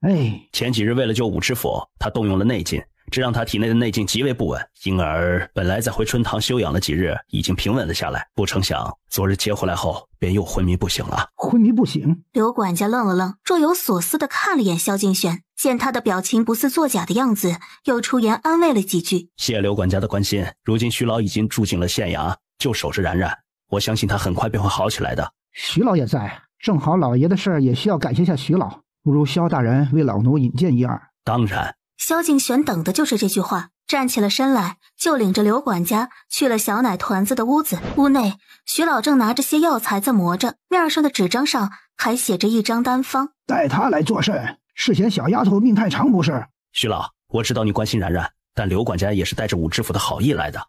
前几日为了救武知府，她动用了内劲，这让她体内的内劲极为不稳，因而本来在回春堂休养了几日，已经平稳了下来，不成想昨日接回来后便又昏迷不醒了。昏迷不醒？刘管家愣了愣，若有所思地看了眼萧敬轩，见他的表情不似作假的样子，又出言安慰了几句。谢刘管家的关心，如今徐老已经住进了县衙，就守着冉冉，我相信他很快便会好起来的。徐老也在，正好老爷的事儿也需要感谢下徐老，不如萧大人为老奴引荐一二。当然。萧敬玄等的就是这句话，站起了身来，就领着刘管家去了小奶团子的屋子。屋内，徐老正拿着些药材在磨着，面上的纸张上还写着一张单方。带他来作甚？是嫌小丫头命太长不是？徐老，我知道你关心冉冉，但刘管家也是带着武知府的好意来的。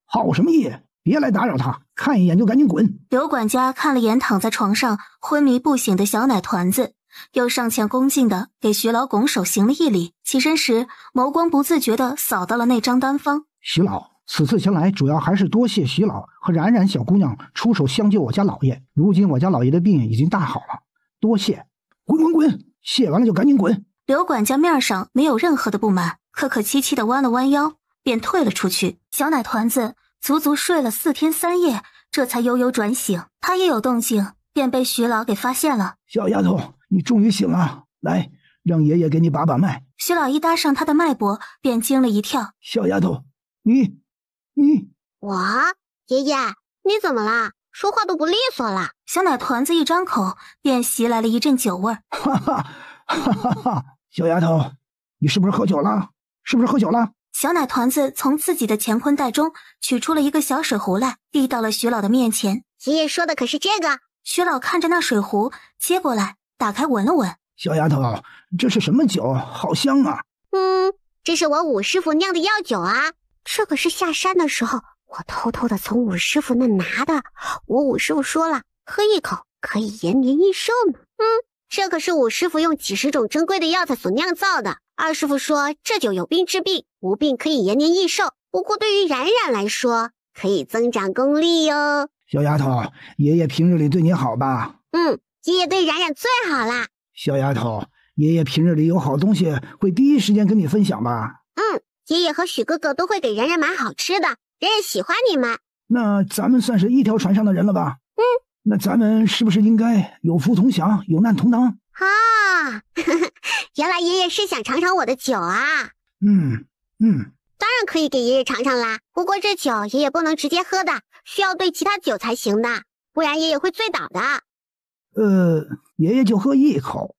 好什么意？别来打扰他，看一眼就赶紧滚。刘管家看了眼躺在床上昏迷不醒的小奶团子，又上前恭敬地给徐老拱手行了一礼，起身时眸光不自觉地扫到了那张单方。徐老，此次前来主要还是多谢徐老和冉冉小姑娘出手相救我家老爷，如今我家老爷的病已经大好了，多谢。滚，谢完了就赶紧滚。刘管家面上没有任何的不满，客客气气地弯了弯腰，便退了出去。小奶团子足足睡了4天3夜，这才悠悠转醒。他一有动静，便被徐老给发现了。小丫头，你终于醒了，来，让爷爷给你把把脉。徐老一搭上他的脉搏，便惊了一跳。小丫头，你……我？爷爷，你怎么了？说话都不利索了。小奶团子一张口，便袭来了一阵酒味儿。小丫头，你是不是喝酒了？小奶团子从自己的乾坤袋中取出了一个小水壶来，递到了徐老的面前。爷爷说的可是这个？徐老看着那水壶，接过来，打开闻了闻。小丫头，这是什么酒？好香啊！这是我武师傅酿的药酒啊。这可是下山的时候我偷偷的从武师傅那拿的。我武师傅说了，喝一口可以延年益寿呢。这可是武师傅用几十种珍贵的药材所酿造的。二师傅说这酒有病治病，无病可以延年益寿。不过对于冉冉来说，可以增长功力哟。小丫头，爷爷平日里对你好吧？爷爷对冉冉最好啦。小丫头，爷爷平日里有好东西会第一时间跟你分享吧？爷爷和许哥哥都会给冉冉买好吃的，冉冉喜欢你们。那咱们算是一条船上的人了吧？那咱们是不是应该有福同享，有难同当？原来爷爷是想尝尝我的酒啊。当然可以给爷爷尝尝啦。不过这酒爷爷不能直接喝的，需要兑其他酒才行的，不然爷爷会醉倒的。爷爷就喝一口。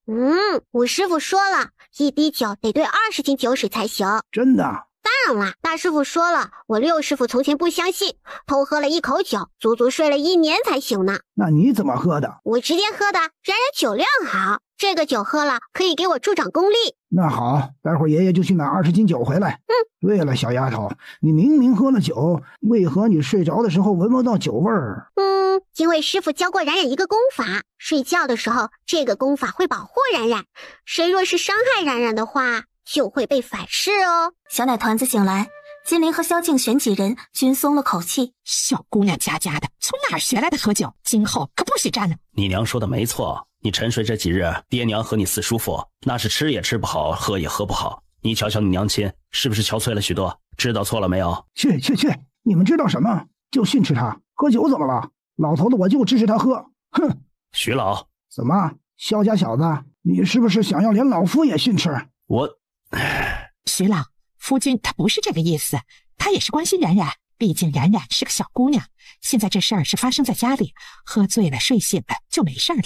武师傅说了，一滴酒得兑20斤酒水才行。真的？当然啦，大师傅说了，我六师傅从前不相信，偷喝了一口酒，足足睡了1年才醒呢。那你怎么喝的？我直接喝的，冉冉酒量好，这个酒喝了可以给我助长功力。那好，待会儿爷爷就去买20斤酒回来。对了，小丫头，你明明喝了酒，为何你睡着的时候闻不到酒味儿？因为师傅教过冉冉一个功法，睡觉的时候这个功法会保护冉冉，谁若是伤害冉冉的话，就会被反噬哦。小奶团子醒来，金陵和萧敬玄几人均松了口气。小姑娘家的，从哪儿学来的喝酒？今后可不许沾了。你娘说的没错，你沉睡这几日，爹娘和你四叔父那是吃也吃不好，喝也喝不好。你瞧瞧你娘亲，是不是憔悴了许多？知道错了没有？去，你们知道什么？就训斥他，喝酒怎么了？老头子我就支持他喝。徐老，怎么，萧家小子，你是不是想要连老夫也训斥？徐老，夫君他不是这个意思，他也是关心冉冉，毕竟冉冉是个小姑娘。现在这事儿是发生在家里，喝醉了睡醒了就没事了，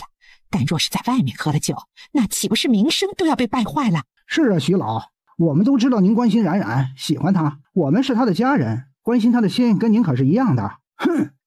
但若是在外面喝了酒，那岂不是名声都要被败坏了？是啊，徐老，我们都知道您关心冉冉，喜欢她，我们是她的家人，关心她的心跟您可是一样的。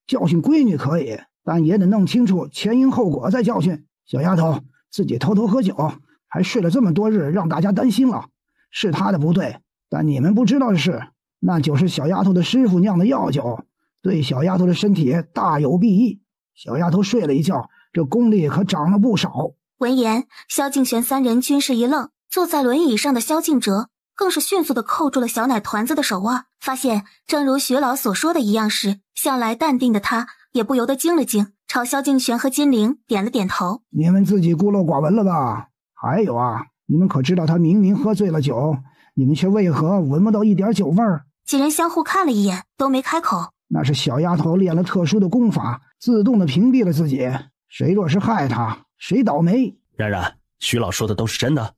教训闺女可以，但也得弄清楚前因后果再教训。小丫头自己偷偷喝酒，还睡了这么多日，让大家担心了，是她的不对，但你们不知道的是，那酒是小丫头的师傅酿的药酒，对小丫头的身体大有裨益。小丫头睡了一觉，这功力可长了不少。闻言，萧敬玄三人均是一愣，坐在轮椅上的萧敬哲更是迅速地扣住了小奶团子的手腕，发现正如徐老所说的一样时，向来淡定的他也不由得惊了惊，朝萧敬玄和金陵点了点头。你们自己孤陋寡闻了吧？还有啊，你们可知道他明明喝醉了酒，你们却为何闻不到一点酒味儿？几人相互看了一眼，都没开口。那是小丫头练了特殊的功法，自动的屏蔽了自己。谁若是害她，谁倒霉。冉冉，徐老说的都是真的。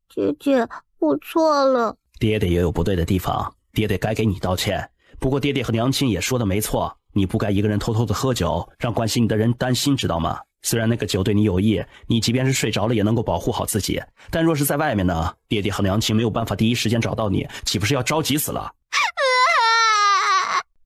姐姐，我错了。爹爹也有不对的地方，爹爹该给你道歉。不过爹爹和娘亲也说的没错，你不该一个人偷偷的喝酒，让关心你的人担心，知道吗？虽然那个酒对你有益，你即便是睡着了也能够保护好自己，但若是在外面呢，爹爹和娘亲没有办法第一时间找到你，岂不是要着急死了？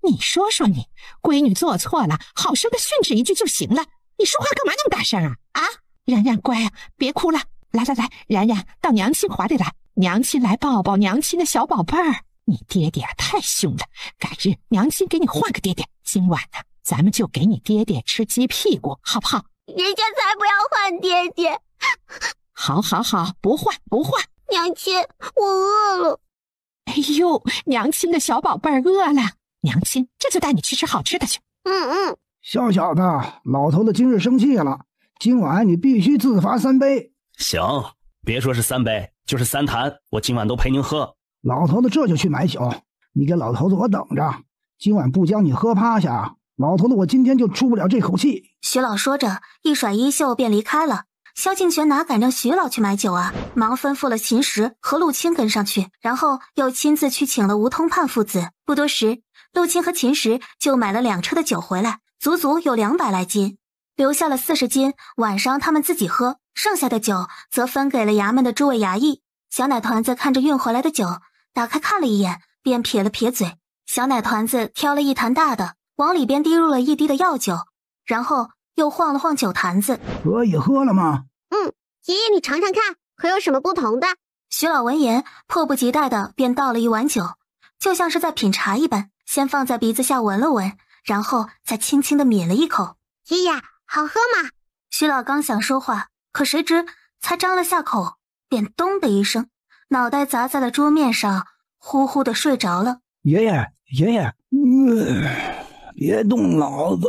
你说说你，闺女做错了，好生的训斥一句就行了，你说话干嘛那么大声啊？啊，冉冉乖啊，别哭了，来，冉冉到娘亲怀里来，娘亲来抱抱娘亲的小宝贝儿。你爹爹啊太凶了，改日娘亲给你换个爹爹，今晚呢，咱们就给你爹爹吃鸡屁股，好不好？人家才不要换爹爹。好，不换。娘亲，我饿了。哎呦，娘亲的小宝贝儿饿了，娘亲这就带你去吃好吃的去。小小子，老头子今日生气了，今晚你必须自罚3杯。行，别说是3杯，就是3坛，我今晚都陪您喝。老头子这就去买酒，你给老头子我等着，今晚不将你喝趴下，老头子我今天就出不了这口气。徐老说着，一甩衣袖便离开了。萧敬玄哪敢让徐老去买酒啊，忙吩咐了秦时和陆青跟上去，然后又亲自去请了吴通判父子。不多时，陆青和秦时就买了2车的酒回来，足足有200来斤，留下了40斤，晚上他们自己喝，剩下的酒则分给了衙门的诸位衙役。小奶团子看着运回来的酒，打开看了一眼，便撇了撇嘴。小奶团子挑了一坛大的，往里边滴入了1滴的药酒，然后又晃了晃酒坛子。可以喝了吗？爷爷你尝尝看，可有什么不同的？徐老闻言迫不及待的便倒了一碗酒，就像是在品茶一般，先放在鼻子下闻了闻，然后再轻轻的抿了一口。爷爷，好喝吗？徐老刚想说话，可谁知才张了下口，便咚的一声，脑袋砸在了桌面上，呼呼的睡着了。爷爷，别动脑子，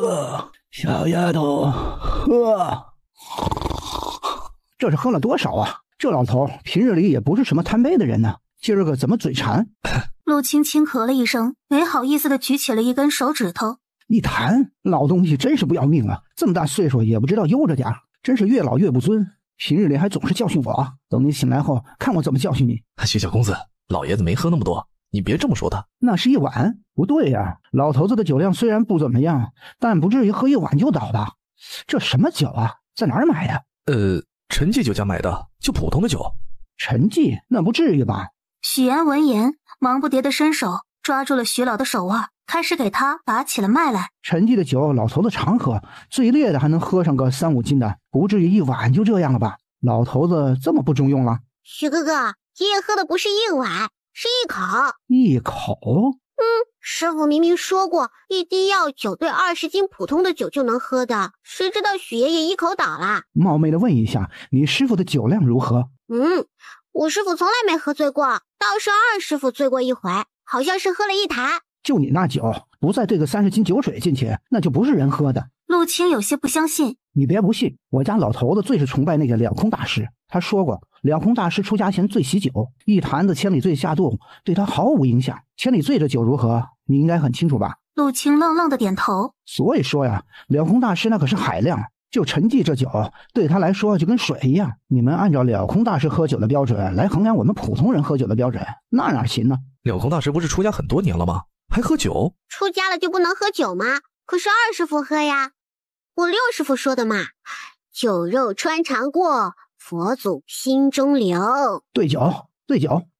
小丫头，喝。这是喝了多少啊？这老头平日里也不是什么贪杯的人呢，今儿个怎么嘴馋？陆青轻咳了一声，没好意思的举起了一根手指头。一弹，老东西真是不要命啊！这么大岁数也不知道悠着点，真是越老越不尊。平日里还总是教训我，等你醒来后，看我怎么教训你。徐小公子，老爷子没喝那么多，你别这么说他。那是一碗，不对呀，老头子的酒量虽然不怎么样，但不至于喝一碗就倒吧？这什么酒啊？在哪儿买的？陈记酒家买的，就普通的酒。陈记？那不至于吧？许岩闻言，忙不迭的伸手抓住了徐老的手腕，开始给他把起了脉来。陈记的酒，老头子常喝，最烈的还能喝上个3、5斤的，不至于一碗就这样了吧？老头子这么不中用了？许哥哥，爷爷喝的不是一碗，是一口。一口？师傅明明说过，1滴药酒对20斤普通的酒就能喝的，谁知道许爷爷一口倒了。冒昧的问一下，你师傅的酒量如何？我师傅从来没喝醉过，倒是二师傅醉过一回，好像是喝了1坛。就你那酒，不再兑个30斤酒水进去，那就不是人喝的。陆青有些不相信。你别不信，我家老头子最是崇拜那个了空大师，他说过，了空大师出家前醉喜酒，1坛子千里醉下肚，对他毫无影响。千里醉这酒如何，你应该很清楚吧？陆青愣愣的点头。所以说呀，了空大师那可是海量，就陈记这酒对他来说就跟水一样。你们按照了空大师喝酒的标准来衡量我们普通人喝酒的标准，那哪行呢？了空大师不是出家很多年了吗？还喝酒？出家了就不能喝酒吗？可是二师傅喝呀。我六师傅说的嘛，酒肉穿肠过，佛祖心中留。对酒。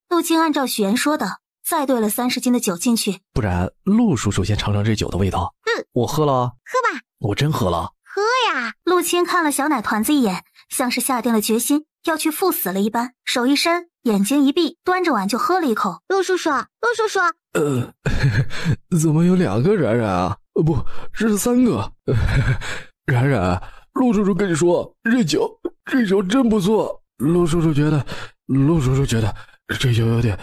陆青按照许岩说的，再兑了30斤的酒进去。不然陆叔叔先尝尝这酒的味道。我喝了。喝吧。我真喝了。喝呀！陆青看了小奶团子一眼，像是下定了决心，要去赴死了一般，手一伸，眼睛一闭，端着碗就喝了一口。陆叔叔，陆叔叔，怎么有2个冉冉啊？不是3个。冉冉，陆叔叔跟你说，这酒真不错。陆叔叔觉得这酒有点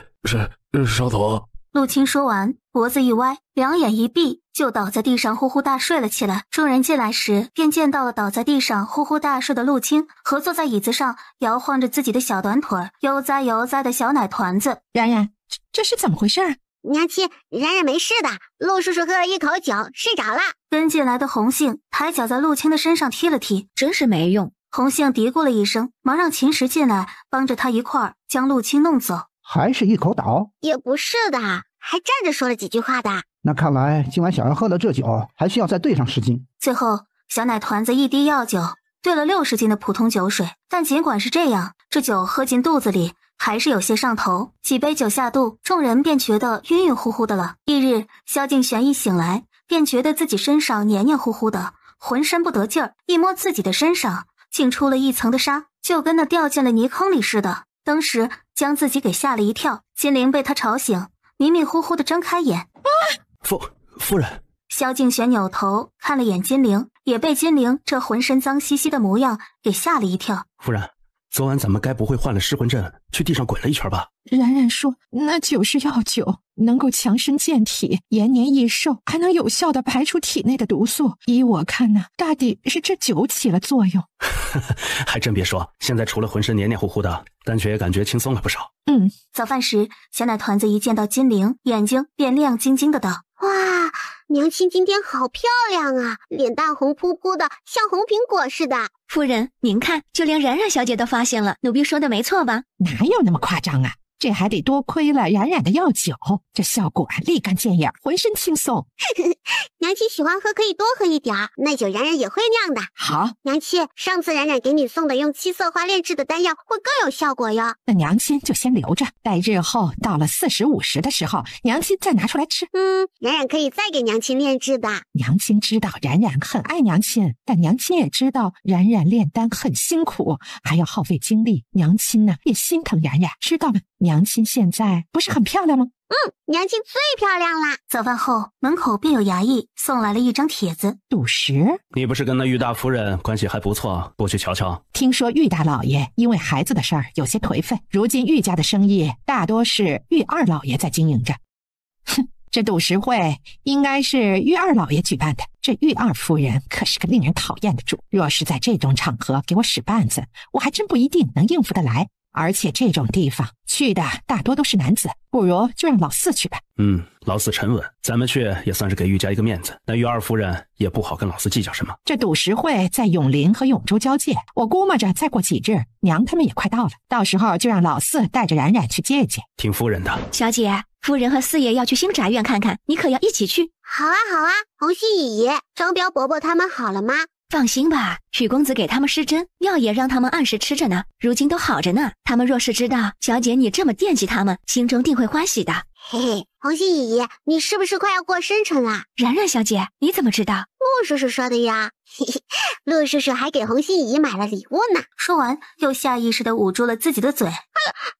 烧头。陆青说完，脖子一歪，两眼一闭，就倒在地上呼呼大睡了起来。众人进来时，便见到了倒在地上呼呼大睡的陆青和坐在椅子上摇晃着自己的小短腿悠哉悠哉的小奶团子。冉冉，这是怎么回事？娘亲，冉冉没事的，陆叔叔喝了一口酒睡着了。跟进来的红杏抬脚在陆青的身上踢了踢，真是没用。红杏嘀咕了一声，忙让秦石进来帮着他一块儿将陆青弄走。还是一口倒？也不是的，还站着说了几句话的。那看来今晚想要喝的这酒还需要再兑上10斤。最后小奶团子一滴药酒兑了60斤的普通酒水，但尽管是这样，这酒喝进肚子里还是有些上头。几杯酒下肚，众人便觉得晕晕乎乎的了。翌日萧敬玄一醒来，便觉得自己身上黏黏糊糊的，浑身不得劲儿，一摸自己的身上竟出了一层的沙，就跟那掉进了泥坑里似的。当时将自己给吓了一跳，金陵被他吵醒，迷迷糊糊的睁开眼。夫人。萧敬玄扭头看了眼金陵，也被金陵这浑身脏兮兮的模样给吓了一跳。夫人，昨晚咱们该不会换了失魂阵，去地上滚了一圈吧？冉冉说那酒是药酒，能够强身健体，延年益寿，还能有效的排出体内的毒素。依我看呢，大抵是这酒起了作用。还真别说，现在除了浑身黏黏糊糊的，但却也感觉轻松了不少。早饭时，小奶团子一见到金陵，眼睛便亮晶晶的道：哇，娘亲今天好漂亮啊，脸蛋红扑扑的，像红苹果似的。夫人，您看，就连冉冉小姐都发现了，奴婢说的没错吧？哪有那么夸张啊？这还得多亏了冉冉的药酒，这效果立竿见影，浑身轻松。娘亲喜欢喝可以多喝一点，那酒冉冉也会酿的。好，娘亲，上次冉冉给你送的用七色花炼制的丹药会更有效果哟。那娘亲就先留着，待日后到了40、50的时候，娘亲再拿出来吃。冉冉可以再给娘亲炼制的。娘亲知道冉冉很爱娘亲，但娘亲也知道冉冉炼丹很辛苦，还要耗费精力。娘亲呢也心疼冉冉，知道吗？娘亲现在不是很漂亮吗？娘亲最漂亮啦。早饭后，门口便有衙役送来了一张帖子。赌石，你不是跟那玉大夫人关系还不错，过去瞧瞧。听说玉大老爷因为孩子的事儿有些颓废，如今玉家的生意大多是玉二老爷在经营着。这赌石会应该是玉二老爷举办的，这玉二夫人可是个令人讨厌的主，若是在这种场合给我使绊子，我还真不一定能应付得来。而且这种地方去的大多都是男子，不如就让老四去吧。老四沉稳，咱们去也算是给玉家一个面子。那玉二夫人也不好跟老四计较什么。这赌石会在永陵和永州交界，我估摸着再过几日，娘他们也快到了，到时候就让老四带着冉冉去接一接。听夫人的。小姐，夫人和四爷要去新宅院看看，你可要一起去？好啊好啊，红杏姨姨、张彪伯伯他们好了吗？放心吧，许公子给他们施针，药也让他们按时吃着呢，如今都好着呢。他们若是知道小姐你这么惦记他们，心中定会欢喜的。嘿嘿，红杏姨姨，你是不是快要过生辰了？冉冉小姐，你怎么知道？陆叔叔说的呀。嘿嘿，陆叔叔还给红杏姨姨买了礼物呢。说完，又下意识地捂住了自己的嘴。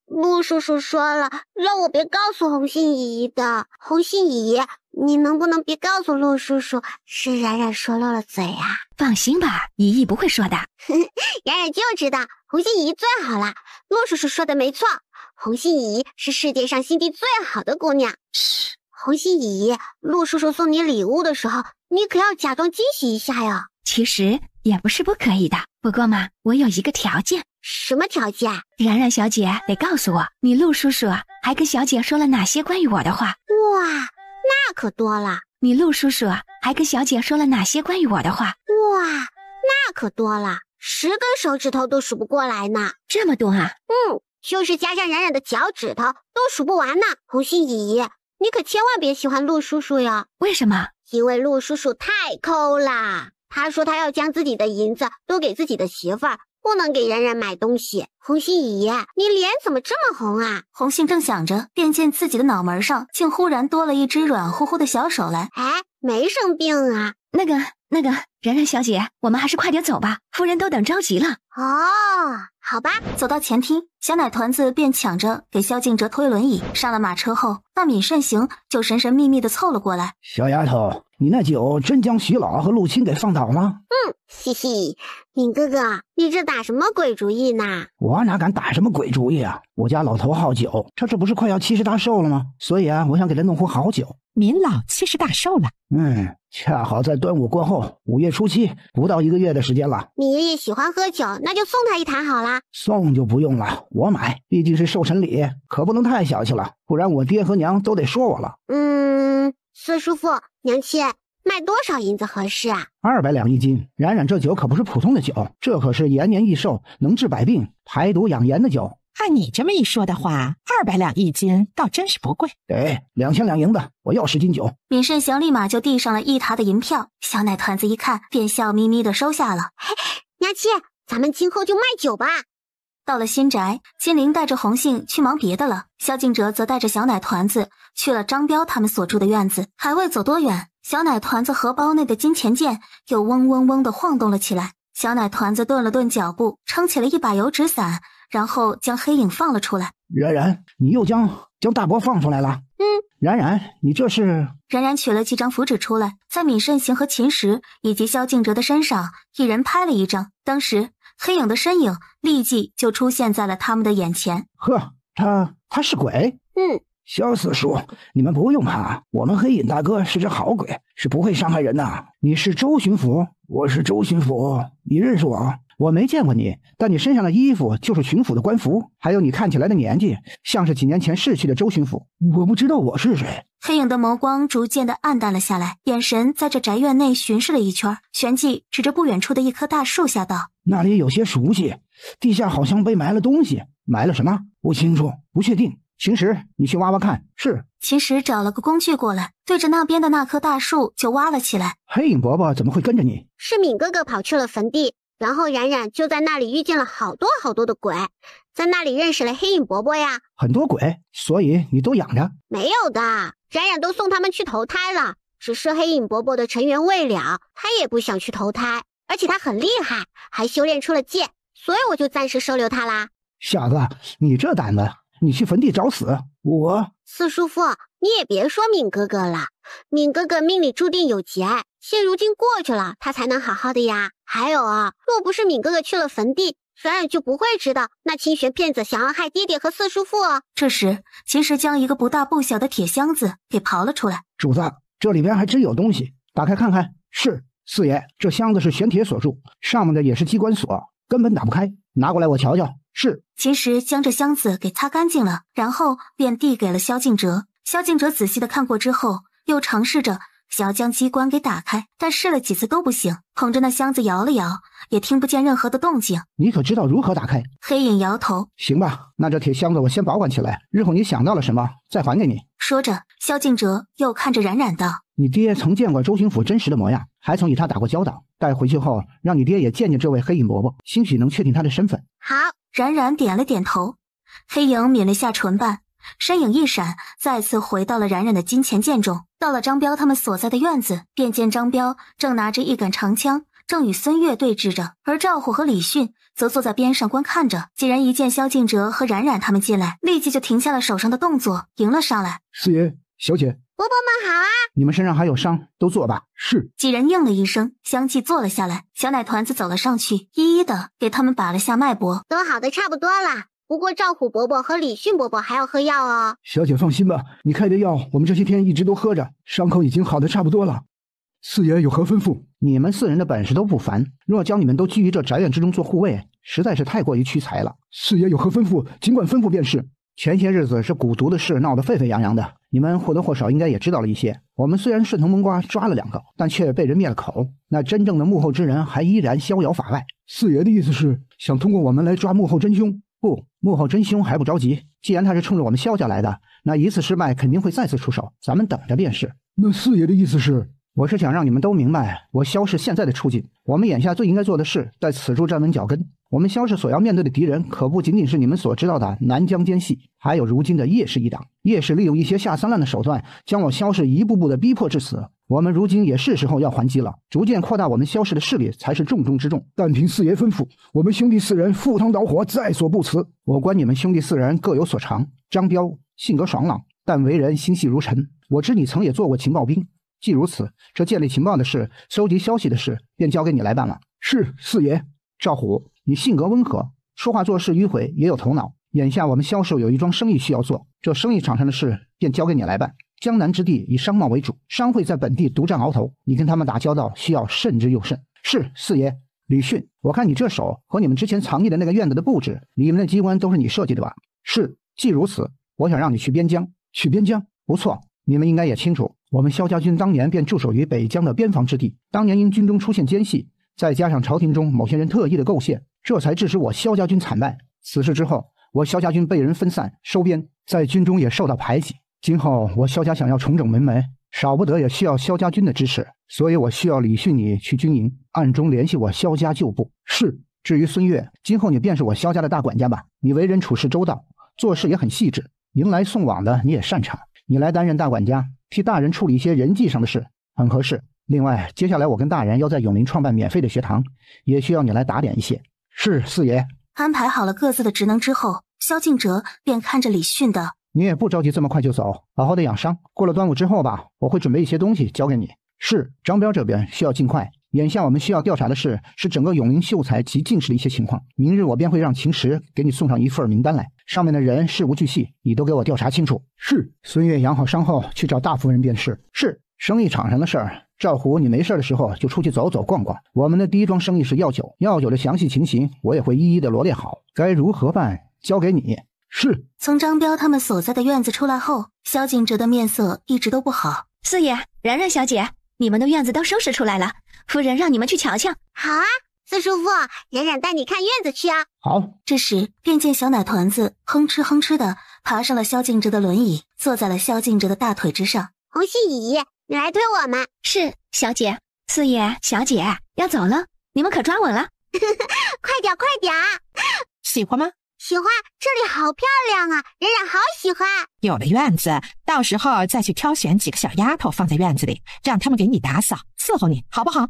陆叔叔说了，让我别告诉红杏姨姨的。红杏姨姨，你能不能别告诉陆叔叔，是冉冉说漏了嘴啊？放心吧，姨姨不会说的。冉冉就知道红杏姨姨最好了，陆叔叔说的没错，红杏姨姨是世界上心地最好的姑娘。嘘，红杏姨姨，陆叔叔送你礼物的时候，你可要假装惊喜一下哟。其实也不是不可以的，不过嘛，我有一个条件。什么条件？冉冉小姐得告诉我，你陆叔叔还跟小姐说了哪些关于我的话。哇，那可多了。你陆叔叔还跟小姐说了哪些关于我的话。哇，那可多了，10根手指头都数不过来呢。这么多啊？就是加上冉冉的脚趾头都数不完呢。红杏姨姨，你可千万别喜欢陆叔叔哟。为什么？因为陆叔叔太抠啦，他说他要将自己的银子都给自己的媳妇儿，不能给冉冉买东西。红杏姨姨，你脸怎么这么红啊？红杏正想着，便见自己的脑门上竟忽然多了一只软乎乎的小手来。哎，没生病啊？那个，冉冉小姐，我们还是快点走吧，夫人都等着急了。哦，好吧。走到前厅，小奶团子便抢着给萧敬哲推轮椅。上了马车后，那闵慎行就神神秘秘地凑了过来。小丫头，你那酒真将徐老和陆青给放倒了？嘻嘻，闵哥哥，你这打什么鬼主意呢？我哪敢打什么鬼主意啊！我家老头好酒，他这不是快要70大寿了吗？所以啊，我想给他弄壶好酒。闵老70大寿了？恰好在端午过后，5月初7，不到1个月的时间了。你爷爷喜欢喝酒，那就送他一坛好啦。送就不用了，我买，毕竟是寿辰礼，可不能太小气了，不然我爹和娘都得说我了。四叔父，娘亲，卖多少银子合适啊？200两1斤。冉冉这酒可不是普通的酒，这可是延年益寿、能治百病、排毒养颜的酒。按你这么一说的话，200两1斤倒真是不贵。得2000两银子，我要10斤酒。闵慎行立马就递上了1沓的银票，小奶团子一看，便笑眯眯的收下了。娘亲，咱们今后就卖酒吧。到了新宅，金玲带着红杏去忙别的了，萧敬哲则带着小奶团子去了张彪他们所住的院子。还未走多远，小奶团子荷包内的金钱剑又嗡嗡嗡地晃动了起来。小奶团子顿了顿脚步，撑起了一把油纸伞，然后将黑影放了出来。冉冉，你又将大伯放出来了？冉冉，你这是？冉冉取了几张符纸出来，在闵慎行和秦时以及萧敬哲的身上一人拍了一张，当时黑影的身影立即就出现在了他们的眼前。呵，他是鬼？萧四叔，你们不用怕，我们黑影大哥是只好鬼，是不会伤害人的。你是周巡抚？我是周巡抚，你认识我？我没见过你，但你身上的衣服就是巡抚的官服，还有你看起来的年纪，像是几年前逝去的周巡抚。我不知道我是谁。黑影的眸光逐渐的暗淡了下来，眼神在这宅院内巡视了一圈，旋即指着不远处的一棵大树下道：那里有些熟悉，地下好像被埋了东西，埋了什么？不清楚，不确定。秦时，你去挖挖看。是。秦时找了个工具过来，对着那边的那棵大树就挖了起来。黑影伯伯怎么会跟着你？是闵哥哥跑去了坟地，然后冉冉就在那里遇见了好多好多的鬼，在那里认识了黑影伯伯呀。很多鬼，所以你都养着？没有的，冉冉都送他们去投胎了，只是黑影伯伯的尘缘未了，他也不想去投胎，而且他很厉害，还修炼出了剑，所以我就暂时收留他啦。小子，你这胆子，你去坟地找死！我四叔父，你也别说闵哥哥了，闵哥哥命里注定有劫，现如今过去了，他才能好好的呀。还有啊，若不是闵哥哥去了坟地，冉冉就不会知道那清玄骗子想要害爹爹和四叔父哦。这时，秦时将一个不大不小的铁箱子给刨了出来。主子，这里边还真有东西，打开看看。是，四爷，这箱子是玄铁锁住，上面的也是机关锁，根本打不开。拿过来我瞧瞧。是。秦时将这箱子给擦干净了，然后便递给了萧敬哲。萧敬哲仔细的看过之后，又尝试着想要将机关给打开，但试了几次都不行，捧着那箱子摇了摇，也听不见任何的动静。你可知道如何打开？黑影摇头。行吧，那这铁箱子我先保管起来，日后你想到了什么再还给你。说着，萧敬哲又看着冉冉道：你爹曾见过周巡抚真实的模样，还曾与他打过交道，带回去后让你爹也见见这位黑影伯伯，兴许能确定他的身份。好。冉冉点了点头。黑影抿了下唇瓣，身影一闪，再次回到了冉冉的金钱剑中。到了张彪他们所在的院子，便见张彪正拿着一杆长枪，正与孙越对峙着，而赵虎和李迅则坐在边上观看着。几人一见萧敬哲和冉冉他们进来，立即就停下了手上的动作，迎了上来。四爷，小姐，伯伯们好啊！你们身上还有伤，都坐吧。是。几人应了一声，相继坐了下来。小奶团子走了上去，一一的给他们把了下脉搏。都好的差不多了，不过赵虎伯伯和李迅伯伯还要喝药哦。小姐放心吧，你开的药我们这些天一直都喝着，伤口已经好的差不多了。四爷有何吩咐？你们4人的本事都不凡，若将你们都拘于这宅院之中做护卫，实在是太过于屈才了。四爷有何吩咐，尽管吩咐便是。前些日子是蛊毒的事闹得沸沸扬扬的，你们或多或少应该也知道了一些。我们虽然顺藤摸瓜抓了2个，但却被人灭了口，那真正的幕后之人还依然逍遥法外。四爷的意思是想通过我们来抓幕后真凶？不，幕后真凶还不着急，既然他是冲着我们萧家来的，那一次失败肯定会再次出手，咱们等着便是。那四爷的意思是？我是想让你们都明白我萧氏现在的处境，我们眼下最应该做的事，在此处站稳脚跟，我们萧氏所要面对的敌人，可不仅仅是你们所知道的南疆奸细，还有如今的叶氏一党。叶氏利用一些下三滥的手段，将我萧氏一步步的逼迫至此。我们如今也是时候要还击了，逐渐扩大我们萧氏的势力才是重中之重。但凭四爷吩咐，我们兄弟4人赴汤蹈火，在所不辞。我观你们兄弟4人各有所长。张彪性格爽朗，但为人心细如尘。我知你曾也做过情报兵，既如此，这建立情报的事、收集消息的事，便交给你来办了。是，四爷。赵虎，你性格温和，说话做事迂回，也有头脑。眼下我们萧氏有一桩生意需要做，这生意场上的事便交给你来办。江南之地以商贸为主，商会在本地独占鳌头，你跟他们打交道需要慎之又慎。是，四爷。李迅，我看你这手和你们之前藏匿的那个院子的布置，里面的机关都是你设计的吧？是。既如此，我想让你去边疆。去边疆？不错，你们应该也清楚，我们萧家军当年便驻守于北疆的边防之地，当年因军中出现奸细，再加上朝廷中某些人特意的构陷，这才致使我萧家军惨败。此事之后，我萧家军被人分散收编，在军中也受到排挤。今后我萧家想要重整门楣，少不得也需要萧家军的支持，所以我需要李迅你去军营暗中联系我萧家旧部。是。至于孙越，今后你便是我萧家的大管家吧。你为人处事周到，做事也很细致，迎来送往的你也擅长，你来担任大管家，替大人处理一些人际上的事，很合适。另外，接下来我跟大人要在永陵创办免费的学堂，也需要你来打点一些。是，四爷。安排好了各自的职能之后，萧敬哲便看着李迅的：你也不着急这么快就走，好好的养伤。过了端午之后吧，我会准备一些东西交给你。是。张彪这边需要尽快，眼下我们需要调查的是整个永陵秀才及进士的一些情况。明日我便会让秦石给你送上一份名单来，上面的人事无巨细，你都给我调查清楚。是。孙越养好伤后去找大夫人便是。是。生意场上的事儿，赵虎你没事的时候就出去走走逛逛。我们的第一桩生意是药酒，药酒的详细情形我也会一一的罗列好，该如何办交给你。是。从张彪他们所在的院子出来后，萧敬哲的面色一直都不好。四爷，然然小姐，你们的院子都收拾出来了，夫人让你们去瞧瞧。好啊，四叔父，冉冉带你看院子去啊。好。这时便见小奶团子哼哧哼哧的爬上了萧敬哲的轮椅，坐在了萧敬哲的大腿之上。红杏姨，你来推我们。是，小姐。四爷，小姐要走了，你们可抓稳了。快点快点。喜欢吗？喜欢，这里好漂亮啊，冉冉好喜欢。有了院子，到时候再去挑选几个小丫头放在院子里，让他们给你打扫伺候你，好不好？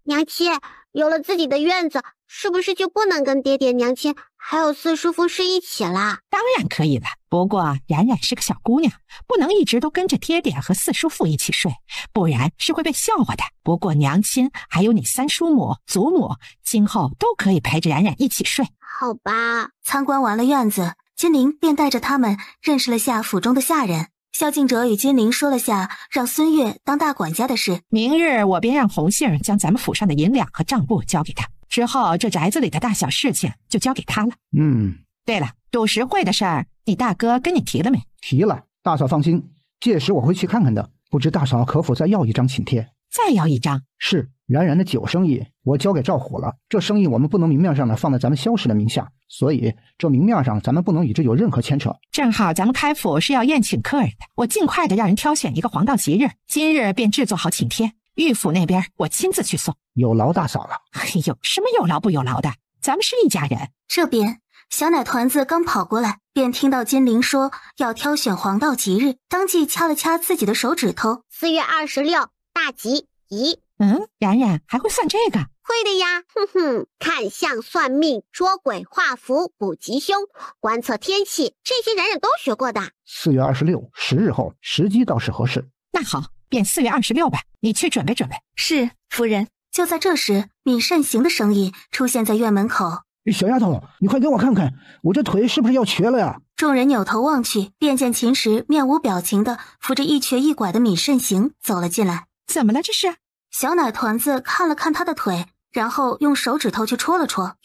娘亲，有了自己的院子，是不是就不能跟爹爹娘亲还有四叔父睡一起了？当然可以了，不过冉冉是个小姑娘，不能一直都跟着爹爹和四叔父一起睡，不然是会被笑话的。不过娘亲还有你三叔母、祖母，今后都可以陪着冉冉一起睡。好吧。参观完了院子，金陵便带着他们认识了下府中的下人。萧敬哲与金陵说了下让孙越当大管家的事。明日我便让红杏将咱们府上的银两和账簿交给他，之后这宅子里的大小事情就交给他了。对了，赌石会的事儿，你大哥跟你提了没？提了，大嫂放心，届时我会去看看的。不知大嫂可否再要一张请帖？再要一张？是。冉冉的酒生意我交给赵虎了，这生意我们不能明面上的放在咱们萧氏的名下，所以这明面上咱们不能与之有任何牵扯。正好咱们开府是要宴请客人的，我尽快的让人挑选一个黄道吉日，今日便制作好请帖，御府那边我亲自去送。有劳大嫂了。哎呦，什么有劳不有劳的，咱们是一家人。这边小奶团子刚跑过来，便听到金陵说要挑选黄道吉日，当即掐了掐自己的手指头。4月26大吉宜。冉冉还会算这个？会的呀，看相算命、捉鬼画符、补吉凶、观测天气，这些冉冉都学过的。4月26 10日后，时机倒是合适。那好，便4月26吧，你去准备准备。是，夫人。就在这时，闵慎行的声音出现在院门口。小丫头，你快给我看看，我这腿是不是要瘸了呀？众人扭头望去，便见秦石面无表情的扶着一瘸一拐的闵慎行走了进来。怎么了这是？小奶团子看了看他的腿，然后用手指头去戳了戳。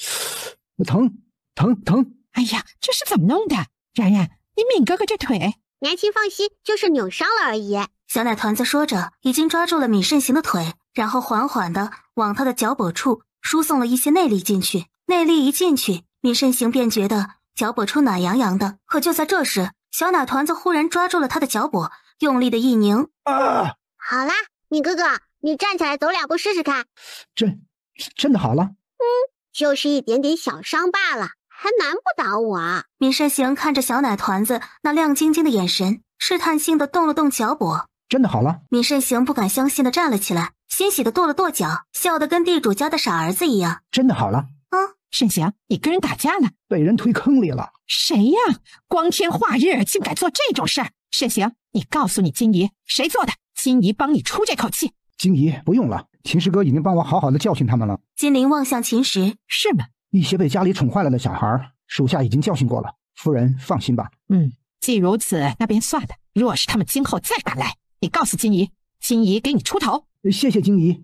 疼。哎呀，这是怎么弄的？冉冉，你闵哥哥这腿……娘亲放心，就是扭伤了而已。小奶团子说着，已经抓住了闵慎行的腿，然后缓缓的往他的脚跛处输送了一些内力进去。内力一进去，闵慎行便觉得脚跛处暖洋洋的。可就在这时，小奶团子忽然抓住了他的脚跛，用力的一拧。好啦，闵哥哥，你站起来走2步试试看。真的好了？就是一点点小伤罢了，还难不倒我。闵慎行看着小奶团子那亮晶晶的眼神，试探性的动了动脚脖。真的好了？闵慎行不敢相信的站了起来，欣喜的跺了跺脚，笑得跟地主家的傻儿子一样。真的好了？慎行，你跟人打架了？被人推坑里了。谁呀？光天化日竟敢做这种事儿！慎行，你告诉你金姨，谁做的？金姨帮你出这口气。金姨，不用了，秦师哥已经帮我好好的教训他们了。金陵望向秦时，是吗？一些被家里宠坏了的小孩，属下已经教训过了。夫人放心吧。既如此，那便算了。若是他们今后再敢来，你告诉金姨，金姨给你出头。谢谢金姨。